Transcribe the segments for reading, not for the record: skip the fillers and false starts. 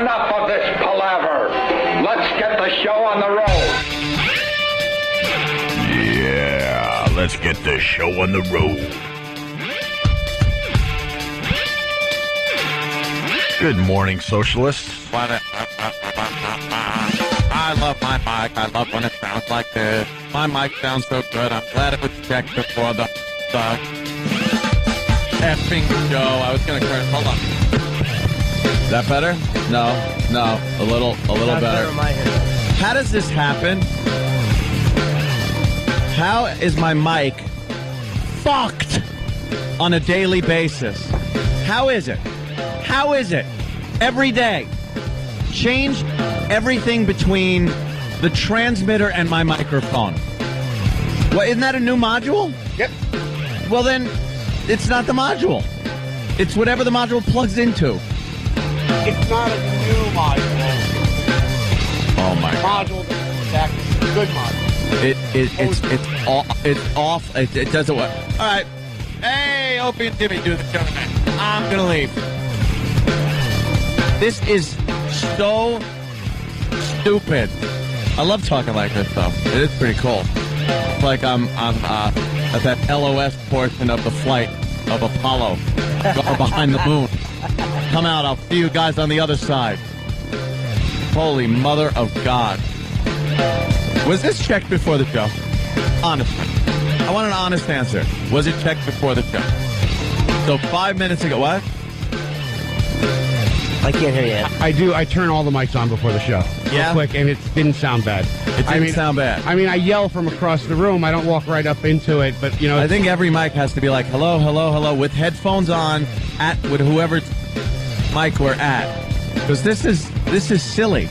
enough of this palaver. Let's get the show on the road. Yeah, let's get the show on the road. Good morning, socialists. I love my mic. I love when it sounds like this. My mic sounds so good. I'm glad it was checked before the effing show. I was going to curse. Hold on. Is that better? No, a little better. How does this happen? How is my mic fucked on a daily basis? How is it? How is it? Every day. Change everything between the transmitter and my microphone. Well, isn't that a new module? Yep. Well, then, it's not the module. It's whatever the module plugs into. It's not a new module. Oh, my God. Module that's a good module. It's off. It doesn't work. All right. Hey, Opie and Jimmy do the show tonight. I'm going to leave. This is so stupid. I love talking like this, though. It is pretty cool. It's like I'm at that LOS portion of the flight of Apollo, going behind the moon. Come out, I'll see you guys on the other side. Holy mother of God. Was this checked before the show? Honestly. I want an honest answer. Was it checked before the show? So 5 minutes ago, what? I can't hear you. I do. I turn all the mics on before the show. Yeah? Real quick, and it didn't sound bad. It didn't sound bad. I mean, I yell from across the room. I don't walk right up into it, but, you know. I think every mic has to be like, hello, hello, hello, with headphones on, with whoever mic we're at. Because this is silly.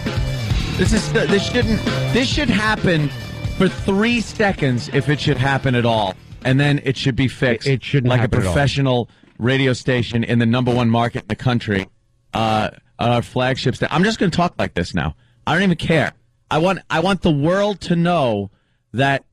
This should happen for 3 seconds if it should happen at all. And then it should be fixed. It shouldn't like happen a professional radio station in the #1 market in the country. Our flagship station. I'm just going to talk like this now. I don't even care. I want the world to know that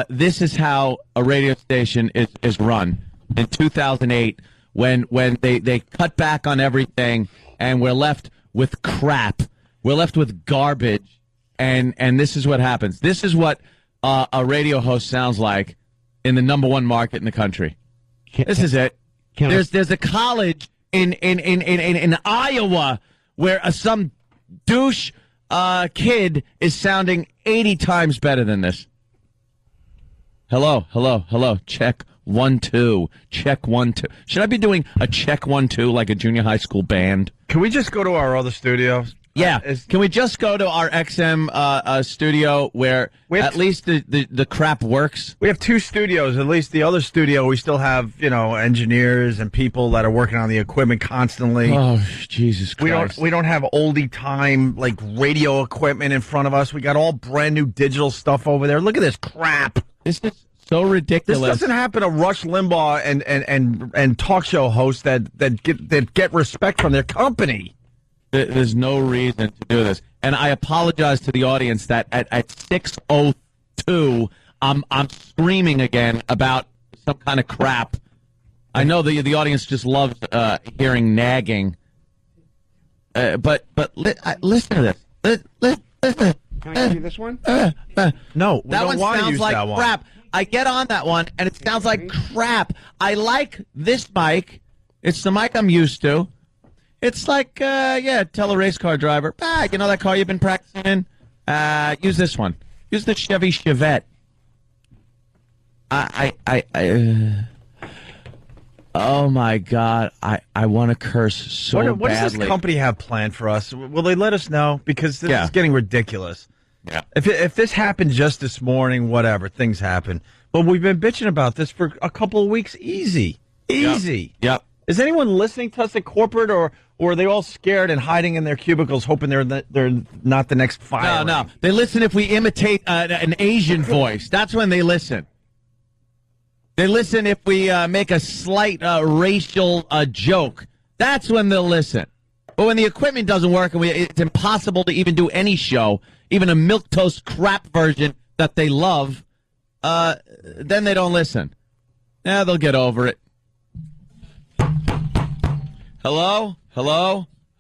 this is how a radio station is run in 2008 when they cut back on everything and we're left with crap. We're left with garbage, and this is what happens. This is what a radio host sounds like in the #1 market in the country. This is it. There's a college in Iowa where some douche kid is sounding 80 times better than this. Hello. Check 1 2. Check 1 2. Should I be doing a check 1 2 like a junior high school band? Can we just go to our other studios? Yeah. Can we just go to our XM studio where at least the crap works? We have 2 studios. At least the other studio, we still have, engineers and people that are working on the equipment constantly. Oh, Jesus Christ. We don't have oldie time, like, radio equipment in front of us. We got all brand new digital stuff over there. Look at this crap. This is so ridiculous. This doesn't happen to Rush Limbaugh and talk show hosts that get respect from their company. There's no reason to do this. And I apologize to the audience that at 6:02, I'm screaming again about some kind of crap. I know the audience just loves hearing nagging. But listen to this. Listen. Can I give you this one? No, we that don't one want to sounds use like that one. crap. I get on that one, and it sounds like crap. I like this mic. It's the mic I'm used to. It's like, tell a race car driver, you know that car you've been practicing in? Use this one. Use the Chevy Chevette. Oh my God, I want to curse so badly. What does this company have planned for us? Will they let us know? Because this is getting ridiculous. Yeah. If this happened just this morning, whatever, things happen. But we've been bitching about this for a couple of weeks. Easy. Yep. Is anyone listening to us at corporate, or are they all scared and hiding in their cubicles, hoping they're not the next fire? No. They listen if we imitate an Asian voice. That's when they listen. They listen if we make a slight racial joke. That's when they'll listen. But when the equipment doesn't work and it's impossible to even do any show, even a milquetoast crap version that they love, then they don't listen. They'll get over it. Hello?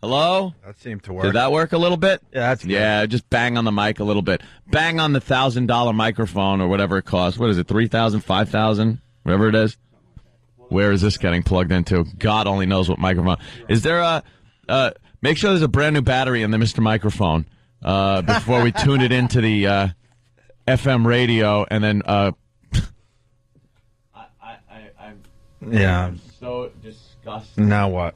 Hello? That seemed to work. Did that work a little bit? Yeah, that's good. Yeah, just bang on the mic a little bit. Bang on the $1,000 microphone or whatever it costs. What is it, $3,000, $5,000, whatever it is? Where is this getting plugged into? God only knows what microphone. Is there make sure there's a brand new battery in the Mr. Microphone before we tune it into the FM radio, and then I'm Yeah. so disgusted. Now what?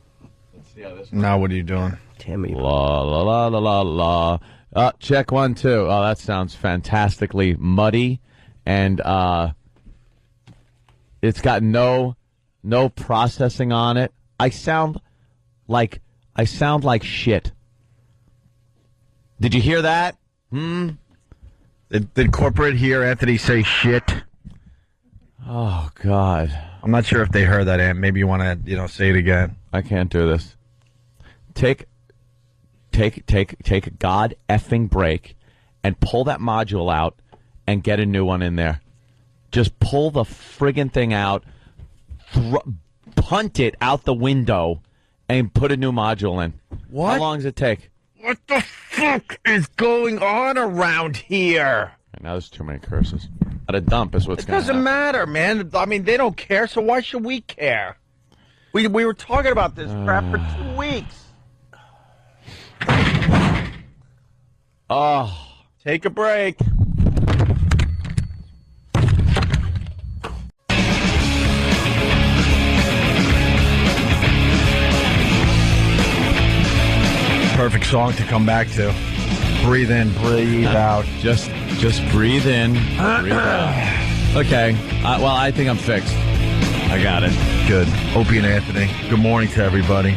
Let's see how this Now what are you doing? Tammy. La la la la la la. Check 1 2. Oh, that sounds fantastically muddy, and it's got no processing on it. I sound like shit. Did you hear that? Did corporate hear Anthony say shit? Oh God, I'm not sure if they heard that, Ant. Maybe you want to, say it again. I can't do this. Take a god effing break and pull that module out and get a new one in there. Just pull the friggin' thing out, punt it out the window, and put a new module in. What? How long does it take? What the fuck is going on around here? Now there's too many curses. At a dump is what's It going to doesn't happen. matter, man. I mean, they don't care, so why should we care? We were talking about this crap for 2 weeks. Oh, Take a break. Perfect song to come back to. Breathe in, breathe out. just breathe in, breathe out. Okay. Well, I think I'm fixed. I got it. Good. Opie and Anthony. Good morning to everybody.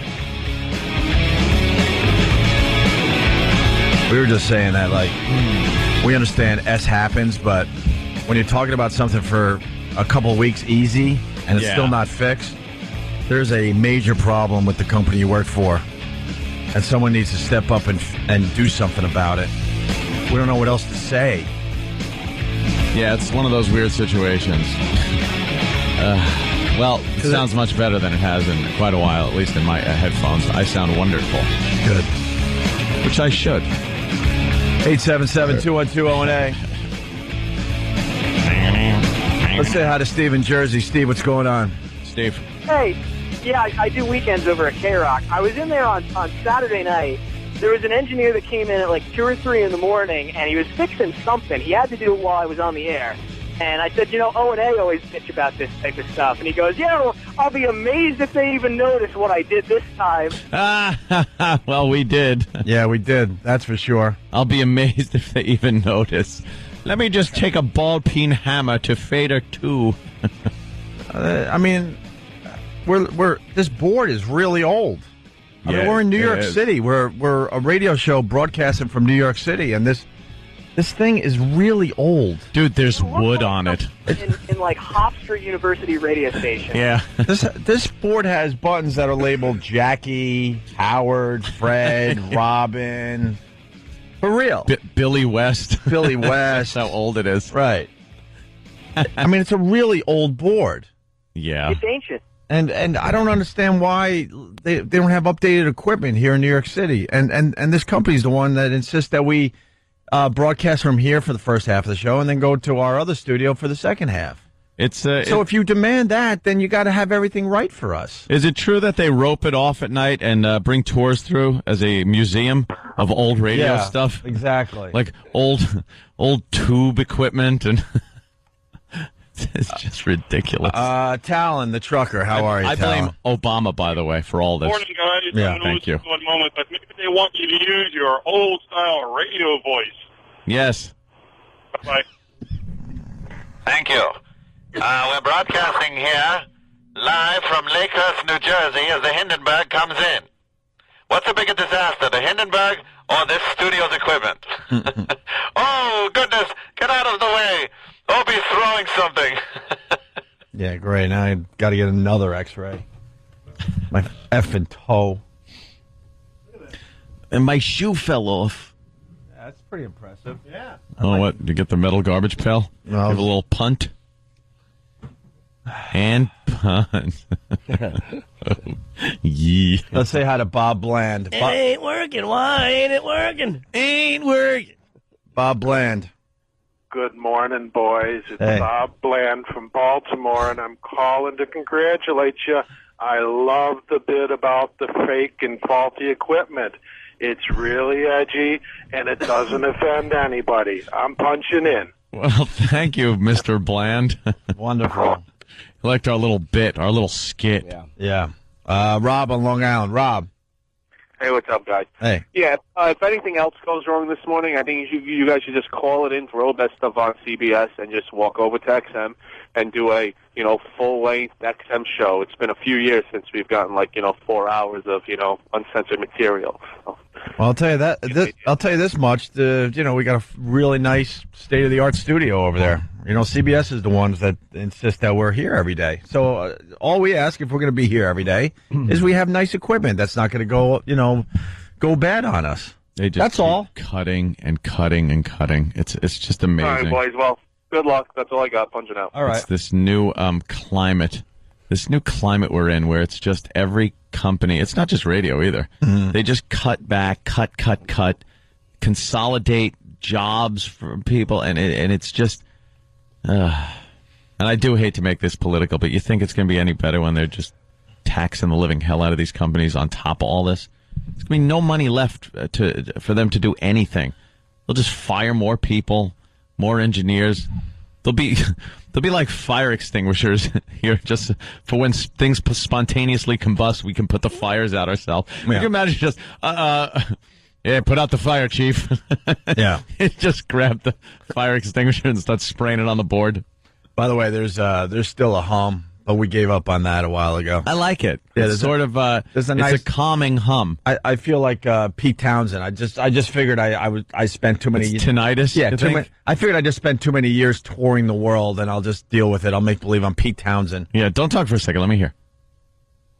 We were just saying that, we understand S happens, but when you're talking about something for a couple of weeks easy and it's Yeah. still not fixed, there's a major problem with the company you work for. And someone needs to step up and do something about it. We don't know what else to say. Yeah, it's one of those weird situations. Well, it sounds much better than it has in quite a while, at least in my headphones. I sound wonderful, Good. which I should. 877-212-0-A. Let's say hi to Steve in Jersey. Steve, what's going on? Steve. Hey, yeah, I do weekends over at K-Rock. I was in there on Saturday night. There was an engineer that came in at 2 or 3 in the morning, and he was fixing something. He had to do it while I was on the air. And I said, O&A always bitch about this type of stuff. And he goes, yeah, well, I'll be amazed if they even notice what I did this time. Well, we did. Yeah, we did. That's for sure. I'll be amazed if they even notice. Let me just take a ball peen hammer to Fader 2. I mean, we're this board is really old. I mean, Yeah, we're in New it York is. City. We're a radio show broadcasting from New York City, and this thing is really old. Dude, there's wood on it. In Hofstra University radio station. Yeah. This board has buttons that are labeled Jackie, Howard, Fred, Robin. For real. Billy West. Billy West. That's how old it is. Right. I mean, it's a really old board. Yeah. It's ancient. And I don't understand why they don't have updated equipment here in New York City. And this company's the one that insists that we broadcast from here for the first half of the show and then go to our other studio for the second half. It's So if you demand that, then you got to have everything right for us. Is it true that they rope it off at night and bring tours through as a museum of old radio stuff? Exactly. Like old tube equipment, and it's just ridiculous. Talon, the trucker, how are you, I blame Talon? Obama, by the way, for all this. Morning, guys. Yeah, I'm gonna thank you. lose One moment, but maybe they want you to use your old-style radio voice. Yes. Bye. Thank you. We're broadcasting here live from Lakehurst, New Jersey as the Hindenburg comes in. What's a bigger disaster, the Hindenburg or this studio's equipment? Oh, goodness, get out of the way. Opie's throwing something. Yeah, great. Now I got to get another x-ray. My effing toe. And my shoe fell off. That's pretty impressive. Yeah. Oh, what? You get the metal garbage pail? No. Give a little punt? And puns. Yeah. Let's say hi to Bob Bland. ain't working. Why ain't it working? Ain't working. Bob Bland. Good morning, boys. It's Hey. Bob Bland from Baltimore, and I'm calling to congratulate you. I love the bit about the fake and faulty equipment. It's really edgy, and it doesn't offend anybody. I'm punching in. Well, thank you, Mr. Bland. Wonderful. I liked our little bit, our little skit. Yeah. Rob on Long Island. Rob. Hey, what's up, guys? Hey. Yeah, if anything else goes wrong this morning, I think you guys should just call it in for all that stuff on CBS and just walk over to XM and do a, full-length XM show. It's been a few years since we've gotten, 4 hours of, uncensored material. So. Well, I'll tell you that. I'll tell you this much. We got a really nice state-of-the-art studio over there. CBS is the ones that insist that we're here every day. So all we ask, if we're going to be here every day, is we have nice equipment that's not going to go bad on us. They just That's keep all. cutting and cutting and cutting. It's just amazing. All right, boys. Well, good luck. That's all I got. Punching out. All right. It's this new climate we're in, where it's just every company. It's not just radio either. They just cut back, cut, consolidate jobs for people, and it's just. And I do hate to make this political, but you think it's going to be any better when they're just taxing the living hell out of these companies on top of all this? There's going to be no money left for them to do anything. They'll just fire more people, more engineers. They'll be like fire extinguishers here, just for when things spontaneously combust, we can put the fires out ourselves. Yeah. Can you imagine just, yeah, put out the fire, chief. Yeah. Just grab the fire extinguisher and start spraying it on the board. By the way, there's still a hum, but we gave up on that a while ago. I like it. Yeah, It's sort of there's a it's nice a calming hum. I feel like Pete Townsend. I just figured I spent too many It's tinnitus. Yeah, you think? I figured I just spent too many years touring the world, and I'll just deal with it. I'll make believe I'm Pete Townsend. Yeah, don't talk for a second. Let me hear.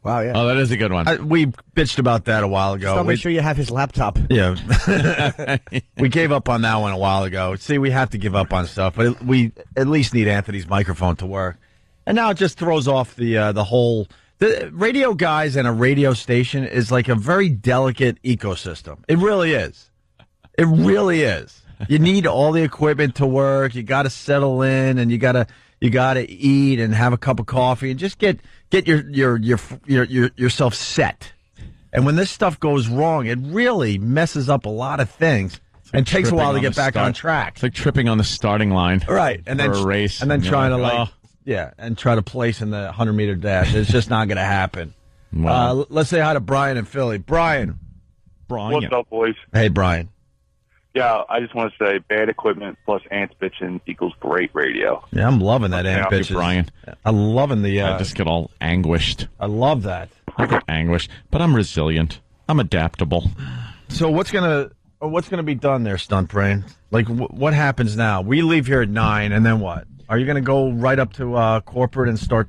Wow, yeah. Oh, that is a good one. We bitched about that a while ago. So make sure you have his laptop. Yeah, we gave up on that one a while ago. See, we have to give up on stuff, but we at least need Anthony's microphone to work. And now it just throws off the whole. The radio guys and a radio station is like a very delicate ecosystem. It really is. It really is. You need all the equipment to work. You got to settle in, and you got to eat and have a cup of coffee and just get yourself set. And when this stuff goes wrong, it really messes up a lot of things and takes a while to get back on track. It's like tripping on the starting line, Right, and then for a race, and then you're trying like, to and try to place in the 100-meter dash. It's just not going to happen. Wow. Let's say hi to Brian in Philly. Brian. What's up, boys? Hey, Brian. Yeah, I just want to say bad equipment plus ants bitching equals great radio. Yeah, I'm loving that Thank ant you, bitches. Brian. I'm loving the. I just get all anguished. I love that. I get anguished, but I'm resilient. I'm adaptable. So what's gonna be done there, Stunt Brain? Like, what happens now? We leave here at 9, and then what? Are you going to go right up to corporate and start,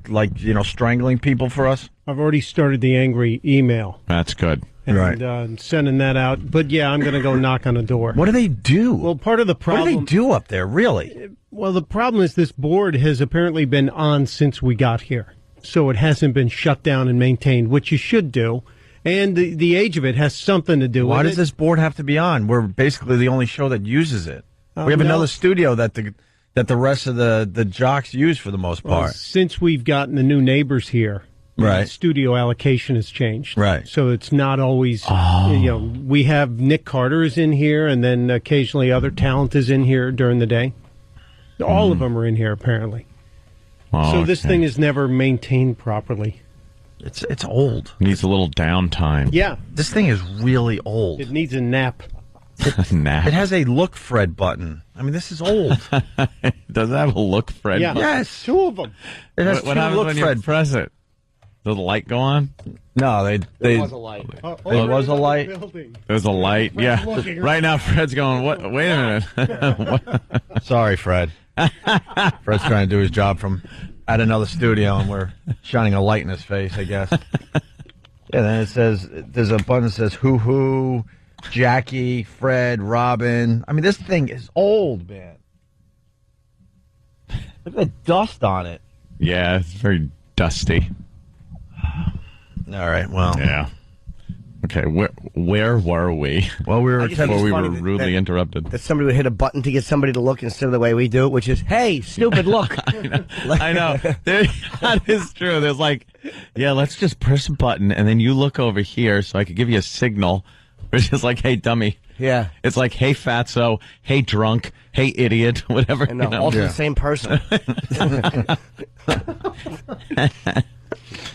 strangling people for us? I've already started the angry email. That's good. And, Right. Sending that out. But, yeah, I'm going to go knock on a door. What do they do? Well, part of the problem... What do they do up there, really? Well, the problem is this board has apparently been on since we got here. So it hasn't been shut down and maintained, which you should do. And the age of it has something to do with it. Why does this board have to be on? We're basically the only show that uses it. We have no. another studio that the rest of the jocks use for the most Well, part. since we've gotten the new neighbors here, Right. studio allocation has changed. Right. So it's not always, we have Nick Carter is in here, and then occasionally other talent is in here during the day. All of them are in here, apparently. So this thing is never maintained properly. It's old. Needs a little downtime. Yeah. This thing is really old. It needs a nap. Nap. It has a look Fred button. I mean, this is old. Does it have a look, Fred? Yeah. Yes. Two of them. It has What two happens look when Fred. you press it? Does the light go on? No, they There was a light. There was a light. Building. There's a light. Fred's Yeah. looking Right now, Fred's going, what? Wait a minute. What? Sorry, Fred. Fred's trying to do his job from at another studio, and we're shining a light in his face, I guess. Yeah, then it says, there's a button that says hoo-hoo, Jackie, Fred, Robin. I mean, this thing is old, man. Look at the dust on it. Yeah, it's very dusty. All right, well. Yeah. Okay, where were we? Well, we were before we were funny rudely interrupted. That somebody would hit a button to get somebody to look instead of the way we do it, which is, hey, stupid, look. I know. That is true. There's like, yeah, let's just press a button, and then you look over here so I could give you a signal. Which is like, hey, dummy. Yeah. It's like, hey, fatso. Hey, drunk. Hey, idiot. Whatever. And also the same person.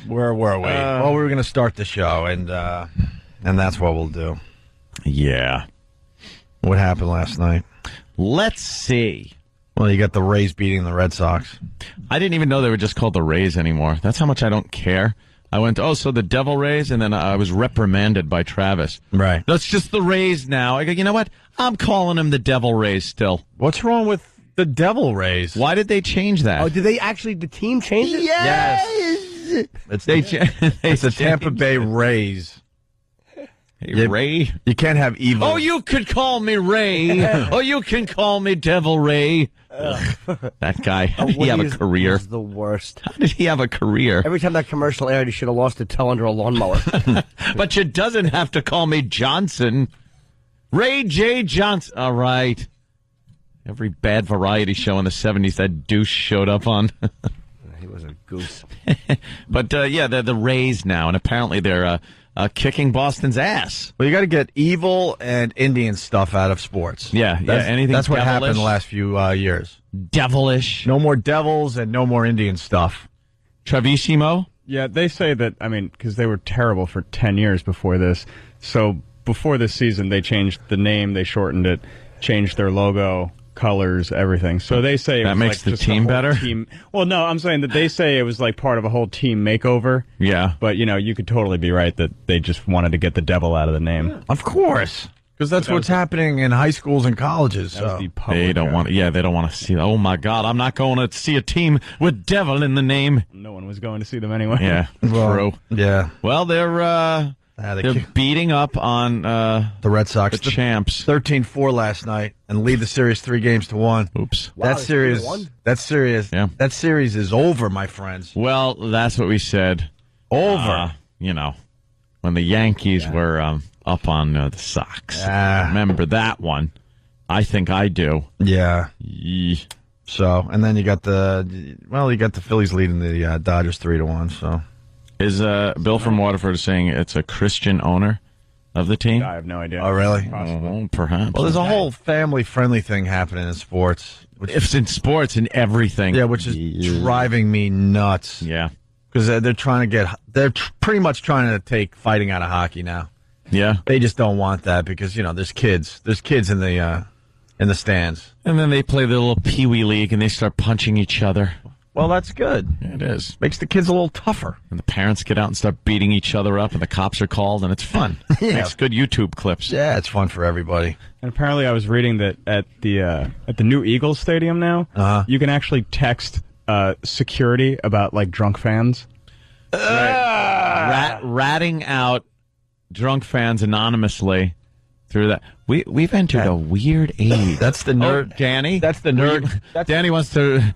Where were we? Well, we were going to start the show, and that's what we'll do. Yeah. What happened last night? Let's see. Well, you got the Rays beating the Red Sox. I didn't even know they were just called the Rays anymore. That's how much I don't care. I went, so the Devil Rays, and then I was reprimanded by Travis. Right. That's just the Rays now. I go, you know what? I'm calling them the Devil Rays still. What's wrong with the Devil Rays? Why did they change that? Oh, did they actually, the team change it? Yes. It's the Tampa Bay Rays. Hey, Ray? You can't have evil. Oh, you could call me Ray. Oh, you can call me Devil Ray. That guy. How did he have a career? He's the worst. How did he have a career? Every time that commercial aired, he should have lost a toe under a lawnmower. But you doesn't have to call me Johnson. Ray J. Johnson. All right. Every bad variety show in the 70s that douche showed up on. He was a goose. But, yeah, they're the Rays now, and apparently they're kicking Boston's ass. Well, you got to get evil and Indian stuff out of sports. Yeah, anything That's what devilish. happened in the last few years. Devilish. No more devils and no more Indian stuff. Travissimo? Yeah, they say that, because they were terrible for 10 years before this. So before this season, they changed the name, they shortened it, changed their logo, colors, everything. So they say that makes the team better? Well, no, I'm saying that they say it was like part of a whole team makeover. Yeah. But, you could totally be right that they just wanted to get the devil out of the name. Of course. Because that's what's happening in high schools and colleges. They don't want to see. Oh my God! I'm not going to see a team with devil in the name. No one was going to see them anyway. Yeah, true. Yeah. Well, they're beating up on the Red Sox, the champs. 13-4 last night, and lead the series 3-1. Oops. Wow, That series is over, my friends. Well, that's what we said. Over. When the Yankees were up on the Sox. Remember that one? I think I do. Yeah. Yee. So, and then you got the Phillies leading the Dodgers 3-1. So, is Bill from Waterford saying it's a Christian owner of the team? I have no idea. Oh, really? Perhaps. Well, there's a whole family-friendly thing happening in sports. It's in sports and everything. Yeah, which is driving me nuts. Yeah. Because they're pretty much trying to take fighting out of hockey now. Yeah. They just don't want that because, there's kids. There's kids in the stands. And then they play the little Pee-wee League and they start punching each other. Well, that's good. Yeah, it is. Makes the kids a little tougher. And the parents get out and start beating each other up and the cops are called and it's fun. Yeah. Makes good YouTube clips. Yeah, it's fun for everybody. And apparently I was reading that at the new Eagles Stadium now, you can actually text security about, drunk fans. Ratting out drunk fans anonymously through that. We've entered a weird age. That's the nerd. Oh, Danny? That's the nerd. Danny wants to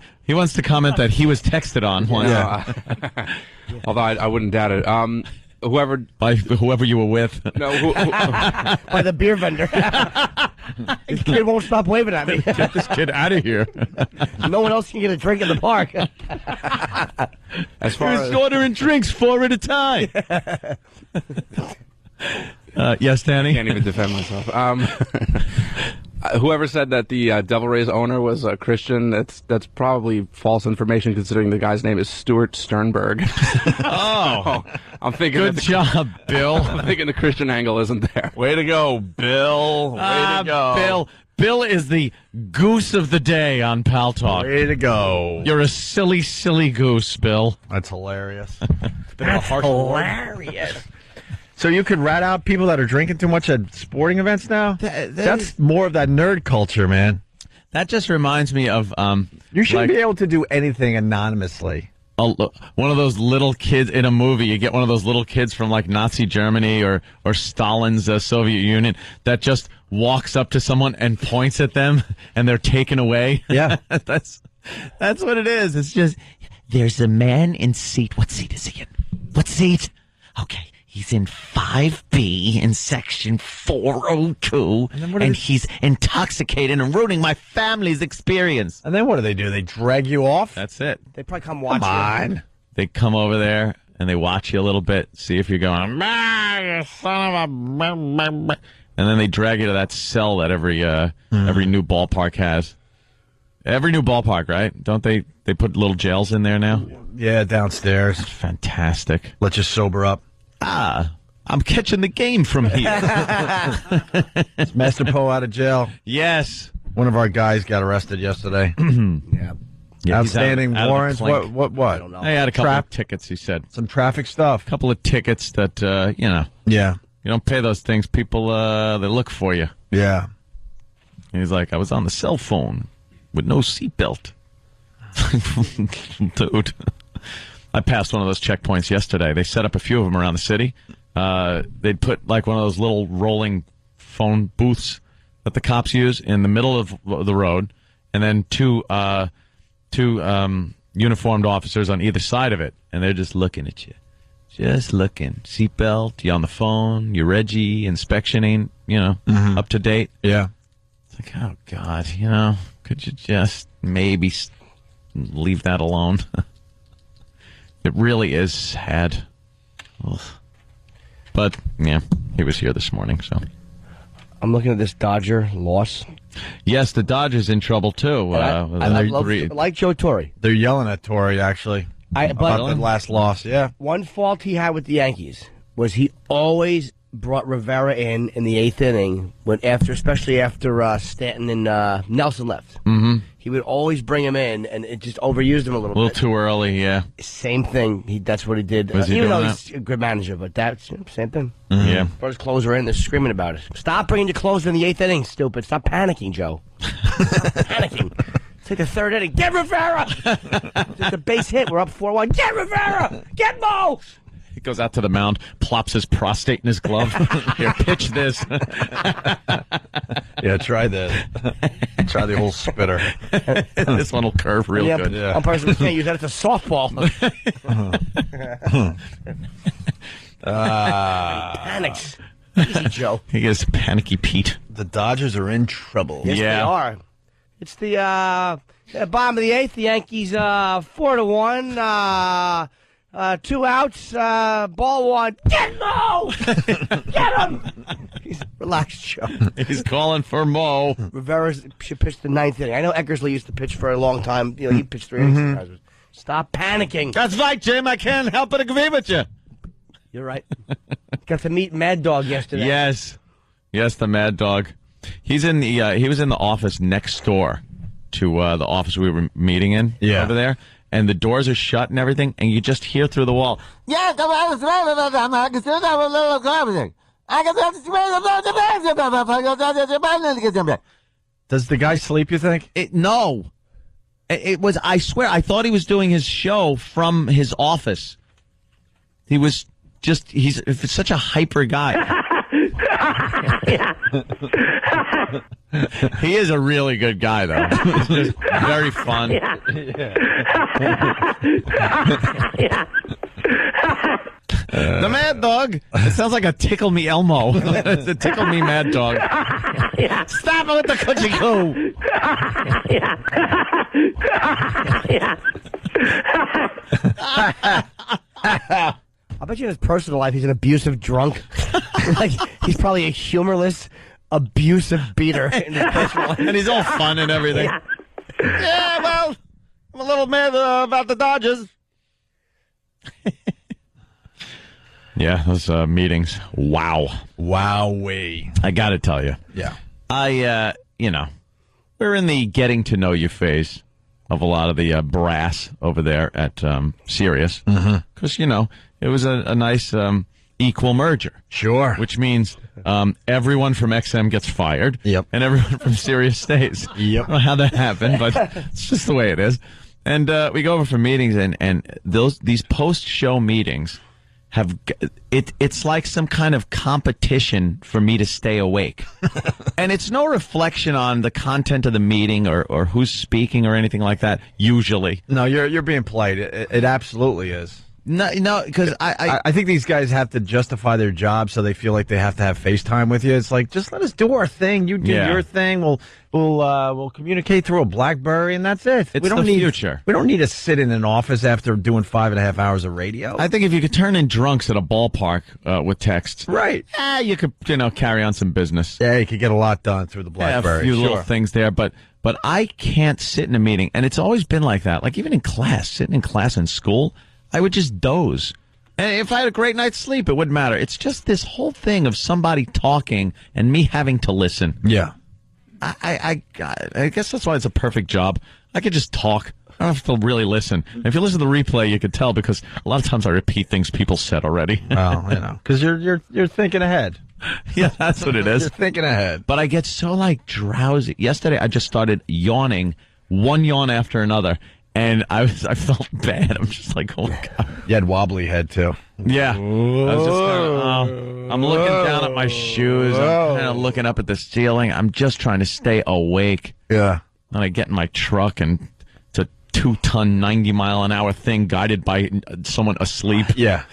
comment that he was texted on once. Yeah. Although I wouldn't doubt it. Whoever you were with. No, By the beer vendor. This kid won't stop waving at me. Get this kid out of here. No one else can get a drink in the park. as far He was ordering drinks 4 at a time. Yes, Danny? Can't even defend myself. Whoever said that the Devil Rays owner was a Christian, that's probably false information considering the guy's name is Stuart Sternberg. Oh. I'm thinking Good job, Bill. I'm thinking the Christian angle isn't there. Way to go, Bill. Way to go. Bill is the goose of the day on Pal Talk. Way to go. You're a silly, silly goose, Bill. That's hilarious. That's hilarious. So you could rat out people that are drinking too much at sporting events now? That's more of that nerd culture, man. That just reminds me of... you shouldn't be able to do anything anonymously. One of those little kids in a movie, you get one of those little kids from Nazi Germany or Stalin's Soviet Union that just walks up to someone and points at them and they're taken away. Yeah. That's what it is. It's just... There's a man in seat. What seat is he in? What seat? Okay. He's in 5B in section 402, and he's intoxicated and ruining my family's experience. And then what do? They drag you off? That's it. They probably come watch you. They come over there, and they watch you a little bit, see if you're going, you son of a... And then they drag you to that cell that every new ballpark has. Every new ballpark, right? Don't they put little jails in there now? Yeah, downstairs. That's fantastic. Let you sober up. I'm catching the game from here. Is Master Poe out of jail? Yes. One of our guys got arrested yesterday. Yeah. Outstanding out of warrants. the clink. What? I don't know. He had a couple of tickets, he said. Some traffic stuff. A couple of tickets that, Yeah. you don't pay those things. People, they look for you. Yeah. And he's like, I was on the cell phone with no seatbelt. Dude. I passed one of those checkpoints yesterday. They set up a few of them around the city. They'd put like one of those little rolling phone booths that the cops use in the middle of the road, and then two uniformed officers on either side of it, and they're just looking at you. Just looking. Seatbelt, you on the phone, you Reggie, inspection ain't, up to date. Yeah. It's like, oh, God, could you just maybe leave that alone? It really is sad. Ugh. But, yeah, he was here this morning, so. I'm looking at this Dodger loss. Yes, the Dodgers in trouble, too. I like Joe Torre. They're yelling at Torre, actually, about the last loss. Yeah. One fault he had with the Yankees was he always brought Rivera in the eighth inning, especially after Stanton and Nelson left. Mm-hmm. He would always bring him in, and it just overused him a little bit. A little too early, yeah. Same thing. That's what he did. Was he even doing though that? he's a good manager, but that's same thing. Mm-hmm. Yeah. Brought his closer in, they're screaming about it. Stop bringing your closer in the eighth inning, stupid. Stop panicking, Joe. Stop panicking. It's like the third inning. Get Rivera! Just a base hit. We're up 4-1. Get Rivera! Get Mo! He goes out to the mound, plops his prostate in his glove. Here, pitch this. Yeah, try that. Try the whole spitter. This one will curve real good. Yeah. One person can't use that. It's a softball. Panics. Easy, Joe. He is panicky Pete. The Dodgers are in trouble. Yes, Yeah. they are. It's the bottom of the eighth. The Yankees 4-1. 2 outs. Ball one. Get Mo! Get him! Relax, Joe. He's calling for Mo. Rivera should pitch the ninth inning. I know Eckersley used to pitch for a long time. He pitched 3 innings. Stop panicking. That's right, Jim. I can't help but agree with you. You're right. Got to meet Mad Dog yesterday. Yes, the Mad Dog. He's in the. He was in the office next door to the office we were meeting in over there, and the doors are shut and everything, and you just hear through the wall. Yeah, Does the guy sleep, you think? No. It was, I swear, I thought he was doing his show from his office. He was just, he's such a hyper guy. He is a really good guy, though. He's just very fun. The Mad Dog. It sounds like a Tickle Me Elmo. It's a Tickle Me Mad Dog. Stop it with the coochie coo. I bet you in his personal life he's an abusive drunk. Like he's probably a humorless, abusive beater in his personal life. And he's all fun and everything. Yeah, well, I'm a little mad about the Dodgers. Yeah, those meetings. Wow. Wowee. I got to tell you. Yeah. We're in the getting to know you phase of a lot of the brass over there at Sirius. Because, it was a nice equal merger. Sure. Which means everyone from XM gets fired. Yep. And everyone from Sirius stays. Yep. I don't know how that happened, but it's just the way it is. And we go over for meetings, and these post-show meetings it's like some kind of competition for me to stay awake. And it's no reflection on the content of the meeting or who's speaking or anything like that, usually. No, you're being polite. It absolutely is. No, because I think these guys have to justify their job, so they feel like they have to have FaceTime with you. It's like, just let us do our thing. You do your thing. We'll communicate through a BlackBerry, and that's it. It's the future. We don't need to sit in an office after doing 5.5 hours of radio. I think if you could turn in drunks at a ballpark with text, right? You could carry on some business. Yeah, you could get a lot done through the BlackBerry. A few little things there, but I can't sit in a meeting, and it's always been like that. Like even in class, sitting in class in school, I would just doze. And if I had a great night's sleep, it wouldn't matter. It's just this whole thing of somebody talking and me having to listen. Yeah. I guess that's why it's a perfect job. I could just talk. I don't have to really listen. And if you listen to the replay, you could tell because a lot of times I repeat things people said already. Well, because you're thinking ahead. Yeah, that's what it is. You're thinking ahead. But I get so drowsy. Yesterday, I just started yawning, one yawn after another. And I felt bad. I'm just like, oh my God. You had wobbly head too. Yeah. I was just I'm looking down at my shoes. I'm kind of looking up at the ceiling. I'm just trying to stay awake. Yeah. And I get in my truck and it's a 2-ton, 90-mile-an-hour thing guided by someone asleep. Yeah.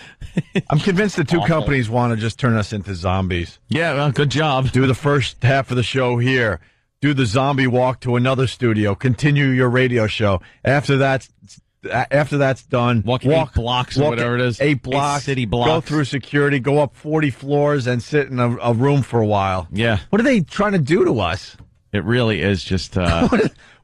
I'm convinced the two companies want to just turn us into zombies. Yeah, well, good job. Do the first half of the show here. Do the zombie walk to another studio. Continue your radio show. After that's done, walk 8 blocks or whatever it is. 8 blocks. 8 city blocks. Go through security. Go up 40 floors and sit in a room for a while. Yeah. What are they trying to do to us? It really is just...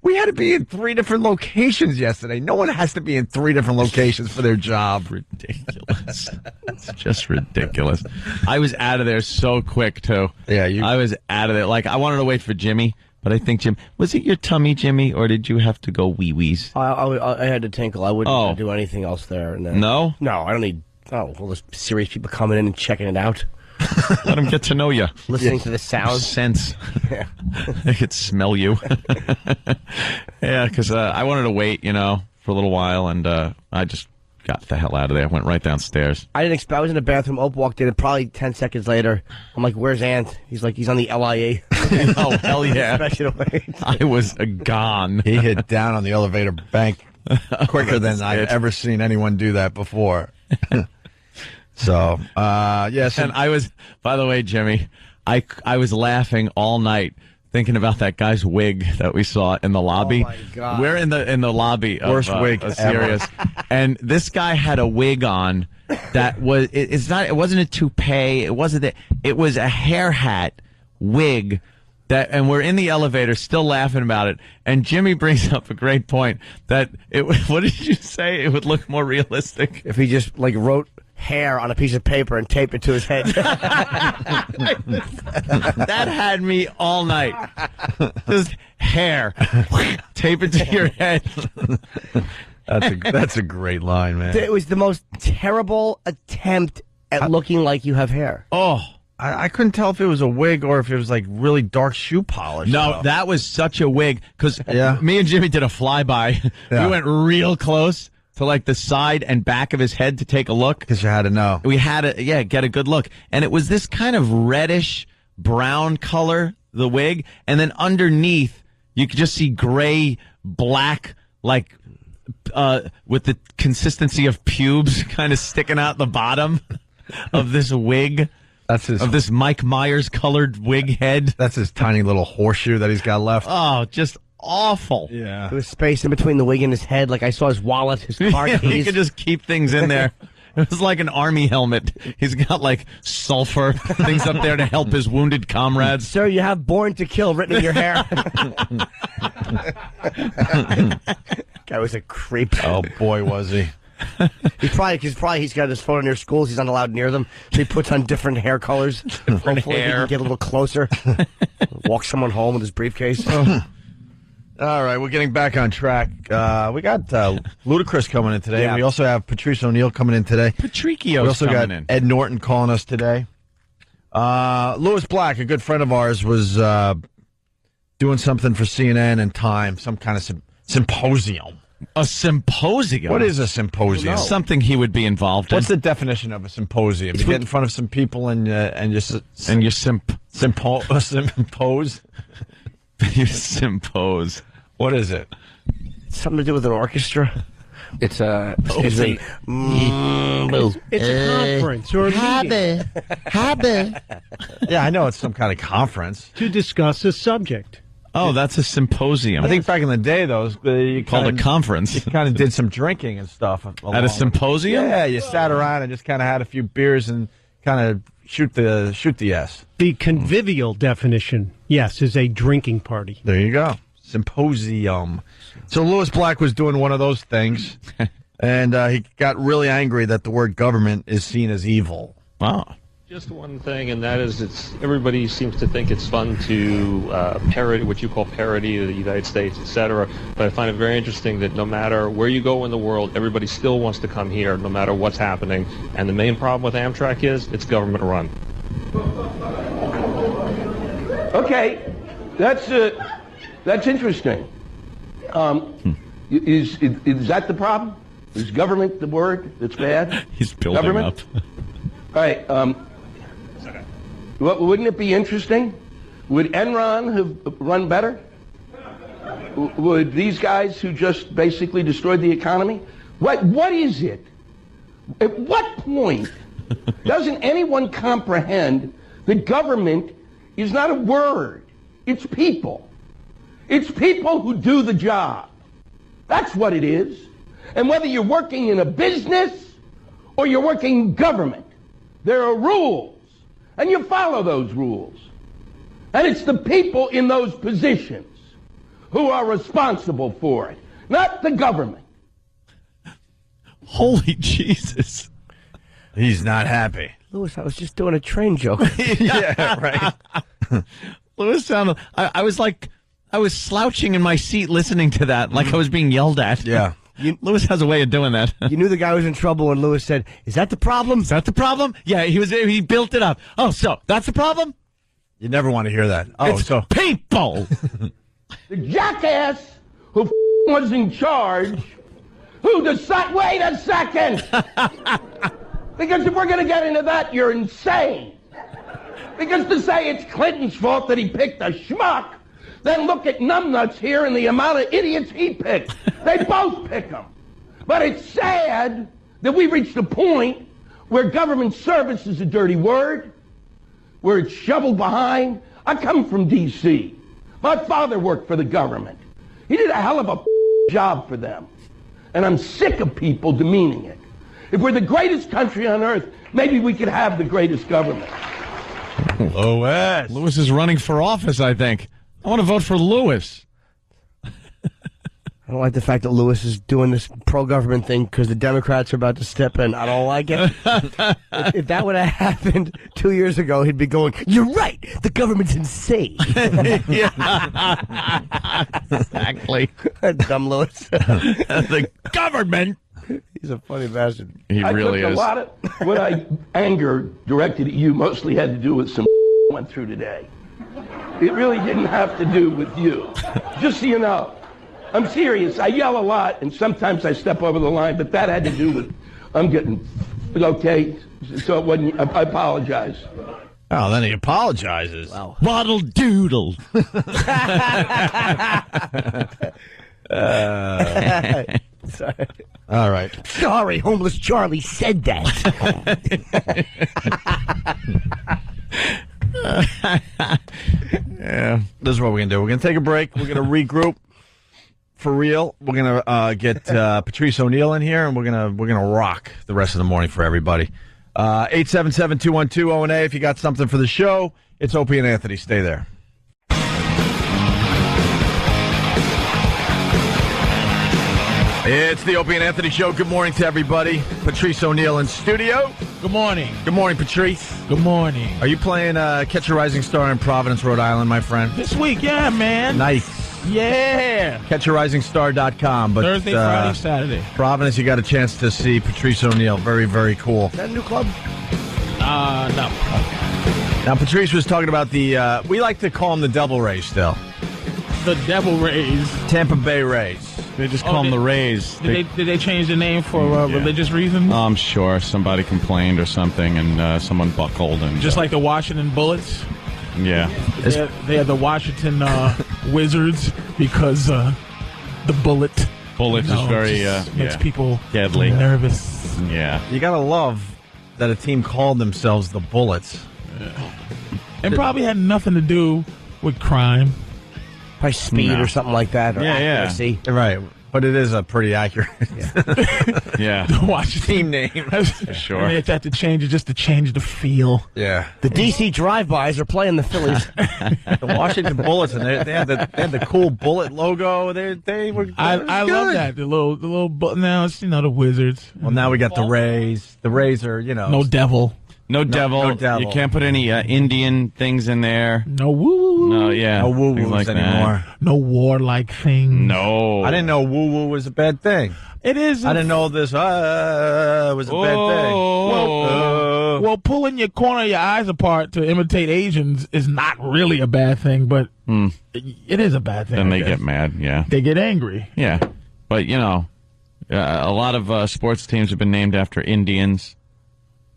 We had to be in 3 different locations yesterday. No one has to be in 3 different locations for their job. Ridiculous. It's just ridiculous. I was out of there so quick, too. Yeah, I was out of there. Like, I wanted to wait for Jimmy, but I think, was it your tummy, Jimmy, or did you have to go wee-wees? I had to tinkle. I wouldn't do anything else there. And then, No? No, I don't need... Oh, well, there's serious people coming in and checking it out. Let them get to know you. Listening to the sounds. Sense. Yeah. They could smell you. Yeah, because I wanted to wait, for a little while, and I just got the hell out of there. Went right downstairs. I didn't expect. I was in the bathroom. Ope walked in, and probably 10 seconds later, I'm like, "Where's Ant?" He's like, "He's on the LIA." Oh, hell yeah! I was gone. He hit down on the elevator bank quicker than I've ever seen anyone do that before. So, yes. And I was, by the way, Jimmy, I was laughing all night thinking about that guy's wig that we saw in the lobby. Oh my God. We're in the lobby of Worst wig Sirius, and this guy had a wig on that was it wasn't a toupee, it was a hair hat wig. And we're in the elevator still laughing about it, and Jimmy brings up a great point that what did you say? It would look more realistic if he just wrote hair on a piece of paper and taped it to his head. That had me all night. Just hair. Tape it to your head. That's a great line, man. It was the most terrible attempt at looking like you have hair. Oh. I couldn't tell if it was a wig or if it was really dark shoe polish. No, that was such a wig because me and Jimmy did a flyby. Yeah. We went real close to the side and back of his head to take a look. Because you had to know. We had to, get a good look. And it was this kind of reddish brown color, the wig. And then underneath, you could just see gray, black, with the consistency of pubes kind of sticking out the bottom of this wig. That's his, of this Mike Myers colored wig head. That's his tiny little horseshoe that he's got left. Oh, just awful. Yeah. There was space in between the wig and his head. I saw his wallet, his car keys. He could just keep things in there. It was like an army helmet. He's got sulfur things up there to help his wounded comrades. Sir, you have "Born to Kill" written in your hair. Guy was a creep. Oh boy, was he. He's got his phone near schools. He's not allowed near them, so he puts on different hair colors. Hopefully, he can get a little closer. Walk someone home with his briefcase. All right, we're getting back on track. We got Ludacris coming in today. Yeah. We also have Patrice O'Neal coming in today. Patricio's We also got coming in. Ed Norton calling us today. Louis Black, a good friend of ours, was doing something for CNN and Time, some kind of symposium. A symposium? What is a symposium? Something he would be involved in. What's the definition of a symposium? You get in front of some people and just and you sympose. You sympose. What is it? Something to do with an orchestra. It's a. Excuse me. It's a conference or a meeting Yeah, I know it's some kind of conference. to discuss a subject. Oh, that's a symposium. I think back in the day, though, you called a conference. You kind of did some drinking and stuff At a symposium. Yeah, you sat around and just kind of had a few beers and kind of shoot the S. The convivial definition, yes, is a drinking party. There you go. Symposium. So Lewis Black was doing one of those things, and he got really angry that the word government is seen as evil. Wow. Just one thing, and that is everybody seems to think it's fun to parody what you call parody of the United States, etc. But I find it very interesting that no matter where you go in the world, everybody still wants to come here, no matter what's happening. And the main problem with Amtrak is it's government run. Okay, that's interesting. Is that the problem? Is government the word that's bad? He's building government? up. All right. Wouldn't it be interesting? Would Enron have run better? Would these guys who just basically destroyed the economy? What is it? At what point doesn't anyone comprehend that government is not a word? It's people. It's people who do the job. That's what it is. And whether you're working in a business or you're working in government, there are rules. And you follow those rules. And it's the people in those positions who are responsible for it, not the government. Holy Jesus. He's not happy. Lewis, I was just doing a train joke. Yeah, right. Lewis sounded. I was slouching in my seat listening to that, like I was being yelled at. Yeah. Lewis has a way of doing that. You knew the guy was in trouble when Lewis said, "Is that the problem?" Is that the problem? Yeah, he built it up. Oh, so that's the problem? You never want to hear that. Oh, it's so people. The jackass who was in charge, who decided, wait a second. Because if we're going to get into that, you're insane. Because to say it's Clinton's fault that he picked a schmuck, then look at numbnuts here and the amount of idiots he picked. They both pick them. But it's sad that we reached a point where government service is a dirty word, where it's shoveled behind. I come from D.C. My father worked for the government. He did a hell of a job for them. And I'm sick of people demeaning it. If we're the greatest country on earth, maybe we could have the greatest government. Lewis is running for office, I think. I want to vote for Lewis. I don't like the fact that Lewis is doing this pro-government thing because the Democrats are about to step in. I don't like it. If that would have happened 2 years ago, he'd be going, "You're right, the government's insane." Exactly. Dumb Lewis. The government. He's a funny bastard. He really is. A lot of what I anger directed at you mostly had to do with some went through today. It really didn't have to do with you. Just so you know. I'm serious. I yell a lot, and sometimes I step over the line, but that had to do with I'm getting okay. So it wasn't. I apologize. Oh, then he apologizes. Wow. Waddle doodle. Sorry. All right. Sorry, homeless Charlie said that. Yeah, this is what we're gonna do. We're gonna take a break. We're gonna regroup for real. We're gonna get Patrice O'Neill in here, and we're gonna rock the rest of the morning for everybody. 877-212-0&A. If you got something for the show, it's Opie and Anthony. Stay there. It's the Opie and Anthony Show. Good morning to everybody. Patrice O'Neill in studio. Good morning. Good morning, Patrice. Good morning. Are you playing Catch a Rising Star in Providence, Rhode Island, my friend? This week, yeah, man. Nice. Yeah. CatchARisingStar.com. But, Thursday, Friday, Saturday. Providence, you got a chance to see Patrice O'Neill. Very, very cool. Is that a new club? No. Now, Patrice was talking about we like to call them the Devil Rays still. The Devil Rays. Tampa Bay Rays. They just call them the Rays. Did they change the name for religious reasons? I'm sure somebody complained or something, and someone buckled. And Just like the Washington Bullets? Yeah. They are the Washington Wizards because the bullet is very makes people deadly, nervous. Yeah. You gotta love that a team called themselves the Bullets. It probably had nothing to do with crime. Probably speed No. or something like that. Or accuracy. Right. But it is a pretty accurate Yeah. The Washington team name. Sure. I mean, if that to change it just to change the feel. Yeah. The DC drive-bys are playing the Phillies. The Washington Bullets, and they had the cool bullet logo. They were. I love that. The little now it's the Wizards. Well, now we got the Rays. The Rays are no devil. No devil. no devil. You can't put any Indian things in there. No woo. No, yeah. No woo things woos like anymore. No warlike thing. No. I didn't know woo woo was a bad thing. It is. I didn't know this was a bad thing. Well, pulling your corner of your eyes apart to imitate Asians is not really a bad thing, but it is a bad thing. Then they I guess. get mad, yeah. They get angry. Yeah. But, a lot of sports teams have been named after Indians.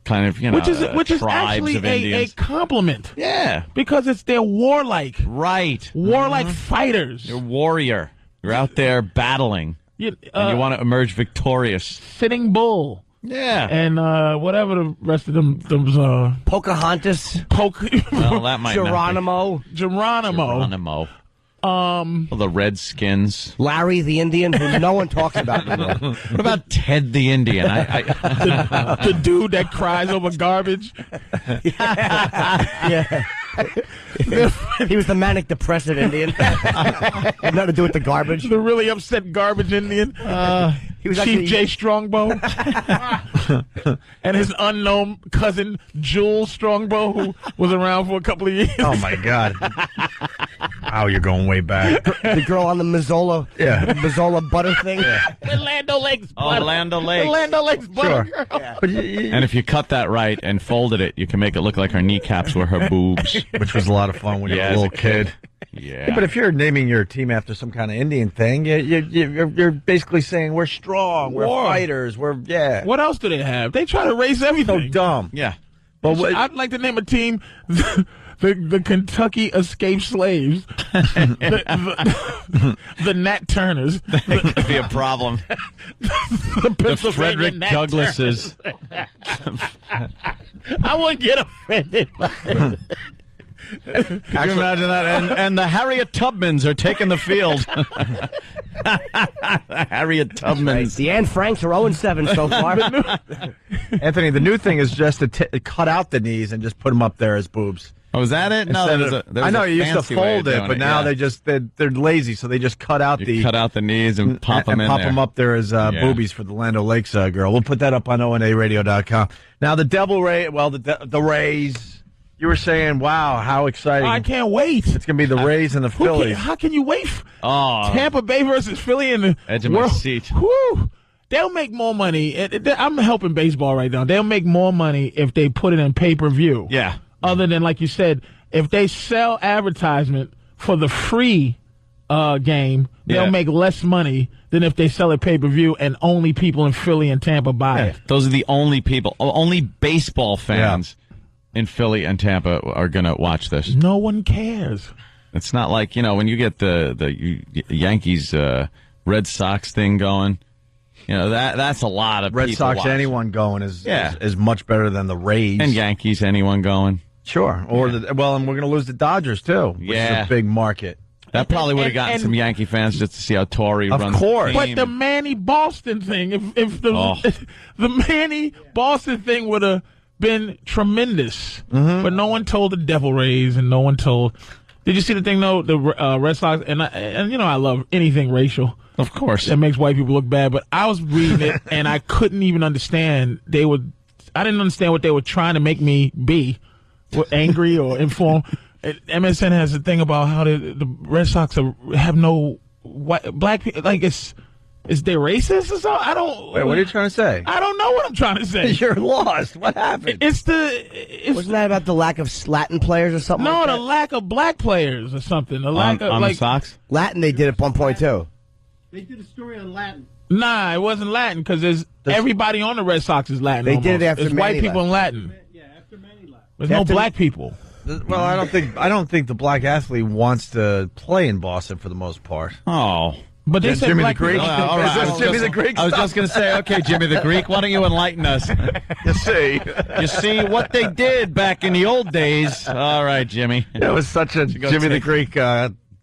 Kind of, Which is tribes actually of a Indians. compliment. Yeah. Because they're warlike. Right. Warlike fighters. You're a warrior. You're out there battling. And you want to emerge victorious. Sitting Bull. Yeah. And whatever the rest of them Pocahontas. Well, that might Geronimo. Geronimo. The Redskins. Larry the Indian, who no one talks about anymore. What about Ted the Indian? The dude that cries over garbage. Yeah. He was the manic depressive Indian. Had nothing to do with the garbage. The really upset garbage Indian. He was Chief actually J. Strongbow. And his unknown cousin, Jules Strongbow, who was around for a couple of years. Oh, my God. Wow, you're going way back. The girl on the Mazzola, Mazzola butter thing. The Land O'Lakes butter. Land O'Lakes. The Land O'Lakes butter Sure. girl. Yeah. And if you cut that right and folded it, you can make it look like her kneecaps were her boobs. Which was a lot of fun when you were a as little kid. Yeah. But if you're naming your team after some kind of Indian thing, you're basically saying we're strong, we're fighters, What else do they have? They try to erase everything. So dumb. Yeah. But I'd like to name a team the Kentucky Escaped Slaves, the Nat Turners. That could be a problem. The The Frederick Nat Douglases. I wouldn't get offended by it. Could you imagine that? And the Harriet Tubmans are taking the field. Harriet Tubmans. The Anne Franks are 0-7 so far. Anthony, the new thing is just to cut out the knees and just put them up there as boobs. Oh, is that it? No, I know you used to fold it, but now they they're lazy, so they just cut out cut out the knees and pop them in pop there. them up there as boobies for the Land O'Lakes girl. We'll put that up on ONARadio.com. Now the Devil Ray, the Rays. You were saying, wow, how exciting! I can't wait. It's gonna be the Rays and the Phillies. How can you wait? Oh, Tampa Bay versus Philly in the edge of my world. seat. Whew. They'll make more money. I'm helping baseball right now. They'll make more money if they put it in pay-per-view. Yeah. Other than, like you said, if they sell advertisement for the free game, they'll make less money than if they sell it pay-per-view and only people in Philly and Tampa buy it. Those are the only people, only baseball fans in Philly and Tampa are going to watch this. No one cares. It's not like, when you get the Yankees Red Sox thing going, that's a lot of Red people Sox, watching. anyone going is much better than the Rays. And Yankees, anyone going. Sure. Or and we're going to lose the Dodgers, too, which is a big market. That probably would have gotten some Yankee fans just to see how Torrey runs the team. But the Manny Boston thing, if the Manny Boston thing would have been tremendous, but no one told the Devil Rays, and no one told. Did you see the thing though? The Red Sox, and I love anything racial, of course, that makes white people look bad. But I was reading it, and I couldn't even understand. I didn't understand what they were trying to make me be, angry or informed. MSN has a thing about how the Red Sox have no black people. Like is they racist or something? I don't. Wait, what are you trying to say? I don't know what I'm trying to say. You're lost. What happened? Wasn't that about the lack of Latin players or something? No, like the that? lack of black players or something. The lack of the Sox. Latin, they did at one point too. They did a story on Latin. Nah, it wasn't Latin because everybody on the Red Sox is Latin. They did it after There's white Manny people in Latin. There's no black people. Well, I don't think the black athlete wants to play in Boston for the most part. Oh. But they Is said Jimmy black the Greek? people. All right. Is this Jimmy the Greek I was stuff? just going to say, okay, Jimmy the Greek, why don't you enlighten us? You see. You see what they did back in the old days. All right, Jimmy. That was such a Jimmy the Greek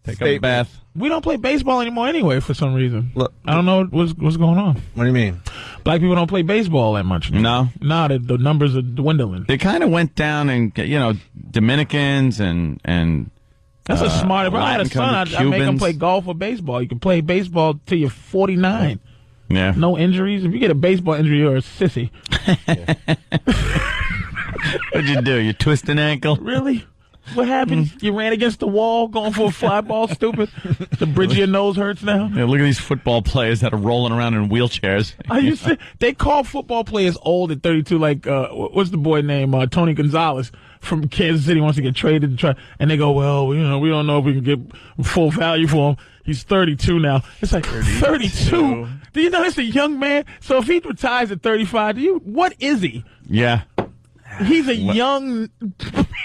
Take a bath. We don't play baseball anymore anyway for some reason. Look, I don't know what's going on. what do you mean? Black people don't play baseball that much anymore. No. No, the numbers are dwindling. They kind of went down and, Dominicans and That's a smart. If I had a son, I'd make him play golf or baseball. You can play baseball till you're 49. Yeah. No injuries. If you get a baseball injury, you're a sissy. What'd you do? You twist an ankle? Really? What happened? You ran against the wall going for a fly ball, stupid? The bridge of your nose hurts now? Yeah, look at these football players that are rolling around in wheelchairs. They call football players old at 32, like, what's the boy name? Tony Gonzalez from Kansas City wants to get traded and they go, well, we don't know if we can get full value for him. He's 32 now. It's like 32. Do you know that's a young man? So if he retires at 35, what is he? Yeah. He's a young,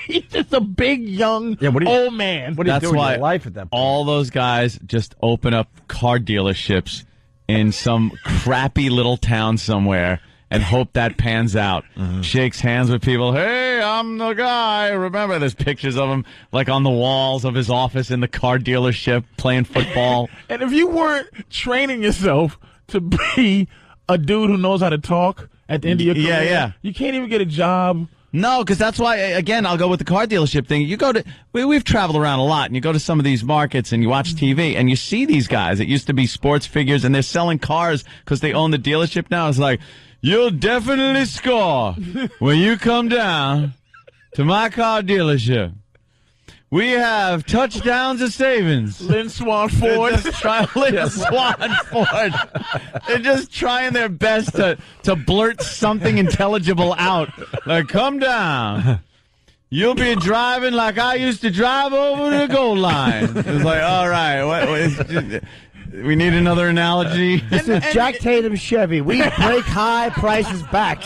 he's just a big, young, old man. What do you do in why your life at that point? all those guys just open up car dealerships in some crappy little town somewhere and hope that pans out. Shakes hands with people. Hey, I'm the guy. Remember, there's pictures of him like on the walls of his office in the car dealership playing football. And if you weren't training yourself to be a dude who knows how to talk at the end of your career, you can't even get a job. No, because that's why, again, I'll go with the car dealership thing. You go to, we've traveled around a lot, and you go to some of these markets and you watch TV, and you see these guys that used to be sports figures, and they're selling cars because they own the dealership now. It's like, you'll definitely score when you come down to my car dealership. We have touchdowns and savings. Lynn Swan Ford. Lynn Swan Ford. They're just trying their best to blurt something intelligible out. Like, come down. You'll be driving like I used to drive over the goal line. It's like, all right, we need another analogy. This is Jack Tatum's Chevy. We break high prices back.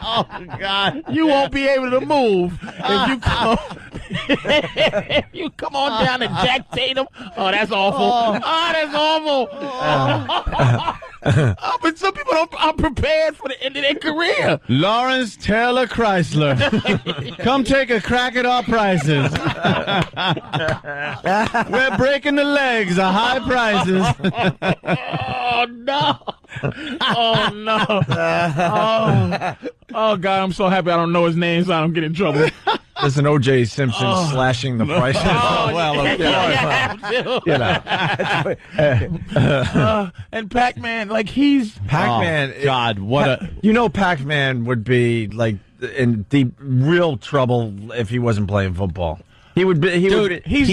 Oh, God. You won't be able to move if you come. If you come on down to Jack Tatum. Oh, that's awful. That's awful. But some people aren't prepared for the end of their career. Lawrence Taylor Chrysler. Come take a crack at our prices. We're breaking the legs of high prices. Oh, no. Oh, no. Oh, God, I'm so happy I don't know his name so I don't get in trouble. There's an O.J. Simpson slashing the prices. And Pac-Man, like he's... Pac-Man. Oh, God, what a... You know Pac-Man would be, like, in deep, real trouble if he wasn't playing football. He would be. He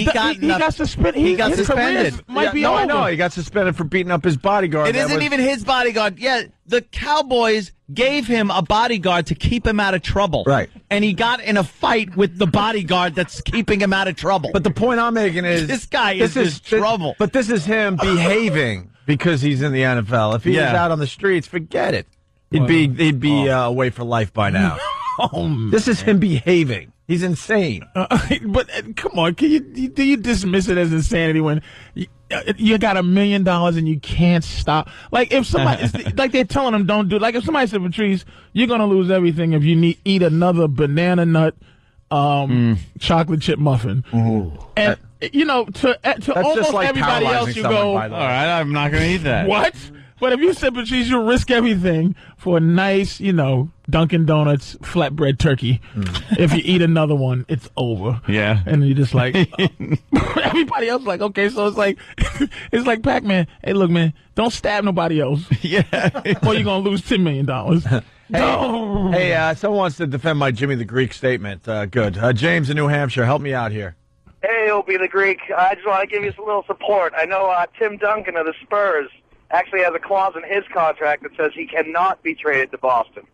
got suspended. He got suspended. Might be no, over. I know. He got suspended for beating up his bodyguard. It isn't even his bodyguard. Yeah, the Cowboys gave him a bodyguard to keep him out of trouble. Right. And he got in a fight with the bodyguard that's keeping him out of trouble. But the point I'm making is this guy is just trouble. But this is him behaving because he's in the NFL. If he was out on the streets, forget it. He'd be away for life by now. This is him behaving. He's insane. But come on, do you dismiss it as insanity when you got $1 million and you can't stop? Like if somebody, like they're telling him don't do. Like if somebody said, Patrice, you're gonna lose everything if you eat another banana nut, chocolate chip muffin, and to almost like everybody else, you go, all right, I'm not gonna eat that. What? But if you said, Patrice, you'll risk everything for a nice, Dunkin' Donuts flatbread turkey. If you eat another one, it's over. Yeah. And you're just like, everybody else like, okay, so it's like Pac-Man. Hey, look, man, don't stab nobody else. Yeah. Or you're going to lose $10 million. Hey, someone wants to defend my Jimmy the Greek statement. Good. James in New Hampshire, help me out here. Hey, Opie the Greek. I just want to give you some little support. I know Tim Duncan of the Spurs actually has a clause in his contract that says he cannot be traded to Boston.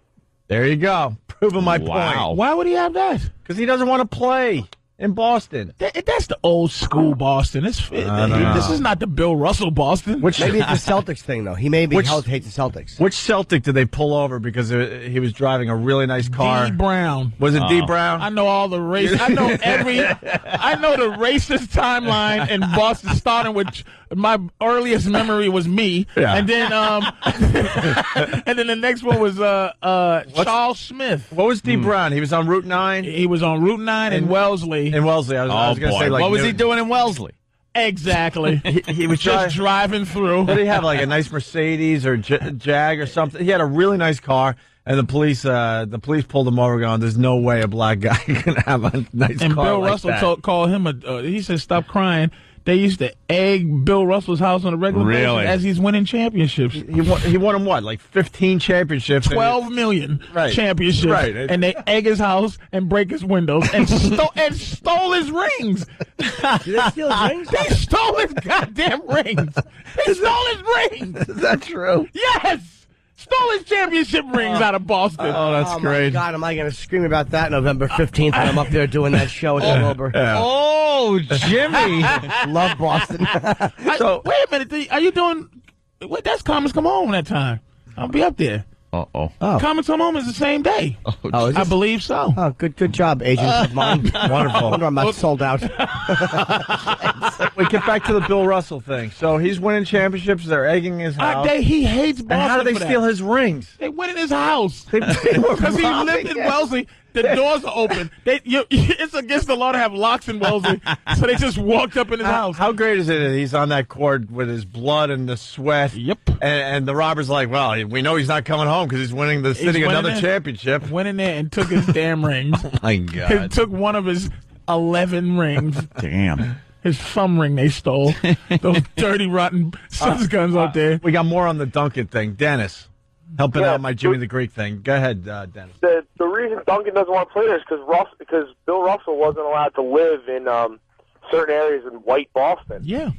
There you go. Proving my point. Why would he have that? Because he doesn't want to play. in Boston. That's the old school Boston. This is not the Bill Russell Boston. Maybe it's the Celtics thing, though. He maybe hates the Celtics. Which Celtic did they pull over because he was driving a really nice car? D. Brown. Was it D. Brown? I know all the race. I know the racist timeline in Boston, starting with my earliest memory was me, and then and then the next one was Charles Smith. What was D. Brown? He was on Route 9. He was on Route 9 in Wellesley. In Wellesley, I was going to say, like, what was he doing in Wellesley? Exactly. He was just driving through. Did he have like a nice Mercedes or Jag or something? He had a really nice car, and the police pulled him over, going, "There's no way a black guy can have a nice car." And Bill like Russell that. called him he said, "Stop crying." They used to egg Bill Russell's house on a regular basis as he's winning championships. He won him what, like 15 championships? 12 million championships. Right. And they egg his house and break his windows and stole his rings. Did they steal his rings? They stole his goddamn rings. They stole his rings. Is that true? Yes. Stole his championship rings out of Boston. Oh, that's great. My God, am I going to scream about that November 15th when I'm up there doing that show at Wilbur? Oh, Jimmy. Love Boston. So wait a minute. Are you doing... Wait, that's Comets Come Home that time. I'll be up there. Uh-oh. Comets Come Home is the same day. I believe so. Oh, good job, agents of mine. Wonderful. I wonder I'm not sold out. We get back to the Bill Russell thing. So he's winning championships. They're egging his house. He hates Boston. And how do they for that. steal his rings? They went in his house They were because he robbing lived in it. Wellesley. The doors are open. It's against the law to have locks in Wellesley, so they just walked up in his house. How great is it that he's on that court with his blood and the sweat? Yep. And the robber's like, well, we know he's not coming home because he's winning the city another championship. Went in there and took his damn rings. Oh, my He God. took one of his 11 rings. Damn. His thumb ring they stole. Those dirty, rotten sons guns up there. We got more on the Duncan thing. Dennis, helping out my Jimmy the Greek thing. Go ahead, Dennis. The reason Duncan doesn't want to play there is because Bill Russell wasn't allowed to live in certain areas in white Boston. Yeah.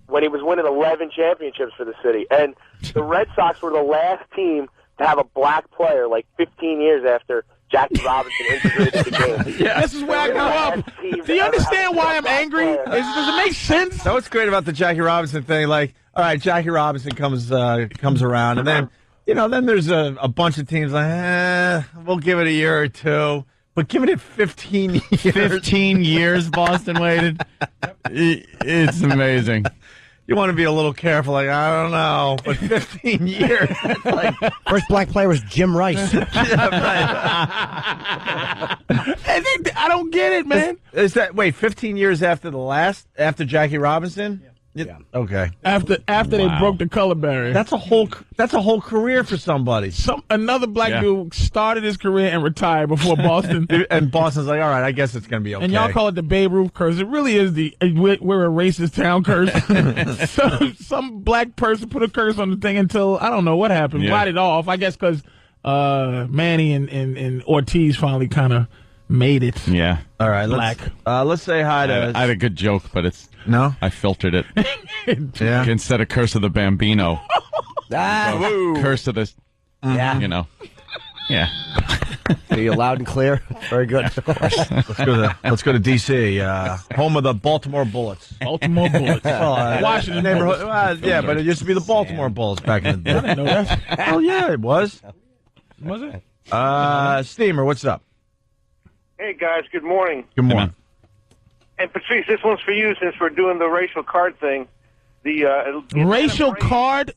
When he was winning 11 championships for the city. And the Red Sox were the last team to have a black player like 15 years after Jackie Robinson integrated the game. Yeah. This is where I grew up. Do you understand why I'm angry? Does it make sense? So what's great about the Jackie Robinson thing? Like, all right, Jackie Robinson comes around, and then then there's a bunch of teams like, we'll give it a year or two, but giving it 15 years. 15 years Boston waited. It's amazing. You want to be a little careful, like, I don't know, but 15 years. That's like, First black player was Jim Rice. I don't get it, man. Is that 15 years after Jackie Robinson? Yeah. Okay. After they broke the color barrier. That's a whole career for somebody. Another black dude started his career and retired before Boston. And Boston's like, all right, I guess it's going to be okay. And y'all call it the Babe Ruth curse. It really is we're a racist town curse. So some black person put a curse on the thing until, I don't know what happened. Yeah. Write it off. I guess because Manny and Ortiz finally kind of made it. Yeah. All right, let's say hi to... I had a good joke, but No? I filtered it. Yeah. Instead of Curse of the Bambino. Woo. Curse of this. Yeah. Yeah. Are you loud and clear? Very good. Let's go to D.C., home of the Baltimore Bullets. Baltimore Bullets. Washington neighborhood. Yeah, but it used to be the Baltimore Bullets back in the day. I didn't know that. Oh, yeah, it was. Was it? Steamer, what's up? Hey, guys, good morning. Good morning. And, Patrice, this one's for you since we're doing the racial card thing. The racial card?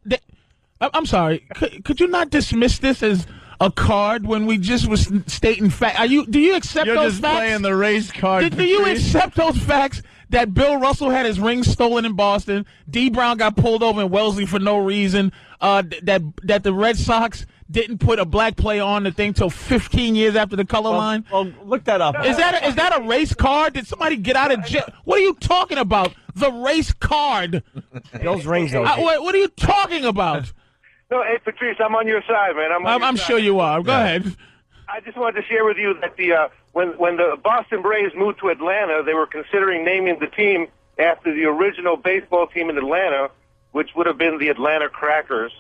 I'm sorry. Could you not dismiss this as a card when we just was stating facts? Do you accept You're those just facts? playing the race card. Do you accept those facts that Bill Russell had his ring stolen in Boston, D. Brown got pulled over in Wellesley for no reason, that the Red Sox didn't put a black player on the thing till 15 years after the color line? Well, look that up. Is that a race card? Did somebody get out of jail? What are you talking about? The race card. Bill's rings, though. What are you talking about? No, hey, Patrice, I'm on your side, man. I'm sure you are. Go ahead. I just wanted to share with you that when the Boston Braves moved to Atlanta, they were considering naming the team after the original baseball team in Atlanta, which would have been the Atlanta Crackers.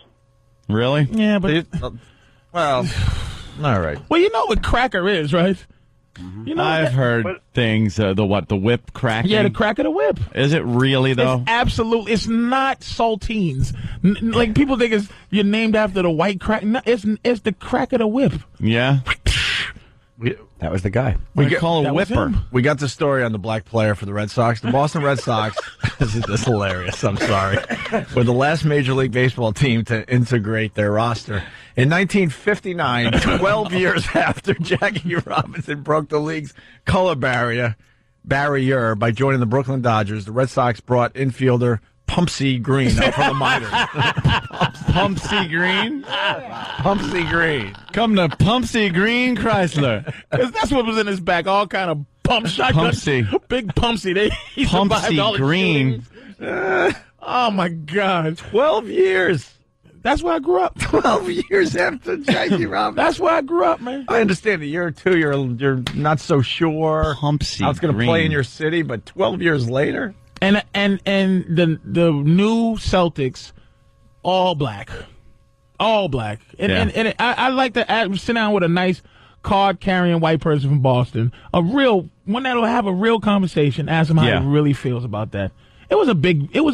Really? Yeah, but... Well, all right. Well, you know what cracker is, right? You know, I've heard things. The whip cracking? Yeah, the crack of the whip. Is it really though? It's absolutely. It's not saltines. Like people think you're named after the white crack. No, it's the crack of the whip. Yeah. That was the guy. We call a that was whipper. him. We got the story on the black player for the Red Sox. The Boston Red Sox, this is hilarious, I'm sorry, were the last Major League Baseball team to integrate their roster. In 1959, 12 years after Jackie Robinson broke the league's color barrier by joining the Brooklyn Dodgers, the Red Sox brought infielder Pumpsie Green up from the minors. Pumpsie Green? Pumpsie Green. Come to Pumpsie Green Chrysler. Because that's what was in his back. All kind of pump shotguns. Pumpsie. Big Pumpsie. He survived all Pumpsie the Green. shootings. Oh, my God. 12 years. That's where I grew up. 12 years after Jackie Robinson. That's where I grew up, man. I understand a year or two you're not so sure Pumpsie how it's going to Green. play in your city, but 12 years later? And the new Celtics, all black. And I like to sit down with a nice card-carrying white person from Boston, one that'll have a real conversation, ask him how he really feels about that. It was a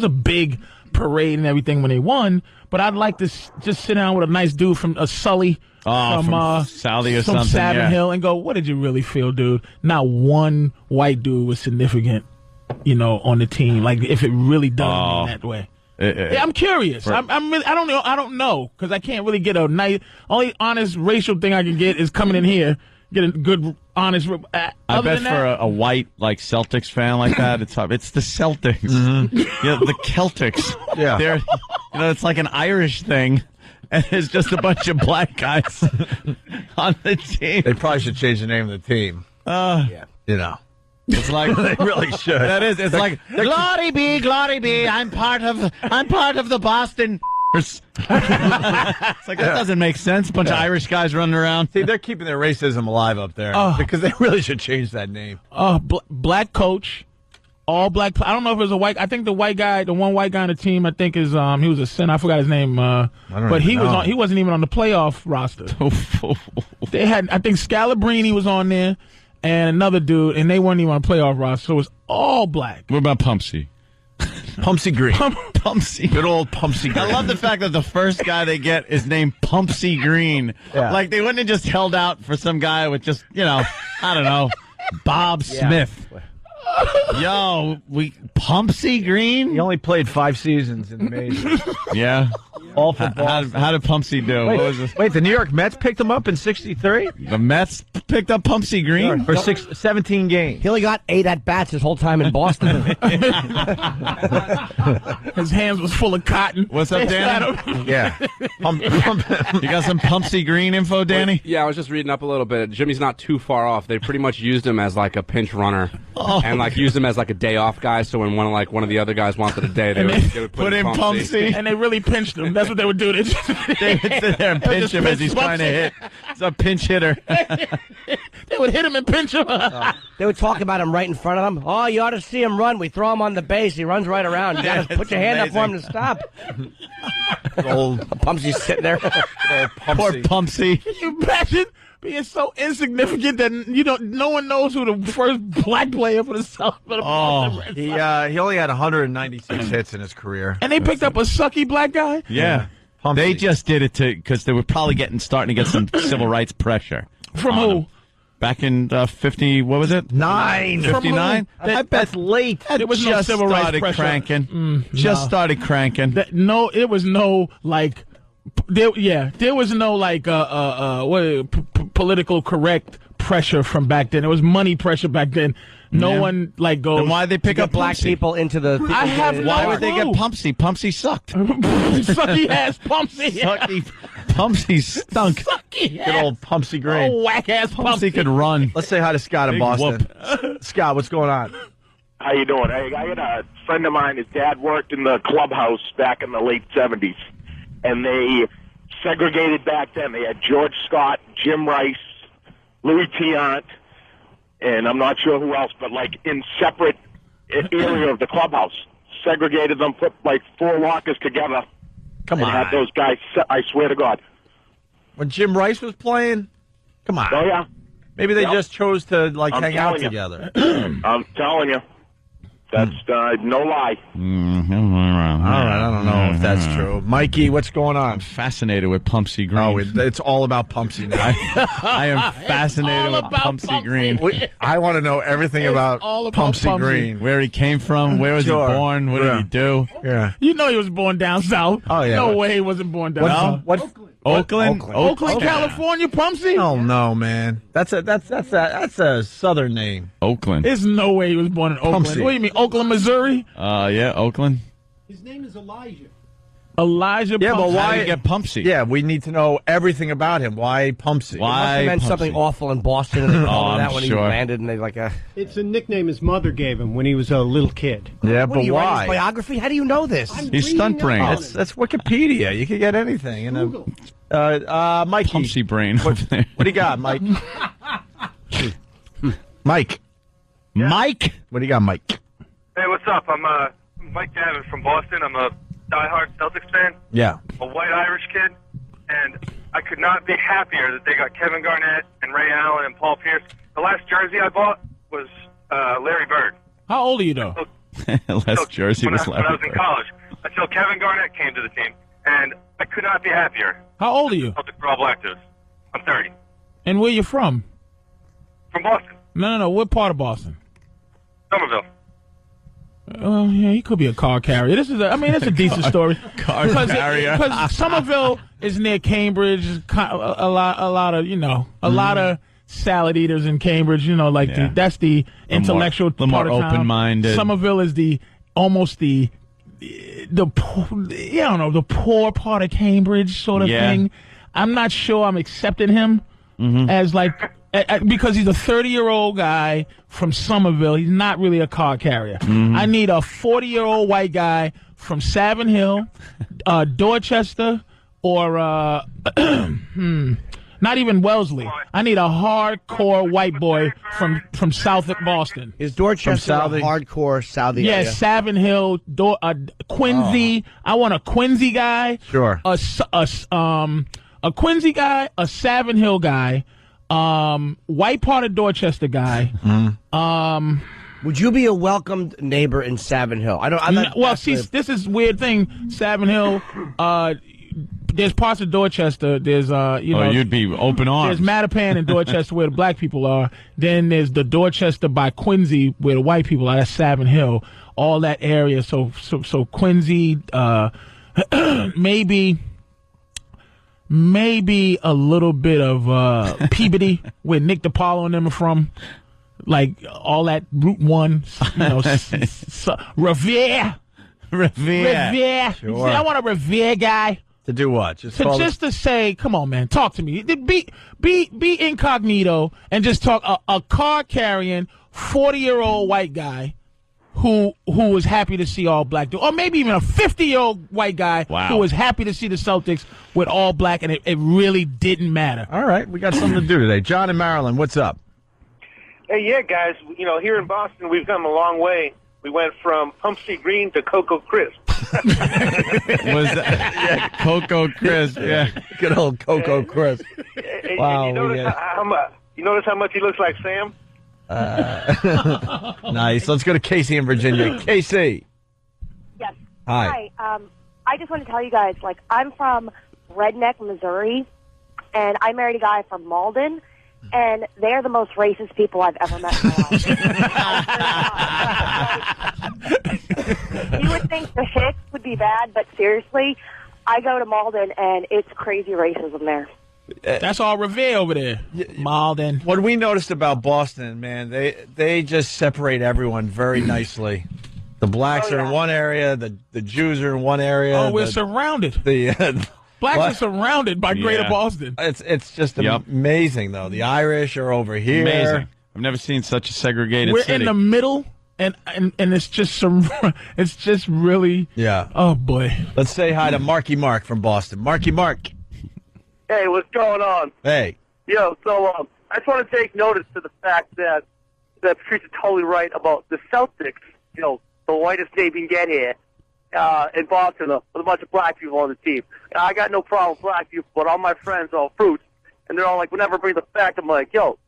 big parade and everything when they won, but I'd like to just sit down with a nice dude from Sully. From Sally or from something. Savin Yeah. Hill and go, what did you really feel, dude? Not one white dude was significant, on the team. Like if it really does mean that way. Yeah, I'm curious. I don't know because I can't really get a nice. Only honest racial thing I can get is coming in here, get a good honest. I bet for a white Celtics fan like that, it's the Celtics. Mm-hmm. The Celtics. Yeah, they're it's like an Irish thing, and it's just a bunch of black guys on the team. They probably should change the name of the team. It's like they really should. That is. It's like glory be. I'm part of the Boston. It's like that doesn't make sense. A bunch of Irish guys running around. See, they're keeping their racism alive up there because they really should change that name. Black coach, all black. I don't know if it was a white. I think the one white guy on the team, I think is he was a center. I forgot his name. But he wasn't even on the playoff roster. They had, I think Scalabrini was on there. And another dude, and they weren't even on a playoff roster, so it was all black. What about Pumpsie? Pumpsie Green. Pumpsie. Good old Pumpsie Green. I love the fact that the first guy they get is named Pumpsie Green. Yeah. Like, they wouldn't have just held out for some guy with just, I don't know, Bob Smith. Pumpsie Green? He only played 5 seasons in the majors. Yeah. All for Boston. How did Pumpsie do? What was this? Wait, the New York Mets picked him up in '63? The Mets picked up Pumpsie Green? For 17 games. He only got 8 at-bats his whole time in Boston. His hands was full of cotton. What's up, Danny? Yeah. You got some Pumpsie Green info, Danny? Yeah, I was just reading up a little bit. Jimmy's not too far off. They pretty much used him as like a pinch runner and used him as like a day off guy. So when one of the other guys wanted a day, they would put in Pumpsie. And they really pinched him. That's what they would do. They would sit there and pinch him as he's trying to hit. He's a pinch hitter. They would hit him and pinch him. They would talk about him right in front of them. Oh, you ought to see him run. We throw him on the base. He runs right around. You got to put your hand up for him to stop. Old Pumpsie's sitting there. Poor Pumpsie. Can you imagine being so insignificant that no one knows who the first black player for the South? He only had 196 hits in his career. And they picked up a sucky black guy? Yeah. Pumpsie. They just did it because they were probably starting to get some civil rights pressure. From who? Them. Back in 50, what was it? 59? I bet that's late. There was no civil rights started pressure. Cranking. Just started cranking. It was no there was no political correct pressure from back then. It was money pressure back then. No one goes. Then why'd they pick up black Pumpsie? people into the? I have no Why would they get clue. Pumpsie? Pumpsie sucked. Sucky ass Pumpsie. Pumpsie stunk. Sucky Good old Pumpsie Green. Oh, whack ass Pumpsie could run. Let's say hi to Scott in Big Boston. Scott, what's going on? How you doing? Hey, I had a friend of mine. His dad worked in the clubhouse back in the late 70s, and they segregated back then. They had George Scott, Jim Rice, Louis Tiant, and I'm not sure who else, but in separate area of the clubhouse. Segregated them, put 4 lockers together. Come on. And had those guys, I swear to God. When Jim Rice was playing? Come on. Oh, yeah. Maybe they Yep. just chose to I'm hang out telling you. together. I'm telling you. That's no lie. All right, I don't know if that's true. Mikey, what's going on? Fascinated with Pumpsy Green. Oh, it's all about Pumpsy now. I am fascinated with Pumpsy Green. I want to know everything about all about Pumpsy Green. Where he came from, where was Sure. he born, what did he do? Yeah. You know he was born down south. Oh, yeah. No way he wasn't born down south. Oakland? Oakland, California, Pumpsy? Oh no, man. That's a southern name. Oakland. There's no way he was born in Oakland. Pumpsy. What do you mean, Oakland, Missouri? Yeah, Oakland. His name is Elijah. Elijah Yeah, Pumpsy. but How why did he get Pumpsy? Yeah, we need to know everything about him. Why Pumpsy? It must Why have meant Pumpsy? something awful in Boston, and they called him that I'm when sure. he landed, and they It's a nickname his mother gave him when he was a little kid. Yeah, What but are you writing his why? biography? How do you know this? He's stunt brain. That's Wikipedia. You can get anything. Mikey. Pumpsy brain over there. What do you got, Mike? Mike. Mike? What do you got, Mike? Hey, what's up? I'm Mike Gavin from Boston. I'm a diehard Celtics fan, Yeah. a white Irish kid, and I could not be happier that they got Kevin Garnett and Ray Allen and Paul Pierce. The last jersey I bought was Larry Bird. How old are you, though? Last jersey when was I was in Larry. college, until Kevin Garnett came to the team, and I could not be happier. How old are you? Celtics were all black dudes. I'm 30. And where you from? From Boston, No. What part of Boston? Somerville. Oh, yeah, he could be a car carrier. It's a decent story. Car carrier. Because Somerville is near Cambridge. A lot of salad eaters in Cambridge. You know, that's the intellectual more part of town. open-minded. Somerville is the poor part of Cambridge sort of Yeah. thing. I'm not sure I'm accepting him as because he's a 30-year-old guy from Somerville. He's not really a car carrier. I need a 40-year-old white guy from Savin Hill, Dorchester, or not even Wellesley. I need a hardcore white boy from South Boston. Is Dorchester a hardcore Southie Yeah, area? Savin Hill, Quincy. I want a Quincy guy. Sure. A Quincy guy, a Savin Hill guy, white part of Dorchester guy. Would you be a welcomed neighbor in Savin Hill? This is weird thing. Savin Hill. There's parts of Dorchester. There's you'd be open arms. There's Mattapan in Dorchester where the black people are. Then there's the Dorchester by Quincy where the white people are. That's Savin Hill. All that area. So Quincy. Maybe a little bit of Peabody, where Nick DiPaolo and them are from, like all that Route 1, Revere. Revere. Sure. See, I want a Revere guy. To do what? To say, come on, man, talk to me. Be incognito and just talk. A car carrying 40-year-old white guy who was happy to see all black, or maybe even a 50-year-old white guy who was happy to see the Celtics with all black, and it really didn't matter. All right, we got something to do today. John in Maryland, what's up? Hey, yeah, guys. Here in Boston, we've come a long way. We went from Pumpsy Green to Cocoa Crisp. Cocoa Crisp? Yeah, good old Cocoa Crisp. Wow. You notice how much he looks like Sam? Nice. Let's go to Casey in Virginia. Casey. Yes. Hi. I just want to tell you guys, I'm from Redneck, Missouri, and I married a guy from Malden, and they're the most racist people I've ever met in my life. You would think the Hicks would be bad, but seriously, I go to Malden, and it's crazy racism there. That's all Revere over there. Malden. What we noticed about Boston, man, they just separate everyone very nicely. The blacks are in one area, the Jews are in one area. Oh, we're surrounded. Blacks are surrounded by Greater Boston. It's just amazing, though. The Irish are over here. Amazing. I've never seen such a segregated We're city. in the middle, and it's just it's just really. Yeah. Oh boy. Let's say hi to Marky Mark from Boston. Marky Mark. Hey, what's going on? Hey. Yo, so I just want to take notice to the fact that Patrice is totally right about the Celtics, the whitest name you can get here in Boston with a bunch of black people on the team. I got no problem with black people, but all my friends are all fruits, and they're all like, whenever I bring the fact, I'm like, yo,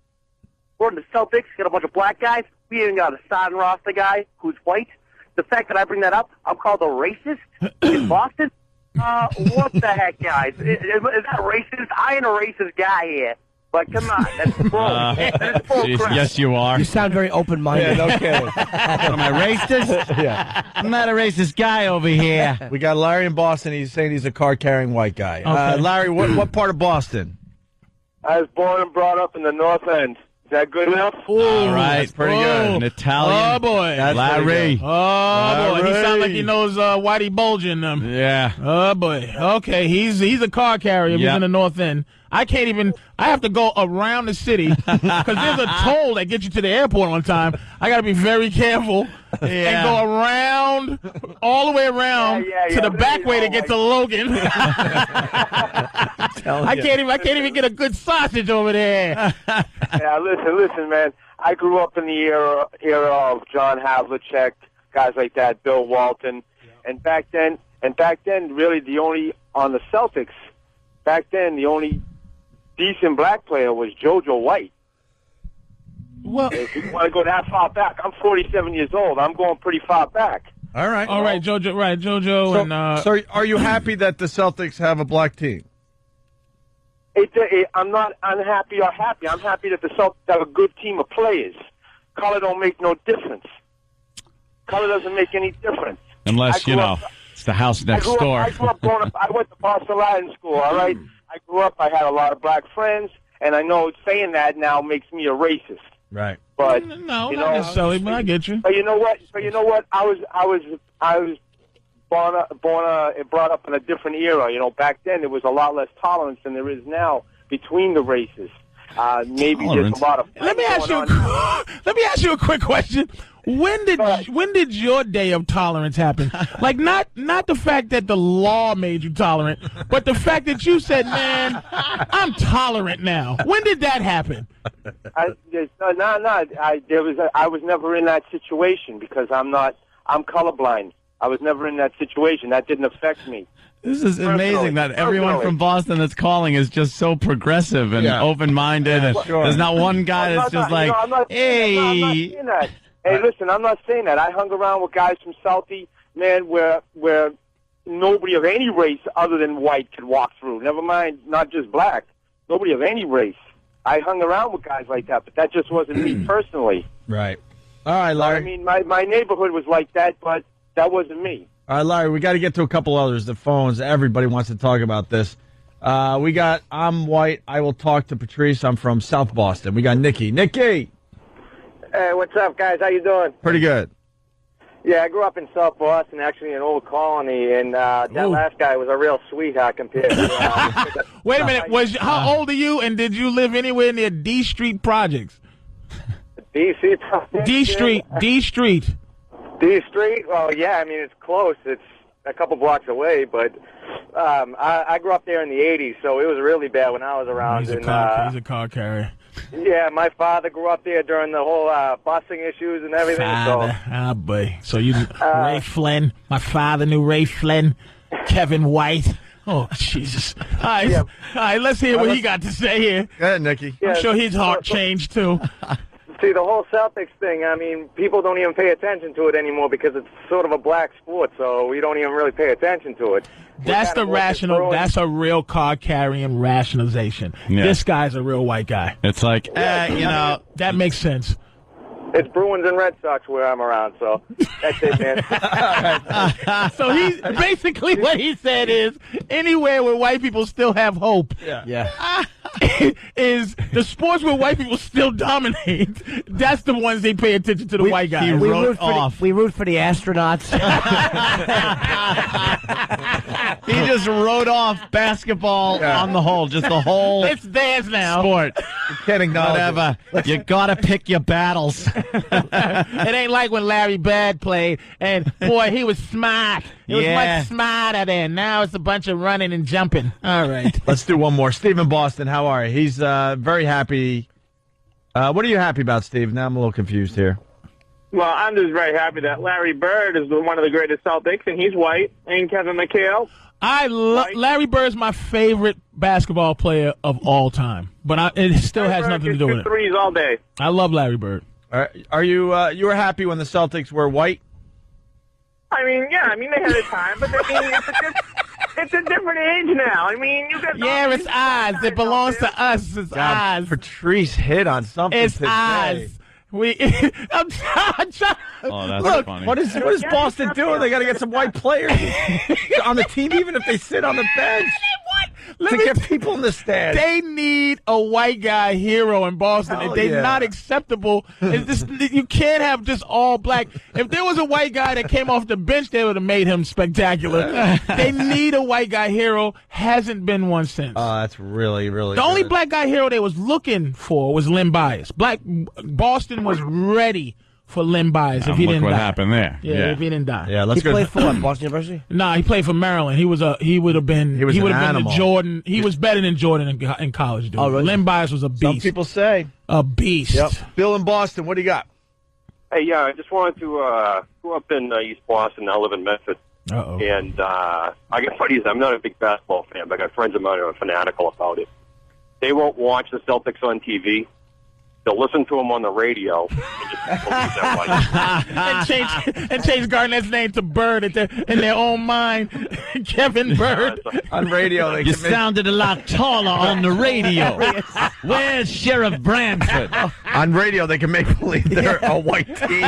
We're in the Celtics, got a bunch of black guys. We even got a starting roster guy who's white. The fact that I bring that up, I'm called a racist in Boston. What the heck, guys? Is that racist? I ain't a racist guy here. But come on, that's bull. That's bull crap. Yes, you are. You sound very open-minded. Yeah, no kidding. Am I racist? Yeah. I'm not a racist guy over here. We got Larry in Boston. He's saying he's a card-carrying white guy. Okay. Larry, what part of Boston? I was born and brought up in the North End. Is that good enough? All right, That's pretty good. An Italian. Oh, boy. That's Larry. pretty good. Oh, boy. He Larry. sounds like he knows Whitey Bulger and them. Yeah. Oh, boy. Okay, he's a car carrier. He's Yep. in the North End. I have to go around the city because there's a toll that gets you to the airport on time. I got to be very careful and go around, all the way around to the back way to get to Logan. I can't even get a good sausage over there. Yeah, listen, man. I grew up in the era of John Havlicek, guys like that, Bill Walton, and back then, really the only on the Celtics. Back then, the only decent black player was JoJo White. Well, if you want to go that far back, I'm 47 years old. I'm going pretty far back. All right. JoJo, and So are you happy that the Celtics have a black team? I'm not unhappy or happy. I'm happy that the Celtics have a good team of players. Color don't make no difference. Color doesn't make any difference. Unless, it's the house next door. I went to Boston Latin School, all right? I grew up, I had a lot of black friends, and I know saying that now makes me a racist. Right. But no, you not know, necessarily, but I get you. But you know what? I was brought up in a different era. You know, back then there was a lot less tolerance than there is now between the races. Maybe Tolerance. there's a lot of. Let me ask you a quick question. When did your day of tolerance happen? Like not the fact that the law made you tolerant, but the fact that you said, "Man, I'm tolerant now." When did that happen? I was never in that situation because I'm colorblind. I was never in that situation. That didn't affect me. This is amazing that everyone from Boston that's calling is just so progressive and open-minded. And there's not one guy that's just like, hey. I'm not saying that. Hey, listen, I'm not saying that. I hung around with guys from Southie, man, where nobody of any race other than white could walk through. Never mind, not just black. Nobody of any race. I hung around with guys like that, but that just wasn't me personally. Right. All right, Larry. I mean, my neighborhood was like that, but that wasn't me. All right, Larry, we got to get to a couple others. The phones, everybody wants to talk about this. We got, I'm white, I will talk to Patrice. I'm from South Boston. We got Nikki. Nikki! Hey, what's up, guys? How you doing? Pretty good. Yeah, I grew up in South Boston, actually in Old Colony, and that last guy was a real sweetheart compared to... Wait a minute. How old are you, and did you live anywhere near D Street Projects? D.C. Projects? D Street. D Street. Well, yeah, I mean, it's close. It's a couple blocks away, but I grew up there in the 80s, so it was really bad when I was around. He's a car carrier. Yeah, my father grew up there during the whole busing issues and everything. Ah, boy. So you Ray Flynn. My father knew Ray Flynn. Kevin White. Oh, Jesus. All right, let's hear what he got to say here. Go ahead, Nikki. I'm sure his heart changed, too. See, the whole Celtics thing, I mean, people don't even pay attention to it anymore because it's sort of a black sport, so we don't even really pay attention to it. That's that's a real car-carrying rationalization. Yeah. This guy's a real white guy. It's like, that makes sense. It's Bruins and Red Sox where I'm around, so that's it, man. So he's basically what he said is anywhere where white people still have hope. Yeah. Is the sports where white people still dominate. That's the ones they pay attention to the white guys. We root for the astronauts. He just wrote off basketball on the whole, just the whole It's theirs now. sport. You can't acknowledge Whatever. You gotta pick your battles. It ain't like when Larry Bird played, and boy, he was smart. He was much smarter then. Now it's a bunch of running and jumping. All right. Let's do one more. Steve in Boston, how are you? He's very happy. What are you happy about, Steve? Now I'm a little confused here. Well, I'm just very happy that Larry Bird is one of the greatest Celtics, and he's white, and Kevin McHale. Larry Bird's my favorite basketball player of all time, but it still has nothing to do with it. Threes all day. I love Larry Bird. Are you were happy when the Celtics were white? I mean, yeah, they had a time, but I mean, it's a different age now. I mean, you got it's Oz. It belongs to us. It's Oz. Patrice hit on something It's today. Oz. I'm trying. Oh, that's Look, funny. what is Boston doing? They got to get some white players on the team, even if they sit on the bench. To get people in the stands. They need a white guy hero in Boston. Hell They're yeah. not acceptable. You can't have just all black. If there was a white guy that came off the bench, they would have made him spectacular. They need a white guy hero. Hasn't been one since. That's really, really The only good. black guy hero they was looking for was Len Bias. Boston was ready for Len Bias if he look didn't what die. happened there. Yeah, if he didn't die. Yeah, let's He played for what, Boston University? Nah, he played for Maryland. He would have been. He was an would have been animal. the Jordan. He was better than Jordan in college, dude. Oh, really? Len Bias was a beast. Some people say. A beast. Yep. Bill in Boston, what do you got? Hey, yeah, I just wanted to go up in East Boston. I live in Memphis. Uh-oh. And I got buddies. I'm not a big basketball fan, but I got friends of mine who are fanatical about it. They won't watch the Celtics on TV. They'll listen to them on the radio and just believe their life. and change Garnett's name to Bird in their own mind. Kevin Bird. On radio, You sounded a lot taller on the radio. Where's Sheriff Branford? On radio, they can make believe they're a white team.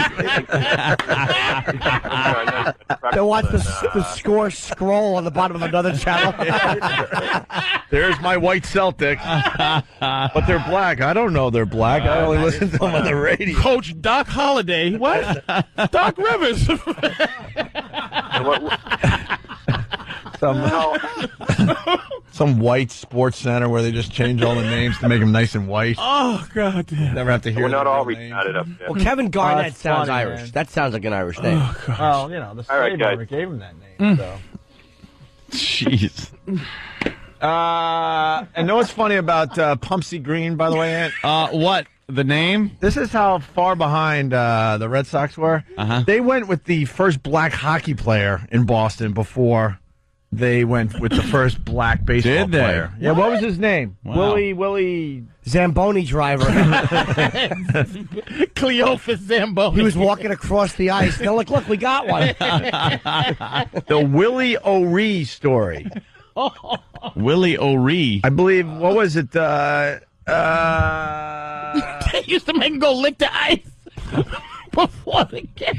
They watch the score scroll on the bottom of another channel. There's my white Celtics. But they're black. I don't know they're black. I only listen to them on the radio. Coach Doc Holliday. What? Doc Rivers. Some white sports center where they just change all the names to make them nice and white. Oh, God damn. Never have to hear We're not their all real names. retarded up there. Well, Kevin Garnett that's sounds funny, Irish. man. That sounds like an Irish name. Well, the All right, slave guys. owner gave him that name. So. Jeez. And know what's funny about Pumpsy Green, by the way, Ant? What? The name? This is how far behind the Red Sox were. They went with the first black hockey player in Boston before they went with the first black baseball Did they? player. Yeah, what was his name? Wow. Willie Zamboni driver. Cleophas Zamboni. He was walking across the ice. They're like, look, we got one. the Willie O'Ree story. Willie O'Ree. I believe, what was it? They used to make him go lick the ice before the game.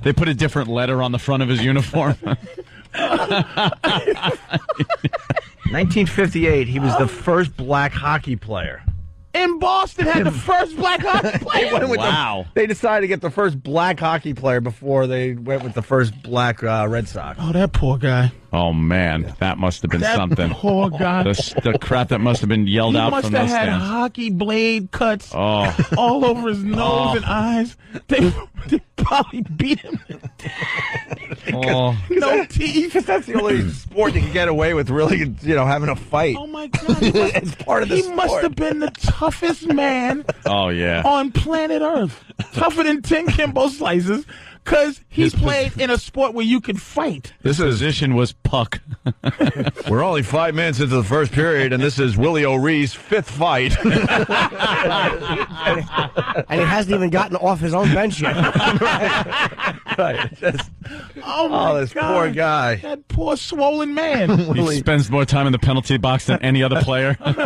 They put a different letter on the front of his uniform. 1958, he was the first black hockey player. In Boston had the first black hockey player. Wow. They decided to get the first black hockey player before they went with the first black Red Sox. Oh, that poor guy. Oh, man. That must have been That something. poor guy. The crap that must have been yelled He out must from have those had stands. hockey blade cuts Oh. all over his nose and eyes. They probably beat him. Oh. No teeth. Because that's the only sport you can get away with really, having a fight. Oh, my God. It's part of the He sport. must have been the toughest man Oh, yeah. on planet Earth. Tougher than 10 Kimbo slices. Because he His played in a sport where you can fight. This position was puck. We're only 5 minutes into the first period, and this is Willie O'Ree's fifth fight. And he hasn't even gotten off his own bench yet. Right. Oh, my this God. poor guy. That poor swollen man. He spends more time in the penalty box than any other player. Like,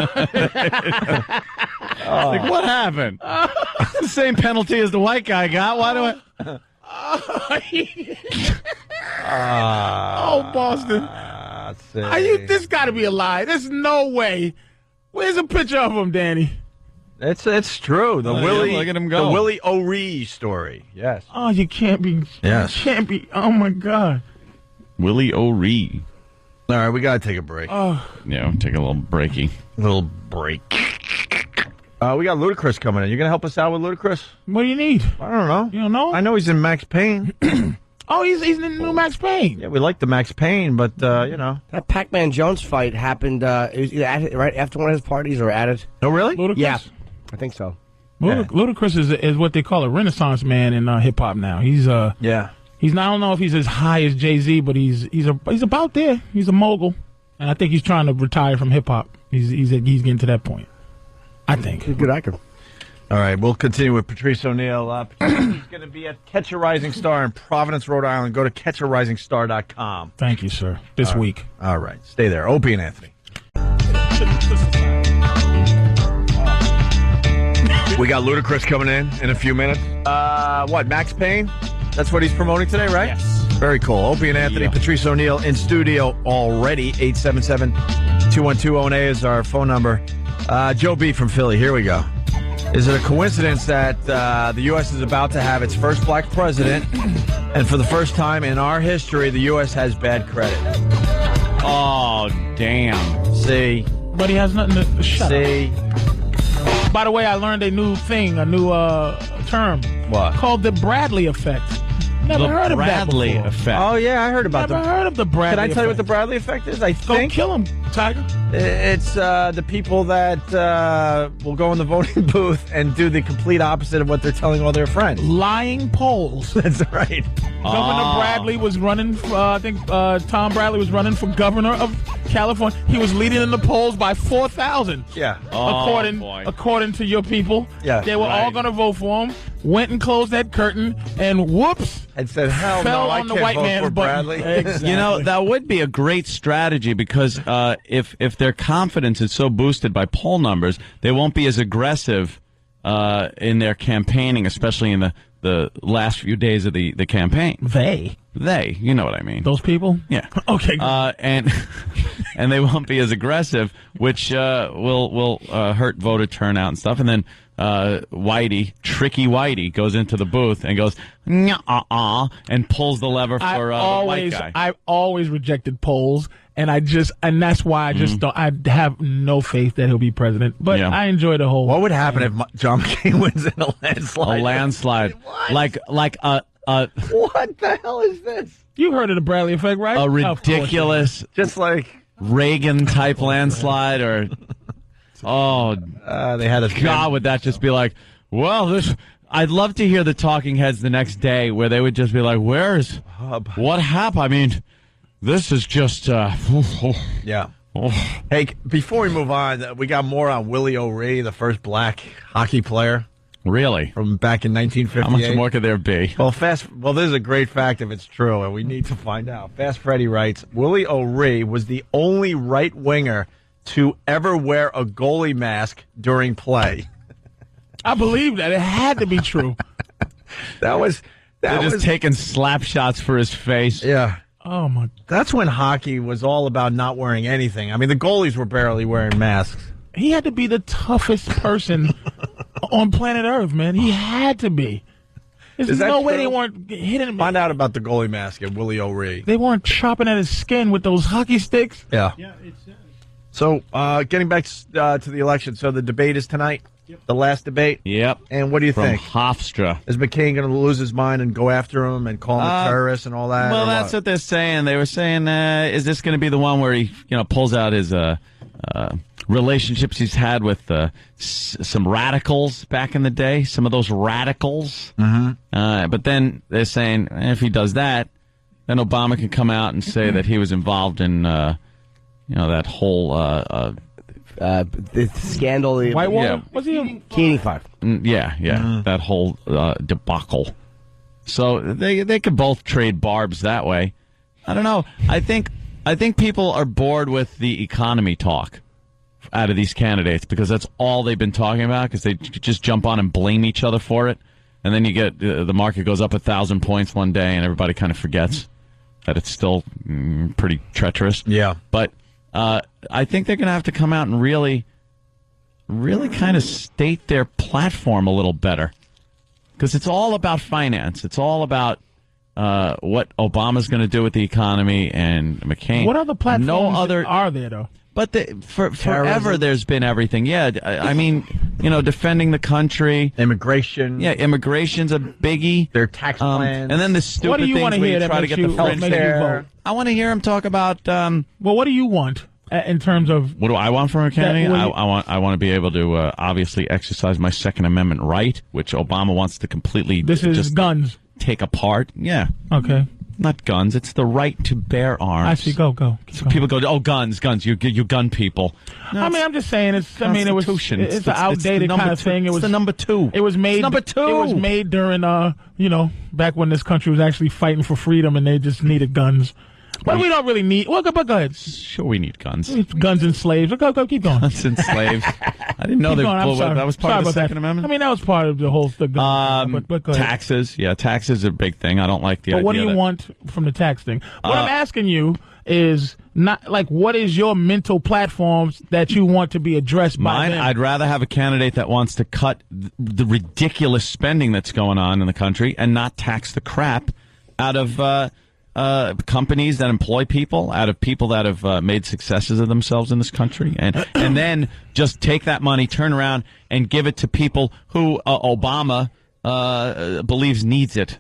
what happened? It's the same penalty as the white guy got. Why do I... Oh, Boston. Are you? This got to be a lie. There's no way. Where's a picture of him, Danny? It's true. The Oh, yeah, Willie, look at him go. the Willie O'Ree story. Yes. Oh, you can't be. Yes. You can't be. Oh, my God. Willie O'Ree. All right, we got to take a break. Oh. Yeah, take a little breaky. Little break. We got Ludacris coming in. You going to help us out with Ludacris? What do you need? I don't know. You don't know? I know he's in Max Payne. Oh, he's in the new Max Payne. Yeah, we like the Max Payne, but, That Pac-Man Jones fight happened it was either right after one of his parties or at it. Oh, really? Ludacris? Yeah, I think so. Ludacris is what they call a renaissance man in hip hop now. He's He's I don't know if he's as high as Jay-Z, but he's about there. He's a mogul, and I think he's trying to retire from hip hop. He's getting to that point. I think. He's a good actor. All right, we'll continue with Patrice O'Neal. Patrice is going to be at Catch a Rising Star in Providence, Rhode Island. Go to catcharisingstar.com. Thank you, sir. This week. All right, stay there. Opie and Anthony. We got Ludacris coming in a few minutes. What, Max Payne? That's what he's promoting today, right? Yes. Very cool. Opie and Anthony, Patrice O'Neal in studio already. 877-212-ONA is our phone number. Joe B. from Philly, here we go. Is it a coincidence that the U.S. is about to have its first black president, and for the first time in our history, the U.S. has bad credit? Oh, damn. See? But he has nothing to shut See? up. By the way, I learned a new thing, a new term. What? Called the Bradley effect. Never heard of Bradley that before. effect. Oh, yeah, I heard about Never heard of the Bradley Can I tell you what the effect. Bradley effect is? I Go think kill him, Tiger. it's the people that will go in the voting booth and do the complete opposite of what they're telling all their friends. Lying polls. That's right. Governor Bradley was running for, I think Tom Bradley was running for governor of California. He was leading in the polls by 4,000. Yeah. According to your people. Yeah. They were all going to vote for him. Went and closed that curtain, and whoops. And said, hell fell no, I on the can't white vote man's for button. Bradley. Exactly. You know, that would be a great strategy because if their confidence is so boosted by poll numbers, they won't be as aggressive in their campaigning, especially in the last few days of the campaign. They, you know what I mean. those people? Yeah. Okay. And they won't be as aggressive, which will hurt voter turnout and stuff. And then Tricky Whitey, goes into the booth and goes, and pulls the lever for the white guy. I've always rejected polls, and that's why I just don't. I have no faith that he'll be president. But I enjoy the whole. What would happen if John McCain wins in a landslide? A landslide, like a. What the hell is this? You heard of the Bradley effect, right? A ridiculous, just like Reagan type landslide, or they had a God, would that just be like? Well, this. I'd love to hear the talking heads the next day where they would just be like, what happened? I mean, this is just yeah. Hey, before we move on, we got more on Willie O'Ree, the first black hockey player. Really? From back in 1958. How much more could there be? Well, this is a great fact if it's true, and we need to find out. Fast Freddy writes, Willie O'Ree was the only right winger to ever wear a goalie mask during play. I believe that. It had to be true. They're just taking slap shots for his face. Yeah. Oh, my. That's when hockey was all about not wearing anything. I mean, the goalies were barely wearing masks. He had to be the toughest person on planet Earth, man. He had to be. There's no way they weren't hitting him. Find out about the goalie mask at Willie O'Ree. They weren't chopping at his skin with those hockey sticks. Yeah. So, getting back to the election. So the debate is tonight? Yep. The last debate? Yep. And what do you think? Hofstra. Is McCain going to lose his mind and go after him and call him a terrorist and all that? Well, that's what they're saying. They were saying, is this going to be the one where he, pulls out his relationships he's had with some radicals back in the day, some of those radicals? Mm-hmm. But then they're saying if he does that, then Obama can come out and say that he was involved in, that whole the scandal. Whitewater? Yeah. Was he Keating Five? Yeah. That whole debacle. So they could both trade barbs that way. I don't know. I think people are bored with the economy talk out of these candidates because that's all they've been talking about because they just jump on and blame each other for it. And then you get the market goes up 1,000 points one day and everybody kind of forgets that it's still pretty treacherous. Yeah. But I think they're going to have to come out and really kind of state their platform a little better because it's all about finance. It's all about what Obama's going to do with the economy and McCain. What other platforms are there, though? But forever there's been everything. Yeah, I mean, defending the country. Immigration. Yeah, immigration's a biggie. Their tax plans. And then the stupid things where you try to get the French there. I want to hear him talk about... well, what do you want in terms of what do I want from a candidate? That- I want to be able to obviously exercise my Second Amendment right, which Obama wants to completely this is just guns. take apart. Yeah. Okay. Not guns. It's the right to bear arms. I see. Go. Keep So going. people go, oh, guns. You gun people. No, I mean, I'm just saying. It's an Constitution. It's an outdated kind of thing. It was the number 2. It was made. Number 2. It was made during back when this country was actually fighting for freedom, and they just needed guns. But we don't really need. Well, go ahead. Sure, we need guns. Guns and slaves. Go. Keep going. Guns and slaves. I didn't know Keep going. I'm sorry. that was part Sorry of the about Second that. Amendment. I mean, that was part of the whole thing. But go ahead. Taxes. Yeah, taxes are a big thing. I don't like the But idea. what do you that- want from the tax thing? What I'm asking you is not like what is your mental platforms that you want to be addressed by Mine, them? I'd rather have a candidate that wants to cut the ridiculous spending that's going on in the country and not tax the crap out of companies that employ people, out of people that have made successes of themselves in this country, and then just take that money, turn around, and give it to people who Obama believes needs it.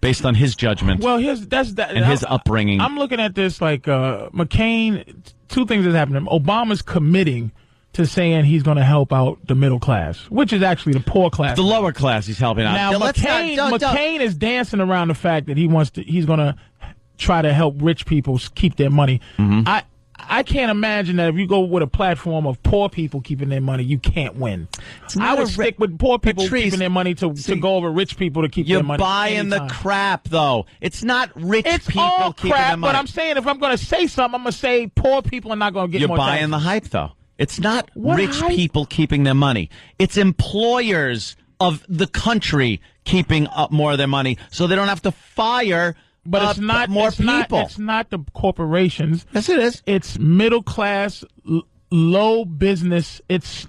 Based on his judgment. Well, his upbringing. I'm looking at this like McCain. Two things that happened. Obama's committing to saying he's going to help out the middle class, which is actually the poor class. The lower class he's helping out. Now, Let's McCain is dancing around the fact that he's going to try to help rich people keep their money. Mm-hmm. I can't imagine that if you go with a platform of poor people keeping their money, you can't win. I would stick with poor people keeping their money to go over rich people to keep their money. You're buying the crap, though. It's not rich people all keeping their crap, money. but I'm saying if I'm going to say something, I'm going to say poor people are not going to get You're more buying taxes. the hype, though. It's not What rich hype? people keeping their money. It's employers of the country keeping up more of their money so they don't have to fire But it's not more it's people. It's not the corporations. Yes, it is. It's middle class, low business. It's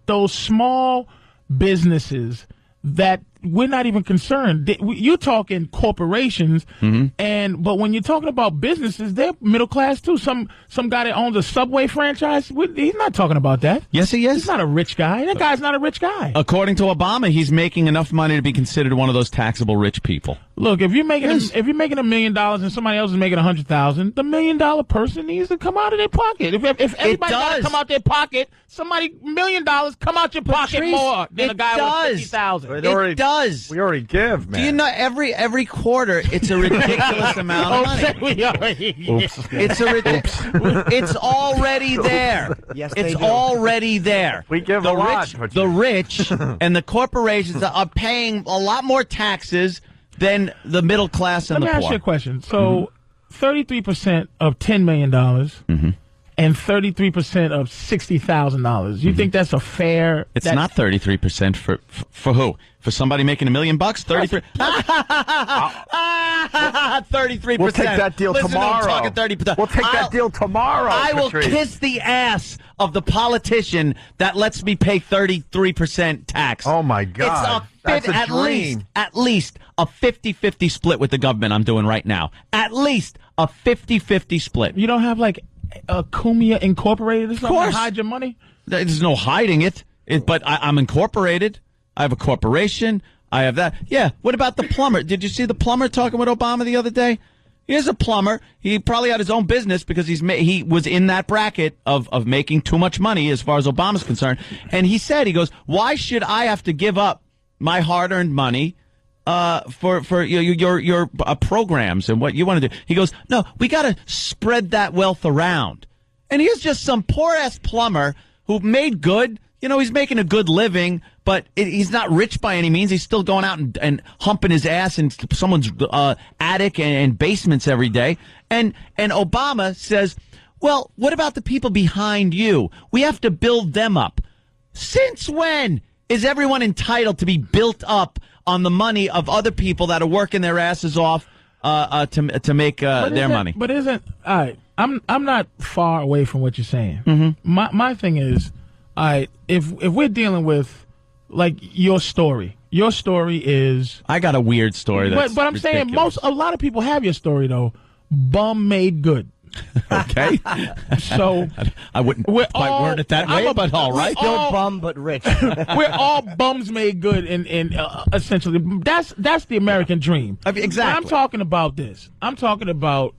those small businesses that we're not even concerned. You're talking corporations, but when you're talking about businesses, they're middle class too. Some guy that owns a Subway franchise, he's not talking about that. Yes, he is. He's not a rich guy. That guy's not a rich guy. According to Obama, he's making enough money to be considered one of those taxable rich people. Look, if you're making $1 million and somebody else is making $100,000, the $1 million person needs to come out of their pocket. If everybody got to come out their pocket, $1 million come out your pocket more than a guy with $50,000. It does. We already give, man. Do you know every quarter it's a ridiculous amount of money? It's already there. Yes, it's they do. already there. We give the a lot. The rich and the corporations are paying a lot more taxes than the middle class and Let me the poor. ask you a question. So, 33% of $10 million and 33% of $60,000. You think that's a fair? It's not 33% for who? For somebody making $1 million? 33%. 33%. We'll take that deal Listen tomorrow. To him talking 30%. We'll take that deal tomorrow. I will Patrice. kiss the ass of the politician that lets me pay 33% tax. Oh my God. That's a dream. At least a 50-50 split with the government I'm doing right now. At least a 50-50 split. You don't have like a Cumia Incorporated or something to hide your money? There's no hiding it. But I'm incorporated. I have a corporation. I have that. Yeah. What about the plumber? Did you see the plumber talking with Obama the other day? Here's a plumber. He probably had his own business because he was in that bracket of making too much money as far as Obama's concerned. And he goes, why should I have to give up my hard-earned money for your programs and what you want to do? He goes, no, we got to spread that wealth around. And here's just some poor-ass plumber who made good. He's making a good living, but he's not rich by any means. He's still going out and humping his ass in someone's attic and basements every day. And Obama says, well, what about the people behind you? We have to build them up. Since when is everyone entitled to be built up on the money of other people that are working their asses off to make their money? But all right, I'm not far away from what you're saying. Mm-hmm. My thing is, all right, if we're dealing with like your story is I got a weird story. That's but I'm saying ridiculous. a lot of people have your story though. Bum made good. Okay. So I wouldn't quite word it that way, but all right. Still bum but rich. We're all bums made good, in essentially that's the American dream. Exactly. When I'm talking about this. I'm talking about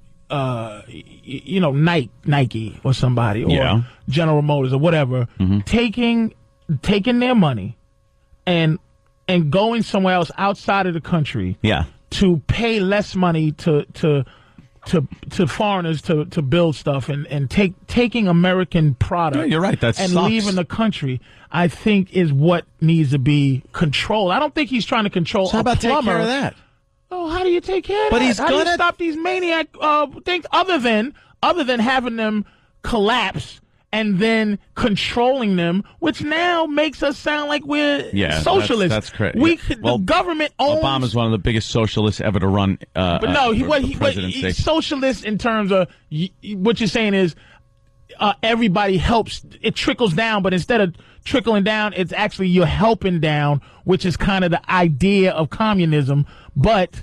Nike or somebody or General Motors or whatever, taking their money and going somewhere else outside of the country, to pay less money to foreigners to build stuff and taking American product. Yeah, you're right. That and sucks. leaving the country, I think, is what needs to be controlled. I don't think he's trying to control. So how about plumber. take care of that? Oh, how do you take care of But that? he's how do you gonna stop these maniac things other than having them collapse and then controlling them, which now makes us sound like we're socialists. That's correct. The government owns. Obama's one of the biggest socialists ever to run. But no, presidency. he's socialist in terms of what you're saying is everybody helps. It trickles down, but instead of trickling down, it's actually you're helping down, which is kind of the idea of communism. But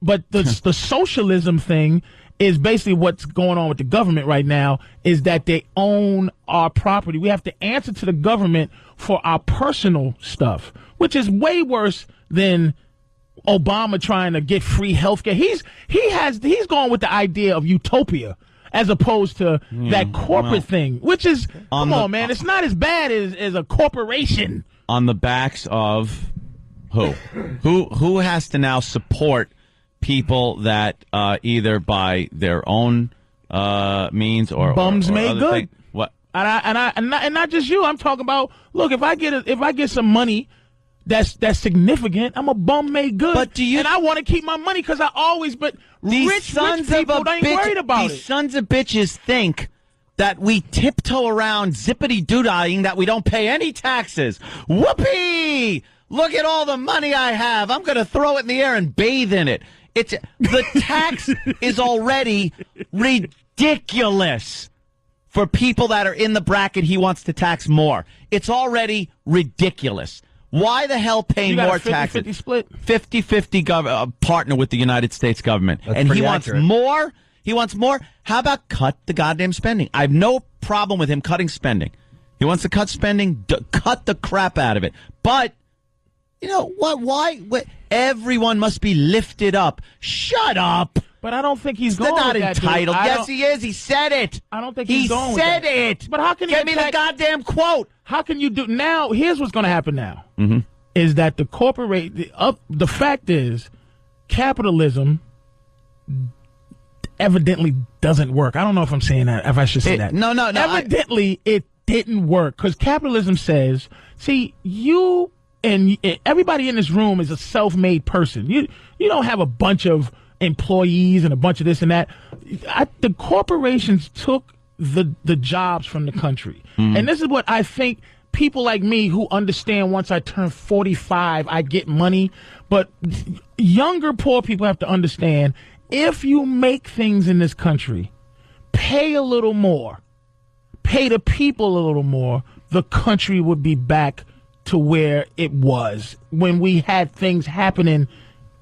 the socialism thing is basically what's going on with the government right now, is that they own our property. We have to answer to the government for our personal stuff, which is way worse than Obama trying to get free health care. He's gone with the idea of utopia as opposed to that corporate thing, which is, come on, man, it's not as bad as a corporation. On the backs of who? Who has to now support people that either by their own means or bums or made other good. What? And not just you. I'm talking about. Look, if I get some money that's significant, I'm a bum made good. But and I want to keep my money because I always. But rich people ain't worried about these it. Sons of bitches think that we tiptoe around zippity-doo-dying that we don't pay any taxes. Whoopee! Look at all the money I have. I'm going to throw it in the air and bathe in it. The tax is already ridiculous for people that are in the bracket he wants to tax more. It's already ridiculous. Why the hell pay You got more a 50-50 taxes? split? 50-50 partner with the United States government. And he wants more. He wants more. How about cut the goddamn spending? I have no problem with him cutting spending. He wants to cut spending, cut the crap out of it. But you know what? Why? Everyone must be lifted up. Shut up. But I don't think he's They're going not with that, dude. entitled. I Yes, don't- he is. He said it. I don't think He he's going with said that. it. But how can he Give me the attack- goddamn quote. How can you do now? Here's what's going to happen now. Mm-hmm. Is that the fact is capitalism evidently doesn't work. I don't know if I'm saying that, if I should say that. No. Evidently, it didn't work because capitalism says, see, you and everybody in this room is a self-made person. You don't have a bunch of employees and a bunch of this and that. The corporations took the jobs from the country. Mm-hmm. And this is what I think people like me who understand once I turn 45, I get money. But younger poor people have to understand, if you make things in this country, pay a little more, pay the people a little more, the country would be back to where it was when we had things happening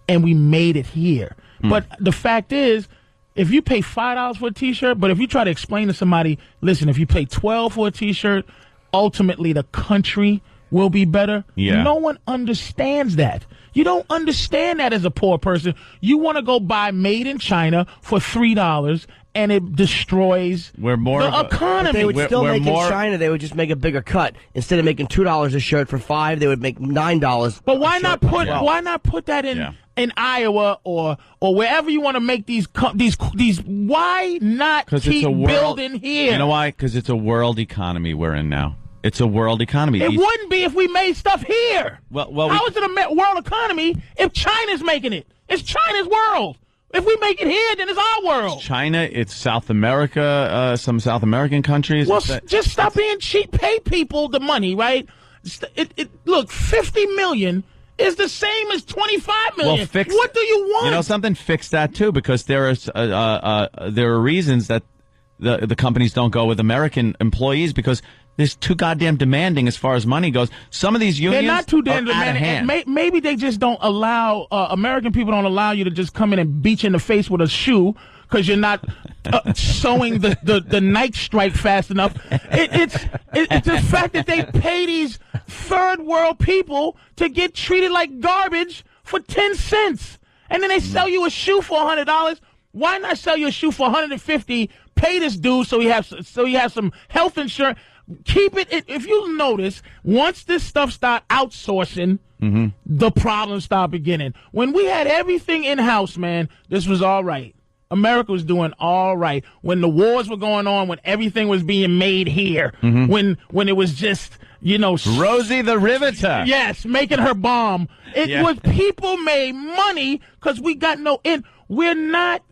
and we made it here. But the fact is, if you pay $5 for a T-shirt, but if you try to explain to somebody, listen, if you pay $12 for a T-shirt, ultimately the country will be better. Yeah. No one understands that. You don't understand that as a poor person. You want to go buy made in China for $3 and it destroys We're more the of a- economy. But they would still we're make more- in China. They would just make a bigger cut. Instead of making $2 a shirt for $5, they would make $9. But why not put $12. why not put that in Iowa or wherever you want to make these why not Because keep it's a world, building here? You know why? Because it's a world economy we're in now. It's a world economy. It wouldn't be if we made stuff here. How is it a world economy if China's making it? It's China's world. If we make it here, then it's our world. China, it's South America, some South American countries. Well, just stop being cheap. Pay people the money, right? Look, $50 million is the same as $25 million. Well, fix, what do you want? You know something? Fix that too, because there are reasons that the companies don't go with American employees because they're too goddamn demanding as far as money goes. Some of these unions They're not too damn are out of demanding. hand. Maybe they just don't allow American people don't allow you to just come in and beat you in the face with a shoe because you're not sewing the Nike stripe fast enough. It's the fact that they pay these third world people to get treated like garbage for 10 cents, and then they sell you a shoe for $100. Why not sell your shoe for $150? Pay this dude so he has some health insurance. Keep it. If you notice, once this stuff start outsourcing, the problems start beginning. When we had everything in house, man, this was all right. America was doing all right. When the wars were going on, when everything was being made here, when it was just, Rosie the Riveter. Yes, making her bomb. It was people made money because we got no in. We're not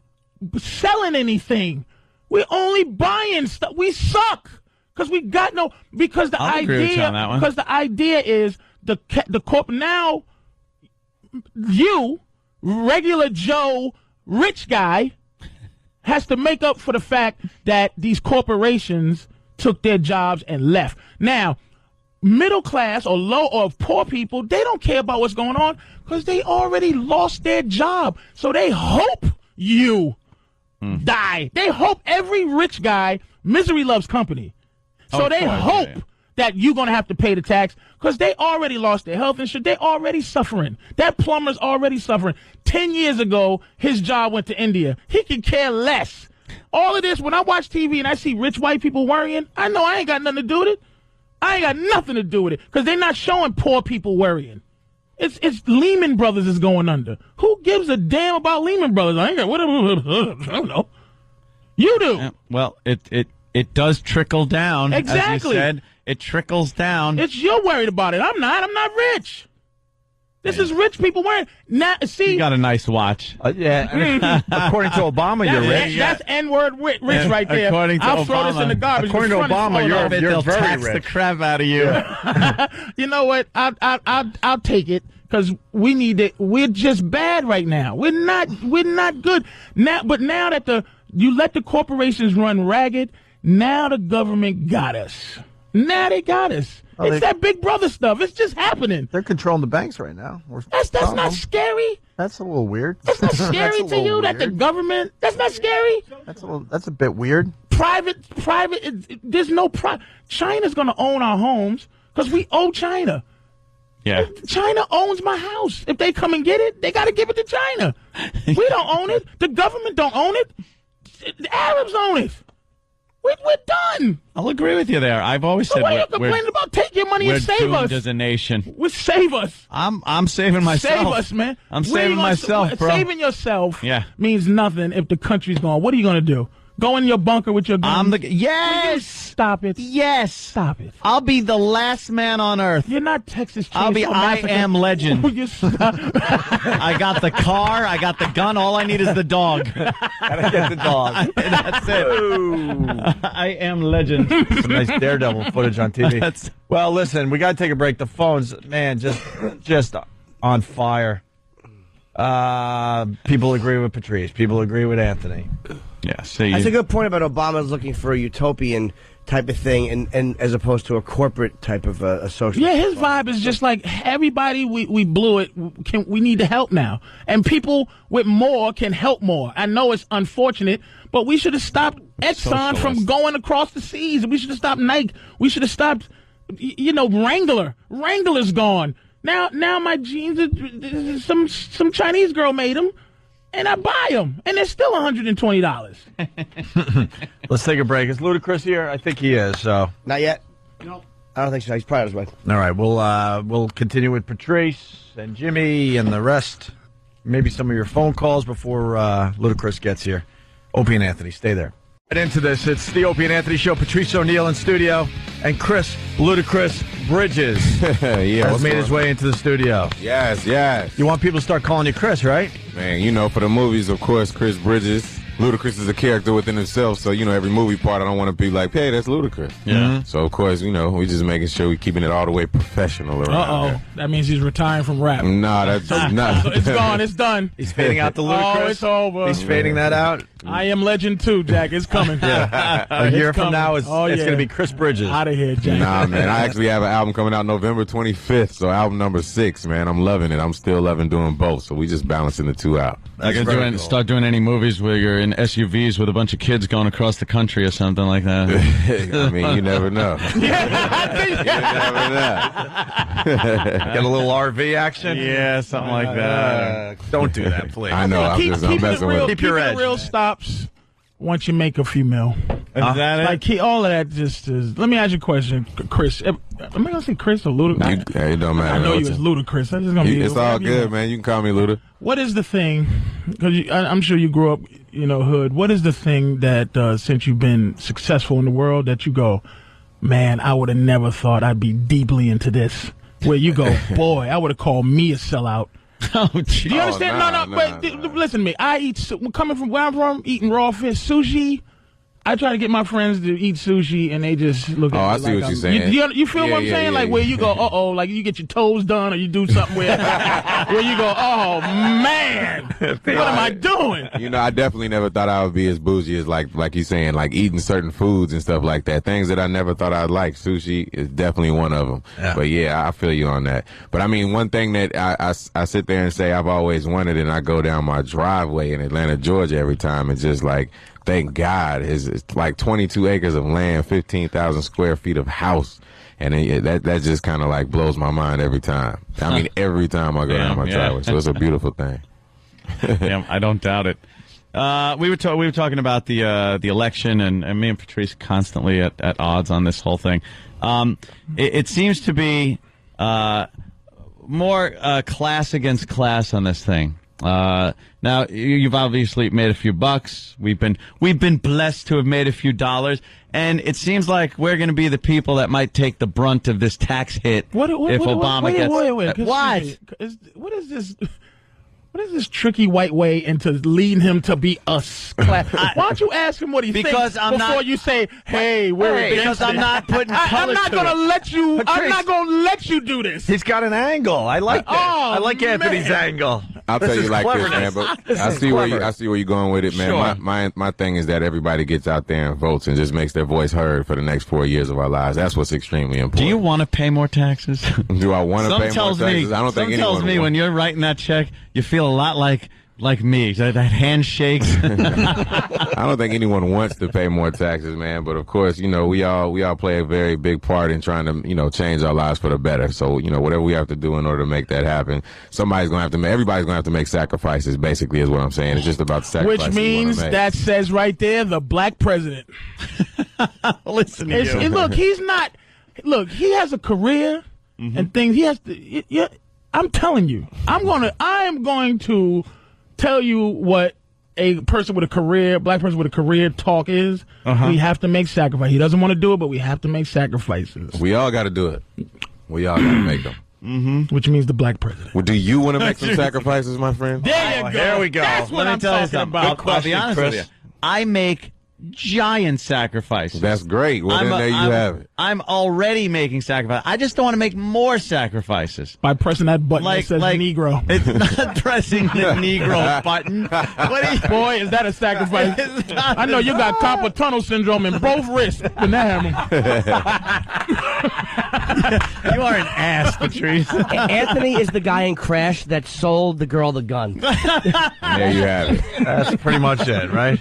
selling anything. We're only buying stuff. We suck because we got no. Because the idea is the corp now. You, regular Joe, rich guy, has to make up for the fact that these corporations took their jobs and left. Now, middle class or low or poor people, they don't care about what's going on because they already lost their job. So they hope you die. They hope every rich guy, misery loves company. So they hope that you're going to have to pay the tax because they already lost their health insurance. They're already suffering. That plumber's already suffering. 10 years ago, his job went to India. He could care less. All of this, when I watch TV and I see rich white people worrying, I know I ain't got nothing to do with it. I ain't got nothing to do with it because they're not showing poor people worrying. It's Lehman Brothers is going under. Who gives a damn about Lehman Brothers? I don't know. You do. Yeah, well, it does trickle down. Exactly. As you said, it trickles down. You're worried about it. I'm not. I'm not rich. This is rich people wearing. Now, see, you got a nice watch. Yeah. According to Obama, you're rich. That's N-word rich right there. According to I'll Obama, throw this in the garbage. According to Obama, you're they'll very tax rich. the crap out of you. Yeah. You know what? I'll take it because we need it. We're just bad right now. We're not good now. But now that you let the corporations run ragged, now the government got us. Now they got us. It's that Big Brother stuff. It's just happening. They're controlling the banks right now. That's not scary. That's a little weird. That's not scary to you that the government. That's not scary. That's a bit weird. Private. There's no China's going to own our homes because we owe China. Yeah. China owns my house. If they come and get it, they got to give it to China. We don't own it. The government don't own it. The Arabs own it. We're done. I'll agree with you there. I've always said what are you complaining about? Take your money and save us. As a nation. Save us. I'm saving myself. Save us, man. I'm saving myself, bro. Saving yourself means nothing if the country's gone. What are you going to do? Go in your bunker with your gun? Yes! Stop it. Yes! Stop it. I'll be the last man on earth. You're not Texas Chainsaw I'll be Massacre. I Am Legend. I got the car. I got the gun. All I need is the dog. Gotta get the dog. That's it. I Am Legend. Some nice Daredevil footage on TV. Well, listen, we got to take a break. The phones, man, just on fire. People agree with Patrice. People agree with Anthony. Yeah, that's a good point about Obama's looking for a utopian type of thing, and as opposed to a corporate type of a social. Yeah, his vibe is just like everybody. We blew it. We need to help now, and people with more can help more. I know it's unfortunate, but we should have stopped Exxon from going across the seas. We should have stopped Nike. We should have stopped, Wrangler. Wrangler's gone. Now my jeans, some Chinese girl made them. And I buy them, and they're still $120. Let's take a break. Is Ludacris here? I think he is. So not yet. No, I don't think so. He's probably on his way. All right, we'll continue with Patrice and Jimmy and the rest. Maybe some of your phone calls before Ludacris gets here. Opie and Anthony, stay there. Right into this, it's the Opie and Anthony Show. Patrice O'Neill in studio, and Chris Ludacris Bridges has made his way into the studio. Yes. You want people to start calling you Chris, right? Man, for the movies, of course, Chris Bridges. Ludacris is a character within himself, so, every movie part, I don't want to be like, hey, that's Ludacris. Yeah. So, of course, we just making sure we keeping it all the way professional around here. That means he's retiring from rap. Nah, that's not. It's gone. It's done. He's fading out the Ludacris. Oh, it's over. He's fading that out. I Am Legend 2, Jack. It's coming. A year from now, it's going to be Chris Bridges. Out of here, Jack. Nah, man. I actually have an album coming out November 25th, so album number 6, man. I'm loving it. I'm still loving doing both, so we just balancing the two out. Start doing any movies where you're in SUVs with a bunch of kids going across the country or something like that. I mean, you never know. Get a little RV action? Yeah, something like that. Don't do that, please. I know. I'm messing with it. Keep your edge. Real stops once you make a few mil. Is that it? Like, all of that just is. Let me ask you a question, Chris. Am I going to say Chris or Ludacris? It don't matter. I know you as Ludacris. I'm just gonna be It's all good, man. You can call me Luda. What is the thing? Because I'm sure you grew up, hood. What is the thing that since you've been successful in the world that you go, man, I would have never thought I'd be deeply into this? Where you go, boy, I would have called me a sellout. Oh, do you understand? But listen to me. I eat coming from where I'm from, eating raw fish, sushi. I try to get my friends to eat sushi, and they just look at me. I see what you're saying. You feel what I'm saying? Like where you go, like you get your toes done, or you do something where you go, oh man, what am I doing? I definitely never thought I would be as bougie as like you're saying, like eating certain foods and stuff like that. Things that I never thought I'd like. Sushi is definitely one of them. Yeah. But yeah, I feel you on that. But I mean, one thing that I sit there and say I've always wanted, and I go down my driveway in Atlanta, Georgia every time, it's just like, thank God, it's like 22 acres of land, 15,000 square feet of house. And that just kind of like blows my mind every time. I mean, every time I go down my driveway. So it's a beautiful thing. Yeah, I don't doubt it. We were talking about the election, and me and Patrice constantly at odds on this whole thing. It seems to be more class against class on this thing. Now you've obviously made a few bucks. We've been blessed to have made a few dollars, and it seems like we're going to be the people that might take the brunt of this tax hit if Obama gets. What is this? What is this tricky white way into leading him to be us? Why don't you ask him what he thinks before you say, "Hey, we're because I'm not putting color I'm not going to let you. Patrice, I'm not going to let you do this." He's got an angle. I like that. I like Anthony's angle. I'll tell you like this, man. But I see where you're going with it, man. Sure. My thing is that everybody gets out there and votes and just makes their voice heard for the next 4 years of our lives. That's what's extremely important. Do you want to pay more taxes? Do I want to pay more taxes? I don't think anyone tells me when you're writing that check, you feel a lot like me. That handshakes. I don't think anyone wants to pay more taxes, man. But of course, we all play a very big part in trying to, change our lives for the better. So, whatever we have to do in order to make that happen, everybody's gonna have to make sacrifices. Basically, is what I'm saying. It's just about sacrifices. Which means that says right there, the black president. Listen to you. Look, he's not. Look, he has a career and things. He has to. I'm telling you, I am going to tell you what a person with a career, black person with a career talk is. We have to make sacrifices. He doesn't want to do it, but we have to make sacrifices. We all got to do it. We all got to make them. Which means the black president. Well, do you want to make some sacrifices, my friend? There you go. There we go. That's what I'm talking about. I'll be honest with you. I make giant sacrifices. That's great. Well, then there you have it. I'm already making sacrifices. I just don't want to make more sacrifices. By pressing that button that says Negro. It's not pressing the Negro button. Boy, is that a sacrifice. I know you got carpal tunnel syndrome in both wrists. When that happened. You are an ass, Patrice. Anthony is the guy in Crash that sold the girl the gun. There you have it. That's pretty much it, right?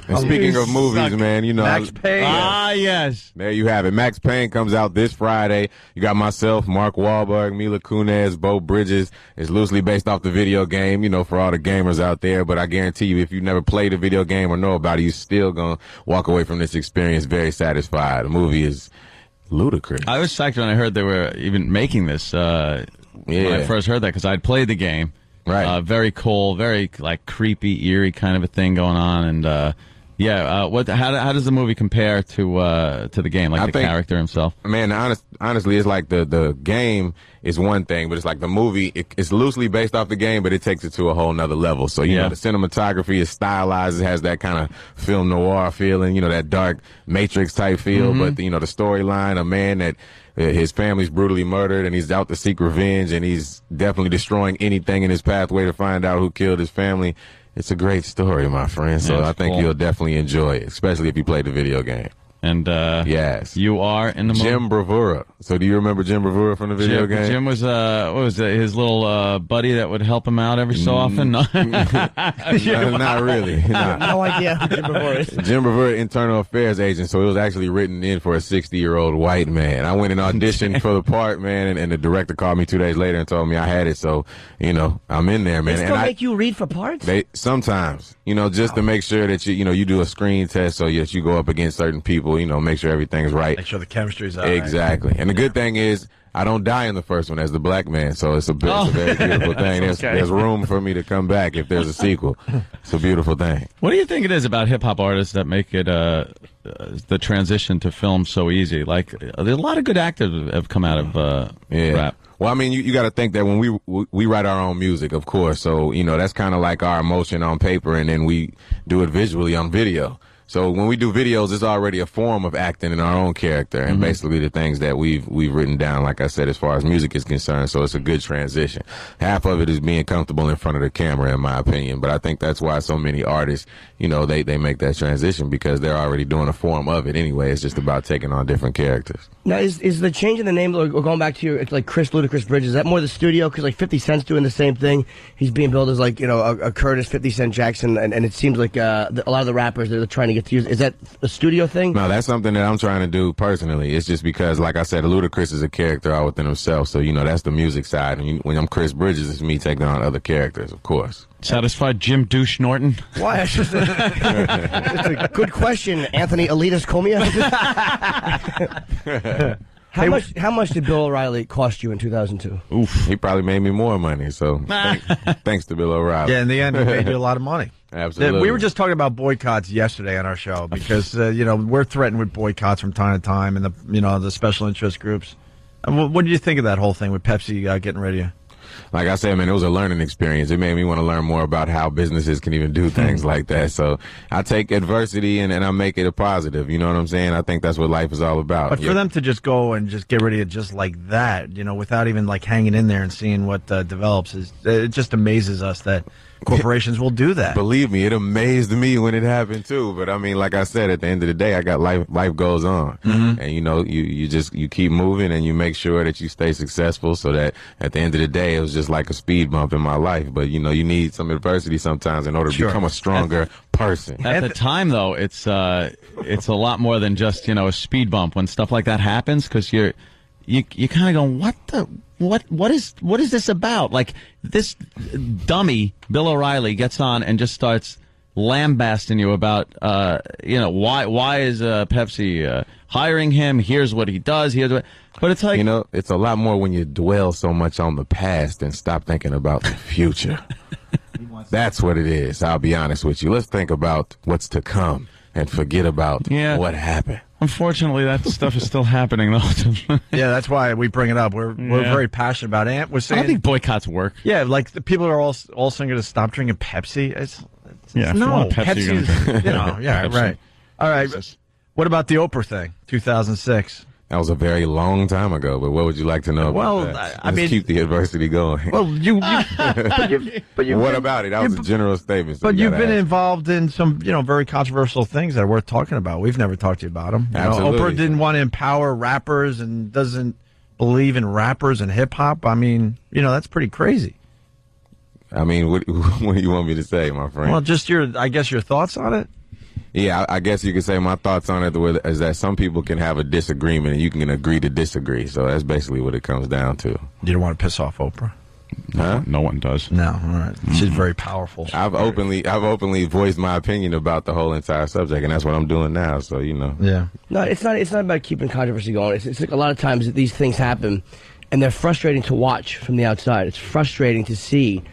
And speaking of movies, man, Max Payne. Ah, yes. There you have it. Max Payne comes out this Friday. You got myself, Mark Wahlberg, Mila Kunis, Bo Bridges. It's loosely based off the video game, for all the gamers out there. But I guarantee you, if you never played a video game or know about it, you're still going to walk away from this experience very satisfied. The movie is ludicrous. I was psyched when I heard they were even making this. When I first heard that, because I'd played the game. Right. Very cool, very creepy, eerie kind of a thing going on, and how does the movie compare to the game, like the character himself? Man, honestly, it's like the game is one thing, but it's like the movie. It's loosely based off the game, but it takes it to a whole nother level. So the cinematography is stylized. It has that kind of film noir feeling, that dark Matrix type feel. But the storyline, a man that his family's brutally murdered, and he's out to seek revenge, and he's definitely destroying anything in his pathway to find out who killed his family. It's a great story, my friend. So I think you'll definitely enjoy it, especially if you play the video game. And yes, you are in the movie. Jim Bravura. So do you remember Jim Bravura from the video game? Jim was what was it, his little buddy that would help him out every so often? Not really. Nah. No idea who Jim Bravura is. Jim Bravura, internal affairs agent, so it was actually written in for a 60-year-old white man. I went and auditioned for the part, man, and the director called me 2 days later and told me I had it. So, I'm in there, man. They still make you read for parts? Sometimes, just to make sure that you do a screen test so that you go up against certain people, make sure everything's right. Make sure the chemistry's all right. Exactly. And the good thing is, I don't die in the first one as the black man, so it's a very beautiful thing. There's room for me to come back if there's a sequel. It's a beautiful thing. What do you think it is about hip-hop artists that make it the transition to film so easy? Like, there's a lot of good actors have come out of rap. Well, I mean, you got to think that when we write our own music, of course, so, that's kind of like our emotion on paper, and then we do it visually on video. So when we do videos, it's already a form of acting in our own character, and basically the things that we've written down, like I said, as far as music is concerned. So it's a good transition. Half of it is being comfortable in front of the camera, in my opinion. But I think that's why so many artists, they make that transition because they're already doing a form of it anyway. It's just about taking on different characters. Now, is the change in the name, or going back to your, like Chris Ludacris Bridges, is that more the studio? Because like 50 Cent's doing the same thing. He's being billed as like, a Curtis 50 Cent Jackson, and it seems like a lot of the rappers, they're trying to get to use. Is that a studio thing? No, that's something that I'm trying to do personally. It's just because, like I said, Ludacris is a character all within himself. So, that's the music side. And when I'm Chris Bridges, it's me taking on other characters, of course. Satisfied, Jim Douche Norton? Why? It's a good question, Anthony Elitas Comia. How much did Bill O'Reilly cost you in 2002? Oof, he probably made me more money. So thanks to Bill O'Reilly. Yeah, in the end, he made you a lot of money. Absolutely. We were just talking about boycotts yesterday on our show because we're threatened with boycotts from time to time, and the special interest groups. What did you think of that whole thing with Pepsi getting rid of you? Like I said, man, it was a learning experience. It made me want to learn more about how businesses can even do things like that. So I take adversity and I make it a positive. You know what I'm saying? I think that's what life is all about. But for them to just go and just get rid of it just like that, without even like hanging in there and seeing what develops, it just amazes us that corporations will do that. Believe me, it amazed me when it happened too. But I mean, like I said, at the end of the day, I got life goes on, and you keep moving and you make sure that you stay successful. So that at the end of the day, it was just like a speed bump in my life. But you need some adversity sometimes in order to become a stronger person. At the time, though, it's a lot more than just a speed bump when stuff like that happens, because you kind of go, what is this about? Like, this dummy Bill O'Reilly gets on and just starts lambasting you about why is Pepsi hiring him? Here's what he does. But it's like, it's a lot more when you dwell so much on the past and stop thinking about the future. That's what it is. I'll be honest with you. Let's think about what's to come and forget about what happened. Unfortunately, that stuff is still happening, though. Yeah, that's why we bring it up. We're very passionate about it. We're saying, I don't think boycotts work. Yeah, like the people are all saying to stop drinking Pepsi. No, Pepsi's, right. All right. What about the Oprah thing, 2006? That was a very long time ago, but what would you like to know about that? Let's keep the adversity going. Well, what about it? That was a general statement. So you've been involved in some, very controversial things that are worth talking about. We've never talked to you about them. Absolutely. Oprah didn't want to empower rappers and doesn't believe in rappers and hip hop. I mean, that's pretty crazy. I mean, what do you want me to say, my friend? Well, just your thoughts on it. Yeah, I guess you could say my thoughts on it is that some people can have a disagreement and you can agree to disagree. So that's basically what it comes down to. You don't want to piss off Oprah? Huh? No one does. No, all right. She's very powerful. I've openly voiced my opinion about the whole entire subject, and that's what I'm doing now. So Yeah. No, it's not about keeping controversy going. It's like a lot of times that these things happen, and they're frustrating to watch from the outside. It's frustrating to see,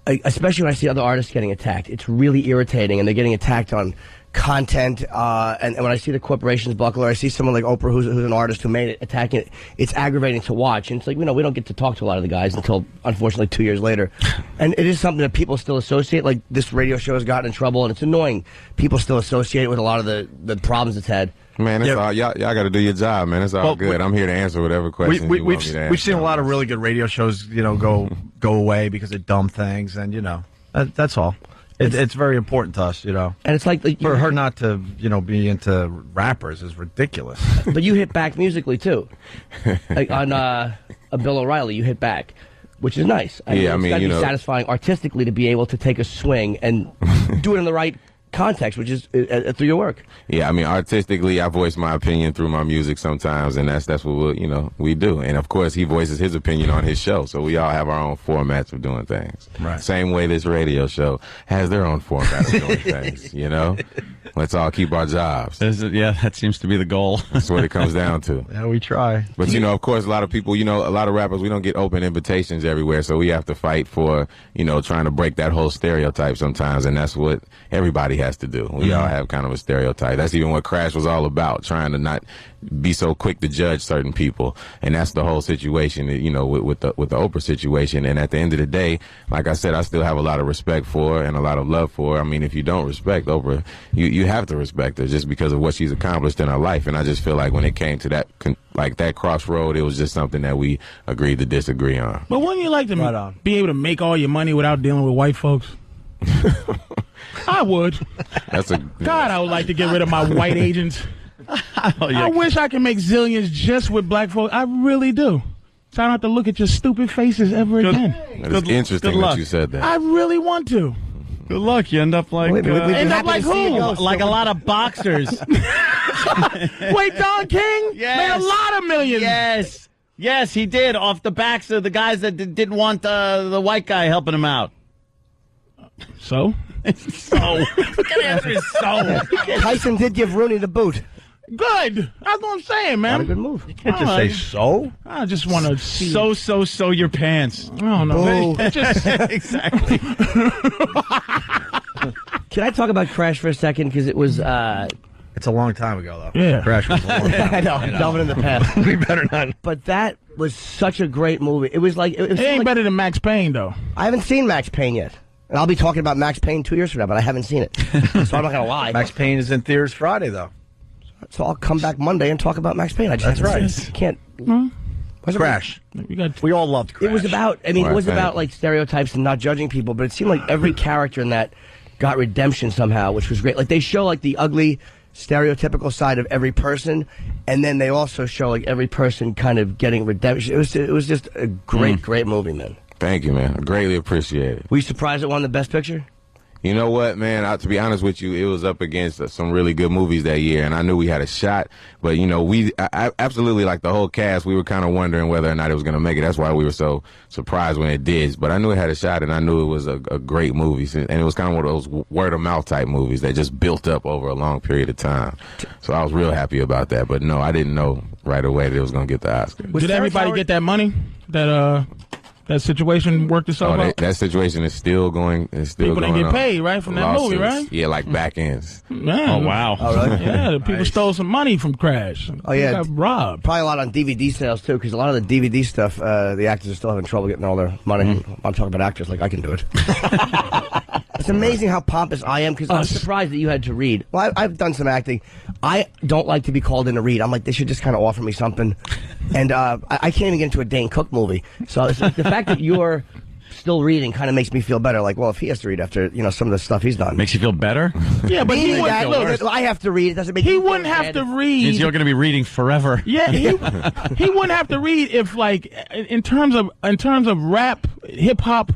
especially when I see other artists getting attacked. It's really irritating, and they're getting attacked on content, and when I see the corporations buckle, or I see someone like Oprah, who's an artist who made it, attacking it, it's aggravating to watch. And it's like, we don't get to talk to a lot of the guys until, unfortunately, 2 years later. And it is something that people still associate. Like, this radio show has gotten in trouble, and it's annoying. People still associate it with a lot of the problems it's had. Man, it's all y'all got to do your job, man. It's all good. I'm here to answer whatever questions you want me to answer. We've seen a lot of really good radio shows, go away because of dumb things, and that's all. It's very important to us, And it's like for her not to, be into rappers is ridiculous. But you hit back musically too, like on Bill O'Reilly. You hit back, which is nice. It's gotta be satisfying artistically to be able to take a swing and do it in the right context, which is through your work. Yeah, artistically, I voice my opinion through my music sometimes, and that's what we do. And of course, he voices his opinion on his show, so we all have our own formats of doing things. Right. Same way this radio show has their own format of doing things. Let's all keep our jobs. That seems to be the goal. That's what it comes down to. Yeah, we try. But of course, a lot of people, a lot of rappers, we don't get open invitations everywhere, so we have to fight for, trying to break that whole stereotype sometimes, and that's what everybody has to do. We all have kind of a stereotype. That's even what Crash was all about, trying to not be so quick to judge certain people, and that's the whole situation, with the Oprah situation. And at the end of the day, like I said, I still have a lot of respect for her and a lot of love for her. If you don't respect Oprah, you have to respect her just because of what she's accomplished in her life. And I just feel like when it came to that crossroad, it was just something that we agreed to disagree on. But wouldn't you like to be able to make all your money without dealing with white folks? I would. God, I would like to get rid of my white agents. I wish I could make zillions just with black folks. I really do. So I don't have to look at your stupid faces ever again. It's interesting that you said that. I really want to. Good luck. You end up like... end up like who? Like a lot of boxers. Wait, Don King made a lot of millions. Yes, he did. Off the backs of the guys that didn't want the white guy helping him out. So? Look at answer is so. Tyson did give Rooney the boot. Good. That's what I'm saying, man. Not a good move. You can't just say so. I just want to see. So your pants. I don't know. Exactly. Can I talk about Crash for a second? Because it was... It's a long time ago, though. Yeah. Crash was a long time I know. Delving in the past. We better not. But that was such a great movie. It was like... It ain't better than Max Payne, though. I haven't seen Max Payne yet. And I'll be talking about Max Payne 2 years from now, but I haven't seen it. So I'm not going to lie. Max Payne is in theaters Friday, though. So I'll come back Monday and talk about Max Payne. That's right. Can't. Crash. We all loved Crash. It was about, it was about like stereotypes and not judging people, but it seemed like every character in that got redemption somehow, which was great. Like they show like the ugly, stereotypical side of every person, and then they also show like every person kind of getting redemption. It was just a great movie, man. Thank you, man. I greatly appreciate it. Were you surprised it won the Best Picture? You know what, man? To be honest with you, it was up against some really good movies that year, and I knew we had a shot. But, I absolutely, like the whole cast, we were kind of wondering whether or not it was going to make it. That's why we were so surprised when it did. But I knew it had a shot, and I knew it was a great movie. And it was kind of one of those word-of-mouth type movies that just built up over a long period of time. So I was real happy about that. But, no, I didn't know right away that it was going to get the Oscar. Did everybody get that money? That situation worked itself out? That situation is still going. People didn't get paid, right, from that movie, right? Yeah, like back ends. Man. Oh, wow. Oh, really? Yeah, the people stole some money from Crash. Oh, yeah. They got robbed. Probably a lot on DVD sales, too, because a lot of the DVD stuff, the actors are still having trouble getting all their money. I'm talking about actors like I can do it. It's amazing how pompous I am, because I'm surprised that you had to read. Well, I've done some acting. I don't like to be called in to read. I'm like, they should just kind of offer me something. And I can't even get into a Dane Cook movie. So the fact that you're still reading kind of makes me feel better. Like, well, if he has to read after some of the stuff he's done. Makes you feel better? Yeah, but he wouldn't. Look, I have to read. It doesn't make he wouldn't have to read. Means you're going to be reading forever. Yeah, he wouldn't have to read if, like, in terms of rap, hip hop,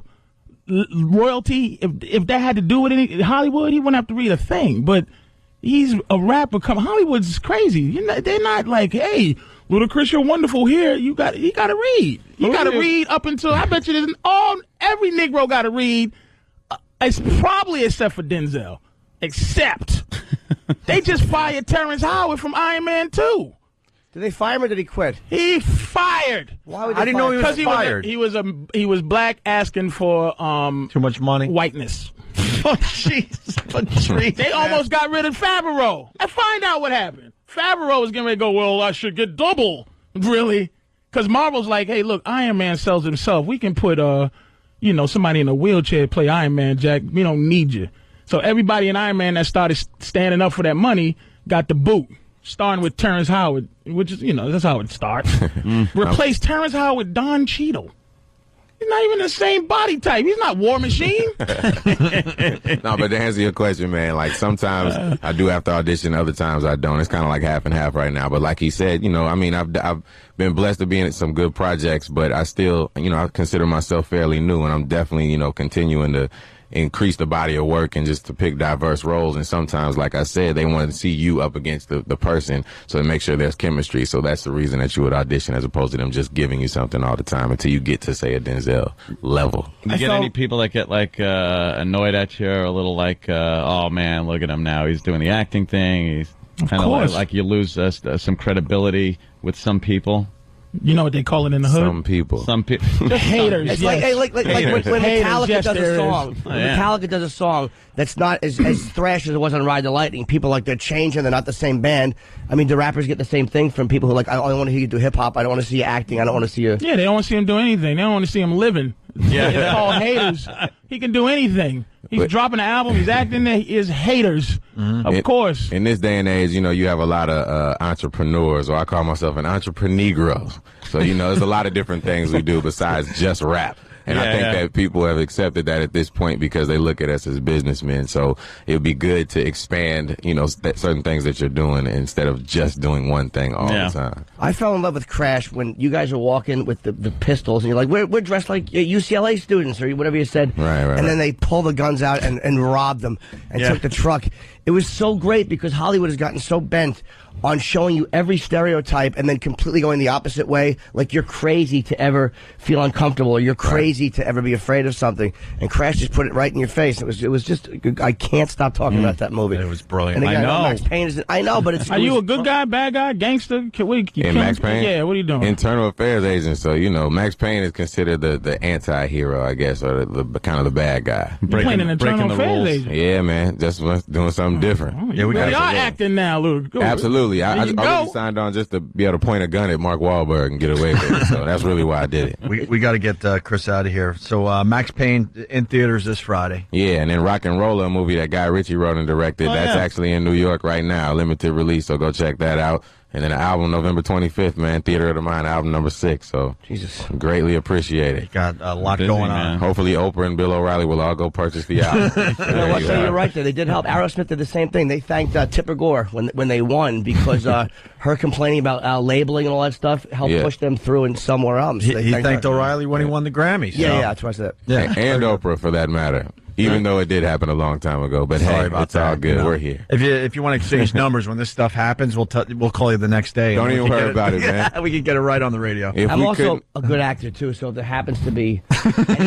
royalty. If that had to do with any Hollywood, he wouldn't have to read a thing. But he's a rapper. Hollywood's crazy. They're not like, hey, Ludacris, you're wonderful here. You got to read. You got to read up until, I bet you every Negro got to read. It's probably except for Denzel. Except they just fired Terrence Howard from Iron Man 2. Did they fire him or did he quit? He fired. Why would they I didn't know he was fired. He was black asking for too much money. Whiteness. Oh, jeez. They almost got rid of Favreau. And find out what happened. Favreau was getting ready to go, well, I should get double. Really? Because Marvel's like, hey, look, Iron Man sells himself. We can put, somebody in a wheelchair play Iron Man, Jack. We don't need you. So everybody in Iron Man that started standing up for that money got the boot. Starting with Terrence Howard, which is, that's how it starts. Replace Terrence Howard with Don Cheadle. He's not even the same body type. He's not War Machine. No, but to answer your question, man, like sometimes I do have to audition, other times I don't. It's kind of like half and half right now. But like he said, I mean, I've been blessed to be in some good projects, but I still, I consider myself fairly new, and I'm definitely, continuing to increase the body of work and just to pick diverse roles. And sometimes, like I said, they want to see you up against the person, so to make sure there's chemistry. So that's the reason that you would audition, as opposed to them just giving you something all the time until you get to, say, a Denzel level. Do you get any people that get like annoyed at you, or a little like, oh man, look at him now, he's doing the acting thing, he's kind of like you lose some credibility with some people? You know what they call it in the hood? Some people. Just haters. It's yes. like when Haters. Metallica Yes, does there a is. song. When Metallica does a song that's not as thrash as it was on Ride the Lightning. People like they're changing. They're not the same band. I mean, the rappers get the same thing from people who I don't want to hear you do hip hop. I don't want to see you acting. I don't want to see you. Yeah, they don't want to see him do anything. They don't want to see him living. Yeah. It's called haters. He can do anything. He's dropping an album. He's acting there. He is haters. Of course. In this day and age, you have a lot of entrepreneurs, or I call myself an entreprenegro. So, there's a lot of different things we do besides just rap. And I think that people have accepted that at this point because they look at us as businessmen. So it would be good to expand, certain things that you're doing instead of just doing one thing all the time. I fell in love with Crash when you guys were walking with the pistols, and you're like, we're dressed like UCLA students, or whatever you said. Right. And then they pull the guns out and robbed them and took the truck. It was so great because Hollywood has gotten so bent on showing you every stereotype and then completely going the opposite way. Like you're crazy to ever feel uncomfortable, or you're crazy to ever be afraid of something. And Crash just put it right in your face. It was just, I can't stop talking about that movie. It was brilliant. And again, I know. Max Payne is, I know, but it's. Are you a good guy, bad guy, gangster? Max Payne? Yeah, what are you doing? Internal affairs agent. So, Max Payne is considered the anti-hero, I guess, or the kind of the bad guy. You're playing an internal affairs agent. Yeah, man. Just doing something different. We are acting now, Luke. Absolutely. I really signed on just to be able to point a gun at Mark Wahlberg and get away with it. So that's really why I did it. We got to get Chris out of here. So Max Payne in theaters this Friday. Yeah, and then Rock and Roller, a movie that Guy Ritchie wrote and directed. That's actually in New York right now, limited release. So go check that out. And then the album, November 25th, man, Theater of the Mind, album number 6. So, Jesus, greatly appreciate it. Got a lot going on. Hopefully, Oprah and Bill O'Reilly will all go purchase the album. You're right there. They did help. Aerosmith did the same thing. They thanked Tipper Gore when they won because her complaining about labeling and all that stuff helped push them through and somewhere else. He thanked O'Reilly when he won the Grammys. Yeah, that's what I said. Yeah, and Oprah for that matter. Even though it did happen a long time ago, but Sorry hey, about it's all that, good. We're here. If you want to exchange numbers when this stuff happens, we'll call you the next day. Don't even worry about it, man. We can get it right on the radio. I'm also a good actor too, so if there happens to be,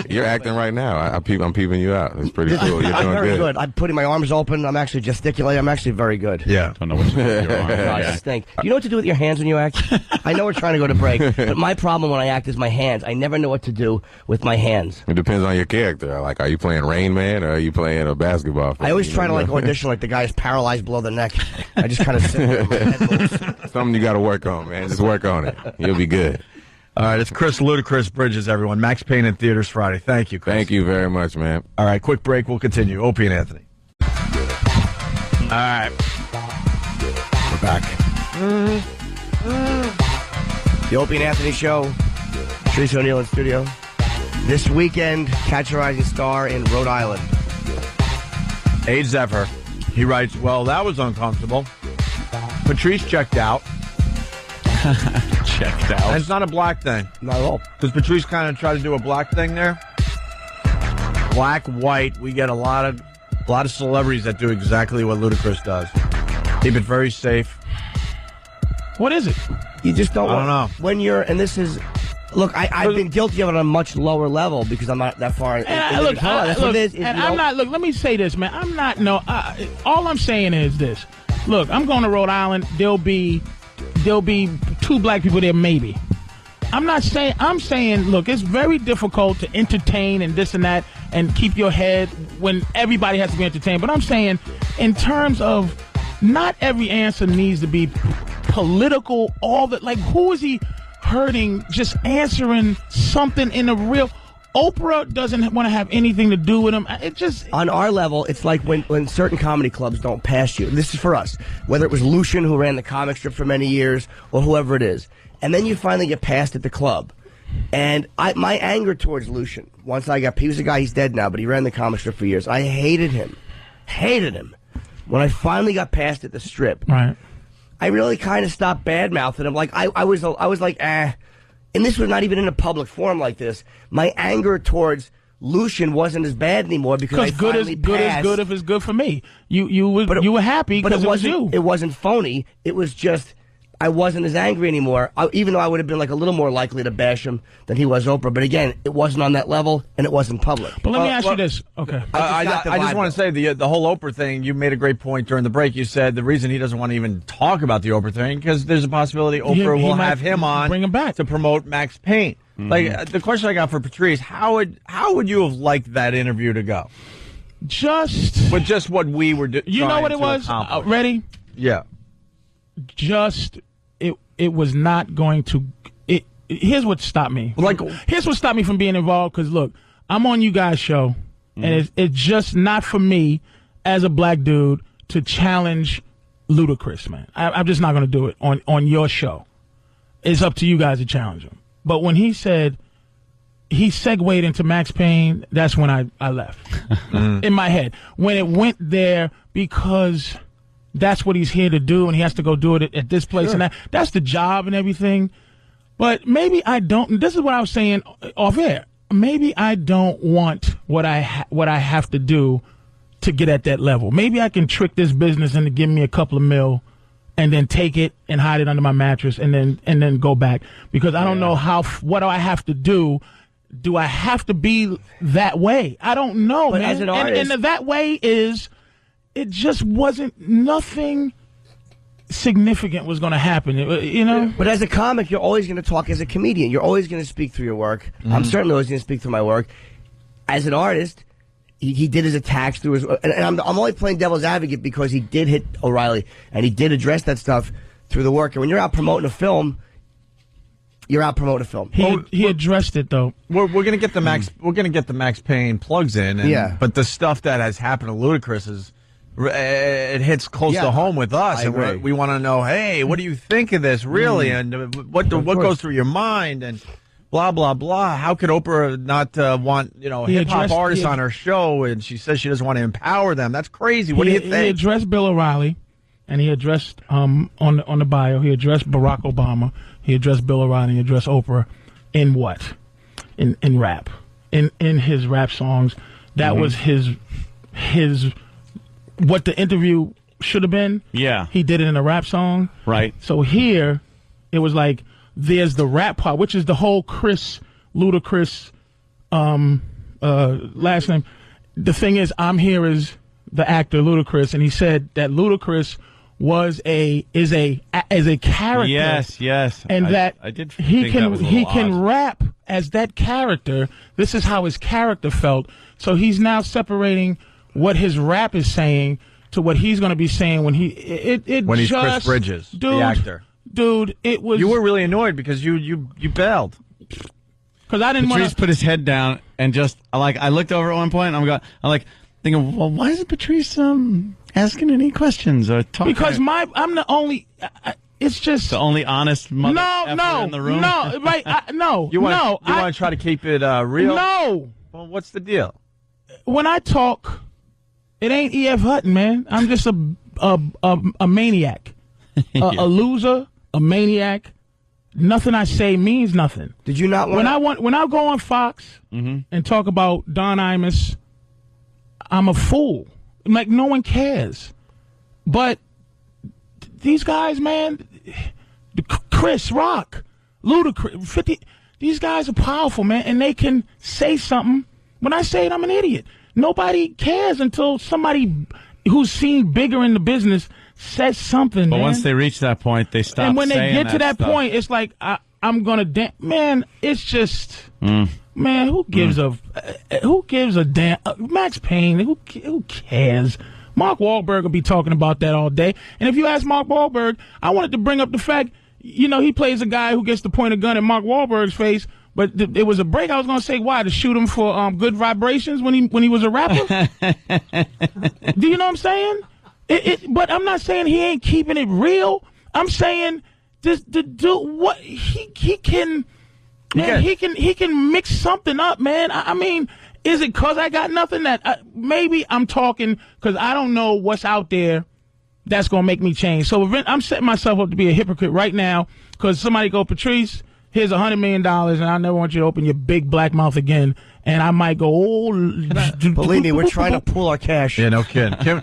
you're acting right now. I'm peeping you out. It's pretty cool. You're I'm doing very good. I'm putting my arms open. I'm actually gesticulating. I'm actually very good. Yeah. Don't know what to do with your arm. I just think. Do you know what to do with your hands when you act? I know we're trying to go to break, but my problem when I act is my hands. I never know what to do with my hands. It depends on your character. Like, are you playing Rain Man or are you playing a basketball fan? I always try to audition like the guy is paralyzed below the neck. I just kind of sit there. My head moves. Something you got to work on, man. Just work on it. You'll be good. All right, it's Chris Ludacris Bridges, everyone. Max Payne in theaters Friday. Thank you, Chris. Thank you very much, man. All right, quick break. We'll continue. Opie and Anthony. All right. We're back. The Opie and Anthony Show. Teresa O'Neill in studio. This weekend, Catch a Rising Star in Rhode Island. Aid Zephyr. He writes, well, that was uncomfortable. Patrice checked out. Checked out. And it's not a black thing. Not at all. Because Patrice kind of tried to do a black thing there. Black, white, we get a lot of celebrities that do exactly what Ludacris does. Keep it very safe. What is it? You just don't I don't know. When you're, and this is, look, I've been guilty of it on a much lower level because I'm not that far. Look, let me say this, man. I'm not, all I'm saying is this. Look, I'm going to Rhode Island. There'll be 2 black people there, maybe. I'm saying, look, it's very difficult to entertain and this and that and keep your head when everybody has to be entertained. But I'm saying, in terms of, not every answer needs to be political, who is he hurting just answering something in a real... Oprah doesn't want to have anything to do with him. It just... On our level, it's like when certain comedy clubs don't pass you. This is for us. Whether it was Lucian, who ran the comic strip for many years, or whoever it is. And then you finally get passed at the club. And my anger towards Lucian, once he was a guy, he's dead now, but he ran the comic strip for years. I hated him. When I finally got past it, the strip, right, I really kind of stopped bad-mouthing him. Like, I was like, and this was not even in a public forum like this. My anger towards Lucian wasn't as bad anymore because good is good if it's good for me. You were happy because it was you. It wasn't phony. It was just I wasn't as angry anymore. Even though I would have been like a little more likely to bash him than he was Oprah. But again, it wasn't on that level and it wasn't public. But let me ask you this. Okay. I just want to say the whole Oprah thing. You made a great point during the break. You said the reason he doesn't want to even talk about the Oprah thing because there's a possibility Oprah will have him on, bring him back to promote Max Payne. Mm-hmm. Like the question I got for Patrice, how would you have liked that interview to go? Just what we were doing. You know what it was? Ready? Yeah. It was not going to. Here's what stopped me. Here's what stopped me from being involved. Because look, I'm on you guys' show, and it's just not for me as a black dude to challenge Ludacris, man. I'm just not going to do it on your show. It's up to you guys to challenge him. But when he said he segued into Max Payne, that's when I left in my head. When it went there because that's what he's here to do, and he has to go do it at this place and that. That's the job and everything. But maybe I don't. This is what I was saying off air. Maybe I don't want what I have to do to get at that level. Maybe I can trick this business into giving me a couple of mil, and then take it and hide it under my mattress, and then go back because I don't know what do I have to do. Do I have to be that way? I don't know, but man. As an artist, and that way is. It just wasn't nothing significant was going to happen, you know? But as a comic, you're always going to talk as a comedian. You're always going to speak through your work. I'm certainly always going to speak through my work. As an artist, he did his attacks through his... And I'm only playing devil's advocate because he did hit O'Reilly, and he did address that stuff through the work. And when you're out promoting a film... You're out promoting a film. He addressed it though. We're gonna get the Max Payne plugs in. But the stuff that has happened to Ludacris is it hits close to home with us, and we want to know. Hey, what do you think of this? Really, and what goes through your mind? And blah blah blah. How could Oprah not want hip hop artists on her show? And she says she doesn't want to empower them. That's crazy. What do you think? He addressed Bill O'Reilly, and he addressed on the bio. He addressed Barack Obama. He addressed Bill O'Reilly. He addressed Oprah. In what? In rap. In his rap songs. That was his what the interview should have been. Yeah. He did it in a rap song. Right. So here, it was like, there's the rap part, which is the whole Ludacris last name. The thing is, I'm here as the actor Ludacris, and he said that Ludacris is a character. Yes. And that I did he think can rap as that character. This is how his character felt. So he's now separating what his rap is saying to what he's going to be saying when he's Chris Bridges, the actor. Dude, it was. You were really annoyed because you bailed. Because I didn't want Patrice put his head down and just I looked over at one point. And I'm thinking, well, why isn't Patrice asking any questions or talking? Because I'm the only. It's just the only honest mother in the room. No, right? You want to try to keep it real? No. Well, what's the deal? When I talk, it ain't E.F. Hutton, man. I'm just a maniac, a loser, a maniac. Nothing I say means nothing. Did you not when I go on Fox and talk about Don Imus, I'm a fool. Like, no one cares. But these guys, man, Chris Rock, Ludacris, 50, these guys are powerful, man, and they can say something. When I say it, I'm an idiot. Nobody cares until somebody who's seen bigger in the business says something, But man. once they reach that point, they stop. And when they saying get to that stuff. point, it's like, I'm going to dance. Man, it's just... Man, who gives a damn? Max Payne, who cares? Mark Wahlberg will be talking about that all day. And if you ask Mark Wahlberg, I wanted to bring up the fact, he plays a guy who gets to point a gun at Mark Wahlberg's face. But it was a break. I was going to say, why? To shoot him for good vibrations when he was a rapper? Do you know what I'm saying? But I'm not saying he ain't keeping it real. I'm saying the dude, what he can. Man, he can mix something up, man. I mean, is it because I got nothing that maybe I'm talking because I don't know what's out there that's going to make me change. So I'm setting myself up to be a hypocrite right now because somebody go, Patrice, here's $100 million, and I never want you to open your big black mouth again. And I might go, believe me, we're trying to pull our cash. Yeah, no kidding. Kim,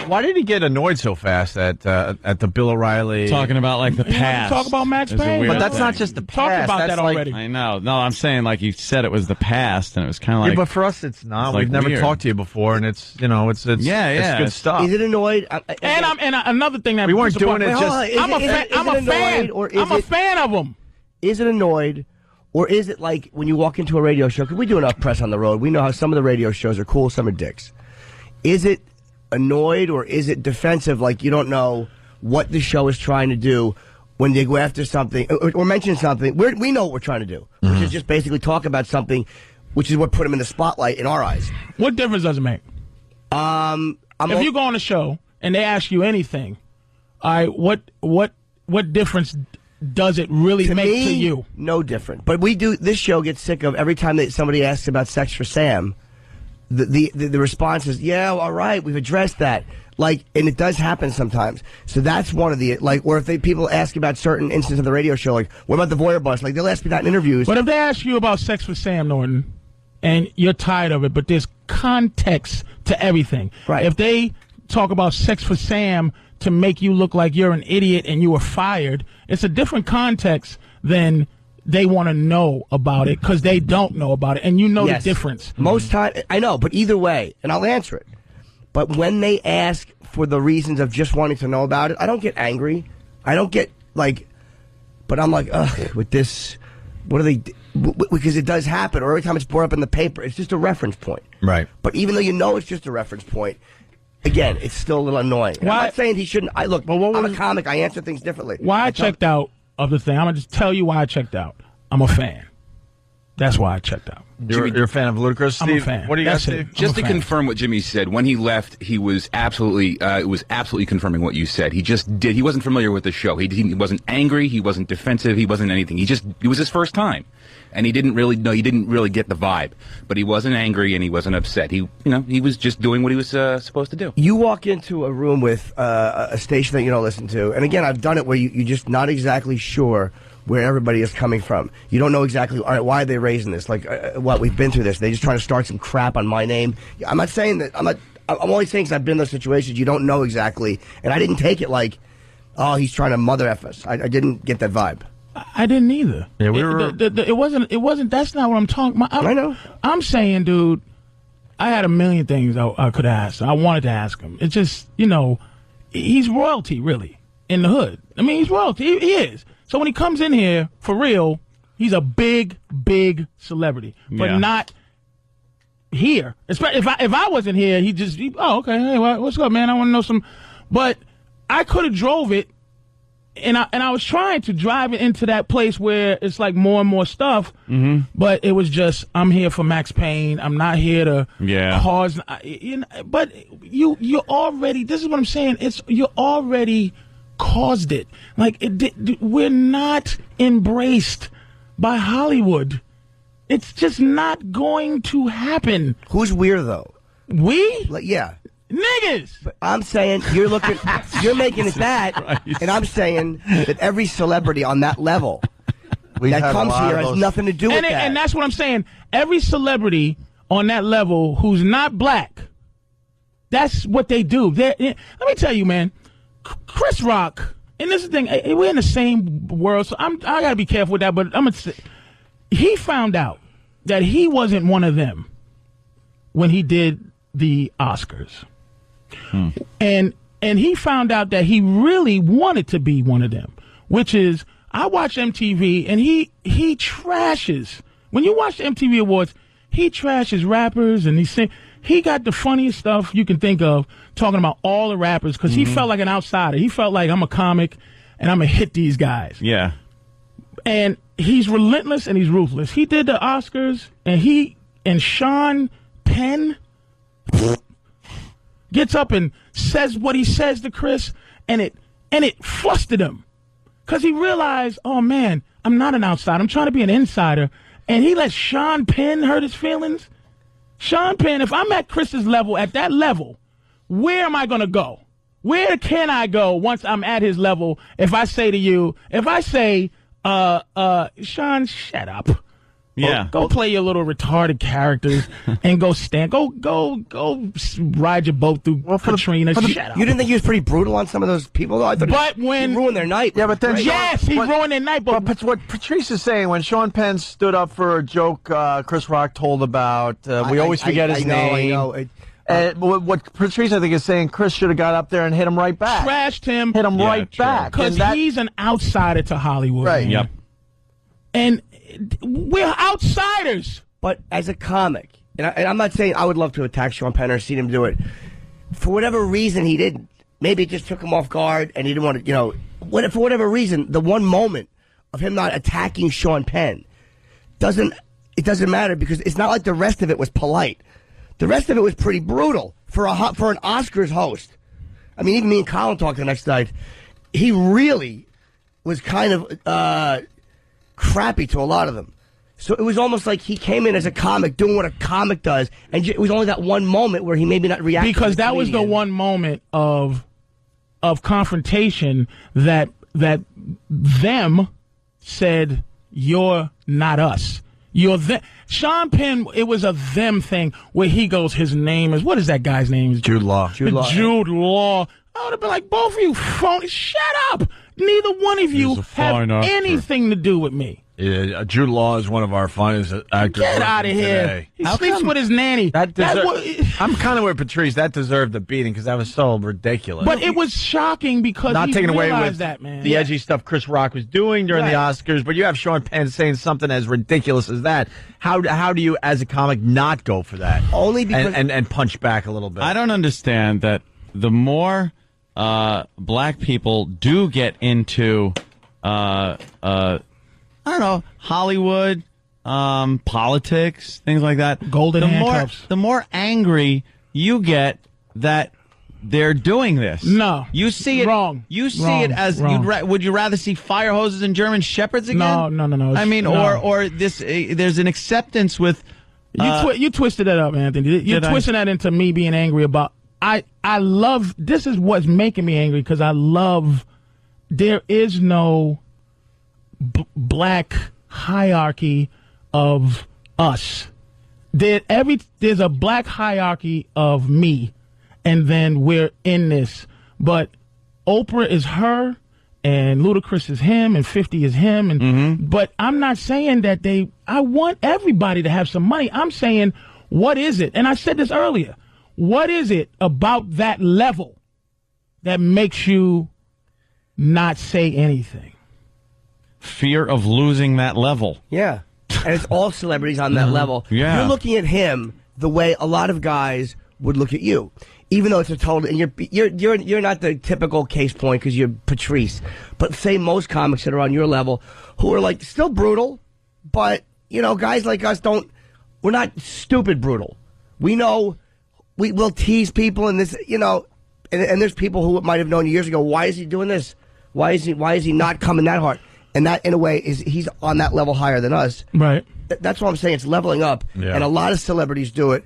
why did he get annoyed so fast at the Bill O'Reilly? Talking about like the past. Talk about Max Payne. But that's not just the past. Talked about that's that already. I know. No, I'm saying like you said it was the past, and it was kind of like. Yeah, but for us, it's not. Like We've never weird. talked to you before, and it's it's good stuff. Is it annoyed? And another thing that we weren't doing it. I'm a fan. I'm a fan of him. Is it annoyed? Or is it like when you walk into a radio show, because we do enough press on the road, we know how some of the radio shows are cool, some are dicks. Is it annoyed or is it defensive, like you don't know what the show is trying to do when they go after something or mention something? We know what we're trying to do, which is just basically talk about something, which is what put them in the spotlight in our eyes. What difference does it make? If you go on a show and they ask you anything, all right, what difference does it really make to you? No different. But this show gets sick of every time that somebody asks about Sex for Sam, the response is, yeah, all right, we've addressed that. Like, and it does happen sometimes. So that's one of the, like, or if people ask about certain instances of the radio show, like, what about the voyeur bus? Like, they'll ask me that in interviews. But if they ask you about Sex for Sam, Norton, and you're tired of it, but there's context to everything. Right. If they talk about Sex for Sam to make you look like you're an idiot and you were fired, it's a different context than they want to know about it because they don't know about it, and you know the difference. Most time, I know, but either way, and I'll answer it. But when they ask for the reasons of just wanting to know about it, I don't get angry. I don't get like, but I'm like, ugh, with this, what are they? Because it does happen, or every time it's brought up in the paper, it's just a reference point. Right. But even though you know it's just a reference point, again, it's still a little annoying. I'm not saying he shouldn't. I'm a comic. I answer things differently. Why I checked out of the thing, I'm going to just tell you why I checked out. I'm a fan. That's why I checked out. You're a fan of Ludacris, Steve? I'm a fan. What do you got, That's it. Steve? Just to confirm what Jimmy said, when he left, he was absolutely confirming what you said. He wasn't familiar with the show. He wasn't angry. He wasn't defensive. He wasn't anything. It was his first time. And he didn't really get the vibe. But he wasn't angry and he wasn't upset. He was just doing what he was supposed to do. You walk into a room with a station that you don't listen to, and again, I've done it where you're just not exactly sure where everybody is coming from. You don't know exactly, all right, why are they raising this? Like, what, we've been through this. They just trying to start some crap on my name. I'm not saying that, I'm only saying because I've been in those situations, you don't know exactly. And I didn't take it like, oh, he's trying to mother F us. I didn't get that vibe. I didn't either. Yeah, we were. It wasn't. That's not what I'm talking about. I know. I'm saying, dude, I had a million things I could ask. I wanted to ask him. It's just, he's royalty, really, in the hood. I mean, he's royalty. He is. So when he comes in here, for real, he's a big, big celebrity. But not here. Especially if I wasn't here, oh, okay, hey, what's up, man? I want to know some. But I could have drove it. And I was trying to drive it into that place where it's like more and more stuff, but it was just, I'm here for Max Payne. I'm not here to cause. But you already. This is what I'm saying. You already caused it. Like we're not embraced by Hollywood. It's just not going to happen. Who's weird though? We? Like, yeah. Niggas. But I'm saying you're making it that, and I'm saying that every celebrity on that level that comes here has nothing to do with that. And that's what I'm saying. Every celebrity on that level who's not black, that's what they do. Let me tell you, man, Chris Rock, and this is the thing, we're in the same world, so I got to be careful with that, but he found out that he wasn't one of them when he did the Oscars. And he found out that he really wanted to be one of them, which is, I watch MTV and he trashes. When you watch the MTV Awards, he trashes rappers and he got the funniest stuff you can think of talking about all the rappers because he felt like an outsider. He felt like, I'm a comic and I'm going to hit these guys. Yeah. And he's relentless and he's ruthless. He did the Oscars and Sean Penn gets up and says what he says to Chris, and it flustered him because he realized, oh man, I'm not an outsider. I'm trying to be an insider. And he let Sean Penn hurt his feelings. Sean Penn, if I'm at Chris's level, at that level, where am I going to go? Where can I go once I'm at his level? If I say, Sean, shut up. Yeah. Go play your little retarded characters and go ride your boat through Katrina. Shut up. You didn't think he was pretty brutal on some of those people, though? I thought he ruined their night. Yeah, but then he ruined their night. But what Patrice is saying, when Sean Penn stood up for a joke Chris Rock told about, we always forget his name. I know. What Patrice, I think, is saying, Chris should have got up there and hit him right back. Trashed him. Hit him right back. Because he's an outsider to Hollywood. Right. Yep. And we're outsiders. But as a comic, and I'm not saying I would love to attack Sean Penn or seen him do it. For whatever reason, he didn't. Maybe it just took him off guard and he didn't want to, for whatever reason, the one moment of him not attacking Sean Penn doesn't matter because it's not like the rest of it was polite. The rest of it was pretty brutal for an Oscars host. I mean, even me and Colin talked the next night. He really was kind of crappy to a lot of them. So it was almost like he came in as a comic, doing what a comic does, and it was only that one moment where he maybe not reacted. Because that was the one moment of confrontation that them said, "You're not us. You're them." Sean Penn, it was a them thing where he goes, his name is, what is that guy's name? Jude Law. Jude Law. I would have been like, both of you phony, shut up. Neither one of you have anything to do with me. Yeah, Jude Law is one of our finest actors. Get out of here. Today. He sleeps with his nanny. I'm kind of with Patrice. That deserved a beating because that was so ridiculous. But it was shocking because not he taking away with that, man. the edgy stuff Chris Rock was doing during the Oscars, but you have Sean Penn saying something as ridiculous as that. How do you, as a comic, not go for that? Only because and punch back a little bit. I don't understand that the more black people do get into I don't know, Hollywood, politics, things like that. Golden handcuffs. The more angry you get that they're doing this. No. You see it wrong. You see it as would you rather see fire hoses and German shepherds again? No. I mean, or this there's an acceptance with you twisted that up, Anthony. You're twisting that into me being angry about I love this is what's making me angry because I love there is no black hierarchy of us. There's a black hierarchy of me, and then we're in this. But Oprah is her, and Ludacris is him, and 50 is him. And but I'm not saying that I want everybody to have some money. I'm saying, what is it? And I said this earlier. What is it about that level that makes you not say anything? Fear of losing that level. Yeah. And it's all celebrities on that level. Yeah. You're looking at him the way a lot of guys would look at you. Even though it's a total, and you're not the typical case point because you're Patrice, but say most comics that are on your level who are like still brutal, but guys like us we're not stupid brutal. We know we'll tease people and this, and there's people who might have known years ago, why is he doing this? Why is he not coming that hard? And that, in a way, he's on that level higher than us. Right. That's what I'm saying. It's leveling up, and a lot of celebrities do it.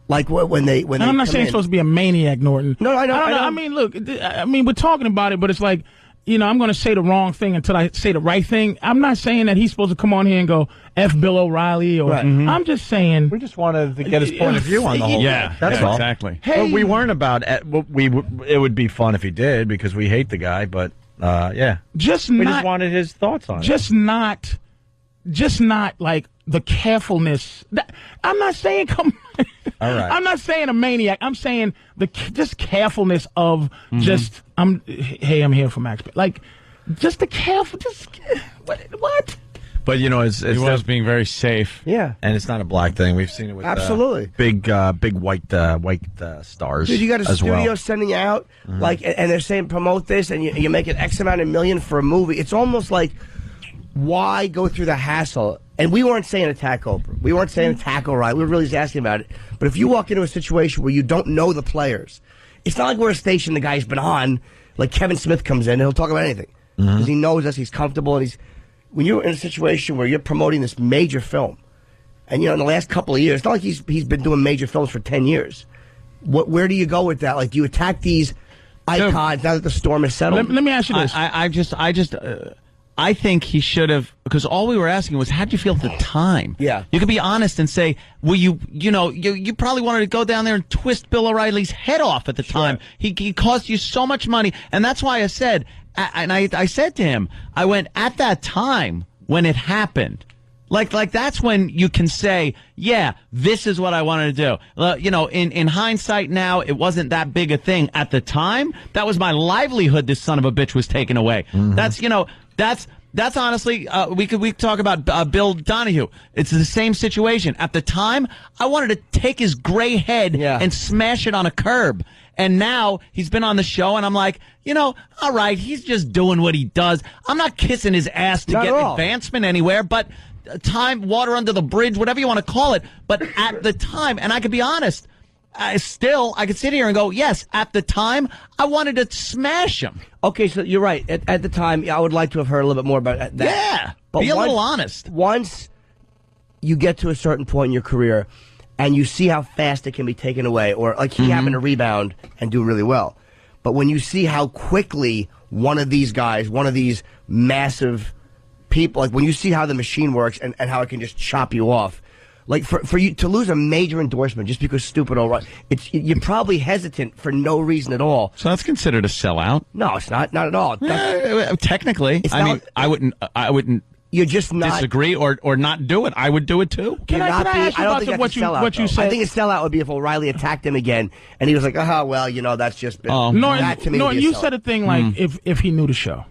Like when they. And I'm not saying you're supposed to be a maniac, Norton. No, I know. I mean, look. We're talking about it, but it's like, I'm going to say the wrong thing until I say the right thing. I'm not saying that he's supposed to come on here and go F Bill O'Reilly or. Right. I'm just saying. We just wanted to get his point of view on the whole. Yeah, that's all. Exactly. Hey, well, we weren't about. It would be fun if he did because we hate the guy, but. We just wanted his thoughts on it. Just not like the carefulness. I'm not saying all right. I'm not saying a maniac. I'm saying just carefulness of just I'm here for Max. Like just the careful. Just what? But he was being very safe. Yeah, and it's not a black thing. We've seen it with absolutely big white stars. Dude, you got a studio sending you out and they're saying promote this, and you make an X amount of million for a movie. It's almost like why go through the hassle? And we weren't saying attack Oprah. We weren't saying attack O'Reilly. We were really just asking about it. But if you walk into a situation where you don't know the players, it's not like we're a station the guy's been on. Like Kevin Smith comes in and he'll talk about anything because he knows us. He's comfortable and he's. when you're in a situation where you're promoting this major film, and in the last couple of years, it's not like he's been doing major films for 10 years. Where do you go with that? Like, do you attack these icons now that the storm is settled? Let me ask you this. I think he should have, because all we were asking was, how did you feel at the time? Yeah. You could be honest and say, well, you probably wanted to go down there and twist Bill O'Reilly's head off at the time. He cost you so much money. And that's why I said, and I said to him, I went, at that time when it happened, like that's when you can say, yeah, this is what I wanted to do. In hindsight now, it wasn't that big a thing. At the time, that was my livelihood this son of a bitch was taken away. Mm-hmm. That's honestly, we could talk about Bill Donahue. It's the same situation. At the time, I wanted to take his gray head and smash it on a curb. And now he's been on the show, and I'm like, all right, he's just doing what he does. I'm not kissing his ass to get advancement anywhere, but time, water under the bridge, whatever you want to call it. But at the time, and I could be honest, I could sit here and go, yes, at the time, I wanted to smash him. Okay, so you're right. At the time, I would like to have heard a little bit more about that. Yeah, but be a little honest. Once you get to a certain point in your career and you see how fast it can be taken away, or like he happened to rebound and do really well. But when you see how quickly one of these guys, one of these massive people, like when you see how the machine works and how it can just chop you off, like for you to lose a major endorsement just because stupid O'Reilly, you're probably hesitant for no reason at all. So that's considered a sellout. No, it's not at all. Technically, I wouldn't. You're just not disagree or not do it. I would do it too. Can I ask you about what you said? I think a sellout would be if O'Reilly attacked him again and he was like, that's just that to me. No, you said a thing like if he knew the show.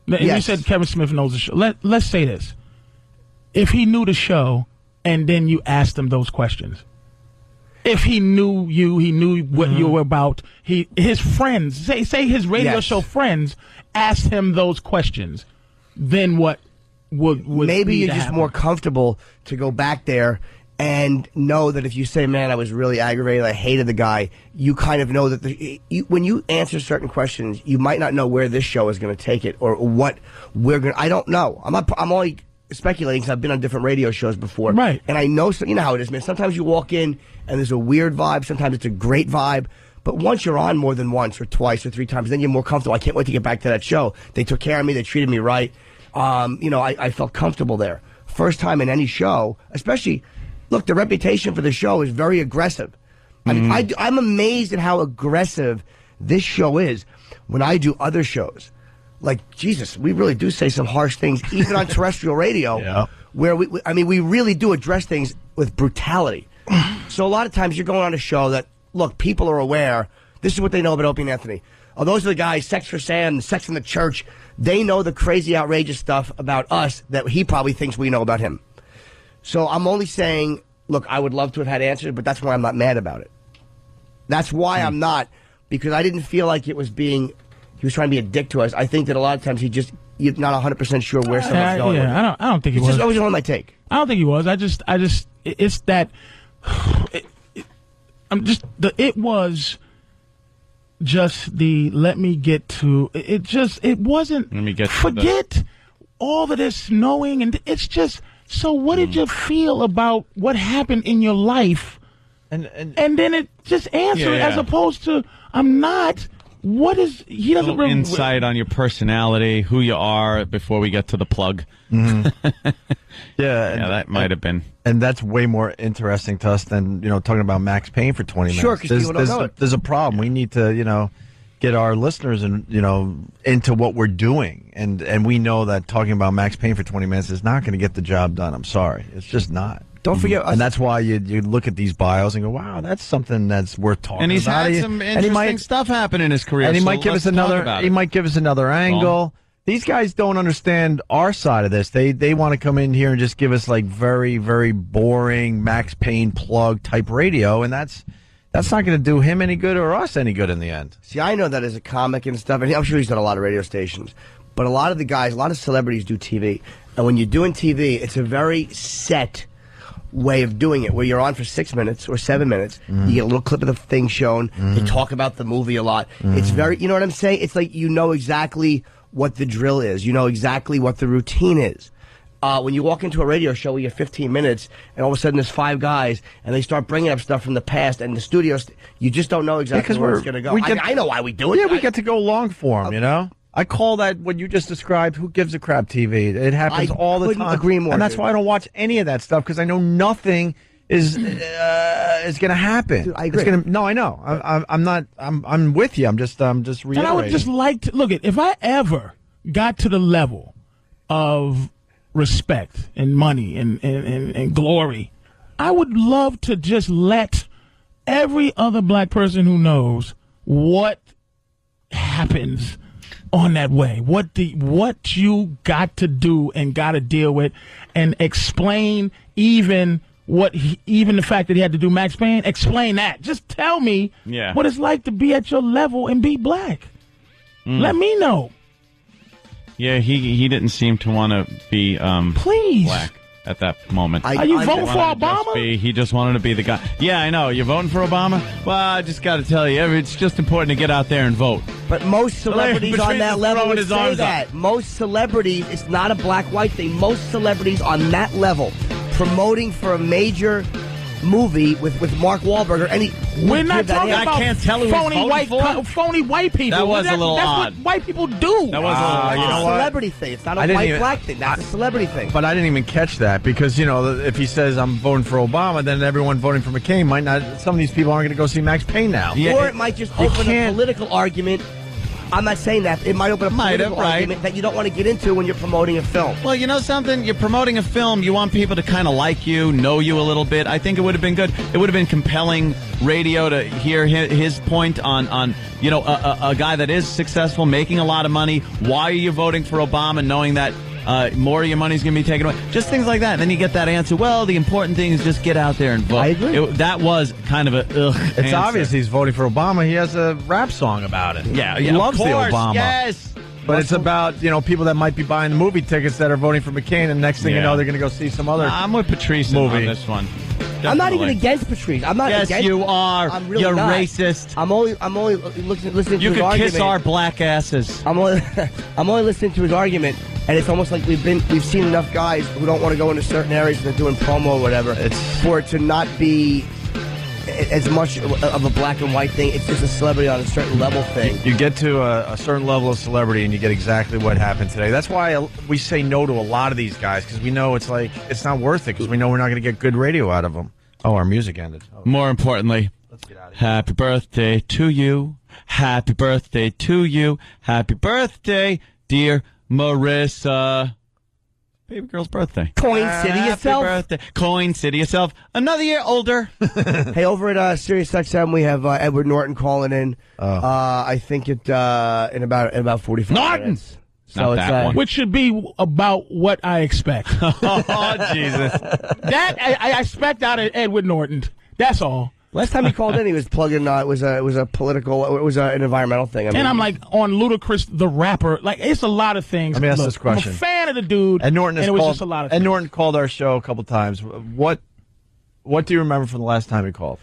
And you said Kevin Smith knows the show. Let's say this. If he knew the show and then you asked him those questions. If he knew you, he knew what you were about. His friends, say his radio show friends asked him those questions. Then what would maybe you're just happen? more comfortable to go back there and know that if you say, man, I was really aggravated, I hated the guy, you kind of know that when you answer certain questions, you might not know where this show is going to take it or what we're going to. I don't know. I'm only speculating because I've been on different radio shows before. Right. And I know, you know how it is, man. Sometimes you walk in and there's a weird vibe. Sometimes it's a great vibe. But once you're on more than once or twice or three times, then you're more comfortable. I can't wait to get back to that show. They took care of me. They treated me right. I felt comfortable there. First time in any show, especially, look, the reputation for the show is very aggressive. I mean, I'm amazed at how aggressive this show is when I do other shows. Like, Jesus, we really do say some harsh things, even on terrestrial radio, where we really do address things with brutality. So a lot of times you're going on a show that, look, people are aware. This is what they know about Opie and Anthony. Oh, those are the guys, Sex for Sam, Sex in the Church. They know the crazy, outrageous stuff about us that he probably thinks we know about him. So I'm only saying, look, I would love to have had answers, but that's why I'm not mad about it. That's why I'm not, because I didn't feel like he was trying to be a dick to us. I think that a lot of times you're not 100% sure where someone's going. Yeah, I don't think he was. It's just always on my take. I don't think he was. It's that. It was just the let me get to it wasn't let me get forget all of this knowing, and it's just, so what did you feel about what happened in your life, and then it just answer it as opposed to I'm not. What is he doesn't really insight on your personality, who you are before we get to the plug. That might have been, and that's way more interesting to us than talking about Max Payne for 20 minutes. Sure, because people don't know it. There's a problem. We need to get our listeners into what we're doing, and we know that talking about Max Payne for 20 minutes is not going to get the job done. I'm sorry, it's just not. Don't forget, and that's why you look at these bios and go, "Wow, that's something that's worth talking." And he's about. had some interesting stuff happen in his career. And he might give us another. He might give us another angle. These guys don't understand our side of this. They want to come in here and just give us like very, very boring Max Payne plug type radio, and that's not going to do him any good or us any good in the end. See, I know that as a comic and stuff, and I'm sure he's done a lot of radio stations. But a lot of the guys, a lot of celebrities do TV, and when you're doing TV, it's a very set way of doing it, where you're on for 6 minutes or 7 minutes. You get a little clip of the thing shown. They talk about the movie a lot. It's very, you know what I'm saying? It's like you know exactly what the drill is. You know exactly what the routine is. when you walk into a radio show, you have 15 minutes, and all of a sudden there's 5 guys, and they start bringing up stuff from the past, and the studios, you just don't know exactly where it's going to go. I know why we do it. Yeah, we get to go long form, you know? I call that what you just described, who gives a crap TV. It happens all the time. I couldn't agree more. And that's why I don't watch any of that stuff, because I know nothing is going to happen. Dude, I agree. No, I know. I'm with you. I'm just reiterating. And I would just like to, look, if I ever got to the level of respect and money and glory, I would love to just let every other black person who knows what happens on that way, what you got to do and got to deal with, and explain even the fact that he had to do Max Payne. Explain that. Just tell me what it's like to be at your level and be black. Let me know. Yeah, he didn't seem to want to be black at that moment. Are you voting for Obama? He just wanted to be the guy. Yeah, I know. You voting for Obama? Well, I just got to tell you, it's just important to get out there and vote. But most celebrities on that level would say that. Most celebrities, it's not a black-white thing. Most celebrities on that level promoting for a major movie with Mark Wahlberg or any. We're not talking about phony white people. That was a little odd. That's what white people do. That was a celebrity thing. It's not a white-black thing. That's a celebrity thing. But I didn't even catch that because, you know, if he says I'm voting for Obama, then everyone voting for McCain might not. Some of these people aren't going to go see Max Payne now. Yeah, or it might just open a political argument. I'm not saying that. It might open a political argument that you don't want to get into when you're promoting a film. Well, you know something? You're promoting a film. You want people to kind of like you, know you a little bit. I think it would have been good. It would have been compelling radio to hear his point on you know, a guy that is successful, making a lot of money. Why are you voting for Obama knowing that more of your money's going to be taken away? Just things like that. And then you get that answer, well, the important thing is just get out there and vote. I agree. That was kind of a It's answer. obvious he's voting for Obama. He has a rap song about it. Yeah, he loves the Obama. Yes. But it's about, you know, people that might be buying the movie tickets that are voting for McCain, and next thing you know, they're going to go see some other I'm with Patrice movie. on this one. Definitely. I'm not even against Patrice. I'm not yes, against. you are. I'm really You're not. racist. I'm only listening to his argument. You could kiss our black asses. I'm only listening to his argument, and it's almost like we've seen enough guys who don't want to go into certain areas and they're doing promo or whatever. For it to not be as much of a black and white thing. It's just a celebrity on a certain level thing. You get to a certain level of celebrity and you get exactly what happened today. That's why we say no to a lot of these guys, because we know it's not worth it, because we know we're not going to get good radio out of them. Oh, our music ended. Oh. More importantly, happy birthday to you. Happy birthday to you. Happy birthday, dear Marissa. Baby girl's birthday. Coin City yourself. Birthday. Coin City yourself. Another year older. Hey, over at Sirius XM, we have Edward Norton calling in. I think in about 45 minutes. So it's which should be about what I expect. Oh, Jesus. That I expect out of Edward Norton. That's all. Last time he called in, he was plugging. It was an environmental thing. And I'm like on Ludacris the rapper. Like, it's a lot of things. Let me ask this question. I'm a fan of the dude. Ed Norton and it was just a lot of things. Ed Norton called our show a couple times. What do you remember from the last time he called?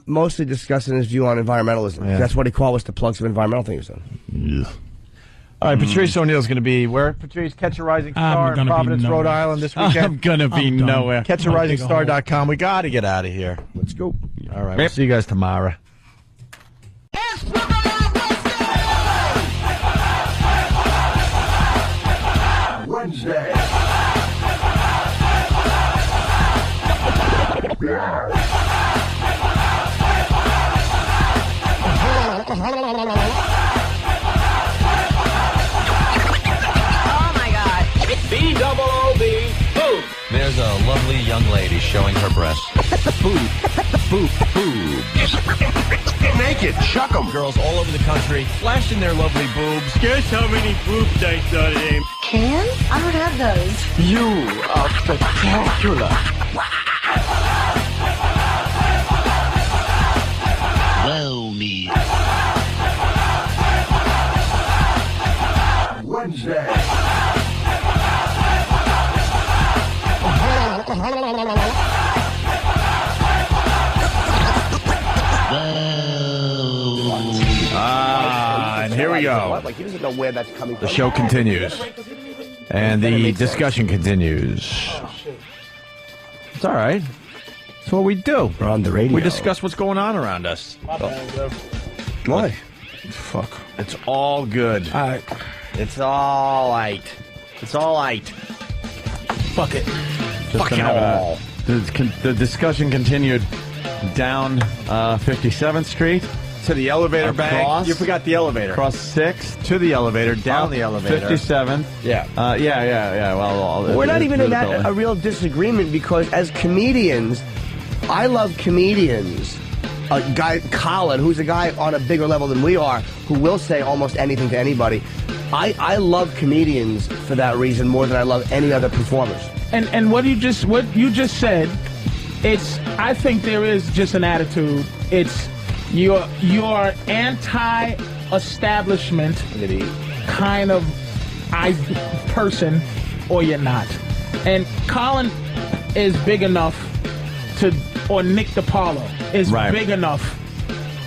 Mostly discussing his view on environmentalism. Yeah. That's what he called, was to plug some environmental things in. Yeah. All right, Patrice O'Neal's going to be where? Patrice, Catch a Rising Star in Providence, Rhode Island this weekend. I'm going to be nowhere. CatchARisingStar.com. We got to get out of here. Let's go. All right, we'll see you guys tomorrow. Wednesday. B-double-O-B, boob. There's a lovely young lady showing her breasts. Boob. Boob. Boob. Get naked. Chuck them. Girls all over the country flashing their lovely boobs. Guess how many boob dates are there? Can? I don't have those. You are spectacular. Well, me. Wednesday. And here we go. Like, he doesn't know where that's coming from. The show continues. And the discussion continues. It's all right. That's what we do. We're on the radio. We discuss what's going on around us. Why? Fuck. It's all good. All right. It's all right. It's all right. Fuck it. Fuck it all. The discussion continued down 57th Street. To the elevator bank. You forgot the elevator. Across 6th to the elevator, down the elevator. 57th. Yeah. Yeah. Well, we're not even in that a real disagreement because as comedians, I love comedians. A guy, Colin, who's a guy on a bigger level than we are, who will say almost anything to anybody. I love comedians for that reason more than I love any other performers. And what you just said, I think there is just an attitude. It's you're anti-establishment kind of person, or you're not. And Colin is big enough or Nick DiPaolo is big enough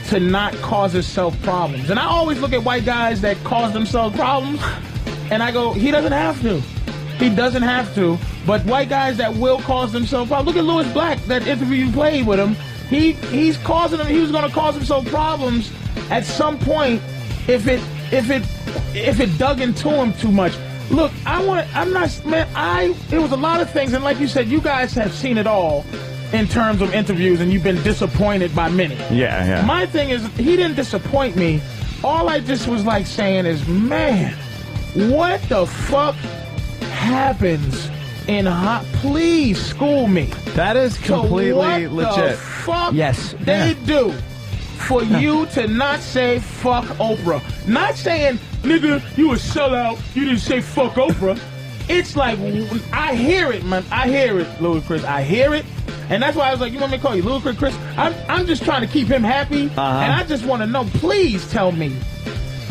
to not cause himself problems. And I always look at white guys that cause themselves problems, and I go, he doesn't have to. He doesn't have to. But white guys that will cause themselves problems. Look at Lewis Black, that interview you played with him. He's causing them. He was going to cause himself problems at some point if it dug into him too much. Look, it was a lot of things, and like you said, you guys have seen it all in terms of interviews, and you've been disappointed by many. Yeah. My thing is, he didn't disappoint me. All I just was like saying is, man, what the fuck happens in please school me. That is completely what legit. The fuck they do for you to not say fuck Oprah. Not saying, nigga, you a sellout, you didn't say fuck Oprah. It's like, I hear it, man. I hear it, Louis Chris. I hear it. And that's why I was like, you want me to call you Louis Chris? I'm just trying to keep him happy. And I just want to know, please tell me,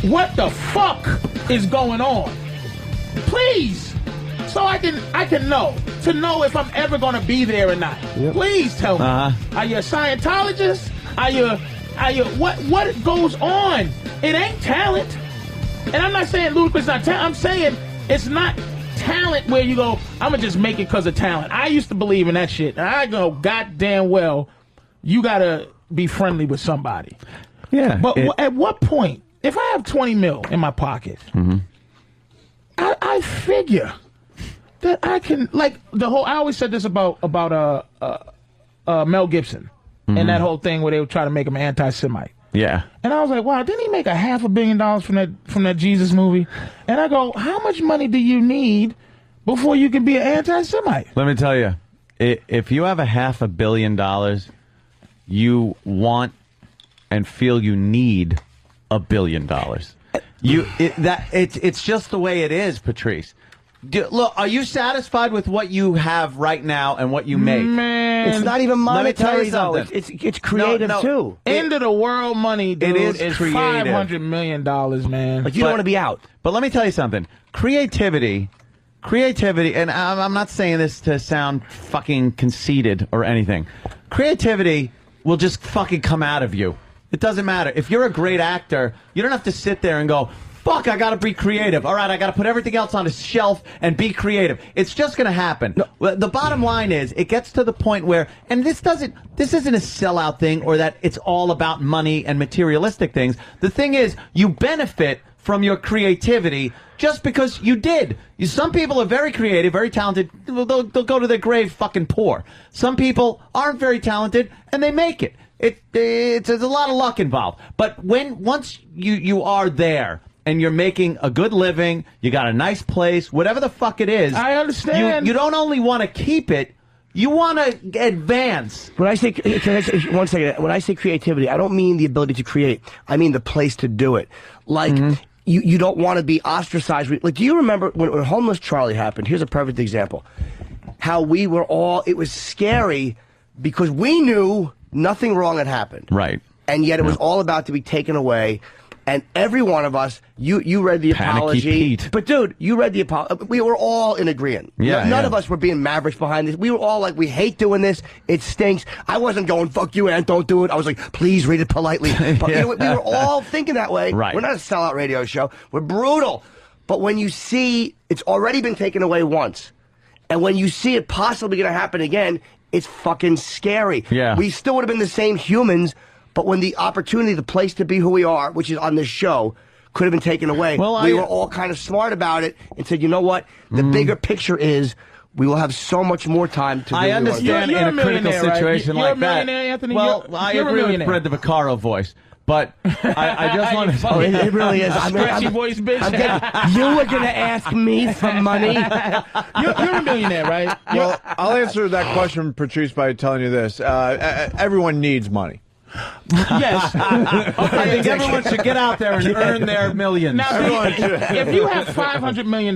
what the fuck is going on? Please. So I can know if I'm ever going to be there or not. Yep. Please tell me. Are you a Scientologist? Are you what goes on? It ain't talent. And I'm not saying Ludacris is not talent. I'm saying it's not talent where you go, I'm going to just make it because of talent. I used to believe in that shit. And I go, goddamn well, you got to be friendly with somebody. Yeah. But at what point, if I have 20 mil in my pocket, I figure that I can, like, I always said this about Mel Gibson and that whole thing where they would try to make him an anti-Semite. Yeah. And I was like, wow, didn't he make $500 million from that Jesus movie? And I go, how much money do you need before you can be an anti-Semite? Let me tell you, if you have $500 million, you want and feel you need $1 billion. It's just the way it is, Patrice. Look, are you satisfied with what you have right now and what you make? Man, it's not even monetary though. It's creative too. End of the world money, dude. It is creative. $500 million, man. Like you don't want to be out. But let me tell you something. Creativity, and I'm not saying this to sound fucking conceited or anything. Creativity will just fucking come out of you. It doesn't matter. If you're a great actor, you don't have to sit there and go, fuck, I gotta be creative. All right, I gotta put everything else on a shelf and be creative. It's just gonna happen. No. The bottom line is, it gets to the point where, and this isn't a sellout thing or that it's all about money and materialistic things. The thing is, you benefit from your creativity just because you did. Some people are very creative, very talented. They'll go to their grave fucking poor. Some people aren't very talented and they make it. There's a lot of luck involved. But once you are there, and you're making a good living, you got a nice place, whatever the fuck it is. I understand. You don't only want to keep it, you want to advance. When I say, one second, when I say creativity, I don't mean the ability to create. I mean the place to do it. Like, you don't want to be ostracized. Like, do you remember when Homeless Charlie happened? Here's a perfect example. How we were all, it was scary because we knew nothing wrong had happened. Right. And yet it was all about to be taken away. And every one of us, you read the apology. Pete. But, dude, you read the apology. We were all in agreement. Yeah, None of us were being mavericks behind this. We were all like, we hate doing this. It stinks. I wasn't going, fuck you, Ant, don't do it. I was like, please read it politely. But we were all thinking that way. Right. We're not a sellout radio show. We're brutal. But when you see it's already been taken away once, and when you see it possibly going to happen again, it's fucking scary. Yeah. We still would have been the same humans, but when the opportunity, the place to be who we are, which is on this show, could have been taken away, we were all kind of smart about it and said, you know what? The bigger picture is we will have so much more time to do I understand You're in a critical situation You're like a millionaire, that. Anthony. Well, You're I a agree with millionaire. Fred the Vaccaro voice. But I just want to Oh, it really is. I mean, Scratchy voice, bitch. you were going to ask me for money? You're a millionaire, right? Well, I'll answer that question, Patrice, by telling you this. Everyone needs money. Yes. I think everyone should get out there and earn their millions. Now, if you have $500 million,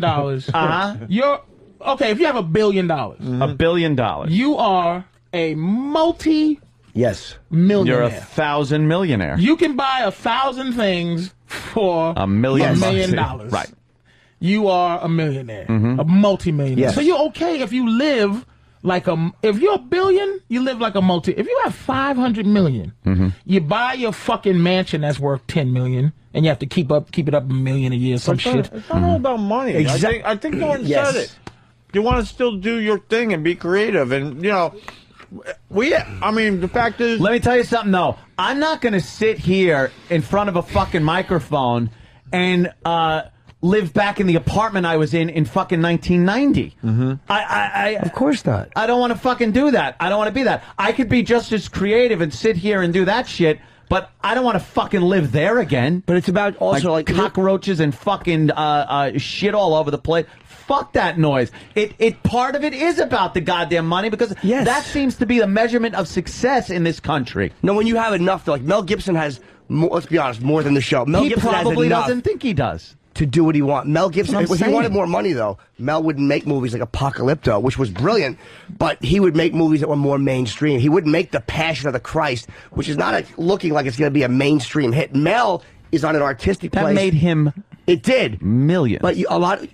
you're okay. If you have $1 billion, $1 billion. You are a multi-millionaire. You're 1,000 millionaire. You can buy 1,000 things for $1 million. $1 million. Right. You are a millionaire, Mhm. a multi-millionaire. Yes. So you're okay if you live like if you're $1 billion, you live like a multi. If you have 500 million, you buy your fucking mansion that's worth 10 million, and you have to keep it up $1 million a year, some shit. It's not all about money. I think no one said it. You want to still do your thing and be creative, and you know, I mean, the fact is, let me tell you something though. I'm not going to sit here in front of a fucking microphone and live back in the apartment I was in fucking 1990. I of course not. I don't want to fucking do that. I don't want to be that. I could be just as creative and sit here and do that shit, but I don't want to fucking live there again. But it's about also like cockroaches and fucking shit all over the place. Fuck that noise. It part of it is about the goddamn money because that seems to be the measurement of success in this country. No, when you have enough, like Mel Gibson has, more, let's be honest, more than the show. Mel He Gibson probably has enough doesn't think he does. to do what he wants. Mel Gibson, That's what I'm if he wanted saying. more money though, Mel wouldn't make movies like Apocalypto, which was brilliant, but he would make movies that were more mainstream. He wouldn't make The Passion of the Christ, which is not looking like it's going to be a mainstream hit. Mel is on an artistic That place. made him It did. millions. But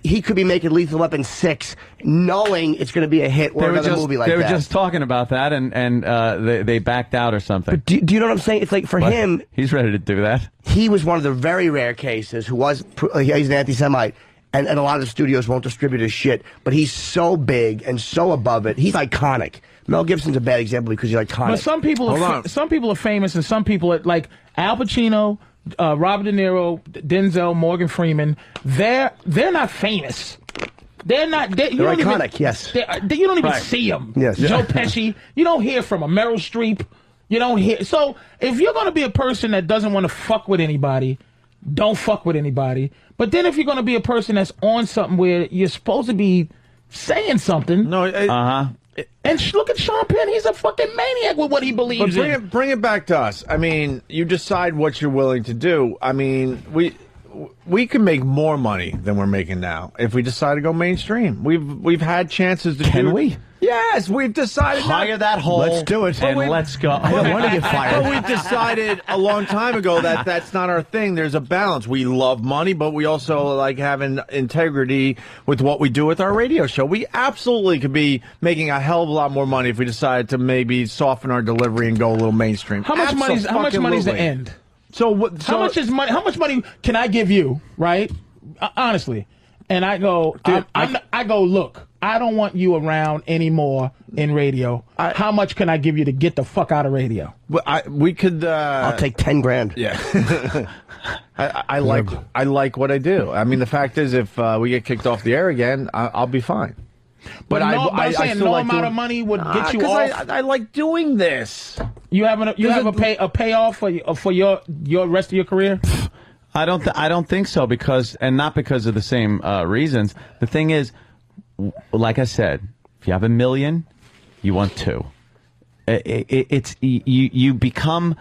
he could be making Lethal Weapon 6 knowing it's going to be a hit or another movie like they that. were just talking about that, and they backed out or something. But do you know what I'm saying? It's like for But him, he's ready to do that. he was one of the very rare cases who was, he's an anti-Semite, and a lot of the studios won't distribute his shit, but he's so big and so above it. He's iconic. Mel Gibson's a bad example because he's iconic. But some people are famous, and some people are, like Al Pacino, Robert De Niro, Denzel, Morgan Freeman. They're not famous. They're not. They're iconic. Yes. You don't even Right. see them. Yes. Joe Pesci. You don't hear from a Meryl Streep. You don't hear. So if you're going to be a person that doesn't want to fuck with anybody, don't fuck with anybody. But then if you're going to be a person that's on something where you're supposed to be saying something, and look at Sean Penn. He's a fucking maniac with what he believes But in. bring it back to us. I mean, you decide what you're willing to do. I mean, we can make more money than we're making now if we decide to go mainstream. We've had chances to Can do. we? Yes, we've decided. Hire that hole. Let's do it. And let's go. I don't want to get fired. But we've decided a long time ago that that's not our thing. There's a balance. We love money, but we also like having integrity with what we do with our radio show. We absolutely could be making a hell of a lot more money if we decided to maybe soften our delivery and go a little mainstream. How much money's the Abso-fucking-lutely. end? So what? How much is money? How much money can I give you? Right? Honestly, and I go. I go. Look, I don't want you around anymore in radio. How much can I give you to get the fuck out of radio? Well, we could. I'll take 10 grand. Yeah. I like what I do. I mean, the fact is, if we get kicked off the air again, I'll be fine. But I'm saying still no like amount doing- of money would get you 'cause off. I like doing this. You have a payoff for your rest of your career. I don't think so and not because of the same reasons. The thing is, like I said, if you have $1 million, you want 2. You become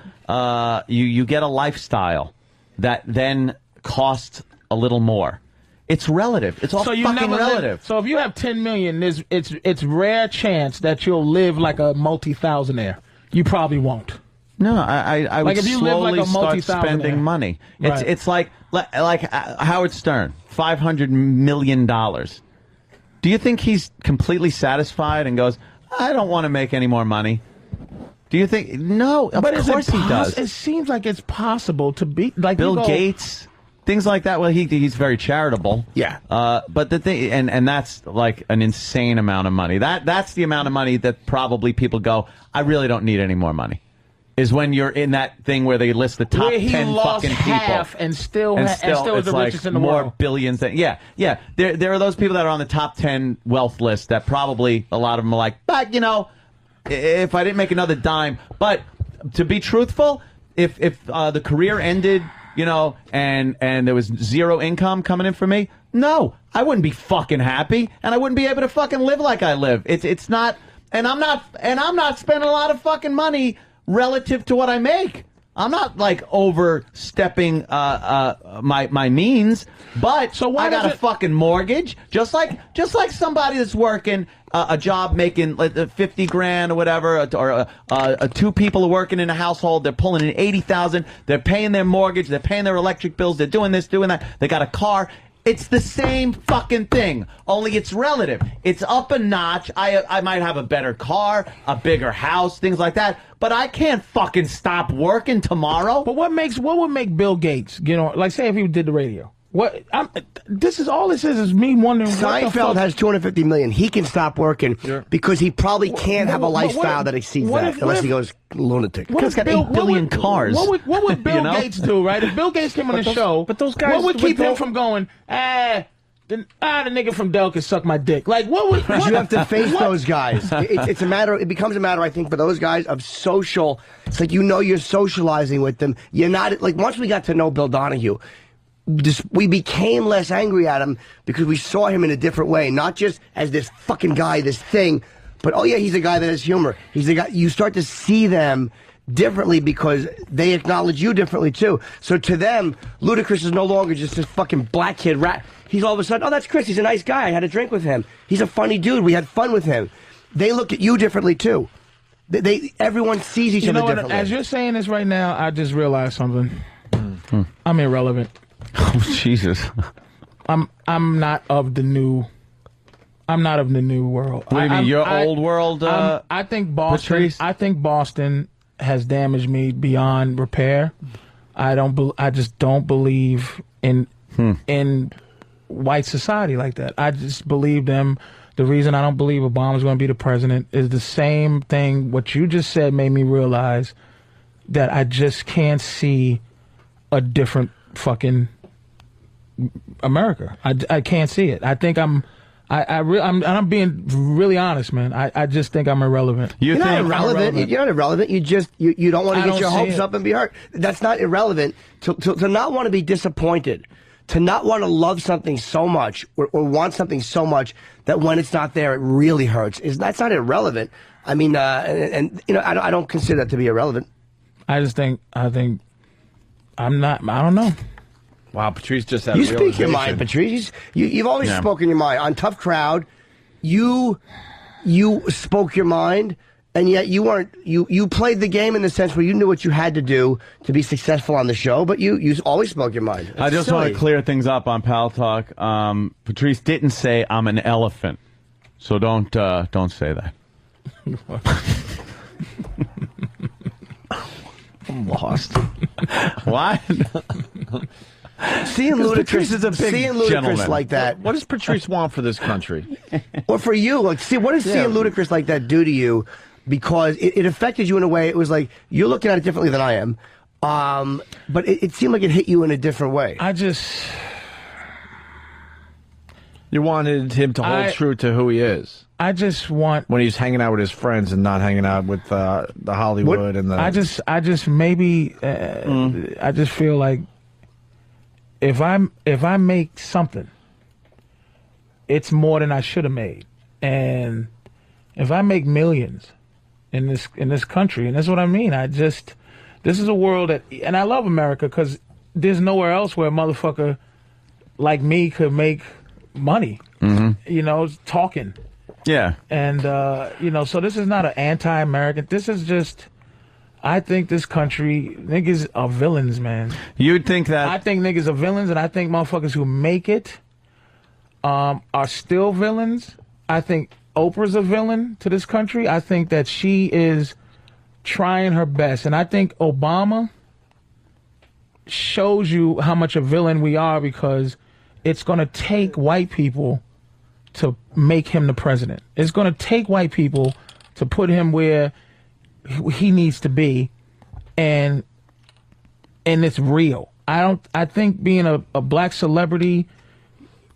you get a lifestyle that then costs a little more. It's relative. It's all fucking relative. So if you have 10 million, it's rare chance that you'll live like a multi-thousandaire. You probably won't. No, I would Like if you live slowly like a start multi-thousandaire. spending money. Right. It's like Howard Stern, $500 million. Do you think he's completely satisfied and goes, I don't want to make any more money? Do you think? No, of But is course it he does. It seems like it's possible to be like Bill you go, Gates. things like that. Well, he's very charitable. Yeah. But the thing, and that's like an insane amount of money. That's the amount of money that probably people go, I really don't need any more money. Is when you're in that thing where they list the top Where he 10 lost fucking half people, and still is it's the like richest in the more world. billions. Yeah. There are those people that are on the top 10 wealth list that probably a lot of them are like, but if I didn't make another dime, but to be truthful, if the career ended, and there was zero income coming in for me, no, I wouldn't be fucking happy, and I wouldn't be able to fucking live like I live. It's not, and I'm not spending a lot of fucking money relative to what I make. I'm not like overstepping my means, but so I got a fucking mortgage, just like somebody that's working a job making like 50 grand or whatever, or two people are working in a household. They're pulling in 80,000. They're paying their mortgage. They're paying their electric bills. They're doing this, doing that. They got a car. It's the same fucking thing, only it's relative. It's up a notch. I might have a better car, a bigger house, things like that, but I can't fucking stop working tomorrow. But what would make Bill Gates, like say if he did the radio? This is all this is me wondering. Seinfeld has 250 million. He can stop working because he probably can't have a lifestyle that exceeds that unless he goes lunatic. He's got 8 billion cars. What would Bill Gates do, right? If Bill Gates came on the show, but those guys, what would keep him from going, the nigga from Dell can suck my dick? Like, what would... You have to face those guys. It becomes a matter, I think, for those guys of social... It's like, you're socializing with them. You're not... Like, once we got to know Bill Donahue... we became less angry at him because we saw him in a different way, not just as this fucking guy, this thing, but he's a guy that has humor. He's a guy. You start to see them differently because they acknowledge you differently too. So to them, Ludacris is no longer just this fucking black kid rat. He's all of a sudden, oh, that's Chris. He's a nice guy. I had a drink with him. He's a funny dude. We had fun with him. They look at you differently too. Everyone sees each other differently. As you're saying this right now, I just realized something. I'm irrelevant. Oh, Jesus. I'm not of the new world. What do you mean? Your old world? I think Boston. Patrice? I think Boston has damaged me beyond repair. I just don't believe in white society like that. I just believe them. The reason I don't believe Obama's going to be the president is the same thing. What you just said made me realize that I just can't see a different fucking America. I can't see it. I think I'm being really honest, man. I just think I'm irrelevant. You're not irrelevant. You're not irrelevant. You just you don't want to get your hopes up and be hurt. That's not irrelevant. To not want to be disappointed, to not want to love something so much or want something so much that when it's not there it really hurts. That's not irrelevant. I mean, I don't consider that to be irrelevant. I think I'm not. I don't know. Wow, Patrice just had You a speak realization. your mind, Patrice. You've always spoken your mind. On Tough Crowd, you spoke your mind, and yet you weren't. You played the game in the sense where you knew what you had to do to be successful on the show, but you always spoke your mind. I just want to clear things up on Pal Talk. Patrice didn't say I'm an elephant, so don't say that. I'm lost. What? Seeing Ludacris is a big gentleman. like that. What does Patrice want for this country? Or for you? Like, what does seeing Ludacris like that do to you? Because it affected you in a way. It was like you're looking at it differently than I am. But it seemed like it hit you in a different way. You wanted him to hold true to who he is. I just want when he's hanging out with his friends and not hanging out with the Hollywood and the. I just feel like if I make something, it's more than I should have made, and if I make millions in this country, and that's what I mean. This is a world that, and I love America because there's nowhere else where a motherfucker like me could make money. Mm-hmm. Talking. Yeah. And, so this is not an anti-American. This is just, I think this country, niggas are villains, man. You'd think that. I think niggas are villains, and I think motherfuckers who make it are still villains. I think Oprah's a villain to this country. I think that she is trying her best. And I think Obama shows you how much a villain we are, because it's going to take white people to make him the president. It's going to take white people to put him where he needs to be, and it's real. I think being a black celebrity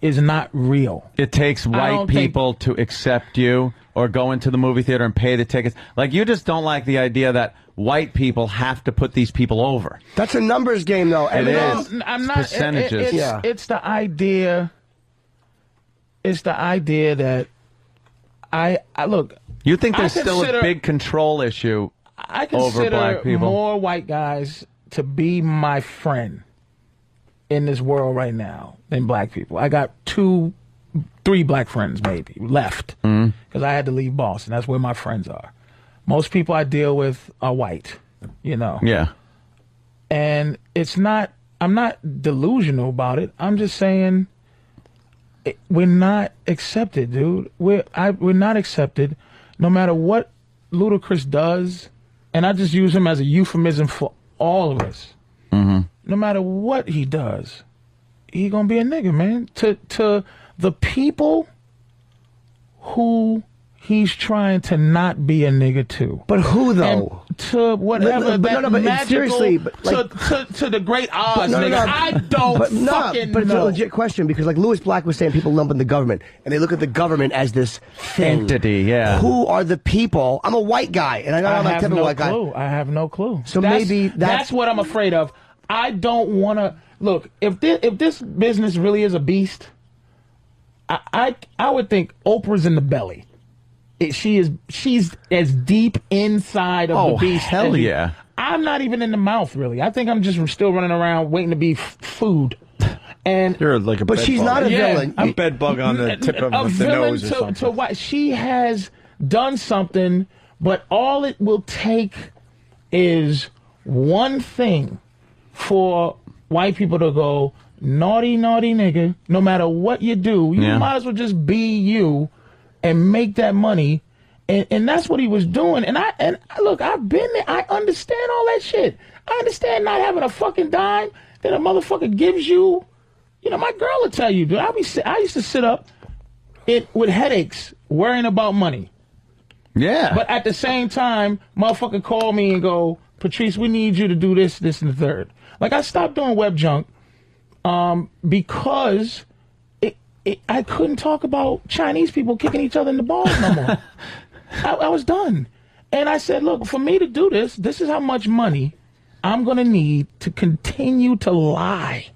is not real. It takes white people to accept you or go into the movie theater and pay the tickets. Like, you just don't like the idea that white people have to put these people over. That's a numbers game, though. It is. I'm not. Percentages. It's the idea. It's the idea that I look. You think there's still a big control issue I over consider black people? more white guys to be my friend in this world right now than black people. I got 3 black friends maybe left because I had to leave Boston. That's where my friends are. Most people I deal with are white, you know. Yeah. And it's not, I'm not delusional about it. I'm just saying we're not accepted, dude. We're not accepted no matter what Ludacris does. And I just use him as a euphemism for all of us. No matter what he does, he gonna be a nigga, man. To the people who he's trying to not be a nigga to. But who though? And to whatever but magical, seriously, but like, to the great Oz, nigga. I don't fucking but it's know. a legit question, because like Louis Black was saying, people lump in the government and they look at the government as this thing. Entity, yeah. Who are the people? I'm a white guy, and I know I'm a typical white guy. I have no clue. So maybe that's what I'm afraid of. I don't want to look. If this business really is a beast, I would think Oprah's in the belly. She's as deep inside of the beast. Hell yeah. I'm not even in the mouth, really. I think I'm just still running around waiting to be food. And you're like a but bed she's bug. not a villain. A bed bug on the tip of the nose or something. To what she has done something, but all it will take is one thing for white people to go, naughty, naughty nigga. No matter what you do, you might as well just be you and make that money. And that's what he was doing. And look, I've been there. I understand all that shit. I understand not having a fucking dime that a motherfucker gives you. You know, my girl will tell you, dude. I used to sit up with headaches worrying about money. Yeah. But at the same time, motherfucker call me and go, Patrice, we need you to do this, this, and the third. Like, I stopped doing web junk because I couldn't talk about Chinese people kicking each other in the balls no more. I was done. And I said, look, for me to do this is how much money I'm going to need to continue to lie.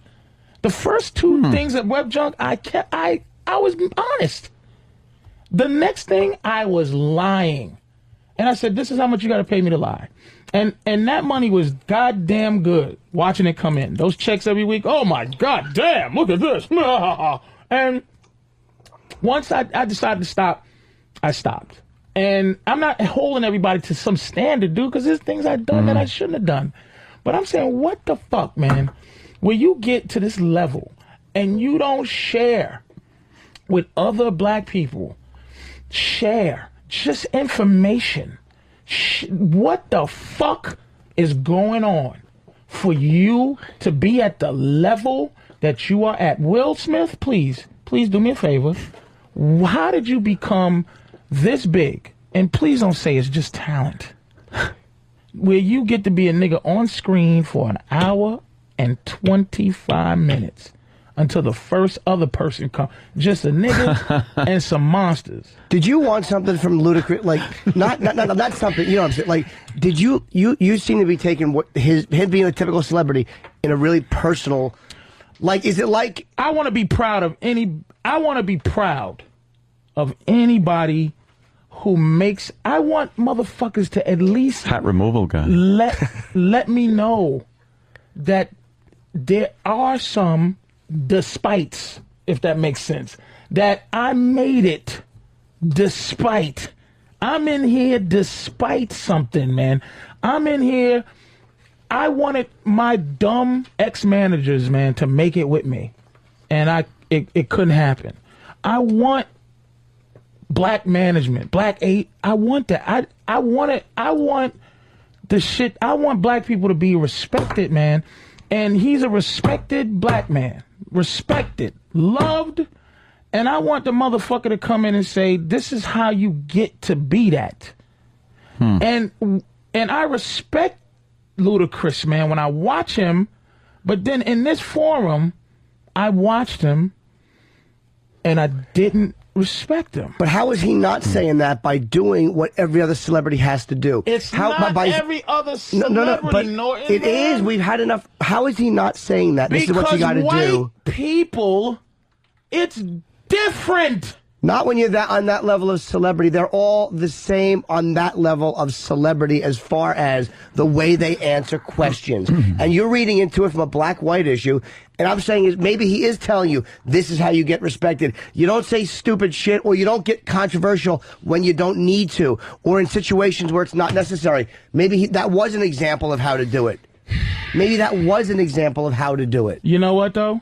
The first 2 things at web junk, I was honest. The next thing, I was lying. And I said, this is how much you got to pay me to lie. And that money was goddamn good, watching it come in. Those checks every week, oh my god damn, look at this. And once I decided to stop, I stopped. And I'm not holding everybody to some standard, dude, because there's things I've done that I shouldn't have done. But I'm saying, what the fuck, man? When you get to this level and you don't share with other black people, share just information. What the fuck is going on for you to be at the level that you are at? Will Smith, please do me a favor. How did you become this big? And please don't say it's just talent. Where you get to be a nigga on screen for an hour and 25 minutes until the first other person comes. Just a nigga and some monsters. Did you want something from Ludacris? Like, not something, you know what I'm saying? Like, did you seem to be taking him being a typical celebrity in a really personal, like, is it like? I want to be proud of anybody who makes, I want motherfuckers to at least hat removal guy. Let me know that there are some despites, if that makes sense, that I made it despite. I'm in here despite something, man. I'm in here. I wanted my dumb ex-managers, man, to make it with me. And it couldn't happen. I want black management, black eight. I want that. I want the shit. I want black people to be respected, man. And he's a respected black man. Respected. Loved. And I want the motherfucker to come in and say, this is how you get to be that. And I respect Ludacris, man, when I watch him. But then in this forum, I watched him, and I didn't respect him. But how is he not saying that by doing what every other celebrity has to do? It's not every other celebrity. But it is. We've had enough. How is he not saying that? This is what you got to do. People, it's different. Not when you're on that level of celebrity. They're all the same on that level of celebrity as far as the way they answer questions. And you're reading into it from a black-white issue. And I'm saying is maybe he is telling you this is how you get respected. You don't say stupid shit, or you don't get controversial when you don't need to, or in situations where it's not necessary. Maybe that was an example of how to do it. Maybe that was an example of how to do it. You know what though?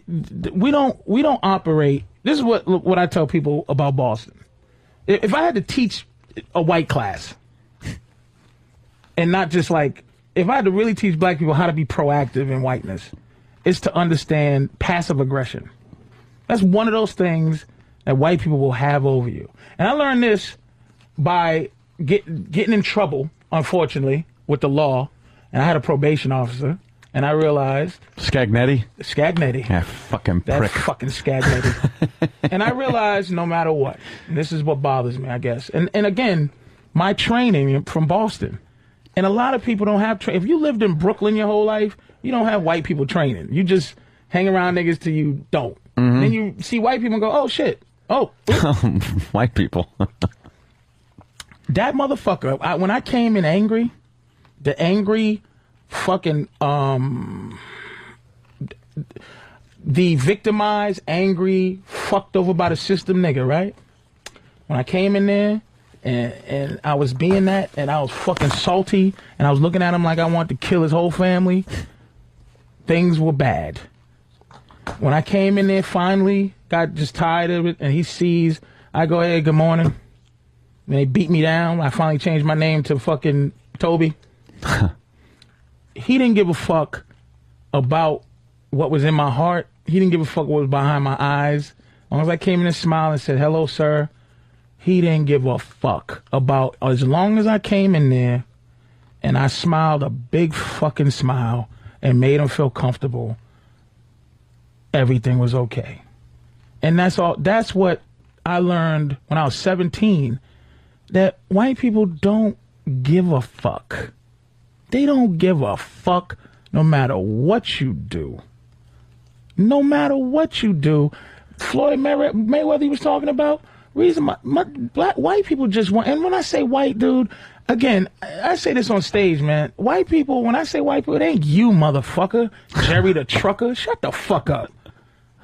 We don't operate. This is what I tell people about Boston. If I had to teach a white class, and not just like, if I had to really teach black people how to be proactive in whiteness, it's to understand passive aggression. That's one of those things that white people will have over you. And I learned this by getting in trouble, unfortunately, with the law. And I had a probation officer. And I realized... Scagnetti? Yeah, fucking that prick. Fucking Scagnetti. And I realized no matter what, and this is what bothers me, I guess. And again, my training from Boston. And a lot of people don't have training. If you lived in Brooklyn your whole life, you don't have white people training. You just hang around niggas till you don't. Then you see white people and go, oh, shit. Oh. White people. That motherfucker, when I came in angry, the angry... fucking the victimized, angry, fucked over by the system nigga, right? When I came in there and I was being that, and I was fucking salty, and I was looking at him like I wanted to kill his whole family, things were bad. When I came in there, finally got just tired of it, and he sees, I go, hey, good morning. And they beat me down. I finally changed my name to fucking Toby. He didn't give a fuck about what was in my heart. He didn't give a fuck what was behind my eyes. As long as I came in and smiled and said, hello, sir, he didn't give a fuck about, as long as I came in there and I smiled a big fucking smile and made him feel comfortable, everything was okay. And that's all. That's what I learned when I was 17, that white people don't give a fuck. They don't give a fuck no matter what you do. No matter what you do. Floyd Mayweather he was talking about, reason white people just want, and when I say white, dude, again, I say this on stage, man. White people, when I say white people, it ain't you, motherfucker. Jerry the trucker, shut the fuck up.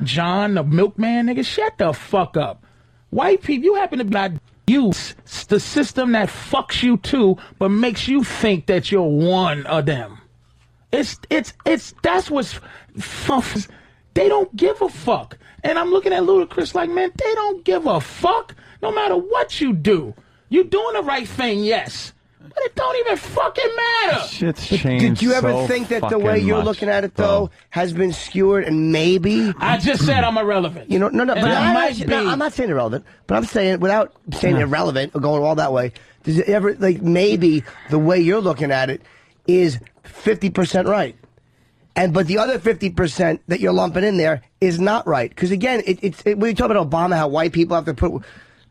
John the milkman, nigga, shut the fuck up. White people, you happen to be like, use the system that fucks you too, but makes you think that you're one of them. That's what's they don't give a fuck. And I'm looking at Ludacris like, man, they don't give a fuck no matter what you do. You doing the right thing, yes. But it don't even fucking matter. Shit's changed. Did you ever think that the way you're looking at it, though, has been skewered and maybe... I just said I'm irrelevant. You know, no, but I'm not saying irrelevant, but I'm saying, without saying irrelevant or going all that way, does it ever, like, maybe the way you're looking at it is 50% right. But the other 50% that you're lumping in there is not right. Because, again, when you talk about Obama, how white people have to put...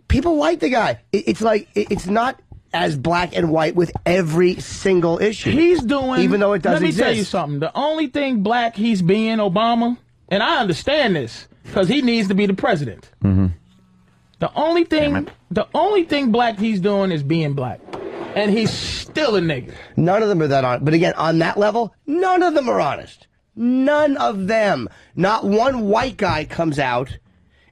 People like the guy. It's like, it's not... as black and white with every single issue. He's doing... Even though it doesn't exist. Let me tell you something. The only thing black he's being, Obama, and I understand this, because he needs to be the president. The only thing black he's doing is being black. And he's still a nigga. None of them are that honest. But again, on that level, none of them are honest. None of them. Not one white guy comes out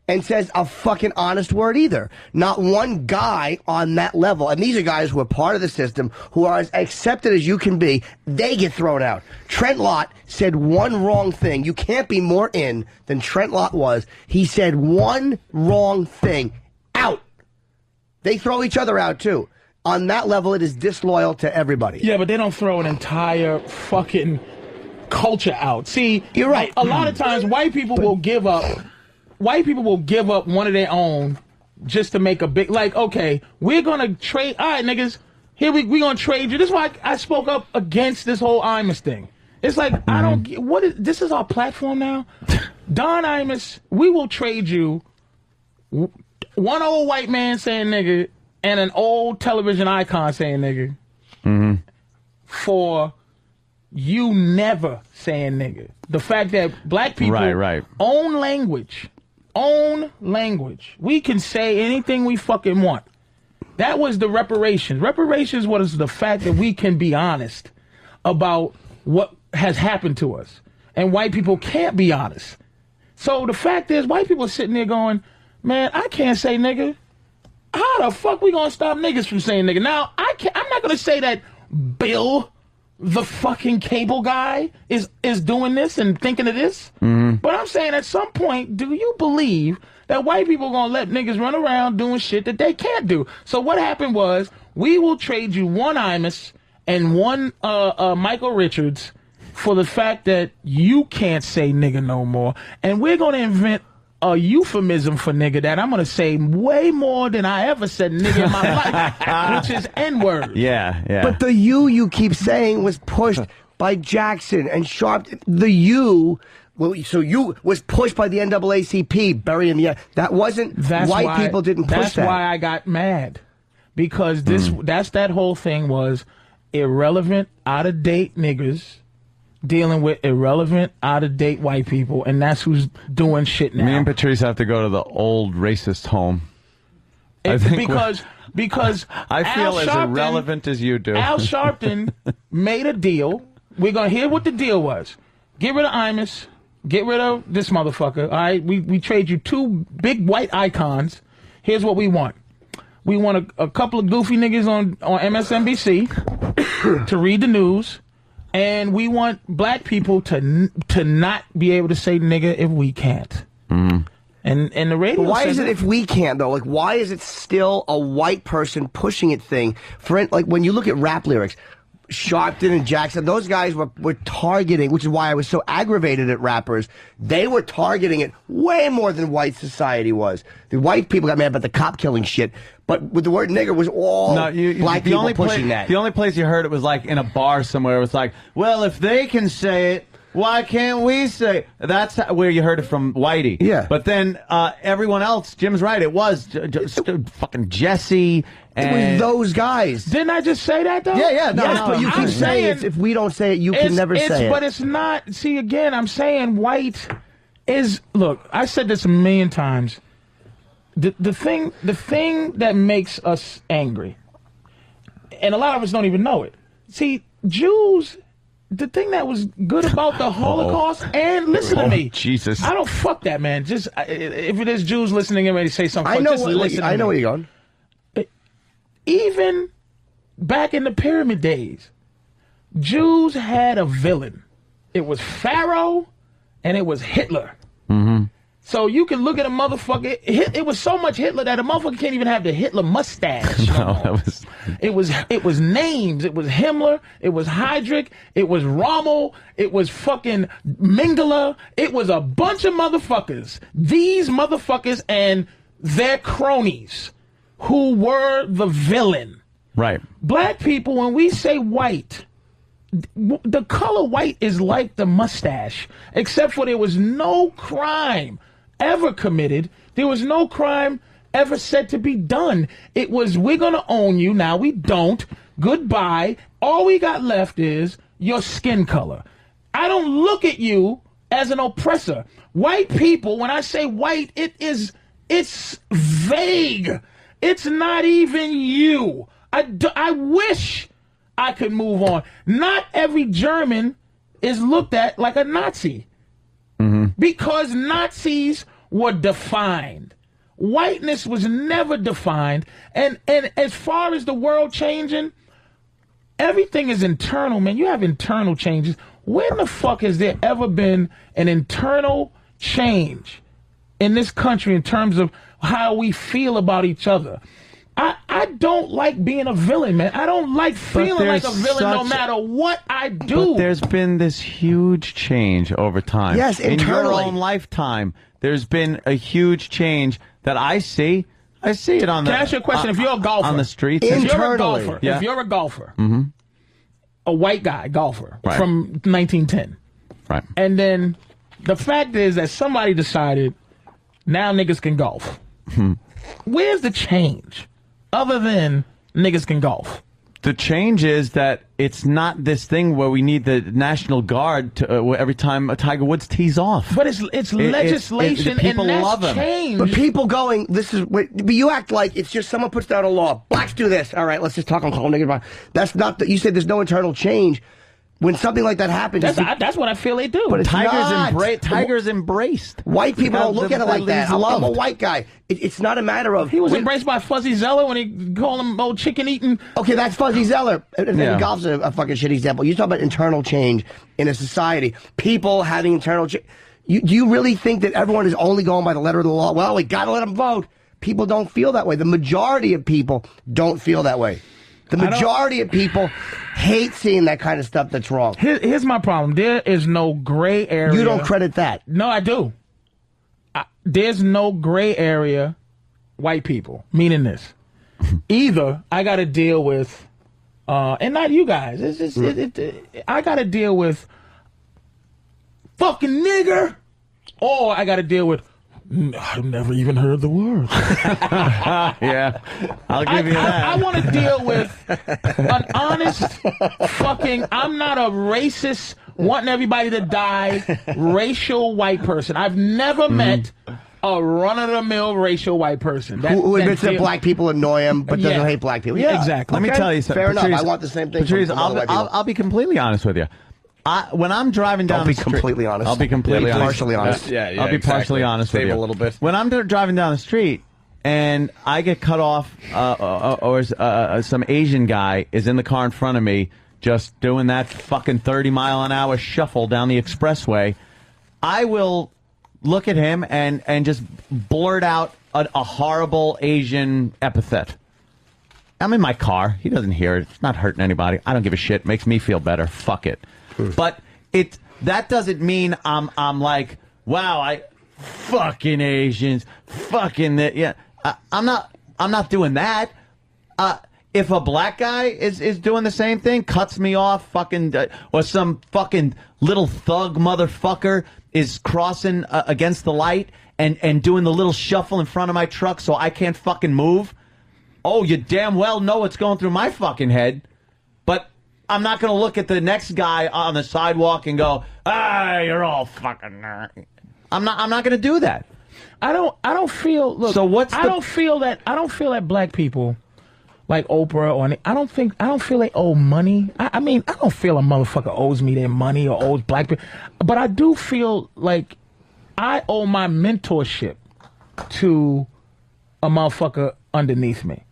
and says a fucking honest word either. Not one guy on that level. And these are guys who are part of the system, who are as accepted as you can be. They get thrown out. Trent Lott said one wrong thing. You can't be more in than Trent Lott was. He said one wrong thing. Out. They throw each other out, too. On that level, it is disloyal to everybody. Yeah, but they don't throw an entire fucking culture out. See, you're right. A lot of times, white people will give up. White people will give up one of their own just to make a big. Like, okay, we're gonna trade. All right, niggas, here we gonna trade you. This is why I spoke up against this whole Imus thing. It's like I don't get what is this is our platform now. Don Imus, we will trade you one old white man saying nigga and an old television icon saying nigga for you never saying nigga. The fact that black people own language. We can say anything we fucking want. That was the reparations. Reparations was the fact that we can be honest about what has happened to us. And white people can't be honest. So the fact is, white people are sitting there going, man, I can't say nigga. How the fuck we gonna stop niggas from saying nigga? Now, I'm not gonna say that Bill, the fucking cable guy, is doing this and thinking of this. But I'm saying at some point, do you believe that white people are gonna let niggas run around doing shit that they can't do? So what happened was, we will trade you one Imus and one Michael Richards for the fact that you can't say nigga no more. And we're going to invent a euphemism for nigga that I'm going to say way more than I ever said nigga in my life, which is N-word. Yeah. But the you keep saying was pushed by Jackson and Sharp. The you was pushed by the NAACP, burying the that wasn't white people didn't push that. That's why I got mad, because that's that whole thing was irrelevant, out of date niggas dealing with irrelevant, out-of-date white people, and that's who's doing shit now. Me and Patrice have to go to the old racist home. Because I feel as Sharpton, irrelevant as you do. Al Sharpton made a deal. We're going to hear what the deal was. Get rid of Imus. Get rid of this motherfucker. All right, we trade you two big white icons. Here's what we want. We want a couple of goofy niggas on MSNBC to read the news. And we want black people to not be able to say nigga if we can't. And the radio. But why is it if we can't though? Like, why is it still a white person pushing it thing? For like when you look at rap lyrics, Sharpton and Jackson, those guys were targeting, which is why I was so aggravated at rappers. They were targeting it way more than white society was. The white people got mad about the cop killing shit, but with the word nigger was all black people pushing that. The only place you heard it was like in a bar somewhere. It was like, well, if they can say it, why can't we say it? That's where you heard it from Whitey. Yeah. But then everyone else, Jim's right, it was fucking Jesse. And it was those guys. Didn't I just say that, though? Yeah. No, but you keep saying if we don't say it, you can never say it. But it's not. See, again, I'm saying white is. Look, I said this a million times. The thing that makes us angry, and a lot of us don't even know it. See, Jews. The thing that was good about the Holocaust, and listen to me, Jesus, I don't fuck that, man. Just if it is Jews listening and ready to say something, I know just listen. I know where you're going. Even back in the pyramid days, Jews had a villain. It was Pharaoh, and it was Hitler. So you can look at a motherfucker. It was so much Hitler that a motherfucker can't even have the Hitler mustache. It was names. It was Himmler. It was Heydrich. It was Rommel. It was fucking Mengele. It was a bunch of motherfuckers. These motherfuckers and their cronies who were the villain. Right. Black people, when we say white, the color white is like the mustache, except for there was no crime ever committed. There was no crime ever said to be done. It was, we're going to own you. Now we don't. Goodbye. All we got left is your skin color. I don't look at you as an oppressor. White people, when I say white, it's vague. It's not even you. I wish I could move on. Not every German is looked at like a Nazi. Because Nazis were defined. Whiteness was never defined. And as far as the world changing, everything is internal, man. You have internal changes. When the fuck has there ever been an internal change in this country in terms of how we feel about each other? I I don't like being a villain, man. I don't like feeling like a villain no matter what I do. But there's been this huge change over time. Yes, in internally. your own lifetime, there's been a huge change that I see. I see it on the. Can I ask you a question? If you're a golfer on the streets, if you're a golfer, yeah. if you're a golfer, mm-hmm. a white guy golfer Right. from 1910, right, and then the fact is that somebody decided now niggas can golf. Where's the change, other than niggas can golf? The change is that it's not this thing where we need the National Guard to, every time Tiger Woods tees off. But it's legislation, people and that's love him. change. But people going, but you act like it's just someone puts down a law. Blacks do this. All right, let's just talk on call niggas. That's not. You said there's no internal change. When something like that happens, that's what I feel they do. But it's Tiger's embraced. White people don't look at it like that. I'm a white guy. It's not a matter of he was embraced by Fuzzy Zeller when he called him old chicken eating. Okay, that's Fuzzy Zeller. Yeah. Golf's a fucking shit example. You talk about internal change in a society. People having internal change. Do you really think that everyone is only going by the letter of the law? Well, we got to let them vote. People don't feel that way. The majority of people don't feel that way. The majority of people hate seeing that kind of stuff that's wrong. Here's my problem. There is no gray area. You don't credit that. No, I do. There's no gray area, white people, meaning this. Either I got to deal with, and not you guys, I got to deal with fucking nigger, or I got to deal with, I've never even heard the word. Yeah, I'll give you that. I want to deal with an honest fucking, I'm not a racist, wanting everybody to die, racial white person. I've never met a run-of-the-mill racial white person. Who admits that black people annoy him, but doesn't hate black people. Yeah, exactly. Let me tell you something. Fair enough. Patrice, I want the same thing. Patrice, from other white people. I'll be completely honest with you. When I'm driving down the street, completely honest. I'll be completely honest. Partially honest. I'll be partially honest with you. A little bit. When I'm driving down the street and I get cut off, or some Asian guy is in the car in front of me just doing that fucking 30-mile-an-hour shuffle down the expressway, I will look at him and just blurt out a horrible Asian epithet. I'm in my car. He doesn't hear it. It's not hurting anybody. I don't give a shit. It makes me feel better. Fuck it. But that doesn't mean I'm like, wow, I fucking Asians, fucking that. Yeah, I'm not doing that. If a black guy is doing the same thing, cuts me off, fucking, or some fucking little thug motherfucker is crossing against the light and doing the little shuffle in front of my truck so I can't fucking move. Oh, you damn well know what's going through my fucking head. But I'm not going to look at the next guy on the sidewalk and go, you're all fucking. I'm not going to do that. I don't feel. Look, so what's I don't feel that black people like Oprah or I don't feel they owe money. I mean, I don't feel a motherfucker owes me their money or owes black people, but I do feel like I owe my mentorship to a motherfucker underneath me.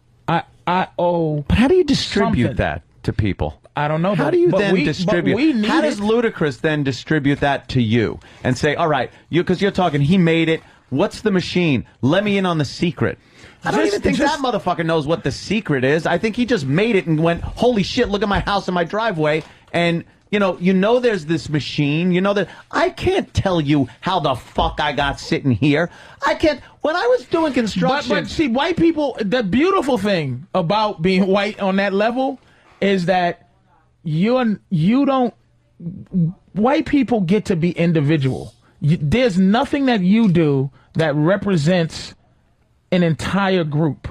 I owe. But how do you distribute something. that to people? I don't know. How do you then distribute? How does it. Ludacris then distribute that to you and say, all right, because you're talking, he made it. What's the machine? Let me in on the secret. I don't even think that motherfucker knows what the secret is. I think he just made it and went, holy shit, look at my house and my driveway. And, you know there's this machine. You know that I can't tell you how the fuck I got sitting here. I can't. When I was doing construction. But see, white people, the beautiful thing about being white on that level is that white people get to be individual. There's nothing that you do that represents an entire group.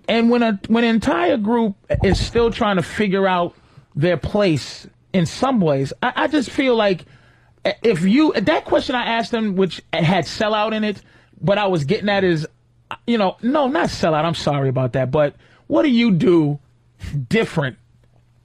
And when an entire group is still trying to figure out their place in some ways, I just feel like that question I asked them, which had sellout in it, but I was getting at is, no, not sellout. I'm sorry about that. But what do you do different?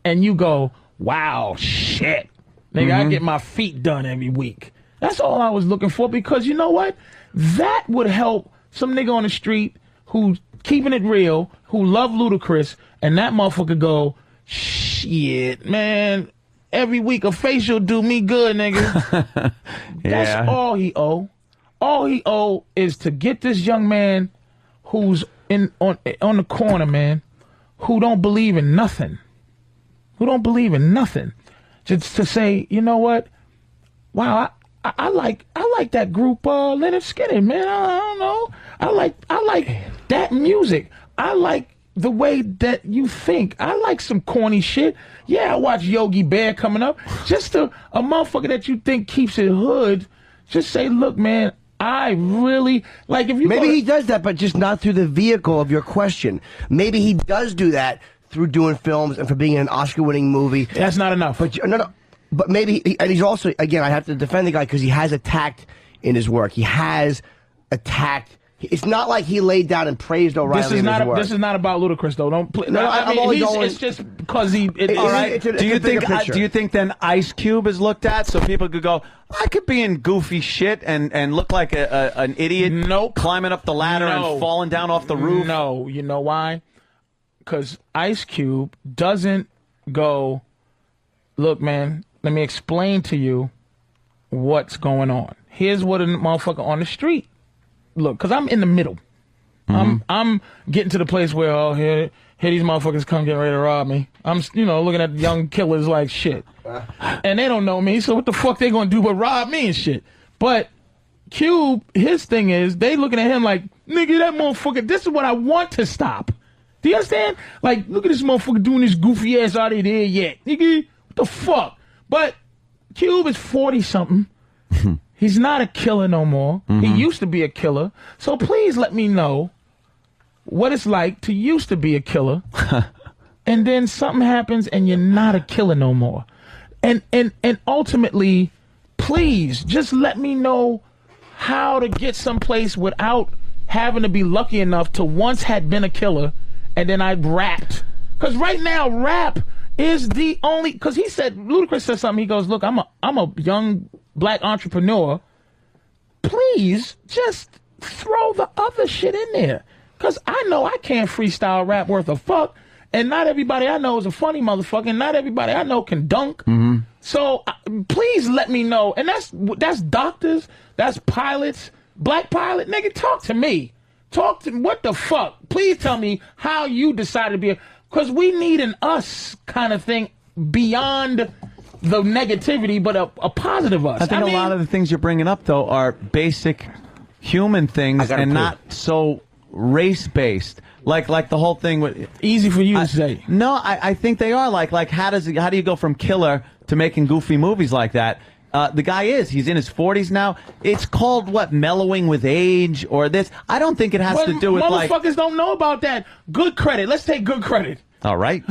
And you go, wow, shit. Nigga, I get my feet done every week. That's all I was looking for, because you know what? That would help some nigga on the street who's keeping it real, who love Ludacris, and that motherfucker go, shit, man, every week a facial do me good, nigga. That's all he owe. All he owe is to get this young man who's on the corner, man, who don't believe in nothing. Just to say, you know what? Wow, I like that group, Lynyrd Skynyrd, man. I don't know. I like that music. I like the way that you think. I like some corny shit. Yeah, I watch Yogi Bear coming up. Just a motherfucker that you think keeps it hood. Just say, look, man, I really like if you. Maybe he does that, but just not through the vehicle of your question. Maybe he does do that through doing films and for being in an Oscar-winning movie. That's not enough. But no. But maybe, and he's also, again, I have to defend the guy because he has attacked in his work. He has attacked. It's not like he laid down and praised O'Reilly in his work. This is not about Ludacris, though. Don't play. No, I I'm mean, only going. It's just because he. All right. Do you think then Ice Cube is looked at so people could go, I could be in goofy shit and look like an idiot? Nope. Climbing up the ladder and falling down off the roof. No, you know why? Because Ice Cube doesn't go. Look, man. Let me explain to you what's going on. Here's what a motherfucker on the street. Look, because I'm in the middle. I'm getting to the place where, here these motherfuckers come get ready to rob me. I'm, looking at young killers like shit. And they don't know me, so what the fuck they gonna do but rob me and shit? But Cube, his thing is, they looking at him like, nigga, that motherfucker, this is what I want to stop. Do you understand? Like, look at this motherfucker doing this goofy ass out of there yet. Nigga, what the fuck? But Cube is 40-something. He's not a killer no more. He used to be a killer. So please let me know what it's like to used to be a killer, and then something happens and you're not a killer no more. And ultimately, please just let me know how to get someplace without having to be lucky enough to once had been a killer and then I rapped. Because right now, rap is the only, because he said, Ludacris said something, he goes, look, I'm a young black entrepreneur. Please just throw the other shit in there. Because I know I can't freestyle rap worth a fuck, and not everybody I know is a funny motherfucker, and not everybody I know can dunk. So please let me know. And that's doctors, that's pilots, black pilot, nigga, talk to me. What the fuck? Please tell me how you decided to be because we need an us kind of thing beyond the negativity, but a positive us. I think a lot of the things you're bringing up, though, are basic human things and not so race-based. Like the whole thing with easy for you to say. No, I think they are. Like how do you go from killer to making goofy movies like that? The guy he's in his 40s now. It's called mellowing with age or this. I don't think it has to do with motherfuckers don't know about that. Good credit. Let's take good credit. All right.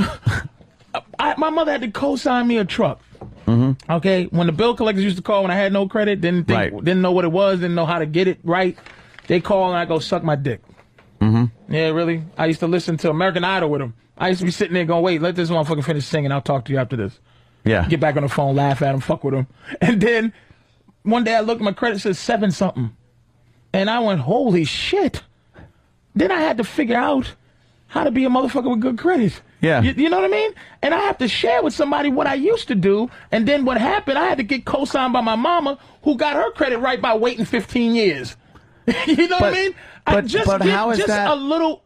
My mother had to co-sign me a truck. Okay, when the bill collectors used to call when I had no credit, didn't know what it was, didn't know how to get it right. They call and I go suck my dick. Yeah, really. I used to listen to American Idol with him. I used to be sitting there going, wait, let this motherfucker finish singing. I'll talk to you after this. Yeah. Get back on the phone, laugh at him, fuck with him. And then one day I looked at my credit, says 7-something. And I went, holy shit. Then I had to figure out how to be a motherfucker with good credit. Yeah. You know what I mean? And I have to share with somebody what I used to do. And then what happened, I had to get co-signed by my mama who got her credit right by waiting 15 years. You know what I mean? But how is that? A little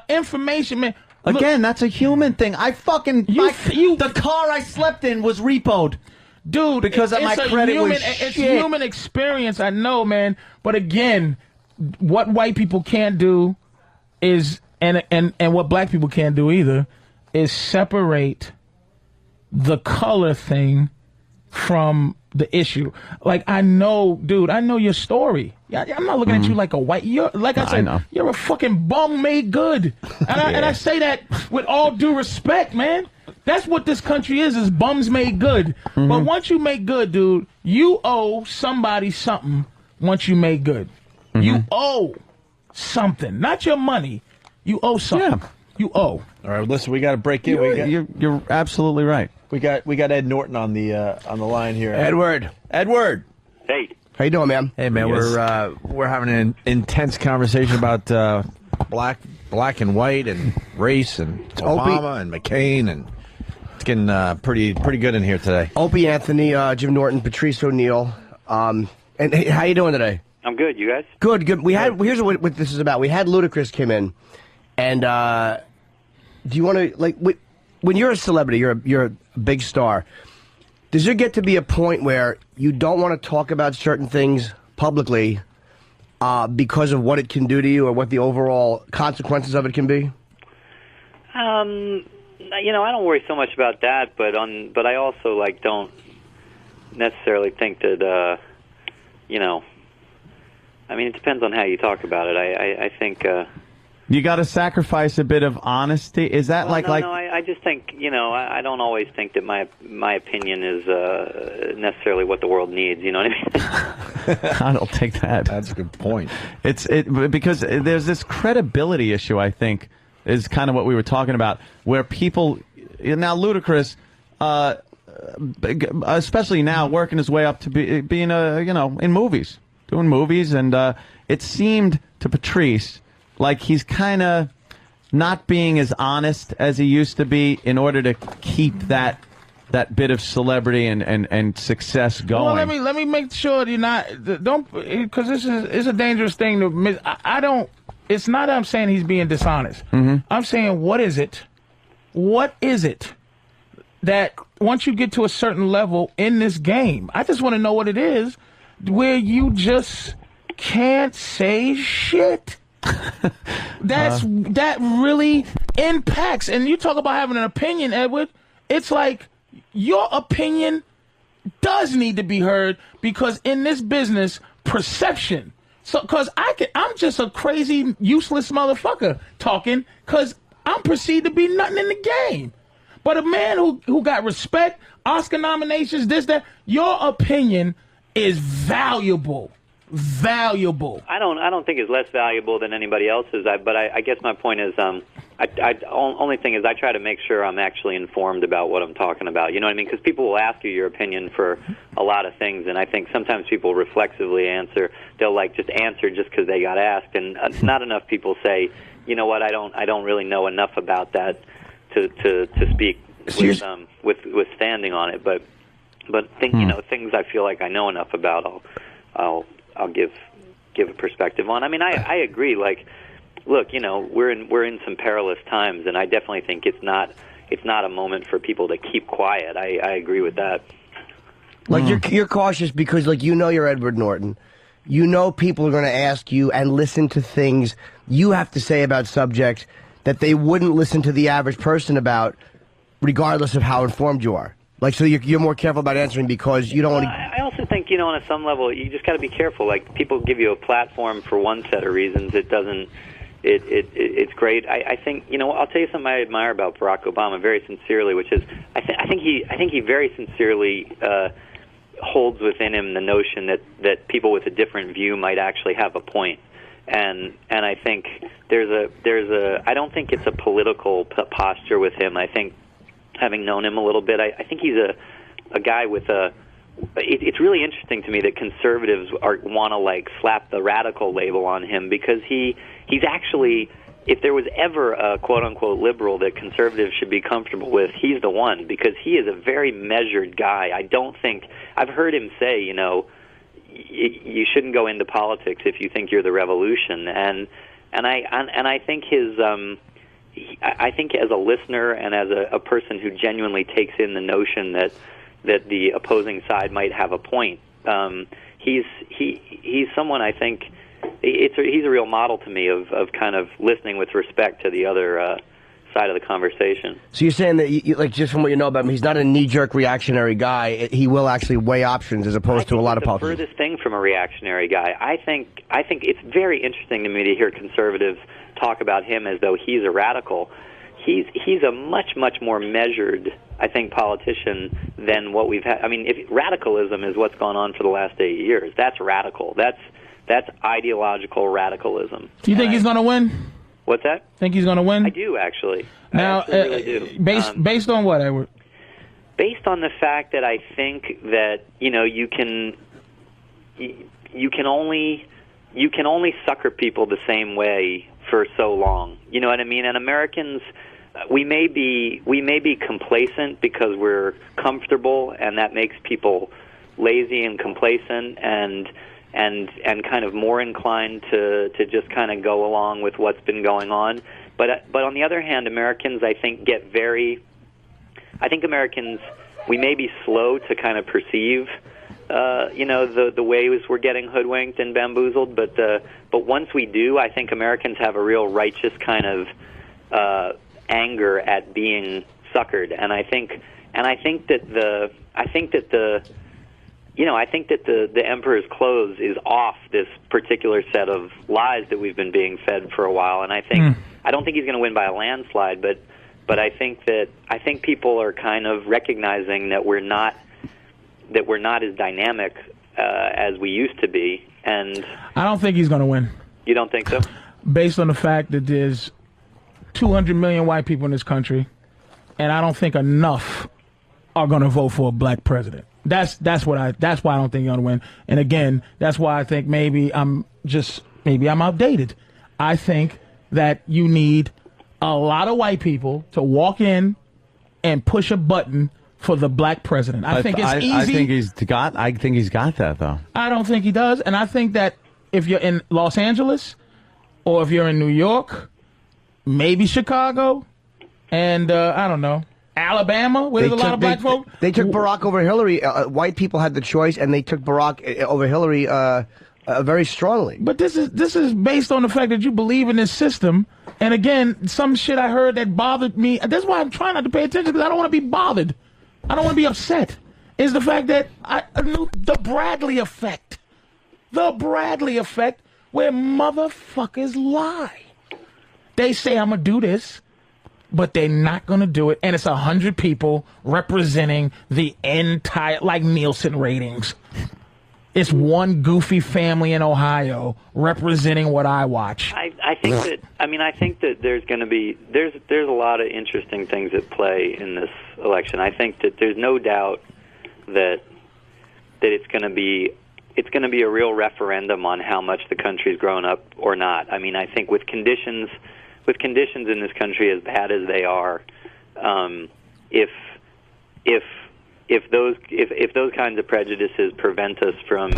information, man. Again, that's a human thing. I fucking the car I slept in was repoed, dude, because my credit was shit. It's human experience, I know, man. But again, what white people can't do is, and what black people can't do either, is separate the color thing from the issue. Like, I know, dude, I know your story. I'm not looking at you like a white. You're like I said, you're a fucking bum made good, and I say that with all due respect, man. That's what this country is bums made good. But once you make good, dude, you owe somebody something. Once you make good, you owe something, not your money. You owe something. Yeah. You owe. All right, listen, we got to break in. You're absolutely right. We got Ed Norton on the line here. Edward. Hey. How you doing, man? Hey, man. We're having an intense conversation about black and white and race and Obama and McCain, and it's getting pretty good in here today. Opie Anthony, Jim Norton, Patrice O'Neill. And hey, how you doing today? I'm good. You guys? Good. We had here's what this is about. We had Ludacris come in, and do you want to, like, when you're a celebrity, you're a big star, does there get to be a point where you don't want to talk about certain things publicly because of what it can do to you or what the overall consequences of it can be? You know, I don't worry so much about that, but I also like don't necessarily think that you know, I mean, it depends on how you talk about it. I think you got to sacrifice a bit of honesty. Is that No, I just think, you know, I don't always think that my opinion is necessarily what the world needs. You know what I mean? I don't take that. That's a good point. It's because there's this credibility issue, I think, is kind of what we were talking about, where people now Ludacris, especially now, working his way up to being in movies, doing movies, and it seemed to Patrice like he's kind of not being as honest as he used to be in order to keep that bit of celebrity and success going. Well, let me make sure you're not because this is a dangerous thing to miss. I don't. It's not that I'm saying he's being dishonest. I'm saying what is it that once you get to a certain level in this game, I just want to know what it is where you just can't say shit. That really impacts. And you talk about having an opinion, Edward. It's like your opinion does need to be heard because in this business, perception. So, cause I'm just a crazy, useless motherfucker talking because I'm perceived to be nothing in the game. But a man who got respect, Oscar nominations, this, that, your opinion is valuable. Valuable. I don't think it's less valuable than anybody else's. But I guess my point is, only thing is I try to make sure I'm actually informed about what I'm talking about. You know what I mean? Because people will ask you your opinion for a lot of things, and I think sometimes people reflexively answer. They'll like just answer just because they got asked, and not enough people say, you know what? I don't really know enough about that to speak with standing on it. But you know, things I feel like I know enough about, I'll give a perspective on. I mean, I agree. Like, look, you know, we're in some perilous times, and I definitely think it's not a moment for people to keep quiet. I agree with that. Like you're cautious because, like, you know, you're Edward Norton. You know, people are going to ask you and listen to things you have to say about subjects that they wouldn't listen to the average person about, regardless of how informed you are. Like, so you're more careful about answering because you don't want to... I also think, you know, on some level, you just got to be careful. Like, people give you a platform for one set of reasons. It doesn't... It's great. I think, you know, I'll tell you something I admire about Barack Obama very sincerely, which is I think he very sincerely holds within him the notion that people with a different view might actually have a point. And I think there's a I don't think it's a political posture with him. I think, having known him a little bit, I think he's a guy with a... It's really interesting to me that conservatives want to like slap the radical label on him because he's actually, if there was ever a quote-unquote liberal that conservatives should be comfortable with, he's the one, because he is a very measured guy. I don't think... I've heard him say, you know, you shouldn't go into politics if you think you're the revolution, and I think his... I think as a listener and as a person who genuinely takes in the notion that the opposing side might have a point, he's someone I think he's a real model to me of kind of listening with respect to the other side of the conversation. So you're saying that, like, just from what you know about him, he's not a knee-jerk reactionary guy. He will actually weigh options as opposed to a lot of politicians. The furthest thing from a reactionary guy. I think it's very interesting to me to hear conservatives talk about him as though he's a radical. He's a much more measured, I think, politician than what we've had. I mean, if radicalism is what's gone on for the last 8 years, that's radical. That's ideological radicalism. Do you think he's going to win? What's that? Think he's going to win? I do, actually. Now, I really do. Based on what, Edward? Based on the fact that I think that, you know, you can only sucker people the same way for so long. You know what I mean? And Americans, we may be complacent because we're comfortable, and that makes people lazy and complacent and kind of more inclined to just kind of go along with what's been going on. But on the other hand, Americans, I think, Americans, we may be slow to kind of perceive, the ways we're getting hoodwinked and bamboozled. But once we do, I think Americans have a real righteous kind of anger at being suckered. And I think that the emperor's clothes is off this particular set of lies that we've been being fed for a while. And I don't think he's going to win by a landslide, but I think people are kind of recognizing that we're not as dynamic as we used to be. And I don't think he's going to win. You don't think so? Based on the fact that there's 200 million white people in this country, and I don't think enough are going to vote for a black president. That's why I don't think he's going to win. And again, that's why I think maybe I'm outdated. I think that you need a lot of white people to walk in and push a button for the black president. I think it's easy. I think he's got that, though. I don't think he does. And I think that if you're in Los Angeles or if you're in New York, maybe Chicago, and I don't know, Alabama, where there's a lot of black folk. They took Barack over Hillary. White people had the choice, and they took Barack over Hillary very strongly. But this is based on the fact that you believe in this system. And again, some shit I heard that bothered me. That's why I'm trying not to pay attention, because I don't want to be bothered. I don't want to be upset. Is the fact that the Bradley effect. The Bradley effect, where motherfuckers lie. They say, I'm going to do this, but they're not going to do it. And it's 100 people representing the entire, like Nielsen ratings. It's one goofy family in Ohio representing what I watch. I think that there's going to be there's a lot of interesting things at play in this election. I think that there's no doubt that it's going to be a real referendum on how much the country's grown up or not. I mean, I think with conditions in this country as bad as they are, if those kinds of prejudices prevent us from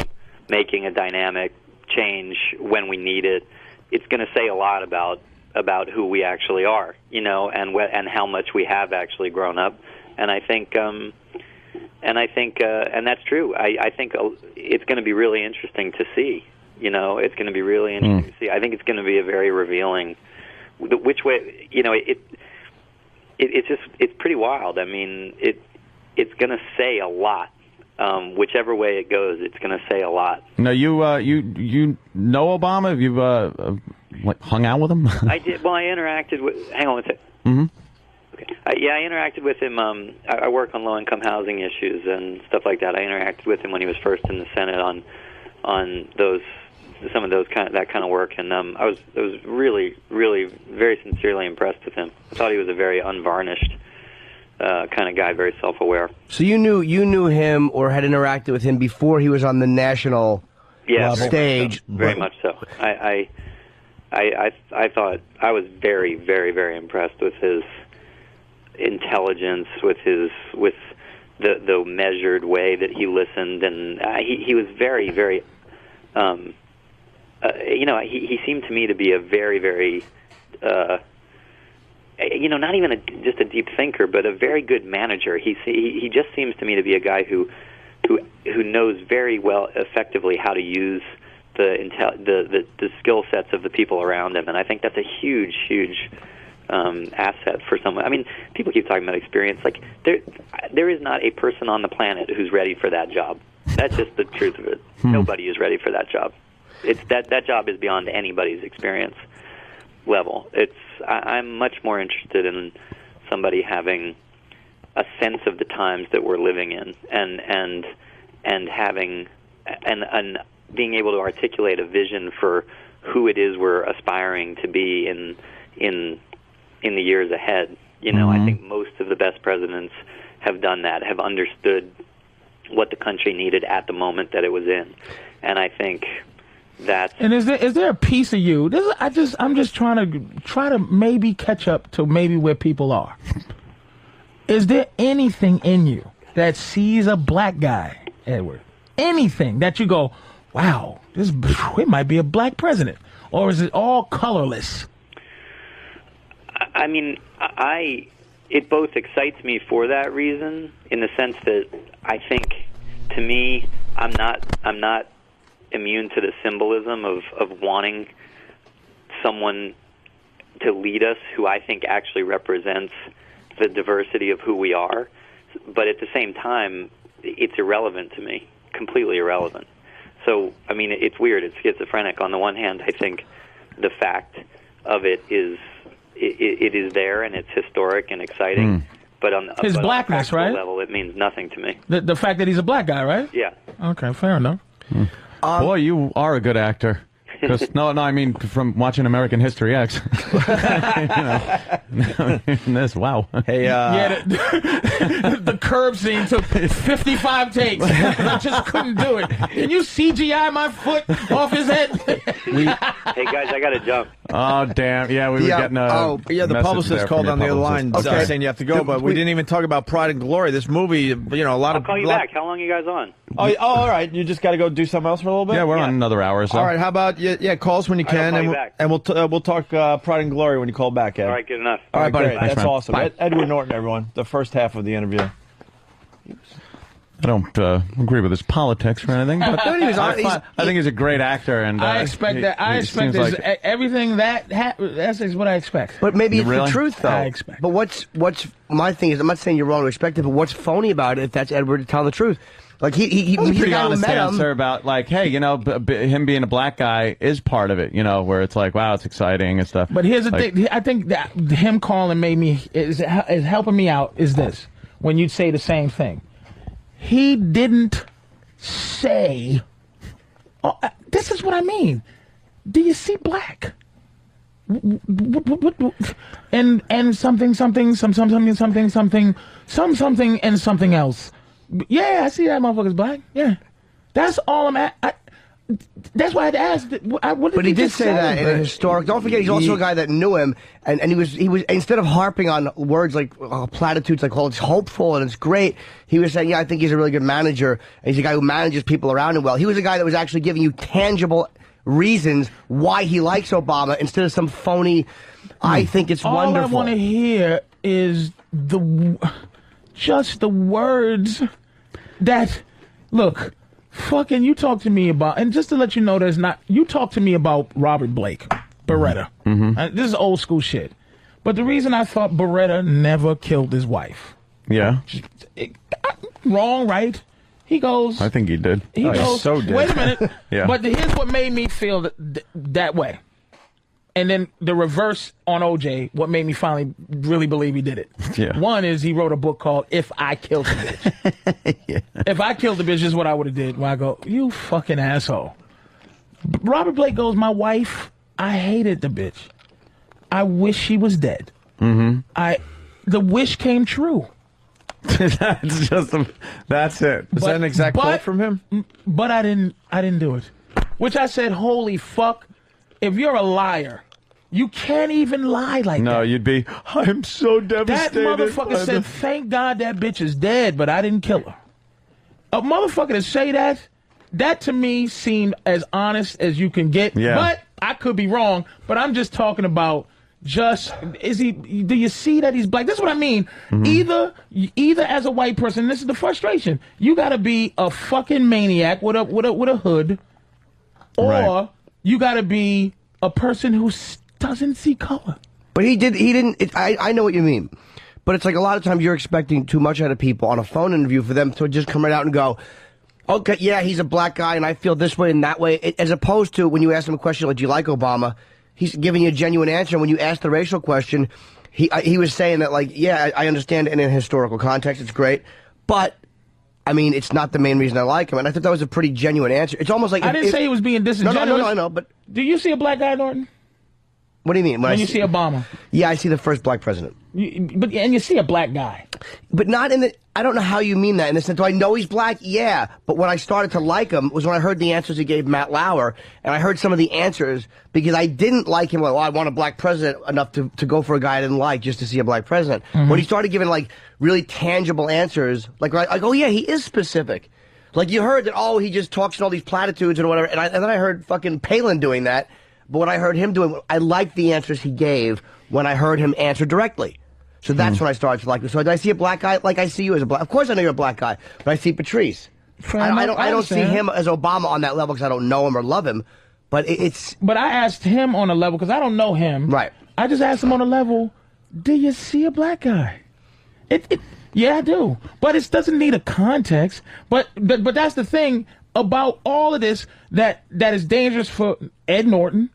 making a dynamic change when we need it, it's going to say a lot about who we actually are, and how much we have actually grown up. And I think and that's true. I think it's going to be really interesting to see. It's going to be really interesting to see. I think it's going to be a very revealing. Which way, it's pretty wild. I mean, it's going to say a lot. Whichever way it goes, it's going to say a lot. Now, you know Obama? Have you hung out with him? I did. Well, I interacted with. Hang on one second. Mm-hmm. Okay. I interacted with him. I work on low-income housing issues and stuff like that. I interacted with him when he was first in the Senate on some of that kind of work, and I was really, really very sincerely impressed with him. I thought he was a very unvarnished kind of guy, very self-aware. So you knew him or had interacted with him before he was on the national stage? Very much so. I thought I was very, very, very impressed with his intelligence, with the measured way that he listened, and he was very, very. He seemed to me to be a very, very. Not even just a deep thinker, but a very good manager. He just seems to me to be a guy who knows very well, effectively, how to use the skill sets of the people around him, and I think that's a huge, huge asset for someone. I mean, people keep talking about experience. Like there is not a person on the planet who's ready for that job. That's just the truth of it. Nobody is ready for that job. It's that job is beyond anybody's experience level. I'm much more interested in somebody having a sense of the times that we're living in, and having and being able to articulate a vision for who it is we're aspiring to be in the years ahead. I think most of the best presidents have done that, have understood what the country needed at the moment that it was in, and I think. And is there a piece of you? I'm just trying to maybe catch up to maybe where people are. Is there anything in you that sees a black guy, Edward? Anything that you go, wow, it might be a black president, or is it all colorless? I mean, it both excites me for that reason, in the sense that I think, to me, I'm not immune to the symbolism of wanting someone to lead us who I think actually represents the diversity of who we are. But at the same time, it's irrelevant to me, completely irrelevant. So, I mean, it's weird. It's schizophrenic. On the one hand, I think the fact of it is it is there and it's historic and exciting. But on His but blackness, on a right? level, it means nothing to me. The fact that he's a black guy, right? Yeah. Okay, fair enough. Boy, you are a good actor. 'Cause- no, I mean from watching American History X. This, wow. Hey, Yeah, the curb scene took 55 takes. I just couldn't do it. Can you CGI my foot off his head? Hey, guys, I got to jump. Oh, damn. Yeah, we were getting a the message publicist there called from on your the other line publicist. saying you have to go, but we didn't even talk about Pride and Glory. This movie, you know, a lot I'll of... call you back. How long are you guys on? Oh, all right. You just got to go do something else for a little bit? Yeah, we're on another hour or so. All right, how about, call us when you All right, can, I'll call and you we'll, back. and we'll talk Pride and Glory when you call back, Ed. All right, good enough. All right, buddy. Thanks, That's man. awesome. Bye. Edward Norton, everyone. The first half of the interview. I don't agree with his politics or anything, but I think he's a great actor, and I expect that. I expect seems this, like- everything that's what I expect. But maybe it's Really? the truth, though. I expect. But what's my thing is, I'm not saying you're wrong to expect it, but what's phony about it if that's Edward telling the truth? Like he That was a the pretty guy who honest met him. answer about like, hey, you know, him being a black guy is part of it, you know, where it's like, wow, it's exciting and stuff. But here's the Like, thing. I think that him calling made me is helping me out. Is this when you say the same thing? He didn't say. Oh, this is what I mean. Do you see black? And something and something else. Yeah, I see that motherfucker's black. Yeah, that's all I'm at. That's why I asked. What But he did just say that in a historic. Don't forget, he's also a guy that knew him, and he was instead of harping on words like platitudes, like, "Oh, it's hopeful and it's great," he was saying, "Yeah, I think he's a really good manager. And he's a guy who manages people around him well." He was a guy that was actually giving you tangible reasons why he likes Obama instead of some phony. I think it's all wonderful. I want to hear is just the words that look. Fucking, you talk to me about, and just to let you know, you talk to me about Robert Blake, Beretta. This is old school shit. But the reason I thought Beretta never killed his wife. Yeah. Wrong, right? He goes. I think he did. He goes. Wait a minute. Yeah. But here's what made me feel that way. And then the reverse on OJ, what made me finally really believe he did it. Yeah. One is he wrote a book called If I Killed the Bitch. If I killed the bitch, this is what I would have did. Where I go, you fucking asshole. Robert Blake goes, my wife, I hated the bitch. I wish she was dead. The wish came true. That's just that's it. Is that an exact quote from him? But I didn't do it. Which I said, holy fuck. If you're a liar, you can't even lie like that. No, you'd be, I'm so That devastated. motherfucker said, thank God that bitch is dead, but I didn't kill her. A motherfucker to say that to me seemed as honest as you can get. Yeah. But I could be wrong, but I'm just talking about do you see that he's black? This is what I mean. Either as a white person, this is the frustration. You gotta be a fucking maniac with a hood, or Right. you gotta be a person who doesn't see color. But he didn't. I know what you mean. But it's like a lot of times you're expecting too much out of people on a phone interview for them to just come right out and go, okay, yeah, he's a black guy and I feel this way and that way. As opposed to when you ask him a question like, do you like Obama? He's giving you a genuine answer. When you ask the racial question, he was saying that, like, yeah, I understand in a historical context, it's great. But, I mean, it's not the main reason I like him. And I thought that was a pretty genuine answer. It's almost like... I didn't say he was being disingenuous. No, I know, but... Do you see a black guy, Norton? What do you mean? When you see Obama? Yeah, I see the first black president. And you see a black guy. But not in the... I don't know how you mean that in the sense, do I know he's black? Yeah. But when I started to like him was when I heard the answers he gave Matt Lauer, and I heard some of the answers because I didn't like him. Well, I want a black president enough to go for a guy I didn't like just to see a black president. When he started giving, like, really tangible answers, like, oh, yeah, he is specific. Like, you heard that, oh, he just talks in all these platitudes and whatever, and then I heard fucking Palin doing that. But what I heard him doing, I liked the answers he gave when I heard him answer directly. So that's when I started to like him. So do I see a black guy like I see you as a black? Of course I know you're a black guy, but I see Patrice. I don't see him as Obama on that level because I don't know him or love him. But it's. But I asked him on a level because I don't know him. Right. I just asked him on a level. Do you see a black guy? Yeah, I do. But it doesn't need a context. But that's the thing about all of this that is dangerous for Ed Norton,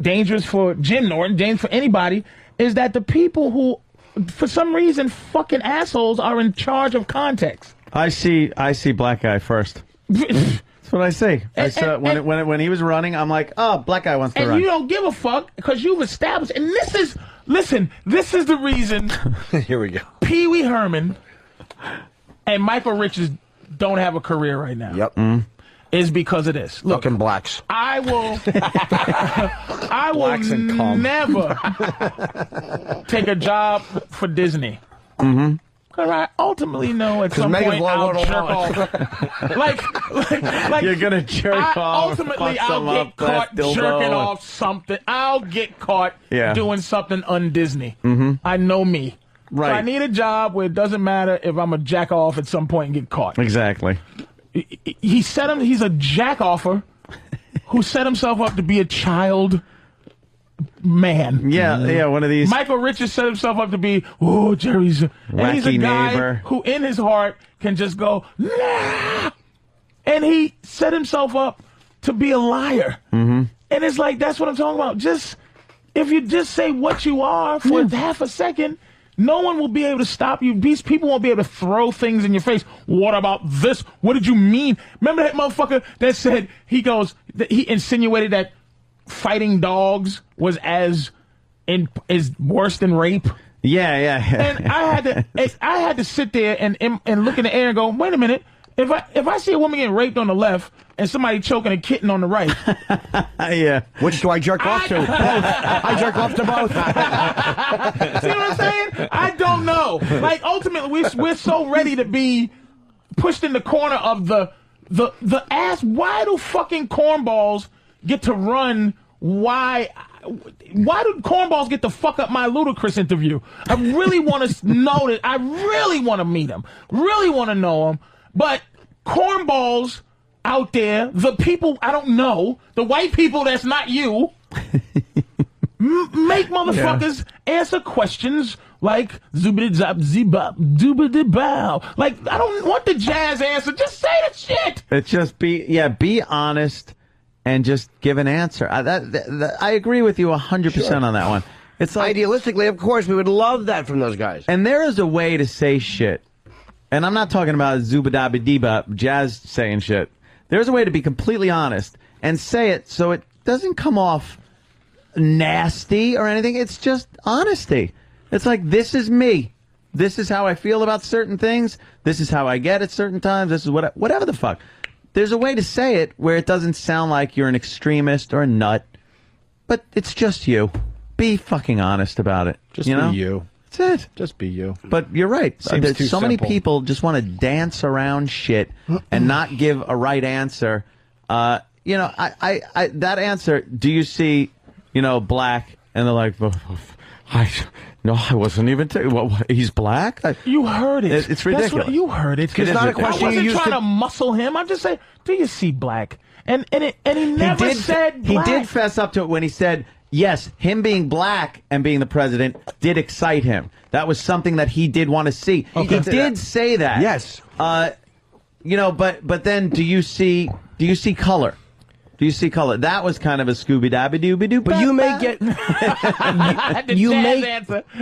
dangerous for Jim Norton, dangerous for anybody, is that the people who, for some reason, fucking assholes are in charge of context. I see black guy first. That's what I see. I saw when he was running, I'm like, oh, black guy wants to run. And you don't give a fuck because you've established. And this is the reason. Here we go. Pee Wee Herman and Michael Richards don't have a career right now. Yep. Is because of this. Look, fucking blacks. I will never take a job for Disney. Mm-hmm. Because I ultimately know at some point I'll jerk off. like you're gonna jerk off. Ultimately, I'll get caught jerking off something. I'll get caught doing something un-Disney. Mm-hmm. I know me. Right. So I need a job where it doesn't matter if I'm a jack off at some point and get caught. Exactly. He's a jack offer who set himself up to be a child man. Yeah, one of these. Michael Richards set himself up to be, Jerry's, and he's a guy neighbor who in his heart can just go, nah! And he set himself up to be a liar. Mm-hmm. And it's like, that's what I'm talking about. Just, if you just say what you are for half a second, no one will be able to stop you. These people won't be able to throw things in your face. What about this? What did you mean? Remember that motherfucker that said, he insinuated that fighting dogs was as worse than rape? Yeah. And I had to sit there and look in the air and go, wait a minute. If I see a woman getting raped on the left and somebody choking a kitten on the right, yeah, which do I jerk off to? Both. I jerk off to both. See what I'm saying? I don't know. Like ultimately, we're so ready to be pushed in the corner of the ass. Why do fucking cornballs get to run? Why do cornballs get to fuck up my Ludacris interview? I really want to know that. I really want to meet him. Really want to know him. But cornballs out there, the people I don't know, the white people that's not you, make motherfuckers answer questions like zoobity-zop-zee-bop, doobity-bow. Like, I don't want the jazz answer. Just say the shit. It's just be honest and just give an answer. I agree with you 100% on that one. It's like, idealistically, of course, we would love that from those guys. And there is a way to say shit. And I'm not talking about zoobadabba-dee-bop, jazz saying shit. There's a way to be completely honest and say it so it doesn't come off nasty or anything. It's just honesty. It's like, this is me. This is how I feel about certain things. This is how I get at certain times. This is whatever the fuck. There's a way to say it where it doesn't sound like you're an extremist or a nut, but it's just you. Be fucking honest about it. Just you know? be you. That's it. Just be you. But you're right. Seems too so many simple. people just want to dance around shit and not give a right answer. You know, I that answer, do you see, black? And they're like, no, I wasn't even he's black? You heard it. It's ridiculous. You heard it. It's not a question I wasn't you used trying to muscle him. I'm just saying, do you see black? And he never said black. He did fess up to it when he said, yes, him being black and being the president did excite him. That was something that he did want to see. Okay. He did say that. Yes. But then do you see color? Do you see color? That was kind of a Scooby-Dabby-Dooby-Doo. But you may get... answer.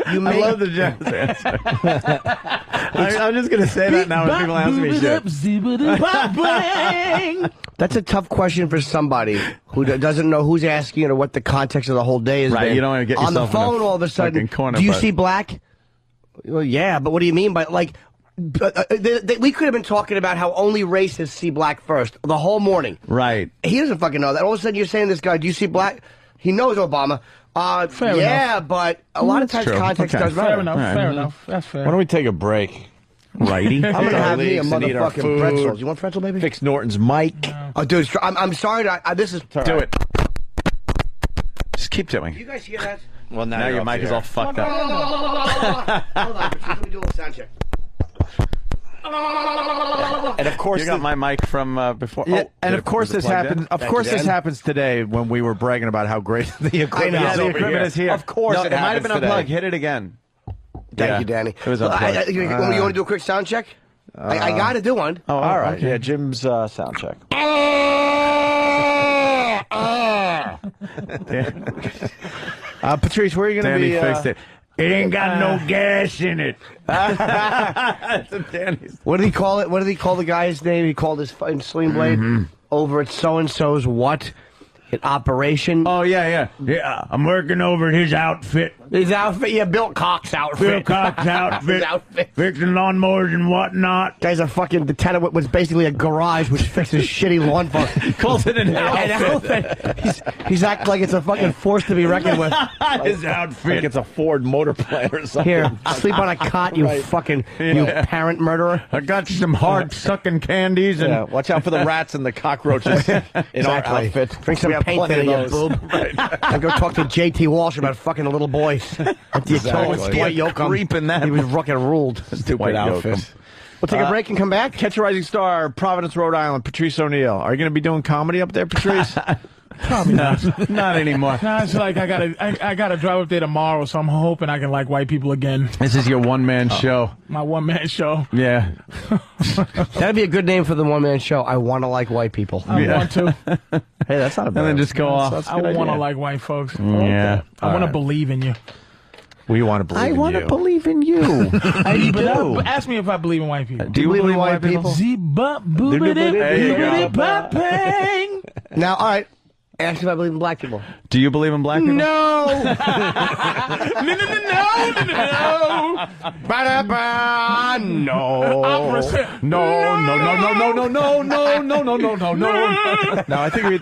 I love the jazz answer. I'm just going to say that now when people ask me shit. That's a tough question for somebody who doesn't know who's asking it or what the context of the whole day is. Right, you don't want to get on the yourself in phone a all of a sudden. corner, do you but- see black? Well, yeah, but what do you mean by like? We could have been talking about how only racists see black first the whole morning. Right. He doesn't fucking know that. All of a sudden, you're saying to this guy, "Do you see black?" He knows Obama. Fair enough. But a lot of times true. context Okay. does matter. Fair enough. Fair enough. That's fair. Why don't we take a break? Righty. I'm gonna have me a Leaks and eat our motherfucking food. pretzels. You want pretzel, baby? Fix Norton's mic. Oh, dude, I'm sorry. This is Do it. Just keep doing. You guys hear that? Well, now your mic is all fucked up. Hold on, Patrice, let me do a little sound check. And of course, you got my mic from before. Yeah, oh, and of course this happens. Of course this happens today when we were bragging about how great the equipment is. The over equipment here. is here. Of course, no, it might have happens been today. unplugged. Hit it again. Thank you, Danny. It was unplugged. You want to do a quick sound check? I got to do one. Oh, all right. okay. Yeah, Jim's sound check. Patrice, where are you going to be? Danny fixed it. It ain't got no gas in it. What did he call it? What did he call the guy's name? He called his Sling Blade over at so-and-so's what? At Operation? Oh, yeah. I'm working over at his outfit. His outfit? Yeah, Bill Cox's outfit. Bill Cox's outfit. His outfit. Fixing lawnmowers and whatnot. Guy's a fucking, the tenant was basically a garage which fixes shitty lawn phone. Calls it an outfit. He's acting like it's a fucking force to be reckoned with. His outfit. Like it's a Ford motor plant or something. Here, sleep on a cot, you fucking, you parent murderer. I got some hard sucking candies and watch out for the rats and the cockroaches in our outfit. Drink some paint in your boob. And go talk to J.T. Walsh about fucking the little boys. At the Dwight Yoakam. Creeping that. He was fucking ruled. Stupid outfit. We'll take a break and come back. Catch a Rising Star, Providence, Rhode Island, Patrice O'Neill. Are you going to be doing comedy up there, Patrice? Probably not. Not anymore. No, it's like I gotta drive up there tomorrow, so I'm hoping I can like white people again. This is your one-man show. My one-man show. Yeah. That'd be a good name for the one-man show. I want to like white people. I want to. Hey, that's not a bad And then just go off. I want to like white folks. Yeah. I want to believe in you. We want to believe in you. I want to believe in you. I do. But ask me if I believe in white people. Do you believe in white people? There you go. Now, all right. Ask if I believe in black people. Do you believe in black people? No! No. No, I think we'd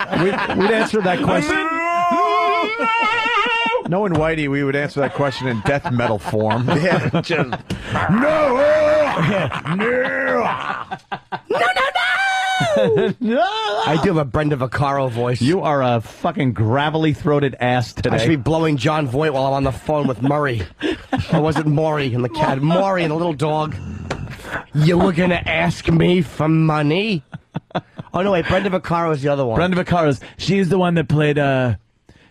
answer that question. Knowing Whitey, we would answer that question in death metal form. Yeah, just No! I do have a Brenda Vaccaro voice. You are a fucking gravelly-throated ass today. I should be blowing John Voight while I'm on the phone with Murray. Or was it Maury and the cat? Maury and the little dog. You were going to ask me for money? Oh, no, wait. Brenda Vaccaro is the other one. Brenda Vaccaro's. She's the one that played,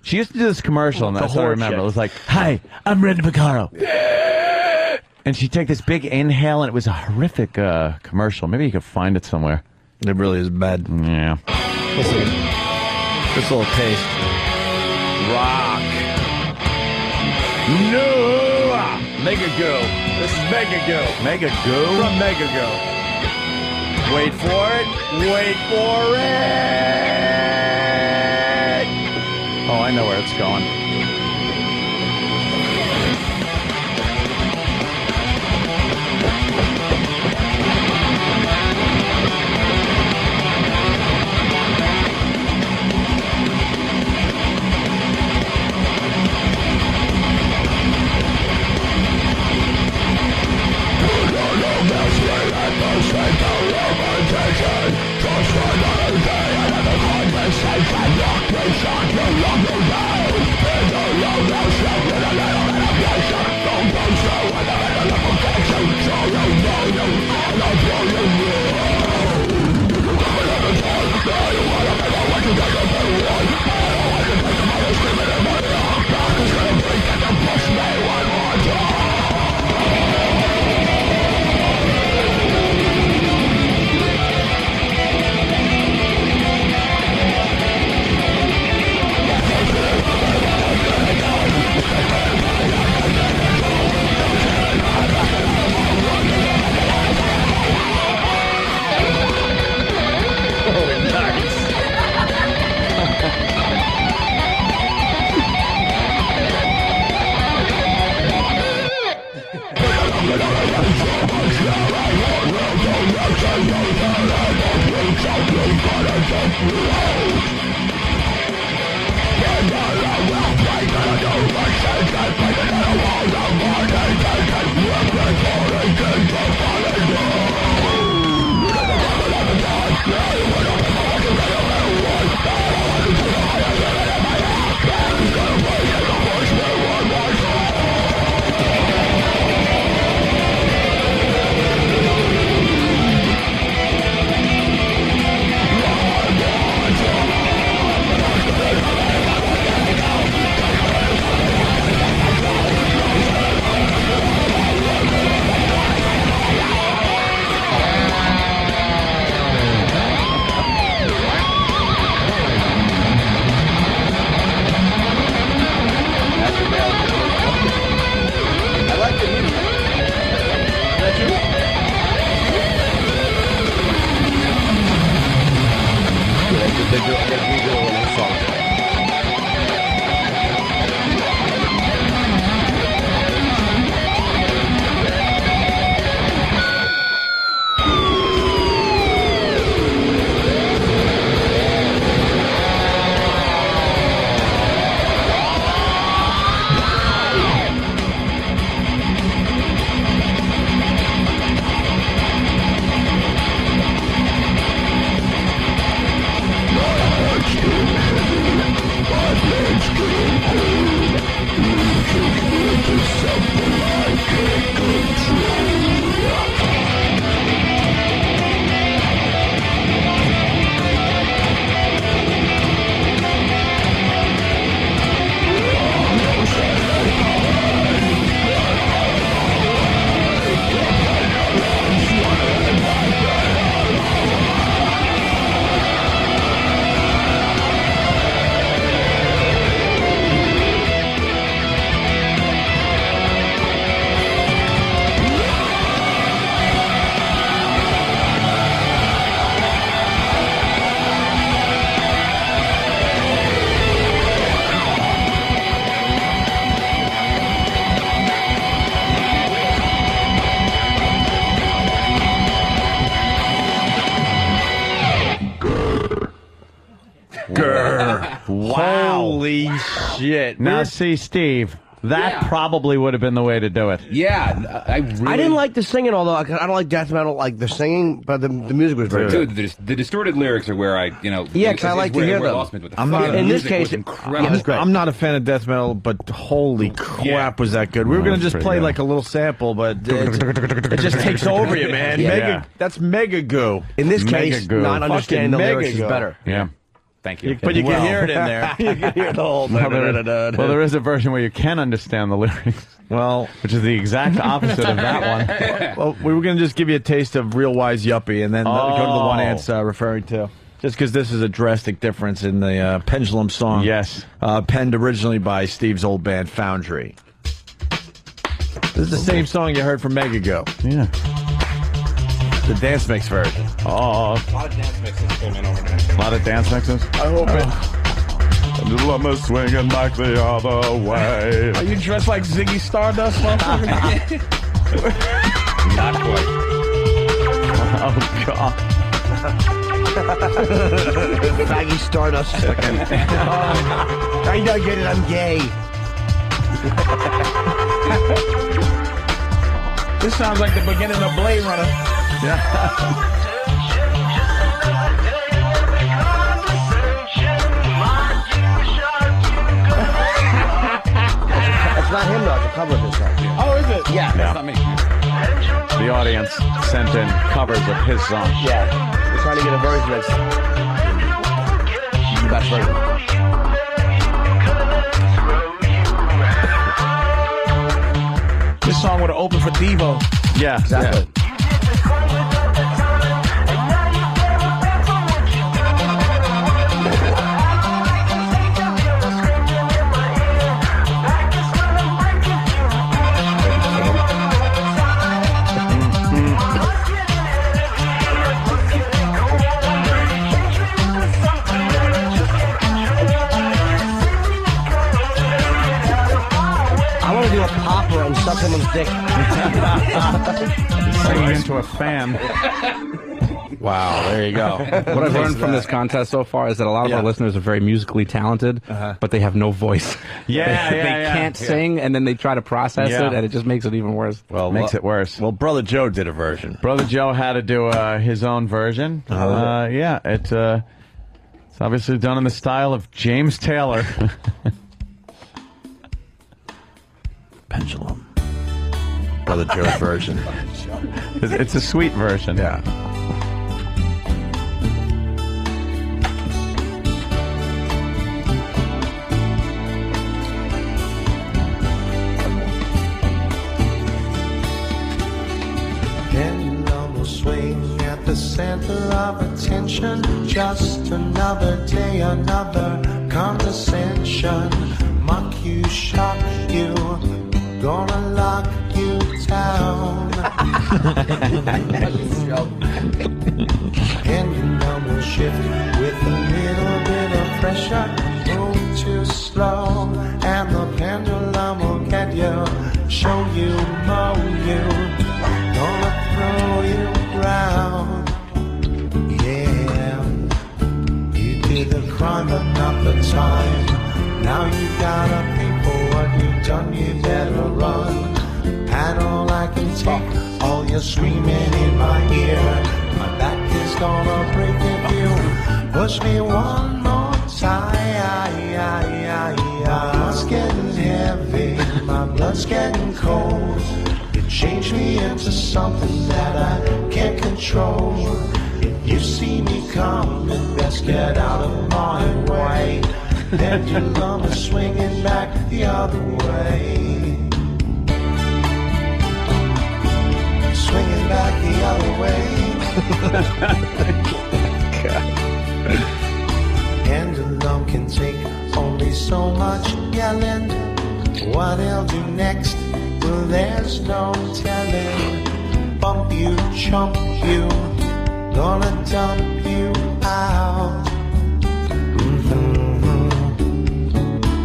she used to do this commercial, and that's what I remember. It was like, hi, I'm Brenda Vaccaro. And she'd take this big inhale, and it was a horrific commercial. Maybe you could find it somewhere. It really is bad. Yeah. Listen, just a little taste. Rock. No! Mega Go. This is Mega Go. Mega Go? From Mega Go. Wait for it. Wait for it. Oh, I know where it's going. Conversation, lock me, shot you, lock me down. Wow. Holy shit. Now, see, Steve, that probably would have been the way to do it. Yeah, I didn't like the singing, although I don't like death metal, like the singing, but the music was very good. Dude, the distorted lyrics are where I, Yeah, because I like to hear them. In this case, incredible. I'm not a fan of death metal, but holy crap, was that good. We were going to just play like a little sample, but it just takes over you, man. That's mega goo. In this case, not understanding the lyrics is better. Yeah. Thank you. But you can hear it in there. You can hear the whole thing. Well, there is a version where you can understand the lyrics. Well, which is the exact opposite of that one. Well, we were going to just give you a taste of Real Wise Yuppie and then go to the one Ant's referring to. Just because this is a drastic difference in the Pendulum song. Yes. Penned originally by Steve's old band, Foundry. This is the same song you heard from Megago. Yeah. The dance mix version. A lot of dance mixes came in over there. A lot of dance mixes? I hope it. The lumber swinging back the other way. Are you dressed like Ziggy Stardust, motherfucker? Not quite. Oh, God. Baggy Stardust. I don't get it, I'm gay. This sounds like the beginning of Blade Runner. Yeah. That's not him, though. It's a cover of his song. Oh, is it? Yeah. That's not me. The audience sent in covers of his songs. Yeah. We're trying to get a version that's the best version. This song would have opened for Devo. Yeah. Exactly. Yeah. Do a popper and suck someone's dick. Singing into a fan. Wow, there you go. What I've learned from this contest so far is that a lot of our listeners are very musically talented, but they have no voice. Yeah, they can't sing, and then they try to process Yeah. it, and it just makes it even worse. Well, Makes it worse. Well, Brother Joe did a version. Brother Joe had to do his own version. Yeah, it's obviously done in the style of James Taylor. Pendulum. Brother Joe's version. It's a sweet version. Yeah. Pendulum will swing at the center of attention. Just another day, another condescension. Mock you, shock you, gonna lock you down. Pendulum will shift with a little bit of pressure. Move too slow, and the pendulum will get you, show you, mow you, gonna throw you around. Yeah, you did the crime but not the time. Now you gotta pay for what you've done, you better run. And all I can take, all your screaming in my ear. My back is gonna break if you push me one more time. My blood's getting heavy, my blood's getting cold. You changed me into something that I can't control. If you see me coming, best get out of my way. Pendulum is swinging back the other way. Swinging back the other way. Pendulum can take only so much yelling. What he'll do next, well, there's no telling. Bump you, chump you, gonna dump you out.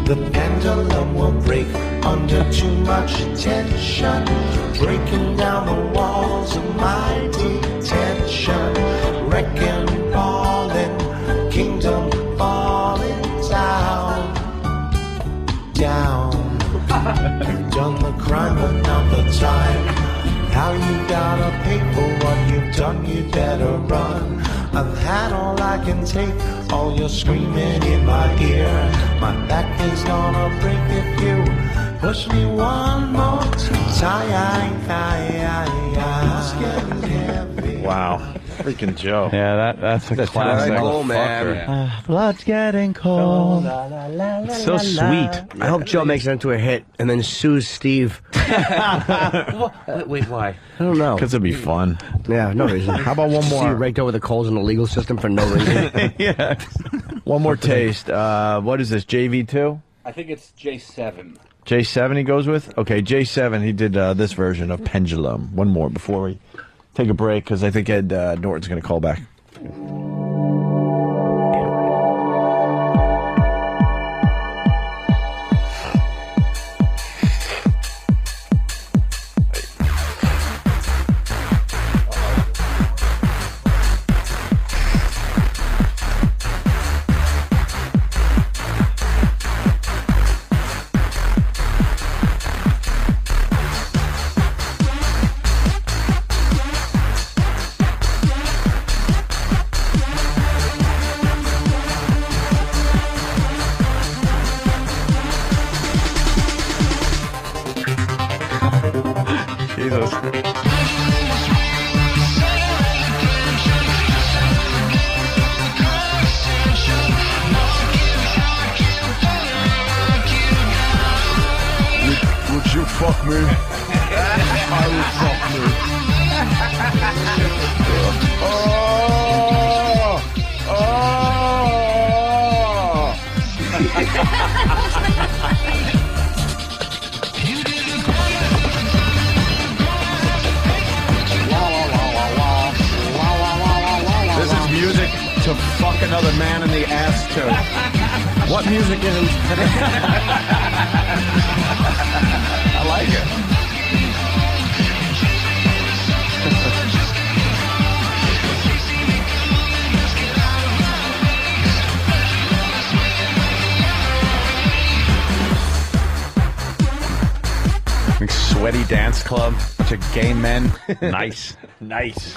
The pendulum will break under too much tension, breaking down the walls of my detention, wrecking, balling, kingdom falling down. You've done the crime another time. Now you gotta pay for what you've done, you better run. I've had all I can take, all your screaming in my ear. My back is gonna break if you push me one more time. It's getting heavy. Wow. Freaking Joe. Yeah, that's a classic. Cool, man. Blood's getting cold. It's so sweet. I hope Joe makes it into a hit and then sues Steve. Wait, why? I don't know. Because it'd be fun. Yeah, no reason. How about one See you more? raked over the coals in the legal system for no reason. Yeah. One more taste. What is this, JV2? I think it's J7. J7 he goes with? Okay, J7, he did this version of Pendulum. One more before we take a break, because I think Ed Norton's going to call back. Jesus. Would you fuck me? I would fuck me. This is music to fuck another man in the ass to. What music is it? I like it. Big sweaty dance club, bunch of gay men. Nice. Nice.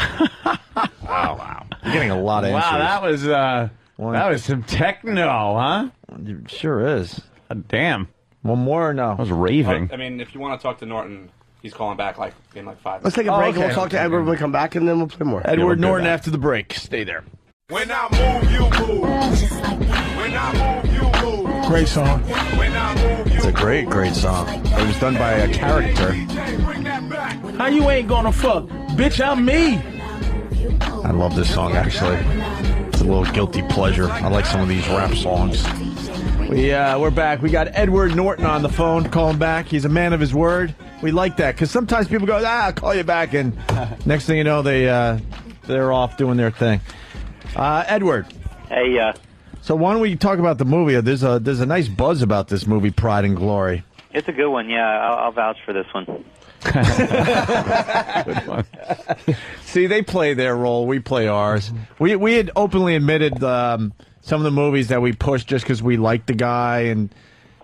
Wow. You're getting a lot of Wow, answers. that was some techno, huh? It sure is. Damn. One more or no? I was raving. I mean, if you want to talk to Norton, he's calling back in 5 minutes. Let's take a break and okay. we'll talk to Edward when we come back, and then we'll play more. Edward Norton after the break. Stay there. When I move, you move. When I move, you move. Great song. When I move, you It's a great, great song. It was done by a character. How you ain't gonna fuck? Bitch, I'm me. I love this song, actually. It's a little guilty pleasure. I like some of these rap songs. We're back. We got Edward Norton on the phone calling back. He's a man of his word. We like that, because sometimes people go, I'll call you back, and next thing you know, they're off doing their thing. Edward. Hey, So why don't we talk about the movie? There's a nice buzz about this movie, Pride and Glory. it's a good one. Yeah, I'll vouch for this one. See, they play their role. We play ours. We had openly admitted some of the movies that we pushed just because we liked the guy, and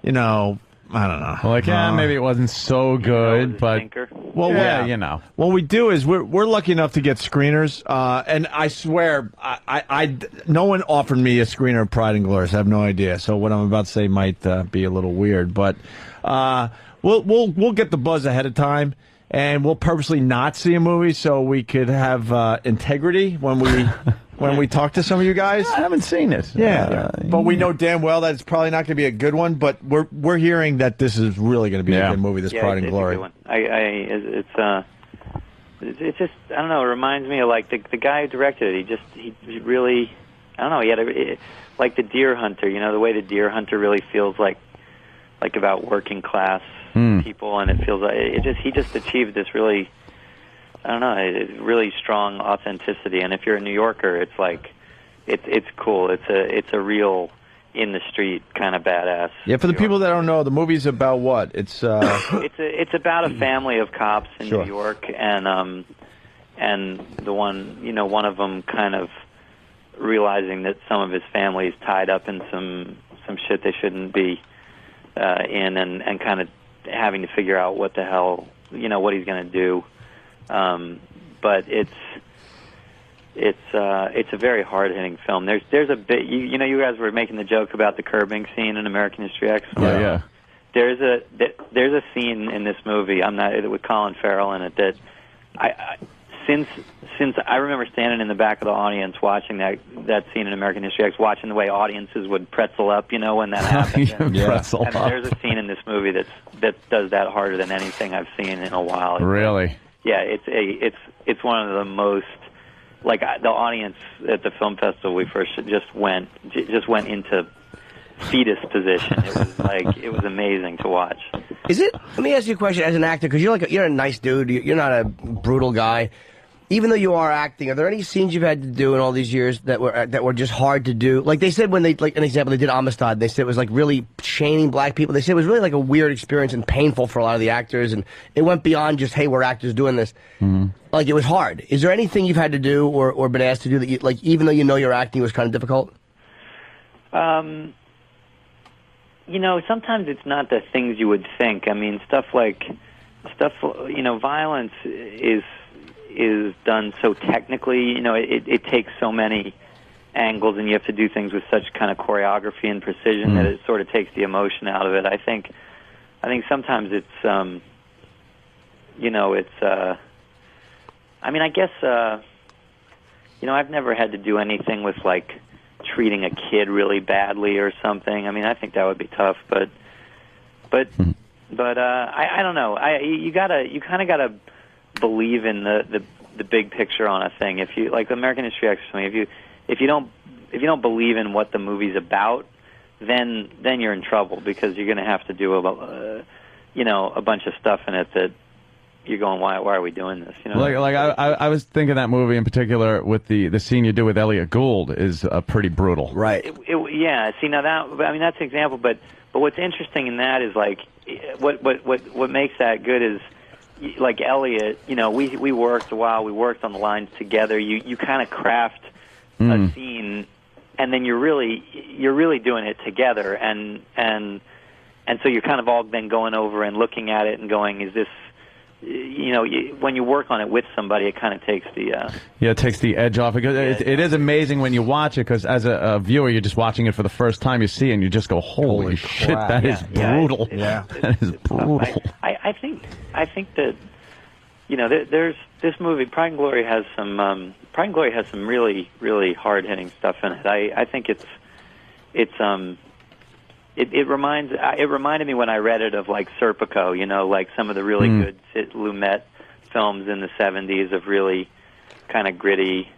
I don't know. Like, maybe it wasn't so good, but well, yeah, you know. What we do is we're lucky enough to get screeners, and I swear, I no one offered me a screener of Pride and Glory. I have no idea. So what I'm about to say might be a little weird, but we'll get the buzz ahead of time, and we'll purposely not see a movie so we could have integrity when we talk to some of you guys. I haven't seen it. Yeah, but we know damn well that it's probably not going to be a good one. But we're hearing that this is really going to be a good movie. This Pride and Glory. It's a good one. It's just I don't know. It reminds me of like the guy who directed it. He really I don't know. He had like the Deer Hunter. You know the way the Deer Hunter really feels like about working class people, and it feels like he just achieved this really. I don't know, really strong authenticity. And if you're a New Yorker, it's like, it's cool. It's a real in the street kind of badass. Yeah, for the people that don't know, the movie's about what? It's it's about a family of cops in Sure. New York, and the one of them kind of realizing that some of his family is tied up in some shit they shouldn't be in, and kind of having to figure out what the hell, what he's going to do. But it's a very hard-hitting film. There's a bit, you guys were making the joke about the curbing scene in American History X. Yeah. There's a scene in this movie. With Colin Farrell in it that since I remember standing in the back of the audience watching that scene in American History X, watching the way audiences would pretzel up, when that happens. Pretzel up. There's a scene in this movie that does that harder than anything I've seen in a while. Really? Yeah, it's one of the most, like, the audience at the film festival we first just went into fetus position. It was amazing to watch. Is it? Let me ask you a question as an actor, because you're a nice dude. You're not a brutal guy. Even though you are acting, are there any scenes you've had to do in all these years that were just hard to do? Like they said when they, like an example, they did Amistad. They said it was like really chaining black people. They said it was really like a weird experience and painful for a lot of the actors, and it went beyond just, hey, we're actors doing this. Mm-hmm. Like it was hard. Is there anything you've had to do or been asked to do that you, like, even though you're acting, was kind of difficult? Sometimes it's not the things you would think. I mean, violence is done so technically. It takes so many angles, and you have to do things with such kind of choreography and precision that it sort of takes the emotion out of it. I think sometimes it's, I've never had to do anything with like treating a kid really badly or something. I mean, I think that would be tough, but I don't know. You kind of gotta believe in the big picture on a thing. If you like American History X, if you don't believe in what the movie's about, then you're in trouble, because you're going to have to do a bunch of stuff in it that you're going, why are we doing this? I was thinking that movie in particular with the scene you do with Elliot Gould is pretty brutal. Right. Yeah. See, now that's an example, but what's interesting in that is like what makes that good is, like Elliot, we worked a while. We worked on the lines together. You kind of craft a scene, and then you're really doing it together, and so you're kind of all then going over and looking at it and going, is this, when you work on it with somebody, it kind of takes the it takes the edge off. It is amazing when you watch it, because as a viewer, you're just watching it for the first time. You see it and you just go, holy shit, that is brutal. That is brutal. I think that there's this movie, Pride and Glory has some really, really hard hitting stuff in it. I think it reminded me when I read it of like Serpico, like some of the really good Sid Lumet films in the 70s of really kind of gritty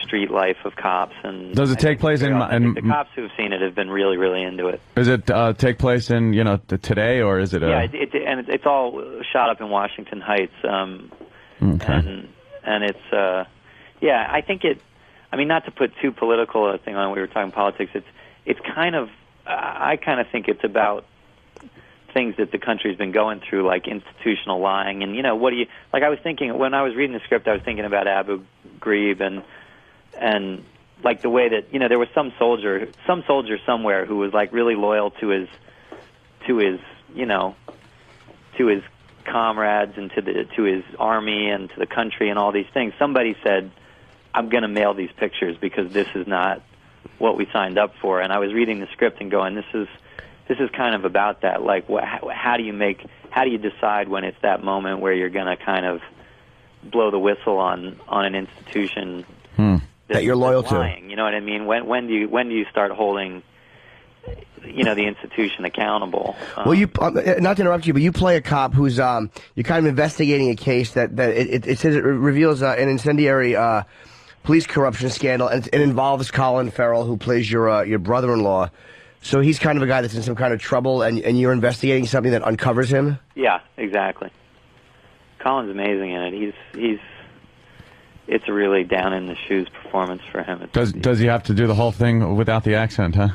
street life of cops. And does it take place in the cops who've seen it have been really, really into it. Does it take place in today, or is it? It's all shot up in Washington Heights. Okay. And it's I think it. I mean, not to put too political a thing on. We were talking politics. It's kind of. I kind of think it's about things that the country's been going through, like institutional lying, and what do you like? I was thinking when I was reading the script, I was thinking about Abu Ghraib and like the way that there was some soldier somewhere who was like really loyal to his comrades and to his army and to the country and all these things. Somebody said, I'm going to mail these pictures because this is not what we signed up for. And I was reading the script and going, this is kind of about that. Like, how do you decide when it's that moment where you're going to kind of blow the whistle on an institution that you're loyal lying, to? You know what I mean? When do you start holding the institution accountable? Well, you not to interrupt you, but you play a cop who's you're kind of investigating a case that it says it reveals an incendiary police corruption scandal, and it involves Colin Farrell, who plays your brother-in-law. So he's kind of a guy that's in some kind of trouble, and you're investigating something that uncovers him. Yeah, exactly. Colin's amazing in it. It's a really down in the shoes performance for him. Does he have to do the whole thing without the accent, huh?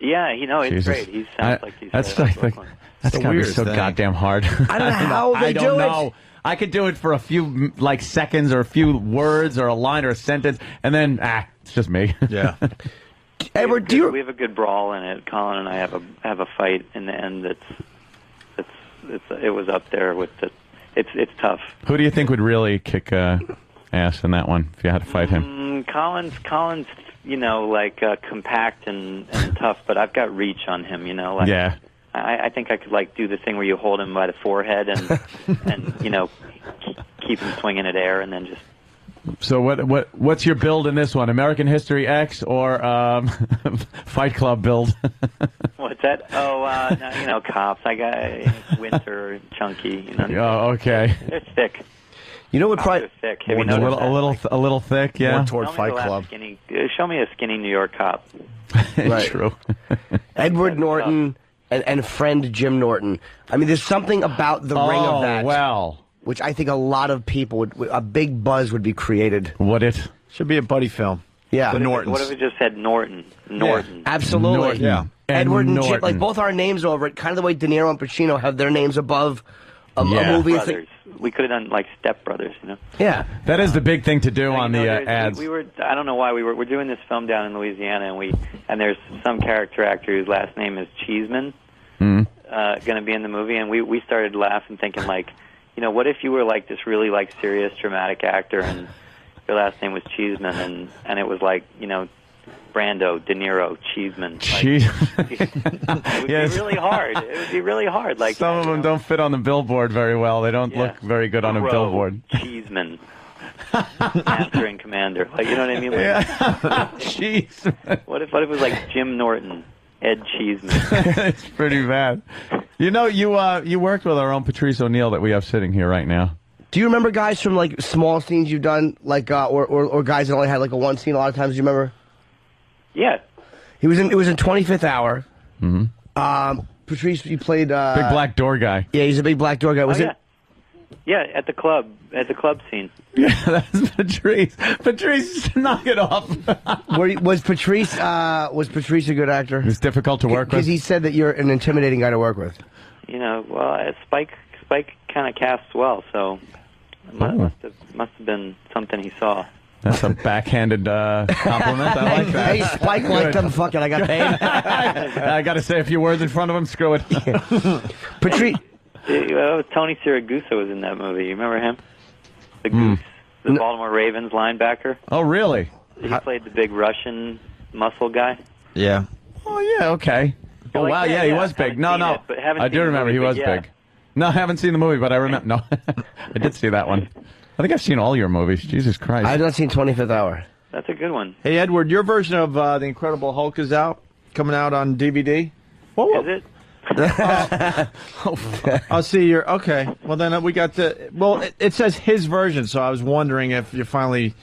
Yeah, it's Jesus. great. He sounds like he's that's gotta be so goddamn hard. I don't know how they do it. I don't know. I could do it for a few seconds or a few words or a line or a sentence, and then it's just me. Yeah. Edward, we have a good brawl in it. Colin and I have a fight in the end. It was up there with the. It's tough. Who do you think would really kick ass in that one if you had to fight him? Colin's like compact and tough, but I've got reach on him. Yeah. I think I could do the thing where you hold him by the forehead and keep him swinging at air and then just. So what's your build in this one? American History X or Fight Club build? What's that? Oh, no, cops. I got Winter, Chunky. Oh, okay. They're thick. You know what? They're thick. Have you noticed that? A little thick, yeah. More toward Fight Club. Show me a skinny New York cop. Right. True. Edward Norton and friend Jim Norton. I mean, there's something about the ring of that. Well. Which I think a lot of people would a big buzz would be created. Would it? Should be a buddy film. Yeah. The Nortons. What if it just said Norton? Norton. Yeah, absolutely. Norton. Yeah. Edward and Norton. Jim, like both our names over it, kind of the way De Niro and Pacino have their names above a movie. Brothers. We could have done Step Brothers, Yeah. That is the big thing to do on the ads. We were. I don't know why we're doing this film down in Louisiana, and there's some character actor whose last name is Cheeseman, going to be in the movie, and we started laughing, thinking what if you were this really serious dramatic actor and your last name was Cheeseman and it was Brando, De Niro, Cheeseman. It would be really hard. It would be really hard. Some of them don't fit on the billboard very well. They don't look very good on a billboard. Cheeseman. Master and Commander. You know what I mean? Cheeseman. What if it was Jim Norton? Ed Cheeseman. It's pretty bad. You worked with our own Patrice O'Neal that we have sitting here right now. Do you remember guys from small scenes you've done, or guys that only had a one scene a lot of times? Do you remember? Yeah. It was in 25th Hour. Mm-hmm. Patrice, you played big black door guy. Yeah, he's a big black door guy. Was it? Yeah, at the club scene. Yeah, that's Patrice. Patrice, knock it off. Was Patrice a good actor? It was difficult to work with? Because he said that you're an intimidating guy to work with. Spike kind of casts well, so it must have been something he saw. That's a backhanded compliment. I like that. Hey, Spike liked him. Fuck it, I got paid. I got to say a few words in front of him. Screw it. Patrice. Tony Siragusa was in that movie. You remember him? The Goose, the Baltimore Ravens linebacker. Oh, really? He played the big Russian muscle guy. Yeah. Oh, yeah, okay. Oh, wow, yeah, he was big. No, I do remember he was big. No, I haven't seen the movie, but I remember. No, I did see that one. I think I've seen all your movies. Jesus Christ. I've not seen 25th Hour. That's a good one. Hey, Edward, your version of The Incredible Hulk is coming out on DVD. Is it? I'll see your. Okay. Well, then we got the. Well, it says his version, so I was wondering if you finally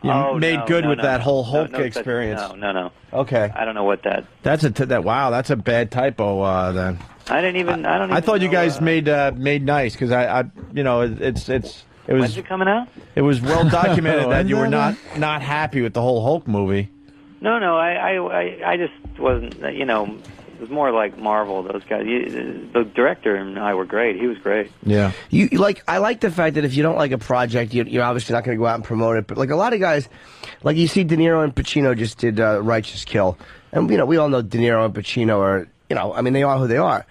made good with that whole Hulk experience. No. Okay. I don't know what that. That's wow. That's a bad typo. Then. I thought you guys made nice because it was. When's it coming out? It was well documented that you were not happy with the whole Hulk movie. No. I just wasn't. It was more like Marvel. Those guys. The director and I were great. He was great. Yeah. I like the fact that if you don't like a project, you're obviously not going to go out and promote it. But a lot of guys, you see, De Niro and Pacino just did Righteous Kill, and we all know De Niro and Pacino are they are who they are,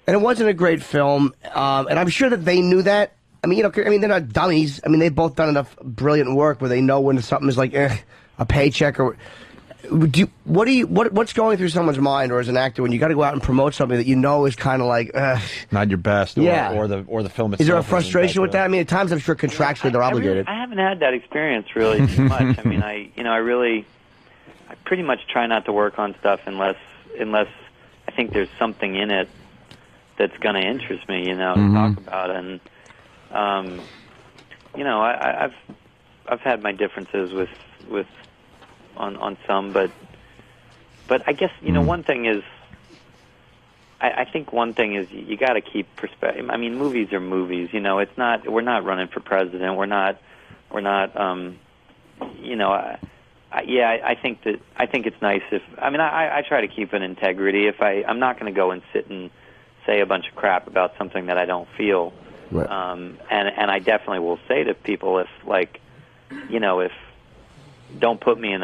and it wasn't a great film, and I'm sure that they knew that. They're not dummies. They've both done enough brilliant work where they know when something is a paycheck or. What's going through someone's mind, or as an actor, when you got to go out and promote something that is kind of not your best, or the film itself? Is there a frustration with that? At times I'm sure contractually they're obligated. I haven't had that experience really too much. I pretty much try not to work on stuff unless I think there's something in it that's going to interest me, to talk about. And I've had my differences with. On some, but I guess one thing is, I think one thing is you got to keep perspective. Movies are movies. It's not. We're not running for president. We're not. I think it's nice if. I try to keep an integrity. If I'm not going to go and sit and say a bunch of crap about something that I don't feel. Right. And I definitely will say to people if don't put me in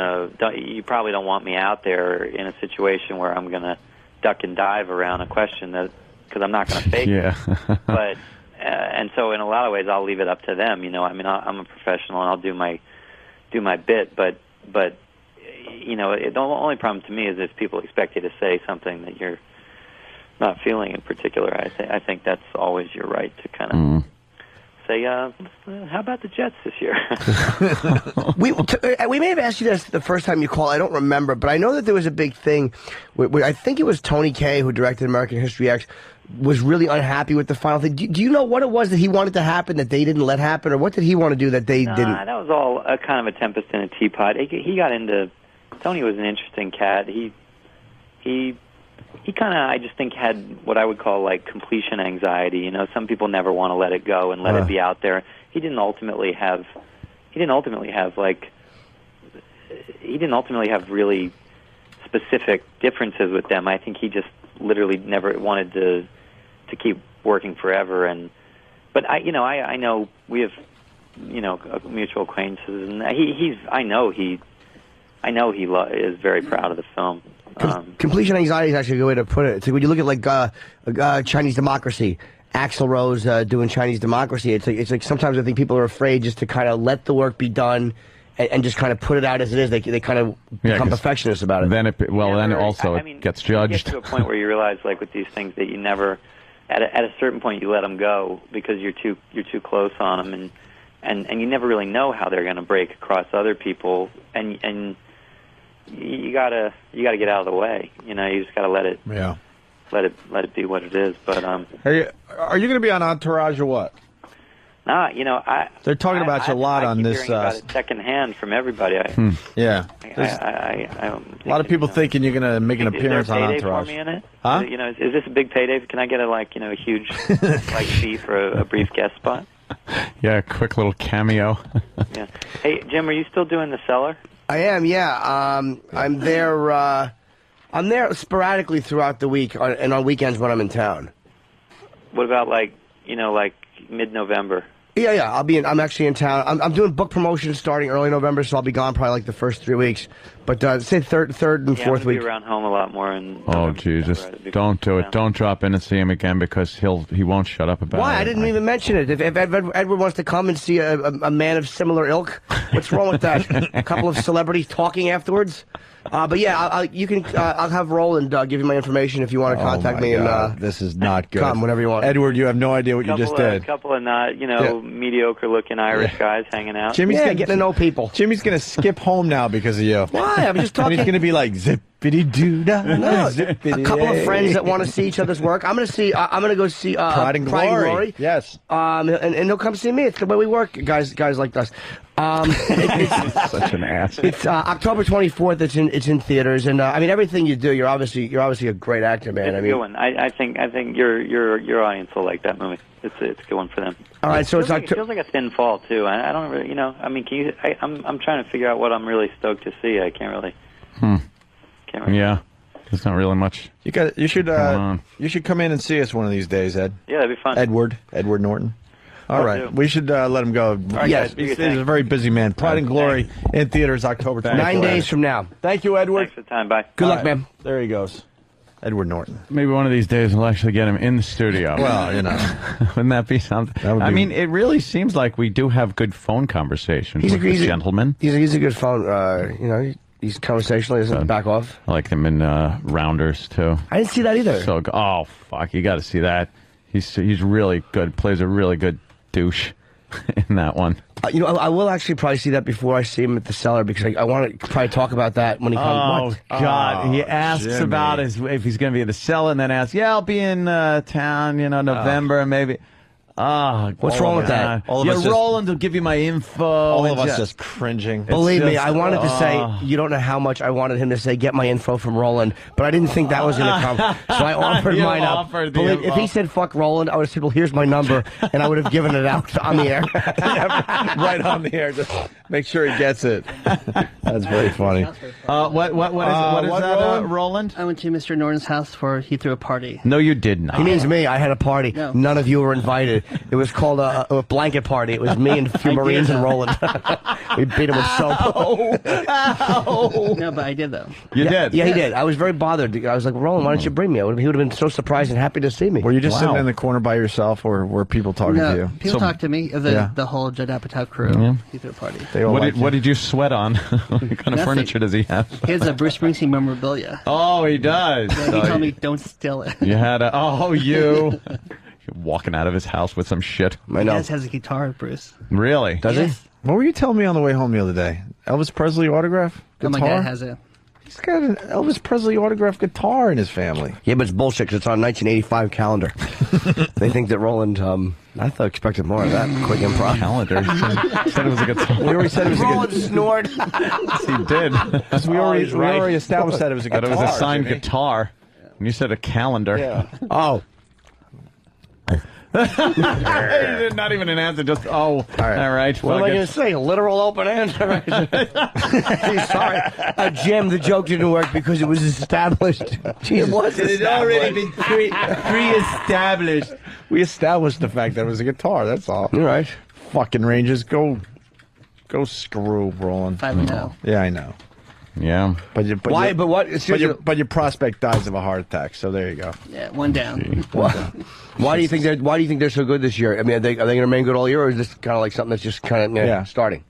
you probably don't want me out there in a situation where I'm going to duck and dive around a question because I'm not going to fake it. But and so in a lot of ways I'll leave it up to them. You know, I mean, I'm a professional and I'll do my bit, but you know, the only problem to me is if people expect you to say something that you're not feeling in particular. I think that's always your right to kind of say, how about the Jets this year? We may have asked you this the first time you called. I don't remember, but I know that there was a big thing. Where I think it was Tony Kaye, who directed American History X, was really unhappy with the final thing. Do you know what it was that he wanted to happen that they didn't let happen, or what did he want to do that they didn't? That was all a kind of a tempest in a teapot. He got into. Tony was an interesting cat. He kind of, I just think, had what I would call like completion anxiety. You know, some people never want to let it go and let it be out there. He didn't ultimately have really specific differences with them. I think he just literally never wanted to keep working forever. But I know we have, you know, mutual acquaintances, and I know he is very proud of the film. Completion anxiety is actually a good way to put it. It's like when you look at like Chinese Democracy, Axl Rose doing Chinese Democracy. It's like sometimes I think people are afraid just to kind of let the work be done and just kind of put it out as it is. They kind of become perfectionists about it. Then it gets judged. You get to a point where you realize, like with these things, that you never, at a certain point, you let them go because you're too close on them, and you never really know how they're going to break across other people, and you gotta get out of the way. You know, you just gotta let it be what it is. But are you going to be on Entourage or what? Nah, you know, they're talking about you a lot on this. Hearing about it secondhand from everybody. Yeah, a lot of people thinking you're going to make an appearance on Entourage. For me in it? Huh? You know, is this a big payday? Can I get a huge fee for a brief guest spot? Yeah, a quick little cameo. Yeah. Hey, Jim, are you still doing The Cellar? I am, yeah. I'm there. I'm there sporadically throughout the week, and on weekends when I'm in town. What about like mid-November? Yeah. I'm actually in town. I'm doing book promotion starting early November, so I'll be gone probably like the first 3 weeks. But say third and fourth week. Be around home a lot more. Oh Jesus! Don't do it. Don't drop in and see him again because he won't shut up about it. Why? I didn't even mention it. If Edward wants to come and see a man of similar ilk, what's wrong with that? A couple of celebrities talking afterwards. But yeah, I'll have Roland give you my information if you want to contact me. And this is not good. Come whenever you want. Edward, you have no idea what you just did. A couple of not, mediocre-looking Irish guys hanging out. Jimmy's getting to know people. Jimmy's going to skip home now because of you. Why? I'm just talking. And he's going to be like zippity-doo-dah. No, a couple of friends that want to see each other's work. I'm going to go see Pride and Glory. Yes. And they'll come see me. It's the way we work, guys like us. It's such an ass. It's October 24th. It's in theaters, and I mean everything you do. You're obviously a great actor, man. It's a good one. I think your audience will like that movie. It's a good one for them. All right, so it feels like a thin fall too. I don't really, I mean, I'm trying to figure out what I'm really stoked to see. I can't really. Yeah, there's not really much. You should come in and see us one of these days, Ed. Yeah, that'd be fun. Edward Norton. All right, we should let him go. Yes, he's a very busy man. Pride and Glory in theaters October 24th. 9 days from now. Thank you, Edward. Thanks for the time. Bye. Good luck, man. There he goes. Edward Norton. Maybe one of these days we'll actually get him in the studio. Well, wouldn't that be something? I mean, it really seems like we do have good phone conversations with the gentleman. He's a good phone. He's conversational. He doesn't back off. I like him in Rounders too. I didn't see that either. So, oh fuck, you got to see that. He's really good. Plays a really good douche in that one. I will actually probably see that before I see him at the Cellar because I want to probably talk about that when he comes. Oh God! He asks about if he's going to be at the Cellar, and then asks, "Yeah, I'll be in town, November, maybe." What's wrong with that? Roland will give you my info. All of us just cringing. Believe me, I wanted to say, you don't know how much I wanted him to say, get my info from Roland, but I didn't think that was going to come. So I offered mine up. If he said, fuck Roland, I would have said, well, here's my number, and I would have given it out on the air. Right on the air. Just make sure he gets it. That's very funny. What is that, Roland? I went to Mr. Norton's house he threw a party. No, you did not. He means me. I had a party. No. None of you were invited. It was called a blanket party. It was me and a few Marines and Roland. We beat him with soap. No, but I did, though. You did? Yeah, he did. I was very bothered. I was like, Roland, why don't you bring me? He would have been so surprised and happy to see me. Were you just sitting in the corner by yourself, or were people talking to No, you? people talked to me. The whole Judd Apatow crew. Yeah. He threw a party. What did you sweat on? What kind of Nothing. furniture does he have? He has a Bruce Springsteen memorabilia. Oh, he does. Yeah, he told me, don't steal it. You had a... Oh, you... You're walking out of his house with some shit. He has a guitar, Bruce. Really? Does he? What were you telling me on the way home the other day? Elvis Presley autograph Oh, guitar? my dad has it. He's got an Elvis Presley autograph guitar in his family. Yeah, but it's bullshit because it's on 1985 calendar. They think that Roland, I expected more of that. Quick improv. Calendar. Said it was a guitar. We already said it was a Roland good... snored. Yes, he did. We already established that it was a That guitar. it was a signed Jimmy. guitar. And you said a calendar. Yeah. Oh. Not even an answer, just, all right. What am I going to say? A literal open answer? Sorry. Jim, the joke didn't work because it was established. Jesus. It was It had already been pre-established. We established the fact that it was a guitar, that's all. All right. Fucking Rangers, go screw, Roland. 5-0. Yeah, I know. Yeah. But Why? But what? But your prospect dies of a heart attack, so there you go. Yeah, one down. Why do you think they're so good this year? I mean, are they going to remain good all year, or is this kind of like something that's just kind of starting?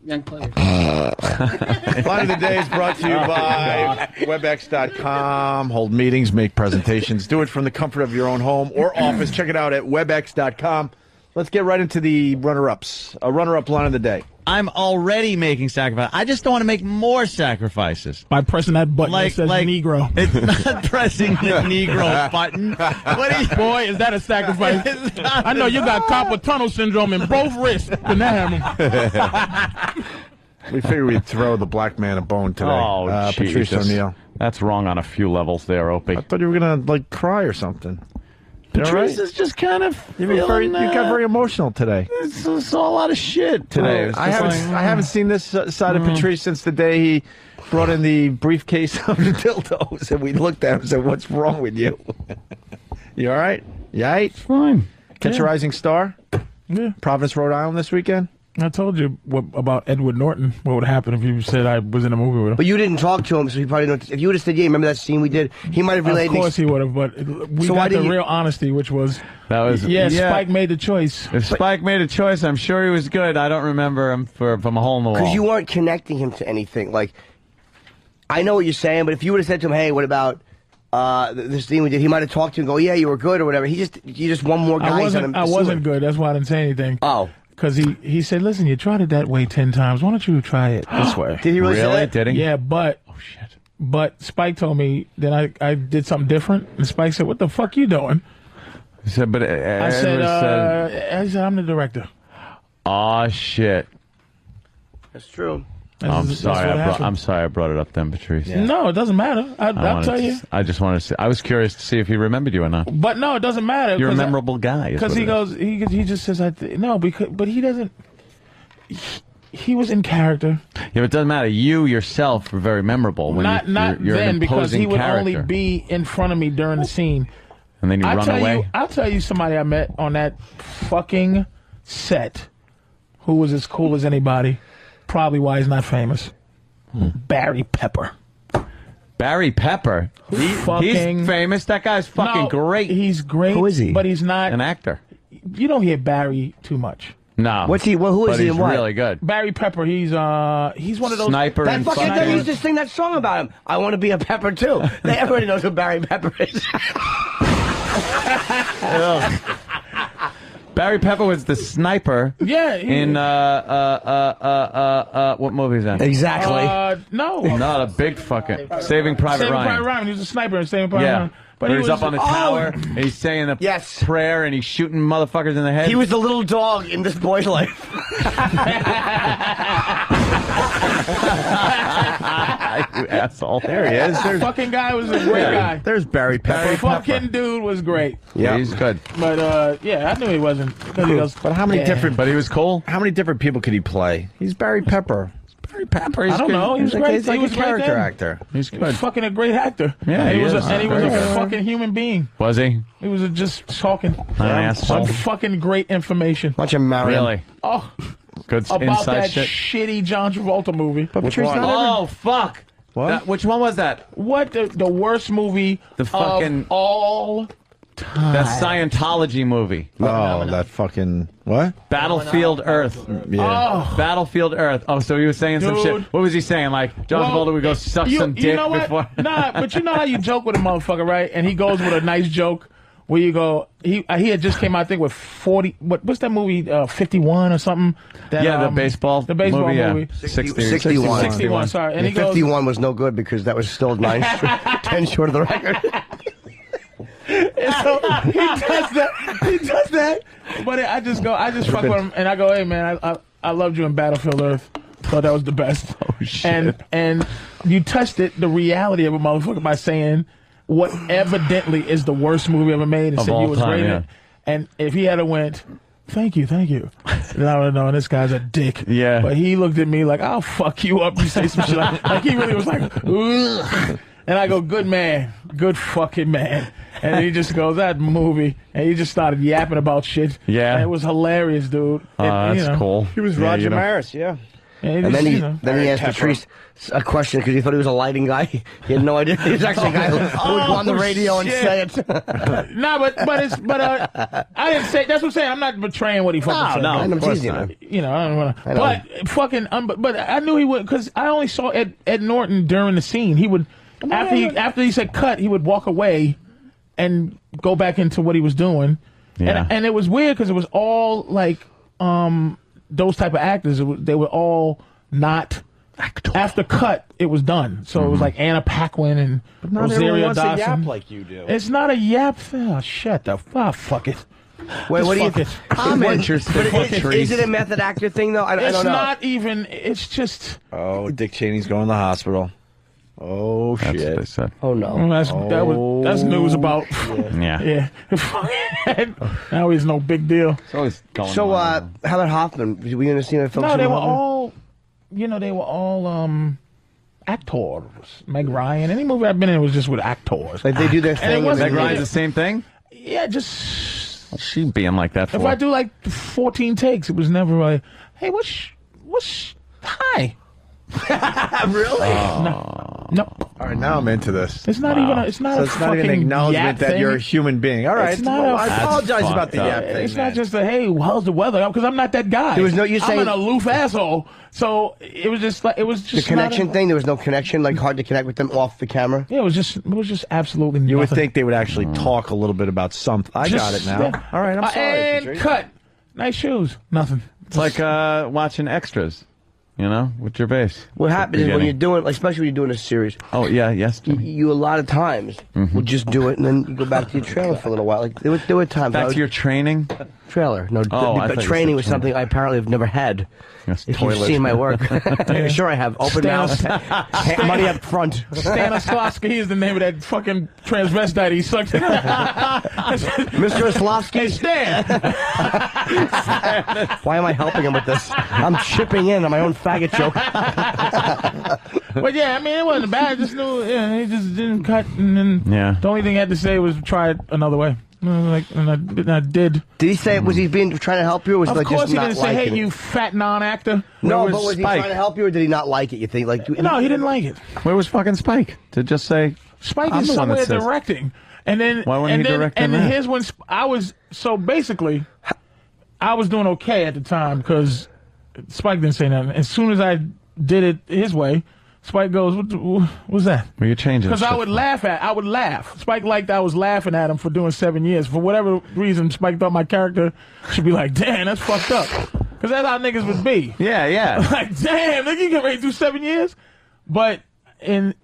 Young players. Line of the Day is brought to you by WebEx.com. Hold meetings, make presentations, do it from the comfort of your own home or office. Check it out at WebEx.com. Let's get right into the runner-ups. A runner-up line of the day. I'm already making sacrifices. I just don't want to make more sacrifices. By pressing that button that says Negro. It's not pressing the Negro button. Boy, is that a sacrifice. I know you got carpal tunnel syndrome in both wrists. Can that happen? We figured we'd throw the black man a bone today. Oh, Patrice Jesus. O'Neill. That's wrong on a few levels there, Opie. I thought you were going to, cry or something. Patrice is just kind of you got very emotional today. It's a lot of shit today. I haven't seen this side of Patrice since the day he brought in the briefcase of the dildos, and we looked at him and said, "What's wrong with you? You all right? You all right? Fine. Catch a Rising Star? Yeah. Providence, Rhode Island this weekend? I told you about Edward Norton. What would happen if you said I was in a movie with him? But you didn't talk to him, so he probably don't. If you would have said, "Yeah, remember that scene we did?" He might have relayed. Of course he would have, but we got the real honesty, which was Spike made the choice. If Spike made a choice, I'm sure he was good. I don't remember him from a hole in the wall. Because you weren't connecting him to anything. Like, I know what you're saying, but if you would have said to him, "Hey, what about this scene we did?" He might have talked to him, and go, "Yeah, you were good," or whatever. You just one more guy. I wasn't good. That's why I didn't say anything. Oh. Because he said, "Listen, you tried it that way 10 times. Why don't you try it this way?" Did he really say that? Did he? Yeah, but But Spike told me that I did something different, and Spike said, "What the fuck you doing?" He said, "But I said, I'm the director." Oh shit. That's true. I'm sorry I brought it up then, Patrice. Yeah. No, it doesn't matter. I'll tell you. I just wanted to see. I was curious to see if he remembered you or not. But no, it doesn't matter. You're a memorable guy. Because he goes, he just says, but he doesn't. He was in character. Yeah, but it doesn't matter. You yourself were very memorable. When Not you're then, an because he would character. only be in front of me during the scene. And then you run away. I'll tell you somebody I met on that fucking set who was as cool as anybody. Probably why he's not famous. Barry Pepper. Barry Pepper? He's famous. That guy's fucking great. He's great. Who is he? But he's not an actor. You don't hear Barry too much. No. What's he? Well, who is but he? He's And what? really good. Barry Pepper. He's one of those sniper. That and fucking guy fucking used to sing that song about him. I want to be a pepper too. Everybody knows who Barry Pepper is. Barry Pepper was the sniper. Yeah. In what movie is that? Exactly. No. Not a big fucking Saving Private Ryan. Saving Private Ryan. He was a sniper in Saving Private Ryan. But he was up on the tower, and he's saying the prayer, and he's shooting motherfuckers in the head. He was the little dog in this boy's life. You asshole. There he is. That fucking guy was a great guy. There's Barry Pepper. The fucking dude was great. Yeah, he's good. But I knew he wasn't. But how many different? But he was cool. How many different people could he play? He's Barry Pepper. Jeffrey Pepper. I don't know. He was great. He's like he was a great character then. actor. He's He was good. fucking a great actor. Yeah, and he he was is. and he was a Very good. fucking human being. Was he? He was just talking asshole. some fucking great information. Bunch of Marion. Really? Oh, Good about inside that shit. shitty John Travolta movie. Which one? Oh, fuck. What? Which one was that? What the worst movie The fucking- of all time? That Scientology movie. Oh, that fucking what? Battlefield Earth. Yeah. Oh. Battlefield Earth. Oh, so he was saying some Dude. shit. What was he saying? Like, John Travolta would go suck some dick you know what? before. Nah, but you know how you joke with a motherfucker, right? And he goes with a nice joke where you go, he had just came out, I think, with 40, what's that movie, 51 or something? That, Yeah, the baseball movie. movie. 61. 61, sorry. And he goes, 51 was no good because that was still 10 short of the record. and so he does that. But I just fuck with him, and I go, hey man, I loved you in Battlefield Earth. Thought that was the best. Oh shit! And you touched it, the reality of a motherfucker, by saying what evidently is the worst movie ever made, and Of said all you was time, rated. yeah. And if he had went, thank you, then I would have known this guy's a dick. Yeah. But he looked at me like, I'll fuck you up. You say some shit like he really was like, ugh. And I go, good man, good fucking man. And he just goes, that movie, and he just started yapping about shit. Yeah. And it was hilarious, dude. That's cool. He was Roger Maris, yeah. And then he asked Patrice a question because he thought he was a lighting guy. He had no idea. He was actually a guy who would go on the radio and say it. Nah, but I didn't say. That's what I'm saying. I'm not betraying what he fucking said. No, But, I'm teasing him. you know, I don't want I to. know. But fucking, but I knew he would because I only saw Ed Norton during the scene. He would after he said cut, he would walk away and go back into what he was doing. Yeah. And it was weird because it was all like those type of actors. They were all not. After cut, it was done. So it was like Anna Paquin and Not everyone Rosario wants Dawson. to yap like you do. It's not a yap. Oh, shut the fuck it. Wait, Just what do you fuck it. Comment your But is it a method actor thing, though? I It's don't know. not even. It's just. Oh, Dick Cheney's going to the hospital. Oh That's shit! what they said. Oh, no. That's news about. Yeah. Yeah. Now he's no big deal. It's always going So, on. how about Hoffman? Were you going to see him film? No, they were all. They were all actors. Meg Ryan. Any movie I've been in was just with actors. Like they do their And thing. it and wasn't Meg then- Ryan's the same thing? Yeah, just. She'd be in like that for. If I do like 14 takes, it was never like, hey, hi. Really? No. All right, now I'm into this. It's not even. It's not. So a it's not even an fucking acknowledgement yap that you're a thing. human being. All right, It's not well, a- I That's apologize about fucked the up. yap thing. It's man. not just a hey, how's the weather? Because I'm not that guy. There was no- you're I'm saying- an aloof asshole. So it was just like it was The just connection not a- thing, there was no connection, like hard to connect with them off the camera. Yeah, it was just absolutely. You would nothing. think they would actually talk a little bit about something. I got it Just- now. yeah. All right, I'm sorry. And Patrice. cut. Nice shoes. Nothing. It's like watching extras, with your bass. What happens is when Beginning. you're doing, like, especially when you're doing a series, Oh yeah, yes. Jimmy. you a lot of times will just do it and then you go back to your trailer for a little while. Like there were times I Back would- to your training. trailer. No, Oh, I thought but you training said was training. something I apparently have never had. Yes, If toilet. you've seen my work, sure I have. Open mouth, money up front. Stanislavski is the name of that fucking transvestite he sucked. Mr. Oslavsky. Hey, Stan. Why am I helping him with this? I'm chipping in on my own faggot joke. But yeah, I mean, it wasn't bad. I just knew he just didn't cut, and then the only thing he had to say was try it another way. And I did. Did he say, was he being trying to help you, or was Of he like course just he not didn't say, liking "Hey, it? you fat non-actor." No, Where but was he Spike? trying to help you, or did he not like it? You think, like, No, he didn't like it. Where was fucking Spike to just say? Spike I'm is the one that somewhere says- directing, and then Why wouldn't and he then, direct and in that? his one. I was so basically, I was doing okay at the time because Spike didn't say nothing. As soon as I did it his way, Spike goes, "What's that?" Were you changing? Because I shit? would laugh. Spike liked I was laughing at him for doing 7 years. For whatever reason, Spike thought my character should be like, damn, that's fucked up. Because that's how niggas would be. Yeah, yeah. Like, damn, nigga, you get ready to do 7 years? But in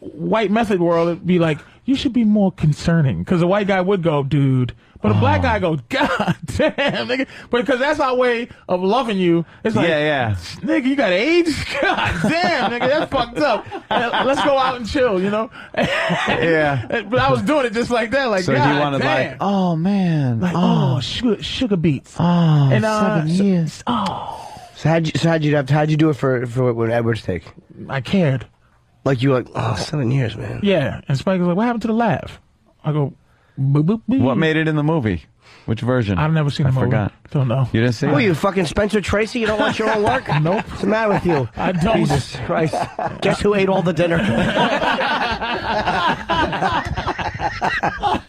white method world, it'd be like, you should be more concerning. Because a white guy would go, dude. But a black guy goes, God damn, nigga. But because that's our way of loving you. It's like, yeah. nigga, you got AIDS? God damn, nigga, that's fucked up. Let's go out and chill, Yeah. But I was doing it just like that, like, So God he wanted damn. like, oh man, Like, sugar beats. oh, And, 7 years. So how'd you do it for when Edwards take? I cared. Like you were like 7 years, man. Yeah, and Spike was like, "What happened to the laugh?" I go, boop, boop, boop. What made it in the movie? Which version? I've never seen the movie. Forgot. Don't know. You didn't see it? What are you, fucking Spencer Tracy? You don't watch your own work? Nope. What's the matter with you? I don't. Jesus Christ. Guess who ate all the dinner?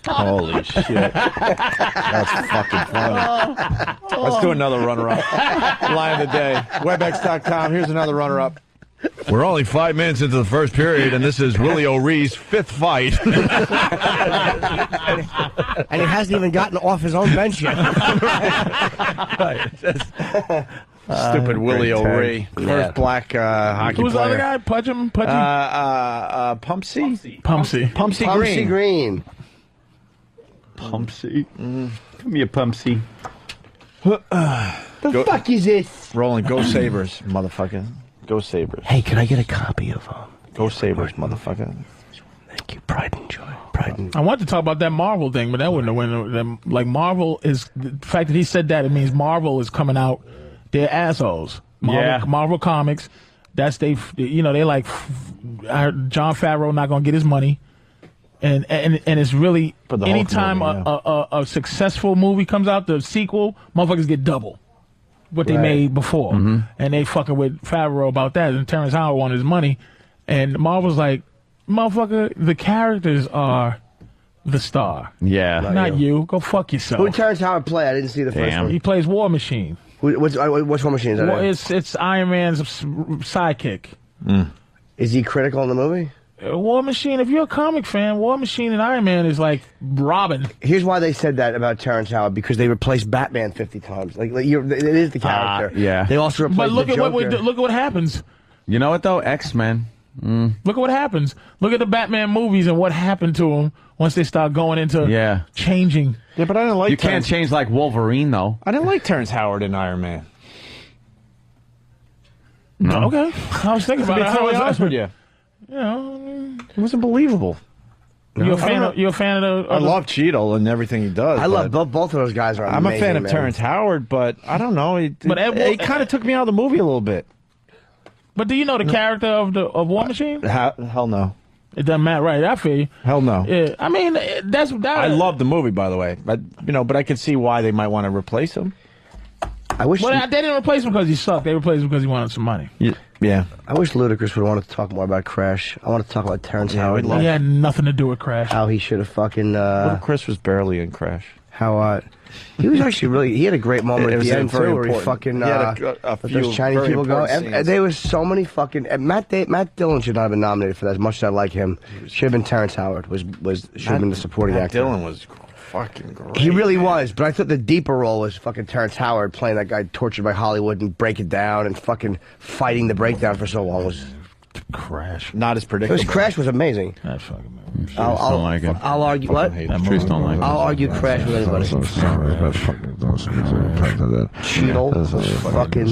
Holy shit. That's fucking funny. Let's do another runner-up. Line of the day. Webex.com. Here's another runner-up. We're only 5 minutes into the first period, and this is Willie O'Ree's 5th fight. And he hasn't even gotten off his own bench yet. Stupid Willie O'Ree. Yeah. First black hockey Who's the player. other guy? Pudgem? Pumpsy? Pumpsy Green. Pumpsy. Give me a Pumpsy. The fuck is this? Rolling, go Sabres, motherfucker. Go Sabres. Hey, can I get a copy of Go Sabres, motherfucker. Thank you. Pride and Joy. Pride and I wanted to talk about that Marvel thing, but that wouldn't have went. Like Marvel is the fact that he said that, it means Marvel is coming out. They're assholes. Marvel Comics. That's they like Jon Favreau not gonna get his money, and it's really anytime movie, a successful movie comes out, the sequel, motherfuckers get double what they made before, and they fucking with Favreau about that, and Terrence Howard wanted his money, and Marvel's like, motherfucker, the characters are the star. Yeah. Not you. Go fuck yourself. Who did Terrence Howard play? I didn't see the first one. He plays War Machine. Which War Machine is that? Well, it's Iron Man's sidekick. Is he critical in the movie? War Machine, if you're a comic fan, War Machine and Iron Man is like Robin. Here's why they said that about Terrence Howard, because they replaced Batman 50 times. It is the character. Yeah. They also replaced But look the at Joker. look at what happens. You know what though? X-Men. Look at what happens. Look at the Batman movies and what happened to them once they start going into changing. Yeah, but I didn't like You can't change like Wolverine though. I didn't like Terrence Howard in Iron Man. No. Okay. I was thinking To about be it. totally honest with you. You know, It wasn't believable. you're a fan of the. I love Cheadle and everything he does. I love both of those guys. Are I'm a amazing, fan of man. Terrence Howard, but I don't know. It kind of took me out of the movie a little bit. But do you know the character of War Machine? Hell no. It doesn't matter, right? I feel you. Hell no. Yeah, I mean that's that. I love the movie, by the way, but I could see why they might want to replace him. I wish. Well, they didn't replace him because he sucked. They replaced him because he wanted some money. Yeah. I wish Ludacris would want to talk more about Crash. I want to talk about Terrence Howard. He had nothing to do with Crash. How he should have fucking. Chris was barely in Crash. How he was actually really. He had a great moment It at was the end very too, where he important. fucking. He had a let few those Chinese very people go. important scenes. There was so many fucking. Matt Dillon should not have been nominated for that. As much as I like him, should have been Terrence Howard. Should have been the supporting Matt actor. Dillon was fucking great. He really was, but I thought the deeper role was fucking Terrence Howard playing that guy tortured by Hollywood and break it down and fucking fighting the breakdown for so long. Was Crash. Not as predictable. Crash was amazing. That's fucking. Don't like it. I'll argue what? Trees don't like it. I'll argue Crash with anybody. Cheadle, fucking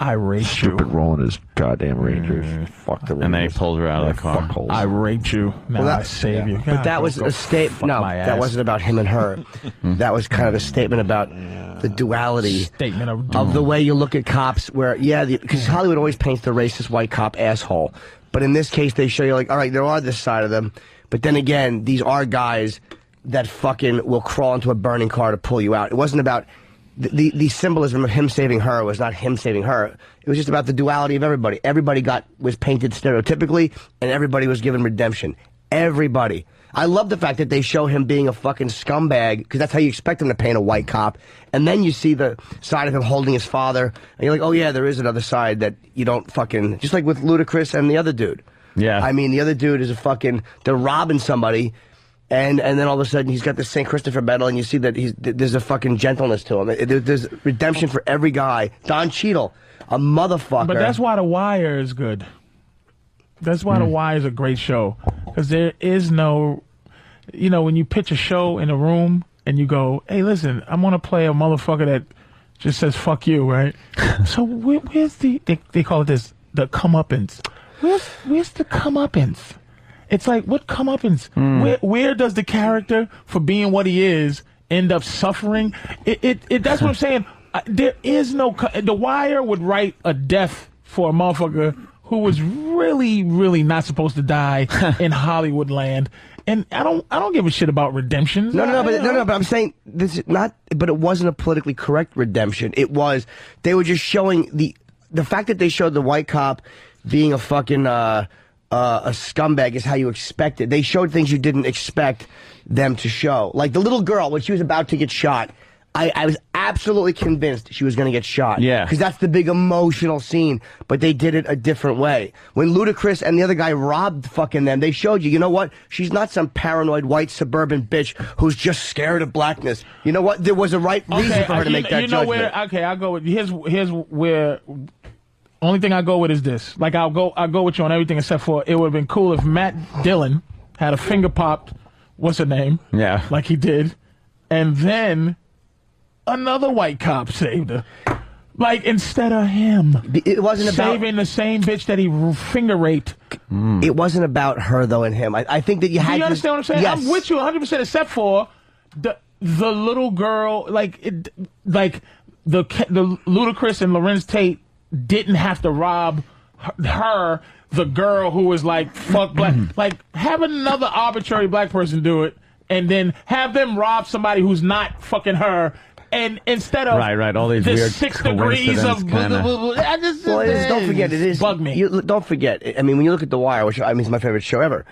I raped you. Stupid rolling his goddamn Rangers. Fuck the Rangers. And then he pulls her out of the car. I raped you. Now I save you. But that was a statement. No, that wasn't about him and her. That was kind of a statement about the duality of the way you look at cops. Where because Hollywood always paints the racist white cop asshole, but in this case they show you like, all right, there are this side of them, but then again, these are guys that fucking will crawl into a burning car to pull you out. It wasn't about the symbolism of him saving her was not him saving her. It was just about the duality of everybody. Everybody was painted stereotypically, and everybody was given redemption. Everybody. I love the fact that they show him being a fucking scumbag, because that's how you expect him to paint a white cop. And then you see the side of him holding his father, and you're like, oh yeah, there is another side that you don't fucking... Just like with Ludacris and the other dude. Yeah. I mean, the other dude is a fucking... They're robbing somebody, and then all of a sudden he's got the St. Christopher medal, and you see that there's a fucking gentleness to him. There's redemption for every guy. Don Cheadle, a motherfucker. But that's why The Wire is good. That's why The Wire is a great show. Because there is no... You know, when you pitch a show in a room and you go, hey, listen, I'm going to play a motherfucker that just says fuck you, right? So where's the... They call it this, the comeuppance. Where's the comeuppance? It's like, what comeuppance? Where does the character, for being what he is, end up suffering? That's what I'm saying. There is no. The Wire would write a death for a motherfucker who was really, really not supposed to die in Hollywood land. And I don't give a shit about redemptions. But I'm saying this is not. But it wasn't a politically correct redemption. It was they were just showing the fact that they showed the white cop being a fucking a scumbag is how you expect it. They showed things you didn't expect them to show, like the little girl when she was about to get shot. I was absolutely convinced she was going to get shot. Yeah. Because that's the big emotional scene, but they did it a different way. When Ludacris and the other guy robbed fucking them, they showed you know what? She's not some paranoid white suburban bitch who's just scared of blackness. You know what? There was a right reason for her to make that judgment. I'll go with, here's where, only thing I go with is this. Like, I'll go with you on everything except for it would have been cool if Matt Dillon had a finger popped, what's her name? Yeah. Like he did. And then another white cop saved her. Like, instead of him. It wasn't about saving the same bitch that he finger raped. It wasn't about her, though, and him. I think that you had Do you to... understand what I'm saying? Yes. I'm with you 100% except for the little girl, like the Ludacris and Lorenz Tate didn't have to rob her, the girl who was like, fuck black. Like, have another arbitrary black person do it, and then have them rob somebody who's not fucking her. And instead of right, all these the weird 6 degrees of don't forget, it is bug me. Don't forget. I mean, when you look at The Wire, which I mean is my favorite show ever,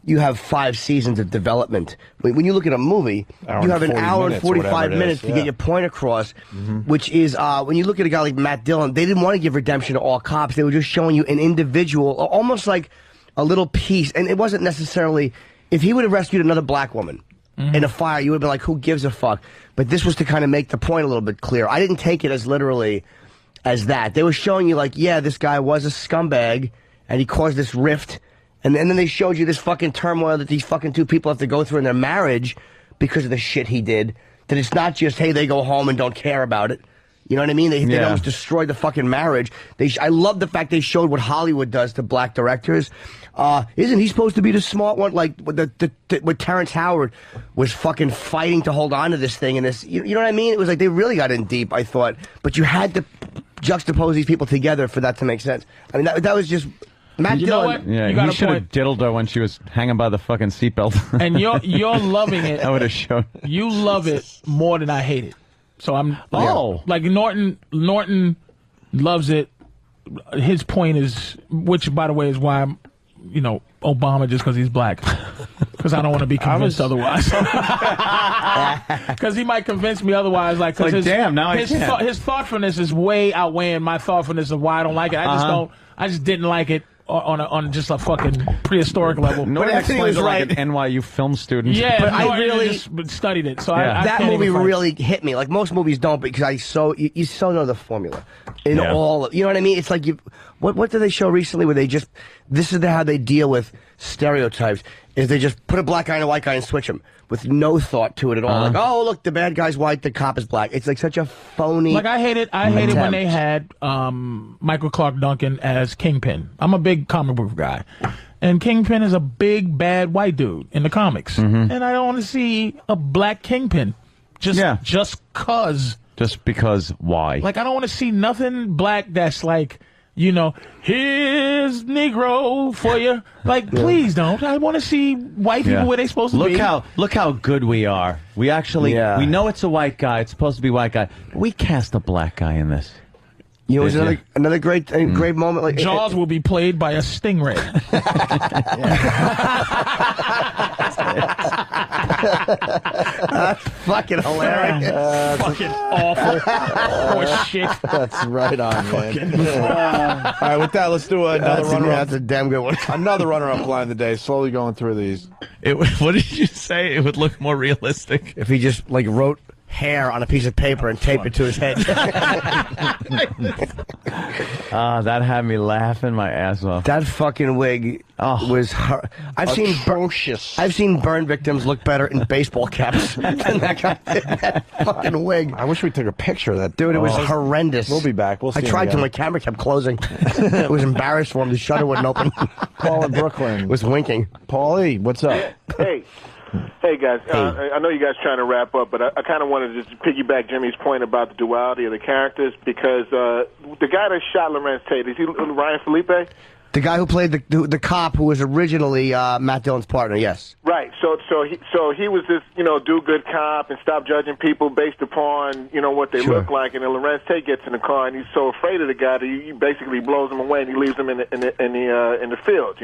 you have 5 seasons of development. When you look at a movie, you have an hour and 45 minutes to get your point across. Which is when you look at a guy like Matt Dillon, they didn't want to give redemption to all cops. They were just showing you an individual, almost like a little piece. And it wasn't necessarily if he would have rescued another black woman in a fire, you would have been like, who gives a fuck? But this was to kind of make the point a little bit clear. I didn't take it as literally as that. They were showing you like, yeah, this guy was a scumbag and he caused this rift. And then they showed you this fucking turmoil that these fucking 2 people have to go through in their marriage because of the shit he did. That it's not just, hey, they go home and don't care about it. You know what I mean? They almost destroyed the fucking marriage. I love the fact they showed what Hollywood does to black directors. Isn't he supposed to be the smart one? Like with Terrence Howard was fucking fighting to hold on to this thing and this. You know what I mean? It was like they really got in deep, I thought. But you had to juxtapose these people together for that to make sense. I mean, that was just Matt Dillon. Yeah, you should have diddled her when she was hanging by the fucking seatbelt. And you're loving it. I would have shown. You love it more than I hate it. So I'm like Norton loves it. His point is, which by the way is why I'm, Obama just because he's black. Because I don't want to be convinced otherwise. Because he might convince me otherwise. Like, cause his thoughtfulness is way outweighing my thoughtfulness of why I don't like it. I just didn't like it on just a fucking prehistoric level. Nobody explains it like an NYU film student. Yeah, but I really really just studied it. So that movie really hit me. Like most movies don't, because you so know the formula in all. You know what I mean? It's like what did they show recently where this is how they deal with stereotypes? Is they just put a black guy and a white guy and switch them with no thought to it at all. Like, oh look, the bad guy's white, the cop is black. It's like such a phony. Like I hated when they had Michael Clark Duncan as Kingpin. I'm a big comic book guy, and Kingpin is a big bad white dude in the comics, and I don't want to see a black Kingpin. Just because why? Like I don't want to see nothing black that's like, here's Negro for you. Like, please don't. I want to see white people where they're supposed to be. Look how good we are. We actually, we know it's a white guy. It's supposed to be a white guy. We cast a black guy in this. It was another great moment. Like Jaws will be played by a stingray. That's fucking hilarious. Fucking awful. Horse shit. That's right on, man. All right, with that, let's do another runner-up. That's a damn good one. Another runner-up line of the day. Slowly going through these. What did you say? It would look more realistic if he just wrote hair on a piece of paper and taped it to his head. That had me laughing my ass off. That fucking wig was I've seen burn victims look better in baseball caps than that guy did. That fucking wig. I wish we took a picture of that. Dude, it was horrendous. We'll be back. We'll see. I tried to. My camera kept closing. I was embarrassed for him. The shutter wouldn't open. Paul in Brooklyn was winking. Paulie, what's up? Hey, Hey guys, I know you guys trying to wrap up, but I kind of wanted to just piggyback Jimmy's point about the duality of the characters because the guy that shot Lorenz Tate, is he Ryan Felipe? The guy who played the cop who was originally Matt Dillon's partner, yes. Right. So he was this, do-good cop and stop judging people based upon, what they look like. And then Lorenz Tate gets in the car and he's so afraid of the guy that he basically blows him away and he leaves him in the field.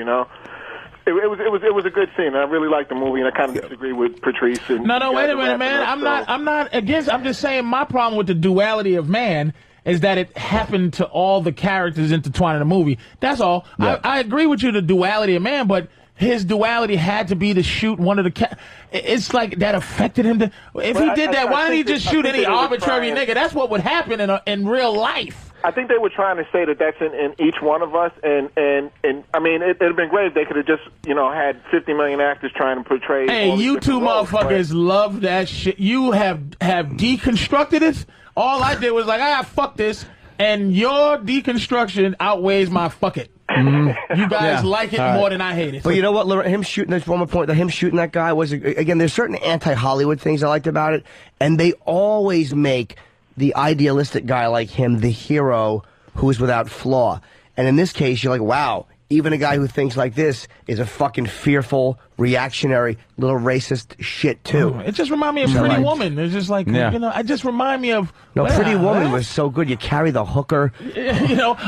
It was a good scene. I really liked the movie, and I kind of disagree with Patrice. And No, wait a minute, man. I'm not against. I'm just saying my problem with the duality of man is that it happened to all the characters intertwined in the movie. That's all. Yeah. I agree with you, the duality of man, but his duality had to be to shoot one of the it's like that affected him. If he did that, why didn't he just shoot any arbitrary nigga? That's what would happen in real life. I think they were trying to say that that's in each one of us, and I mean, it'd have been great if they could have just, had 50 million actors trying to portray. Hey, you two motherfuckers love that shit. You have deconstructed it. All I did was fuck this, and your deconstruction outweighs my fuck it. You guys like it more than I hate it. But you know what? Him shooting, that's one more point, that him shooting that guy was, again, there's certain anti-Hollywood things I liked about it, and they always make the idealistic guy like him the hero who is without flaw. And in this case, you're like, wow, even a guy who thinks like this is a fucking fearful, reactionary, little racist shit, too. It just reminded me of Pretty Woman. It's just like, it just reminded me of... No, Pretty Woman was so good. You carry the hooker.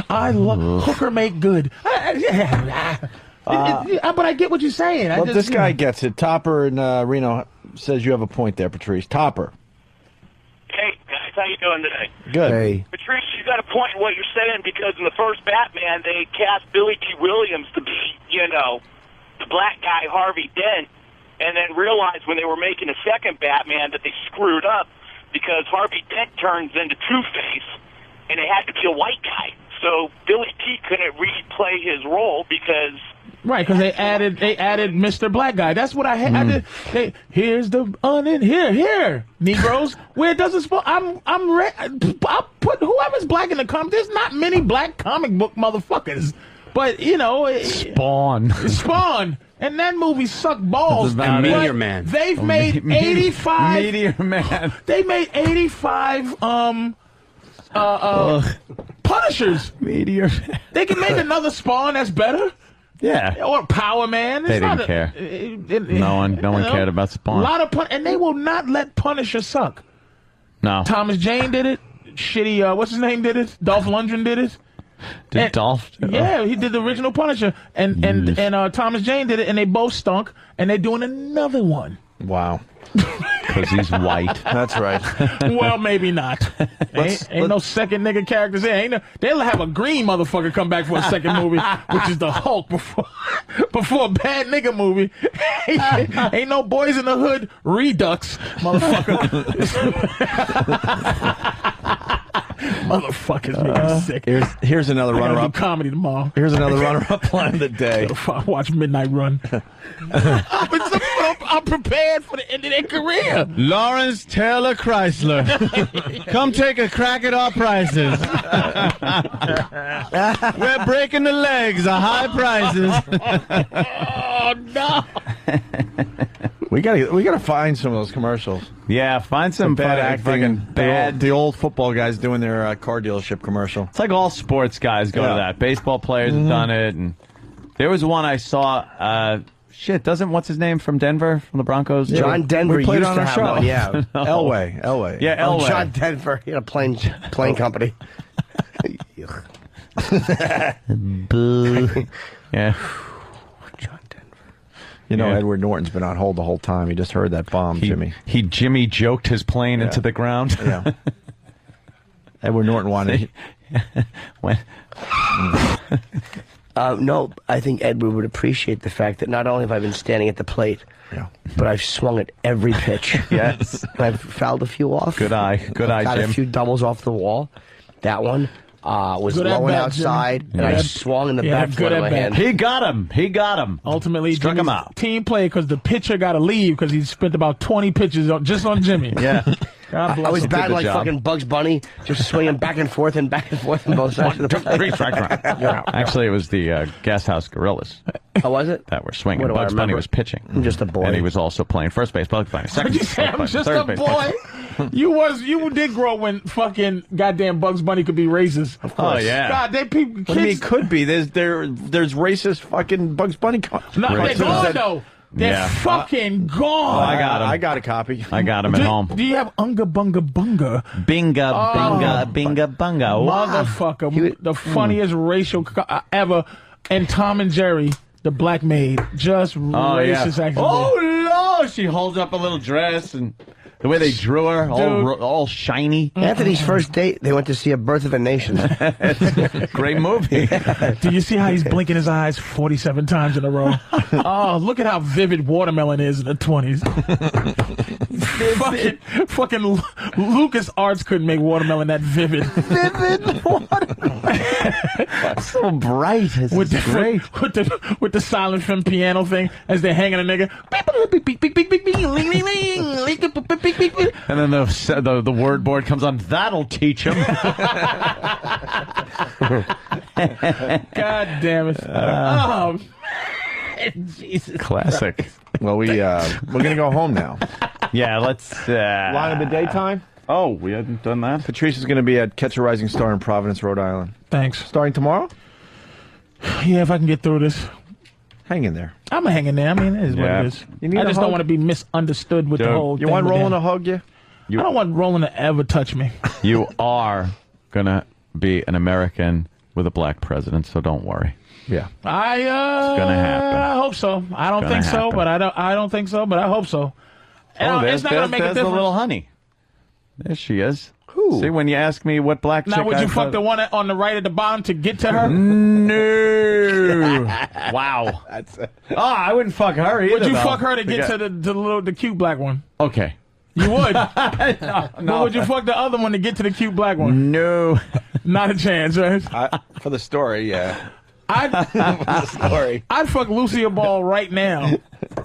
I love... Hooker make good. But I get what you're saying. Well, this guy gets it. Topper in Reno says you have a point there, Patrice. Topper. Hey, guys, how you doing today? Good. Hey. Patrice, you got a point in what you're saying, because in the first Batman, they cast Billy T. Williams to be, the black guy Harvey Dent, and then realized when they were making a second Batman that they screwed up because Harvey Dent turns into Two-Face, and it had to be a white guy. So Billy T. couldn't replay his role because... Right, because they added Mr. Black Guy. That's what I had. Here's the onion. Here, Negroes. Where it doesn't spawn. I'll put whoever's black in the comic. There's not many black comic book motherfuckers, but Spawn. And that movie sucked balls. And Meteor Man. They've made 85. Meteor Man. They made 85. Punishers. Meteor Man. They can make another Spawn that's better. Yeah. Or Power Man. They didn't care. No one cared about Spawn. A lot of and they will not let Punisher suck. No. Thomas Jane did it. Shitty, what's his name did it? Dolph Lundgren did it. Dolph? Yeah, he did the original Punisher. And Thomas Jane did it, and they both stunk, and they're doing another one. Wow. Because he's white. That's right. Well, maybe not. Ain't no second nigga characters there. They'll have a green motherfucker come back for a second movie, which is the Hulk before a bad nigga movie. Ain't no Boys in the Hood Redux, motherfucker. Motherfuckers make me sick. Here's another runner-up. Comedy tomorrow. Here's another runner-up plan of the day. Watch Midnight Run. I'm prepared for the end of their career. Lawrence Taylor Chrysler. Come take a crack at our prices. We're breaking the legs of high prices. Oh, no. We gotta find some of those commercials. Yeah, find some bad acting and bad. The old football guys doing their car dealership commercial. It's like all sports guys go to that. Baseball players have done it, and there was one I saw. What's his name from Denver, from the Broncos? John Denver we played used on to our have show. one, yeah. No. Elway. Yeah, Elway. John Denver. He had a plane company. Boo. Yeah. John Denver. Edward Norton's been on hold the whole time. He just heard that bomb, Jimmy. He Jimmy joked his plane into the ground. Yeah. Edward Norton wanted. No, I think Edward would appreciate the fact that not only have I been standing at the plate, but I've swung at every pitch. Yes. And I've fouled a few off. Good eye, got Jim. a few doubles off the wall. That one was Good low and bat, outside, Jimmy. and I swung in the bat good of my at bat. hand. He got him. Ultimately, struck Jimmy's him out. Team play because the pitcher got to leave because he spent about 20 pitches just on Jimmy. Yeah. God bless I was him. bad the like job. fucking Bugs Bunny, just swinging back and forth on both sides of the plate. Actually, it was the Gas House Gorillas. Oh, was it? That were swinging. What do I Bugs Bunny remember? was pitching. I'm just a boy. And he was also playing first base. Bugs Bunny. Second What'd you base. say? Bugs I'm Bunny, just third a base, boy. You did grow when fucking goddamn Bugs Bunny could be racist. Of course. Oh, yeah. God, they people. What do you mean Kids, could be? There's racist fucking Bugs Bunny. no, they're gone though. They're Yeah. fucking gone. I got him. I got a copy. I got him at home. Do you have Unga Bunga Bunga? Binga, Oh. binga, binga, bunga. Wow. Motherfucker. The funniest racial ever. And Tom and Jerry, the black maid. Just racist accident. Oh, no! She holds up a little dress and the way they drew her, all shiny. Anthony's first date, they went to see A Birth of a Nation. Great movie. Do you see how he's blinking his eyes 47 times in a row? Oh, look at how vivid Watermelon is in the 20s. fucking Lucas Arts couldn't make Watermelon that vivid. Vivid Watermelon. So bright. This With is great. with the silent film piano thing as they're hanging a nigga. And then the word board comes on. That'll teach him. God damn it. Oh, Jesus. Classic. Well, we're gonna go home now. Yeah, let's. Line of the daytime. Oh, we hadn't done that. Patrice is going to be at Catch a Rising Star in Providence, Rhode Island. Thanks. Starting tomorrow. Yeah, if I can get through this. Hang in there. I'm hanging there. I mean, it is what Yeah. it is. You need I a just hug? don't want to be misunderstood with the Dude, whole You thing. want with Roland him. to hug you? I don't want Roland to ever touch me. You are gonna be an American with a black president, so don't worry. Yeah. I gonna happen. I hope so. I don't Gonna think so, happen. but I don't think so, but I hope so. And it's not gonna make a there's the difference. little honey. There she is. Who? See, when you ask me what black Now, chick would I you fuck thought- the one on the right at the bottom to get to her? No. Wow. I wouldn't fuck her either. Would you though. fuck her to get to the cute black one? Okay. You would. No. But would you fuck the other one to get to the cute black one? No. Not a chance, right? For the story, yeah. I'd fuck Lucia Ball right now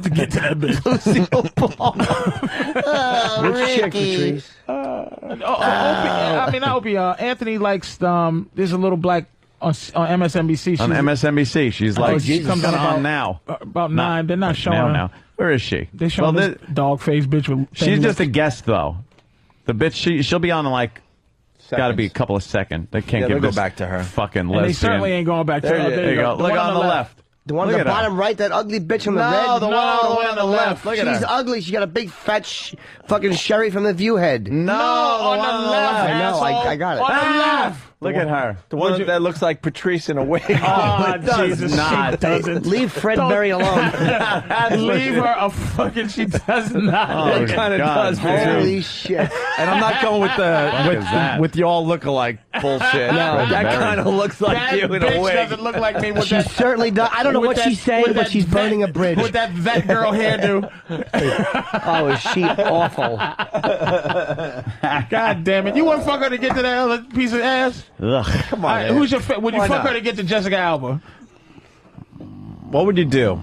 to get to that bitch. Lucille Ball. Which chick, Patrice? Opie, not Opie. Anthony likes. There's a little black on MSNBC. On MSNBC, she's like, she comes on on now. About 9. They're not showing her. Now. Where is she? They're showing this dog face bitch with. She's just a guest, though. The bitch, she'll be on in like. Got to be a couple of seconds. They can't Yeah, give they'll this go back to her. fucking And lesbian. they certainly ain't going back to her. There you go. The Look one on the left. The one Look on at the her. bottom right, that ugly bitch on the No, red? the one on the left. Look at She's her. ugly. She got a big fat fucking Sherry from the View head. No, on the left. I know, asshole. I got it. On the left. Look at her. The one that looks like Patrice in a wig. Oh, it does Jesus, not. she doesn't. Leave Fred Berry alone. Leave her a fucking. She does not. Oh, It kind of God. does, Patrice. Holy shit. And I'm not going with is that? with y'all look-alike bullshit. No, that Berry. kind of looks like That you in bitch a wig. doesn't look like me with She that. certainly does. I don't know with what that- she's saying, with but that she's burning a bridge. With that girl hairdo. Oh, is she awful? God damn it! You want to fuck her to get to that other piece of ass? Ugh. Come on, All right, man. who's your? Would you Why fuck not? her to get to Jessica Alba? What would you do?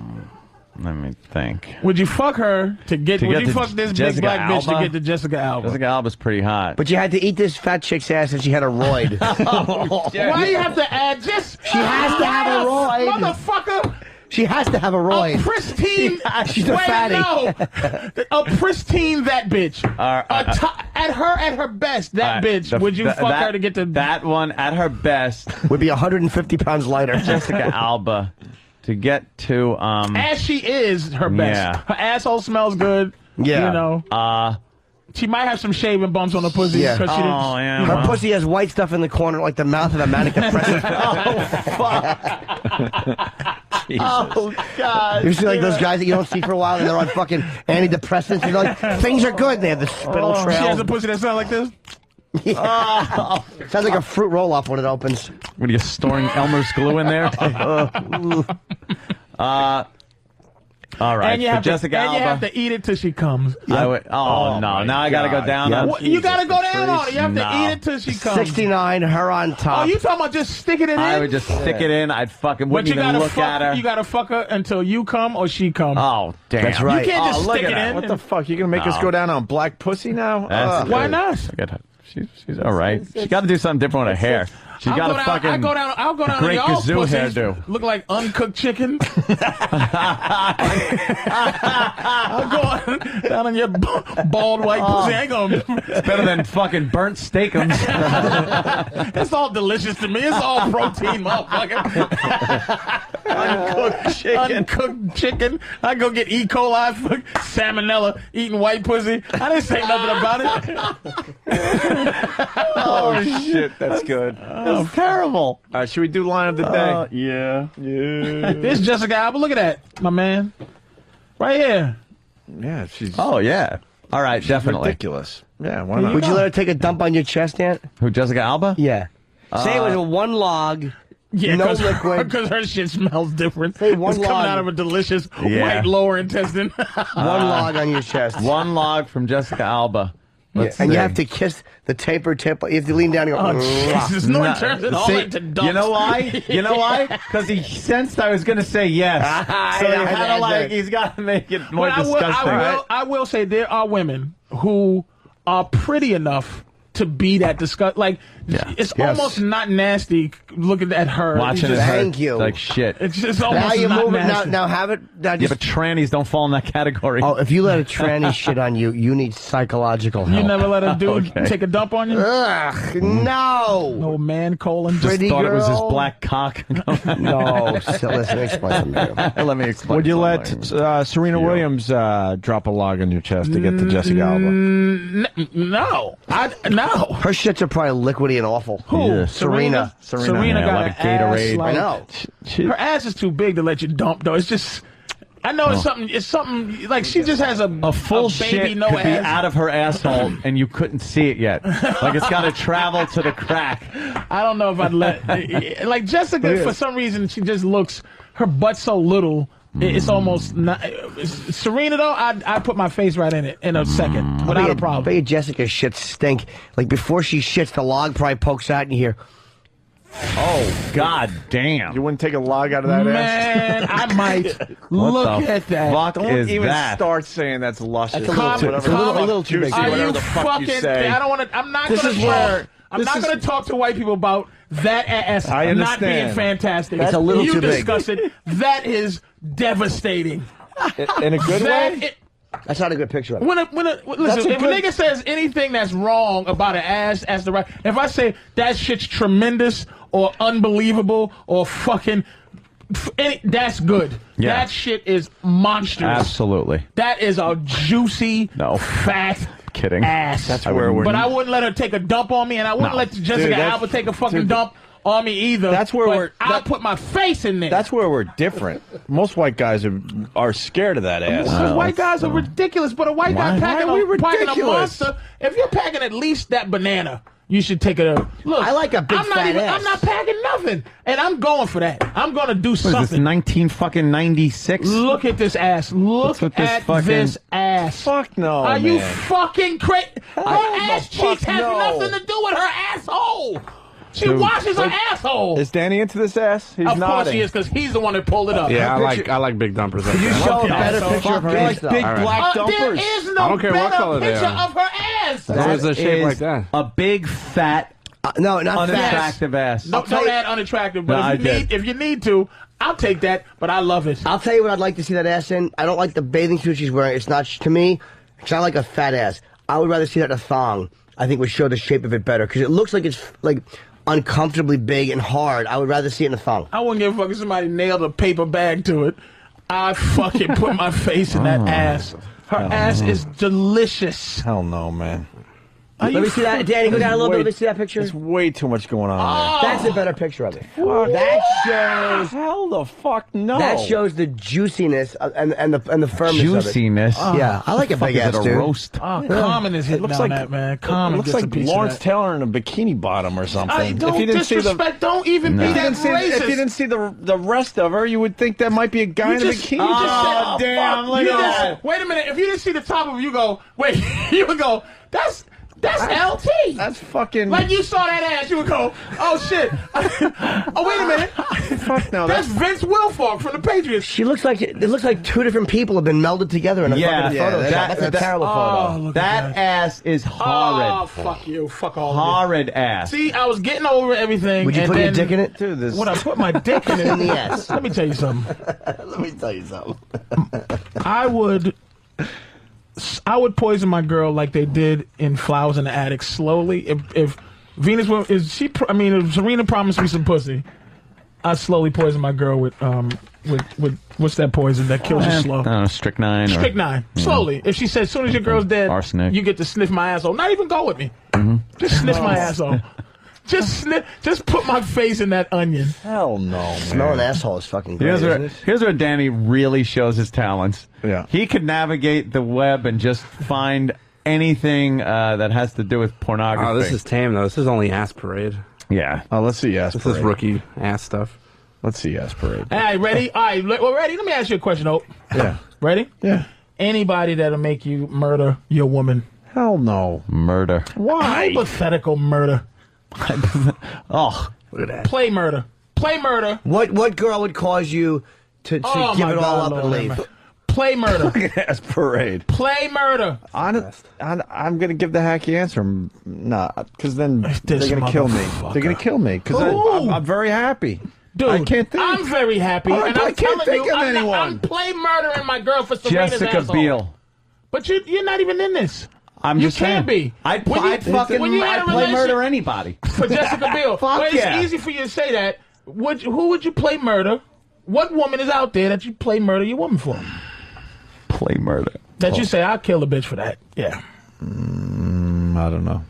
Let me think. Would you fuck her to get? To would get you to fuck this Jessica big black bitch to Alba? get to Jessica Alba? Jessica Alba's pretty hot. But you had to eat this fat chick's ass and she had a roid. Why do you have to add just? She has to have a roid. motherfucker. She has to have a A roid. pristine. She's a wait, fatty. no. A pristine that bitch. At her best, that bitch. Would you fuck her to get to that one at her best? Would be 150 pounds lighter. Jessica Alba to get to as she is her best? Yeah. Her asshole smells good. Yeah. You know. She might have some shaving bumps on the pussy. Yeah. Because she didn't, yeah. Her pussy has white stuff in the corner like the mouth of a manic depressive. Oh God! You see like those guys that you don't see for a while and they're on fucking antidepressants. You're like, things are good. They have the spittle She trail. has a pussy that sounds like this. Sounds like a fruit roll-off when it opens. What are you storing Elmer's glue in there? All right, And you for have Jessica and you Alba. have to eat it till she comes. I would, no, now I got to go down on Well, you got to go down on it. You have to eat it till she comes. 69, her on Oh, top. you talking about just sticking it in? I would just stick it in. I'd fucking But wouldn't you even gotta look fuck, at her. You got to fuck her until you come or she come. Oh, damn. That's right. You can't just look stick at it that. in. What the fuck? You gonna make us No. go down on black pussy now? That's Why good. not? Look at her. She's all right. She got to do something different with her hair. She's got a fucking I'll go down a on great y'all's kazoo pussies. hairdo. Look like uncooked chicken. I'll go down on your bald white pussy. I ain't gonna. It's better than fucking burnt steakums. It's all delicious to me. It's all protein, motherfucker. Uncooked chicken. I go get E. coli for salmonella eating white pussy. I didn't say nothing about it. Oh shit, that's good. That's terrible. All right, should we do line of the day? Yeah. This is Jessica Alba. Look at that, my man. Right here. Yeah, she's. Oh yeah. All right, definitely. Ridiculous. Yeah, why not? Would you let her take a dump on your chest, Aunt? Who, Jessica Alba? Yeah. Say it was a one log. Yeah, no cause liquid. Because her shit smells different. Say one it's coming log. out of a delicious Yeah. white lower intestine. One log on your chest. One log from Jessica Alba. Let's And see. you have to kiss the taper tip. You have to lean down and go. Oh, Jesus. No one turns it all See, into dumps. You know why? You know why? Because he sensed I was going to say yes. So he had to, like, he's got to make it more But disgusting. I will say there are women who are pretty enough to be that disgust. Like, it's almost not nasty looking at her. Watching It's it just- hurt Thank you. like shit. It's just Now almost you not move it. nasty. Now have it. Now Yeah, just, but trannies don't fall in that category. oh, if you let a tranny shit on you, you need psychological help. You never let a dude Okay. take a dump on you? Ugh, no. No man colon. Just Pretty thought it was his girl. black cock. No. So listen, explain something to you. Let me explain. Would you something. let Serena Williams drop a log on your chest to get to Jessica Alba? No. No. Her shits are probably liquidy and awful. Who? Yeah. Serena Yeah, got like a an Gatorade. ass like, I know. Her ass is too big to let you dump, though. It's just, I know it's something like she just has A full baby shit no could be ass. out of her asshole, and you couldn't see it yet. Like it's got to travel to the crack. I don't know if I'd let like Jessica. For some reason, she just looks her butt's so little. It's almost not. Serena though, I put my face right in it in a second without a problem. I bet Jessica's shits stink. Like before she shits, the log probably pokes out and you hear. Oh God damn! You wouldn't take a log out of that ass? Man, I might look the at that. fuck Don't is even that? start saying that's luscious. That's a little too- Whatever it's a little- the a little fuck too you big. say, Are whatever you the fuck fucking? you say. I don't want to. I'm not This going is to where- talk. I'm this not is- going to talk to white people about that ass I not being understand. fantastic. It's a little you too big. discuss it. That is devastating. In a good way? That's not a good picture of it. Listen, if a nigga says anything that's wrong about an ass, as the right. If I say that shit's tremendous or unbelievable or fucking, that's good. Yeah. That shit is monstrous. Absolutely. That is a juicy, fat Kidding. ass. That's where we're. But I wouldn't let her take a dump on me, and I wouldn't No. let Jessica Dude, that's- Alba take a fucking dude, dump on me either. That's where but we're- I'll put my face in there. That's where we're different. Most white guys are scared of that ass. White guys are ridiculous, but a white guy Why? packing, Why are we packing a ridiculous? monster. If you're packing at least that banana, you should take it. Look, I like a big I'm not fat ass. I'm not packing nothing, and I'm going for that. I'm going to do What is this, something. 1996? Look at this ass. Look what this at fucking- this ass. Fuck no, Are man. you fucking crazy? Her ass the fuck cheeks has no. nothing to do with her asshole. She Dude, washes her like, asshole. Is Danny into this ass? He's Of course nodding. he is, because he's the one that pulled it up. Yeah, I like big dumpers. Like Could you that. show a better so picture of her They're ass? like though? big All right. black There dumpers. is I no don't care what better color they picture are. of her ass. As long as they're shaped is like that. A big fat, No, not fat. unattractive ass. No, don't add unattractive, but No, I did. if you need to, I'll take that. But I love it. I'll tell you what I'd like to see that ass in. I don't like the bathing suit she's wearing. It's not to me. It's not like a fat ass. I would rather see that in a thong. I think would show the shape of it better because it looks like it's like uncomfortably big and hard. I would rather see it in a thong. I wouldn't give a fuck if somebody nailed a paper bag to it. I fucking put my face in that ass. Her ass is delicious. Hell no, man. Let me see that. Danny, go down a little bit. Let me see that picture. There's way too much going on That's a better picture of it. there. That shows. Hell the fuck no. That shows the juiciness and the firmness Juiciness? of it. Yeah, I like a big ass, dude. roast. Oh, Common is hitting looks on like that, man. Common It looks gets a like piece Lawrence of that. Taylor in a bikini bottom or something. Don't disrespect. Don't even be that racist. If you didn't see the rest of her, you would think that might be a guy in a bikini. Oh, damn! Look at that. Wait a minute. If you didn't see the top of it, you go, wait. You would go, that's LT. That's fucking. Like you saw that ass, you would go, oh shit. Oh wait a minute. Fuck no. That's Vince Wilfork from the Patriots. She looks like it looks like two different people have been melded together in a fucking photo. That's a terrible photo. That ass is horrid. Oh, fuck you. Fuck all Horrid of you. ass. See, I was getting over everything. Would you and put your then dick in it? Dude, this. When I put my dick in it. In the ass. Let me tell you something. Let me tell you something. I would poison my girl like they did in Flowers in the Attic slowly. If Venus if Serena promised me some pussy, I'd slowly poison my girl with what's that poison that kills you slow? Strychnine. Strychnine. Slowly. If she says, as soon as your girl's dead, arsenic. You get to sniff my asshole. Not even go with me. Just sniff my asshole. Just put my face in that onion. Hell no, man. Smelling asshole is fucking great. Here's where Danny really shows his talents. Yeah. He could navigate the web and just find anything that has to do with pornography. Oh, this is tame, though. This is only Ass Parade. Yeah. Oh, let's see Ass This Parade. is rookie ass stuff. Let's see Ass Parade. All right, ready? All right, well, ready? Let me ask you a question, Hope. Yeah. Ready? Yeah. Anybody that'll make you murder your woman. Hell no. Murder. Why? Hypothetical murder. Oh. Look at that. Play murder. Play murder. What girl would cause you to give my it all God, up and Lord, leave? man. Play murder. Ass Parade. Play murder. I'm going to give the hacky answer. Nah, because then they're This going to kill me. motherfucker. They're going to kill me because Who? I'm very happy. Dude, I can't think. I'm very happy. All right, and but I'm I can't telling think you, of I'm anyone. I'm play murdering my girl for Serena's Jessica asshole. Biel. But you're not even in this. I'm You just saying. can't be. I'd When you- fucking when you in a I'd play relationship- murder anybody. For Jessica Biel. Fuck Well, yeah. It's easy for you to say that. Who would you play murder? What woman is out there that you play murder your woman for? Play murder. That you say, I'll kill a bitch for that. Yeah. I don't know.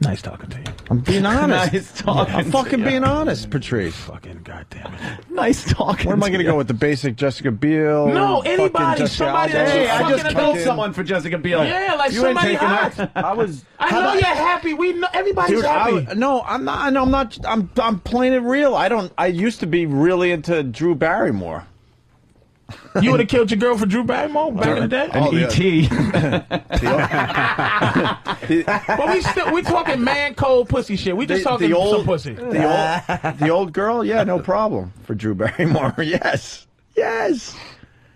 Nice talking to you. I'm being honest. Nice talking I'm to fucking you. being honest, Patrice. Fucking goddamn it. Nice talking. Where am I going to go with the basic Jessica Biel? No, fucking anybody, Jessica somebody Alba? that you Hey, I fucking just killed about- someone for Jessica Biel. Yeah, like You ain't somebody taking hot. that. I know you're happy. We know everybody's Dude, happy. no, I'm not. No, I'm not. I'm playing it real. I used to be really into Drew Barrymore. You would have killed your girl for Drew Barrymore back in the day? An E.T. But we talking man cold pussy shit. We just talking some pussy. The old girl. Yeah, no problem for Drew Barrymore. Yes.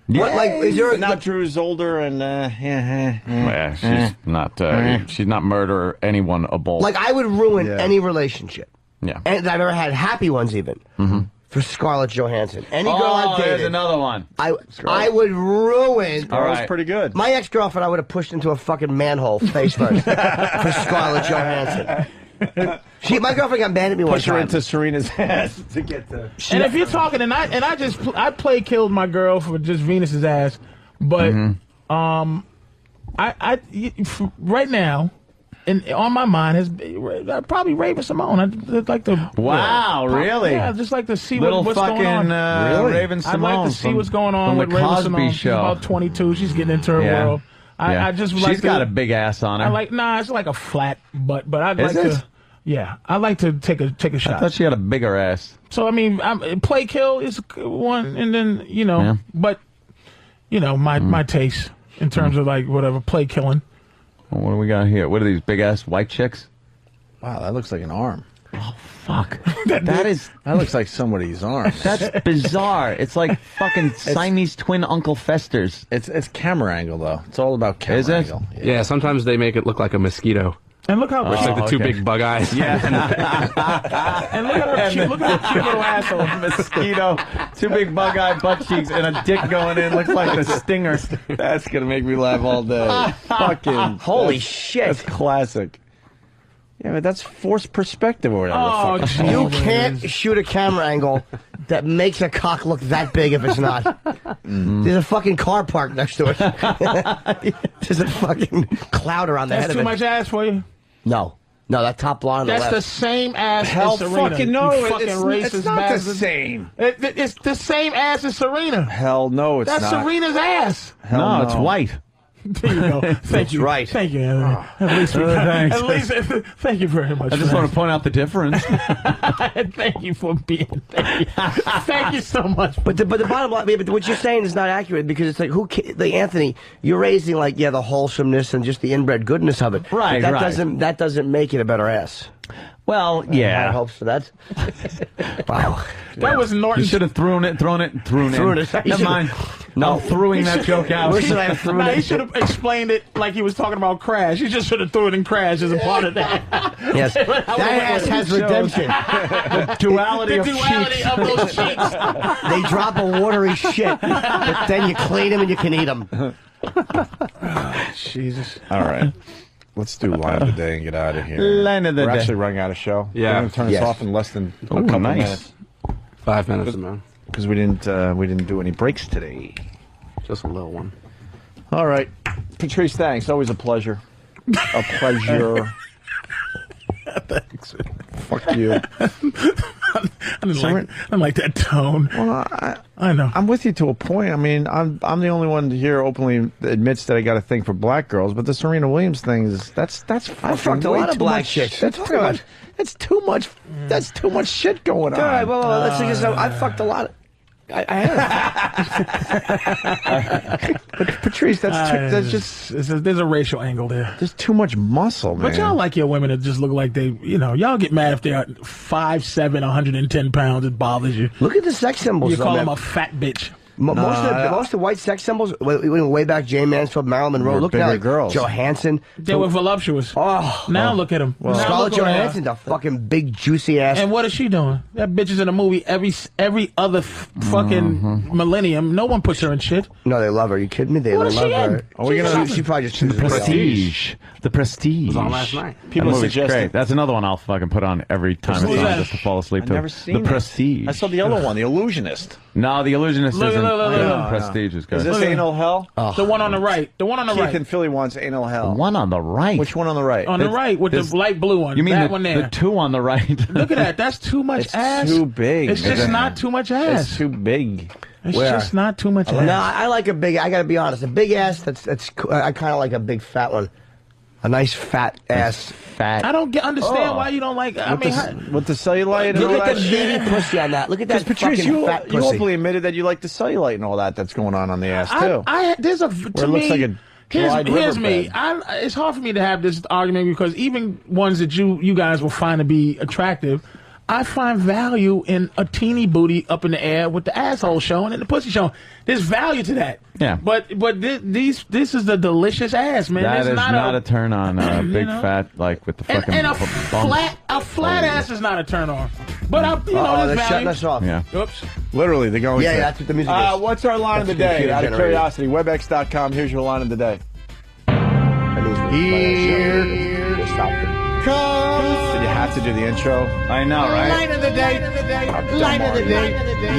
What, like, is there Now Drew's older and Well, she's not murder anyone able. like I would ruin any relationship. Yeah. And I've ever had happy ones even. For Scarlett Johansson. Any girl I've there's dated. another one. I would ruin. All right. was pretty good. My ex-girlfriend I would have pushed into a fucking manhole face first for Scarlett Johansson. My girlfriend got mad at me one Push her time. into Serena's ass to get to. And if you're talking, I play killed my girl for just Venus's ass, but right now, and on my mind is probably Raven Simone. I'd like to. Wow, really? Yeah, I'd just like to see Little what's fucking going on. Really? Raven I'd Simone. like to see from- what's going on from with the Raven Cosby Simone. She's Show. about 22. She's getting into her Yeah. world. Yeah. I just She's like got to, a big ass on her. I like it's like a flat butt, but I'd Is like it? to. Yeah, I'd like to take a I shot. thought she had a bigger ass. So I mean, play kill is one, and then Yeah. but my taste in terms of like whatever play killing. Well, what do we got here? What are these big ass white chicks? Wow, that looks like an arm. Fuck. That looks like somebody's arm. That's bizarre. It's like fucking Siamese twin Uncle Festers. It's camera angle though. It's all about camera Is it? angle. Yeah, sometimes they make it look like a mosquito. And look how It's like the two okay. big bug eyes. Yeah. and look at her cute little asshole. Mosquito, two big bug-eyed butt cheeks, and a dick going in. Looks like the stinger. That's gonna make me laugh all day. Fucking Holy that's- shit. That's classic. Yeah, but that's forced perspective or whatever. Oh, the fuck. You can't shoot a camera angle that makes a cock look that big if it's not. There's a fucking car parked next to it. There's a fucking cloud around the That's head too of it. much ass for you. No, that top blonde on the That's left. the same ass Hell as Serena. fucking no, You fucking it's racist not the bastard. same. It's the same ass as Serena. Hell no, it's That's not. Serena's ass. Hell no, it's white. There you go. Thank you. Right. Thank you, Anthony. At least we got, thanks. at least thank you very much. I just want to point out the difference. Thank you for being. Thank you so much. But the bottom line, but what you're saying is not accurate because it's like Anthony, you're raising like the wholesomeness and just the inbred goodness of it. Right, That right. doesn't make it a better ass. Well, I yeah. hope so. That's wow. That was Norton. You should have thrown it in. Never mind. No. I'm throwing that joke out. Where should I have thrown Nah, it? he should have explained it like he was talking about Crash. He just should have threw it in Crash as a part of that. Yes. That ass has redemption. The duality The of duality cheeks. of those cheeks. They drop a watery shit, but then you clean them and you can eat them. Jesus. All right. Let's do line of the day and get out of here. Line of the We're day. actually running out of show. Yeah. We're going to turn Yes. this off in less than a Ooh, couple nice. minutes 5 minutes, man. because we didn't do any breaks today. Just a little one. All right, Patrice, thanks. Always a pleasure. A pleasure. Thanks. Fuck you. I didn't like that tone. Well, I know. I'm with you to a point. I mean, I'm the only one here openly admits that I got a thing for black girls, but the Serena Williams thing is that's I fucking fucked a way lot of too black much. chicks. That's too much. That's too much. That's too much shit going on. All right, well, let's see. So I fucked a lot. I have. But Patrice, that's just There's a racial angle there. there's too much muscle, man. But y'all like your women that just look like they, y'all get mad if they're 5'7", 110 pounds. It bothers you. Look at the sex symbols. You though, call man. them a fat bitch. Most of the white sex symbols, way back, Jane Mansfield, Marilyn Monroe. Were Look bigger now, like girls. Johansson. They were voluptuous. Oh, Now look at them. Scarlett Johansson, the fucking big juicy ass. And what is she doing? That bitch is in a movie every other fucking millennium. No one puts her in shit. No, they love her. Are you kidding me? They What is love she her. in? Are we gonna? She probably just chooses Prestige. The Prestige. It was on last night. People That movie's suggest great. That's another one I'll fucking put on every time it's Who's on that? just to fall asleep I've to. never seen The that. Prestige. I saw the other one, The Illusionist. No, The Illusionist Look, isn't. look, look, look, The look. Prestige is good. Is this Look at Anal Hell? The one on the right. The one on the Keith right. in Philly wants Anal Hell. The one on the right. Which one on the right? On the right with the this- light blue one. You mean that the, one there. the two on the right? Look at that. That's too much It's ass. too big. It's just not too much ass. It's too big. It's Where? just not too much No, ass. I like a big. I gotta be honest. A big ass. I kind of like a big fat one. A nice fat ass. I don't understand Oh. why you don't like. I With mean, the cellulite and all Look at that the shit. meaty pussy on that. Look at Because that Patrice, fucking you fat you pussy. openly admitted that you like the cellulite and all that that's going on the ass too. there's a Where to it looks me, like a dried here's me. riverbed. It's hard for me to have this argument because even ones that you guys will find to be attractive, I find value in a teeny booty up in the air with the asshole showing and the pussy showing. There's value to that. Yeah. But this is the delicious ass, man. That It's is not a turn on. Big know? fat, like with the and, fucking and a bumps. flat ass is not a turn on. But there's they're value. shutting us off. Yeah. Oops. Literally, they're going. Yeah, to. yeah, that's what the music is. What's our line That's of the day? computer Out of generated. curiosity, WebEx.com. Here's your line of the day. That means we're Here stop it. comes. Did you have to do the intro? I know, right? Line of the day. Line of the day.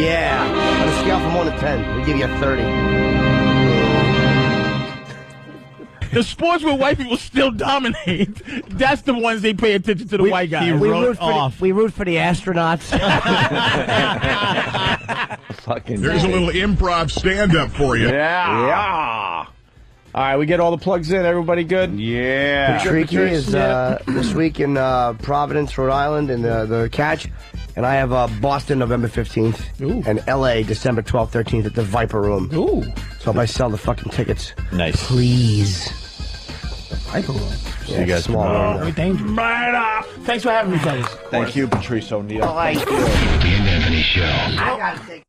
Yeah. On a scale from 1 to 10, we give you a 30. The sports where white people still dominate, that's the ones they pay attention to the white guys. We root for the astronauts. Fucking. There's a little improv stand-up for you. Yeah. All right, we get all the plugs in. Everybody good? Yeah. Tricky is this week in Providence, Rhode Island, in the Catch. And I have Boston November 15th. Ooh. And L.A. December 12th, 13th at the Viper Room. Ooh. So if I sell the fucking tickets, Nice. please. Viper Room. Yeah, you guys small tomorrow. room. Very dangerous. Thanks for having me, fellas. Thank you, Patrice O'Neill. Oh, I- The Anthony Show. I gotta take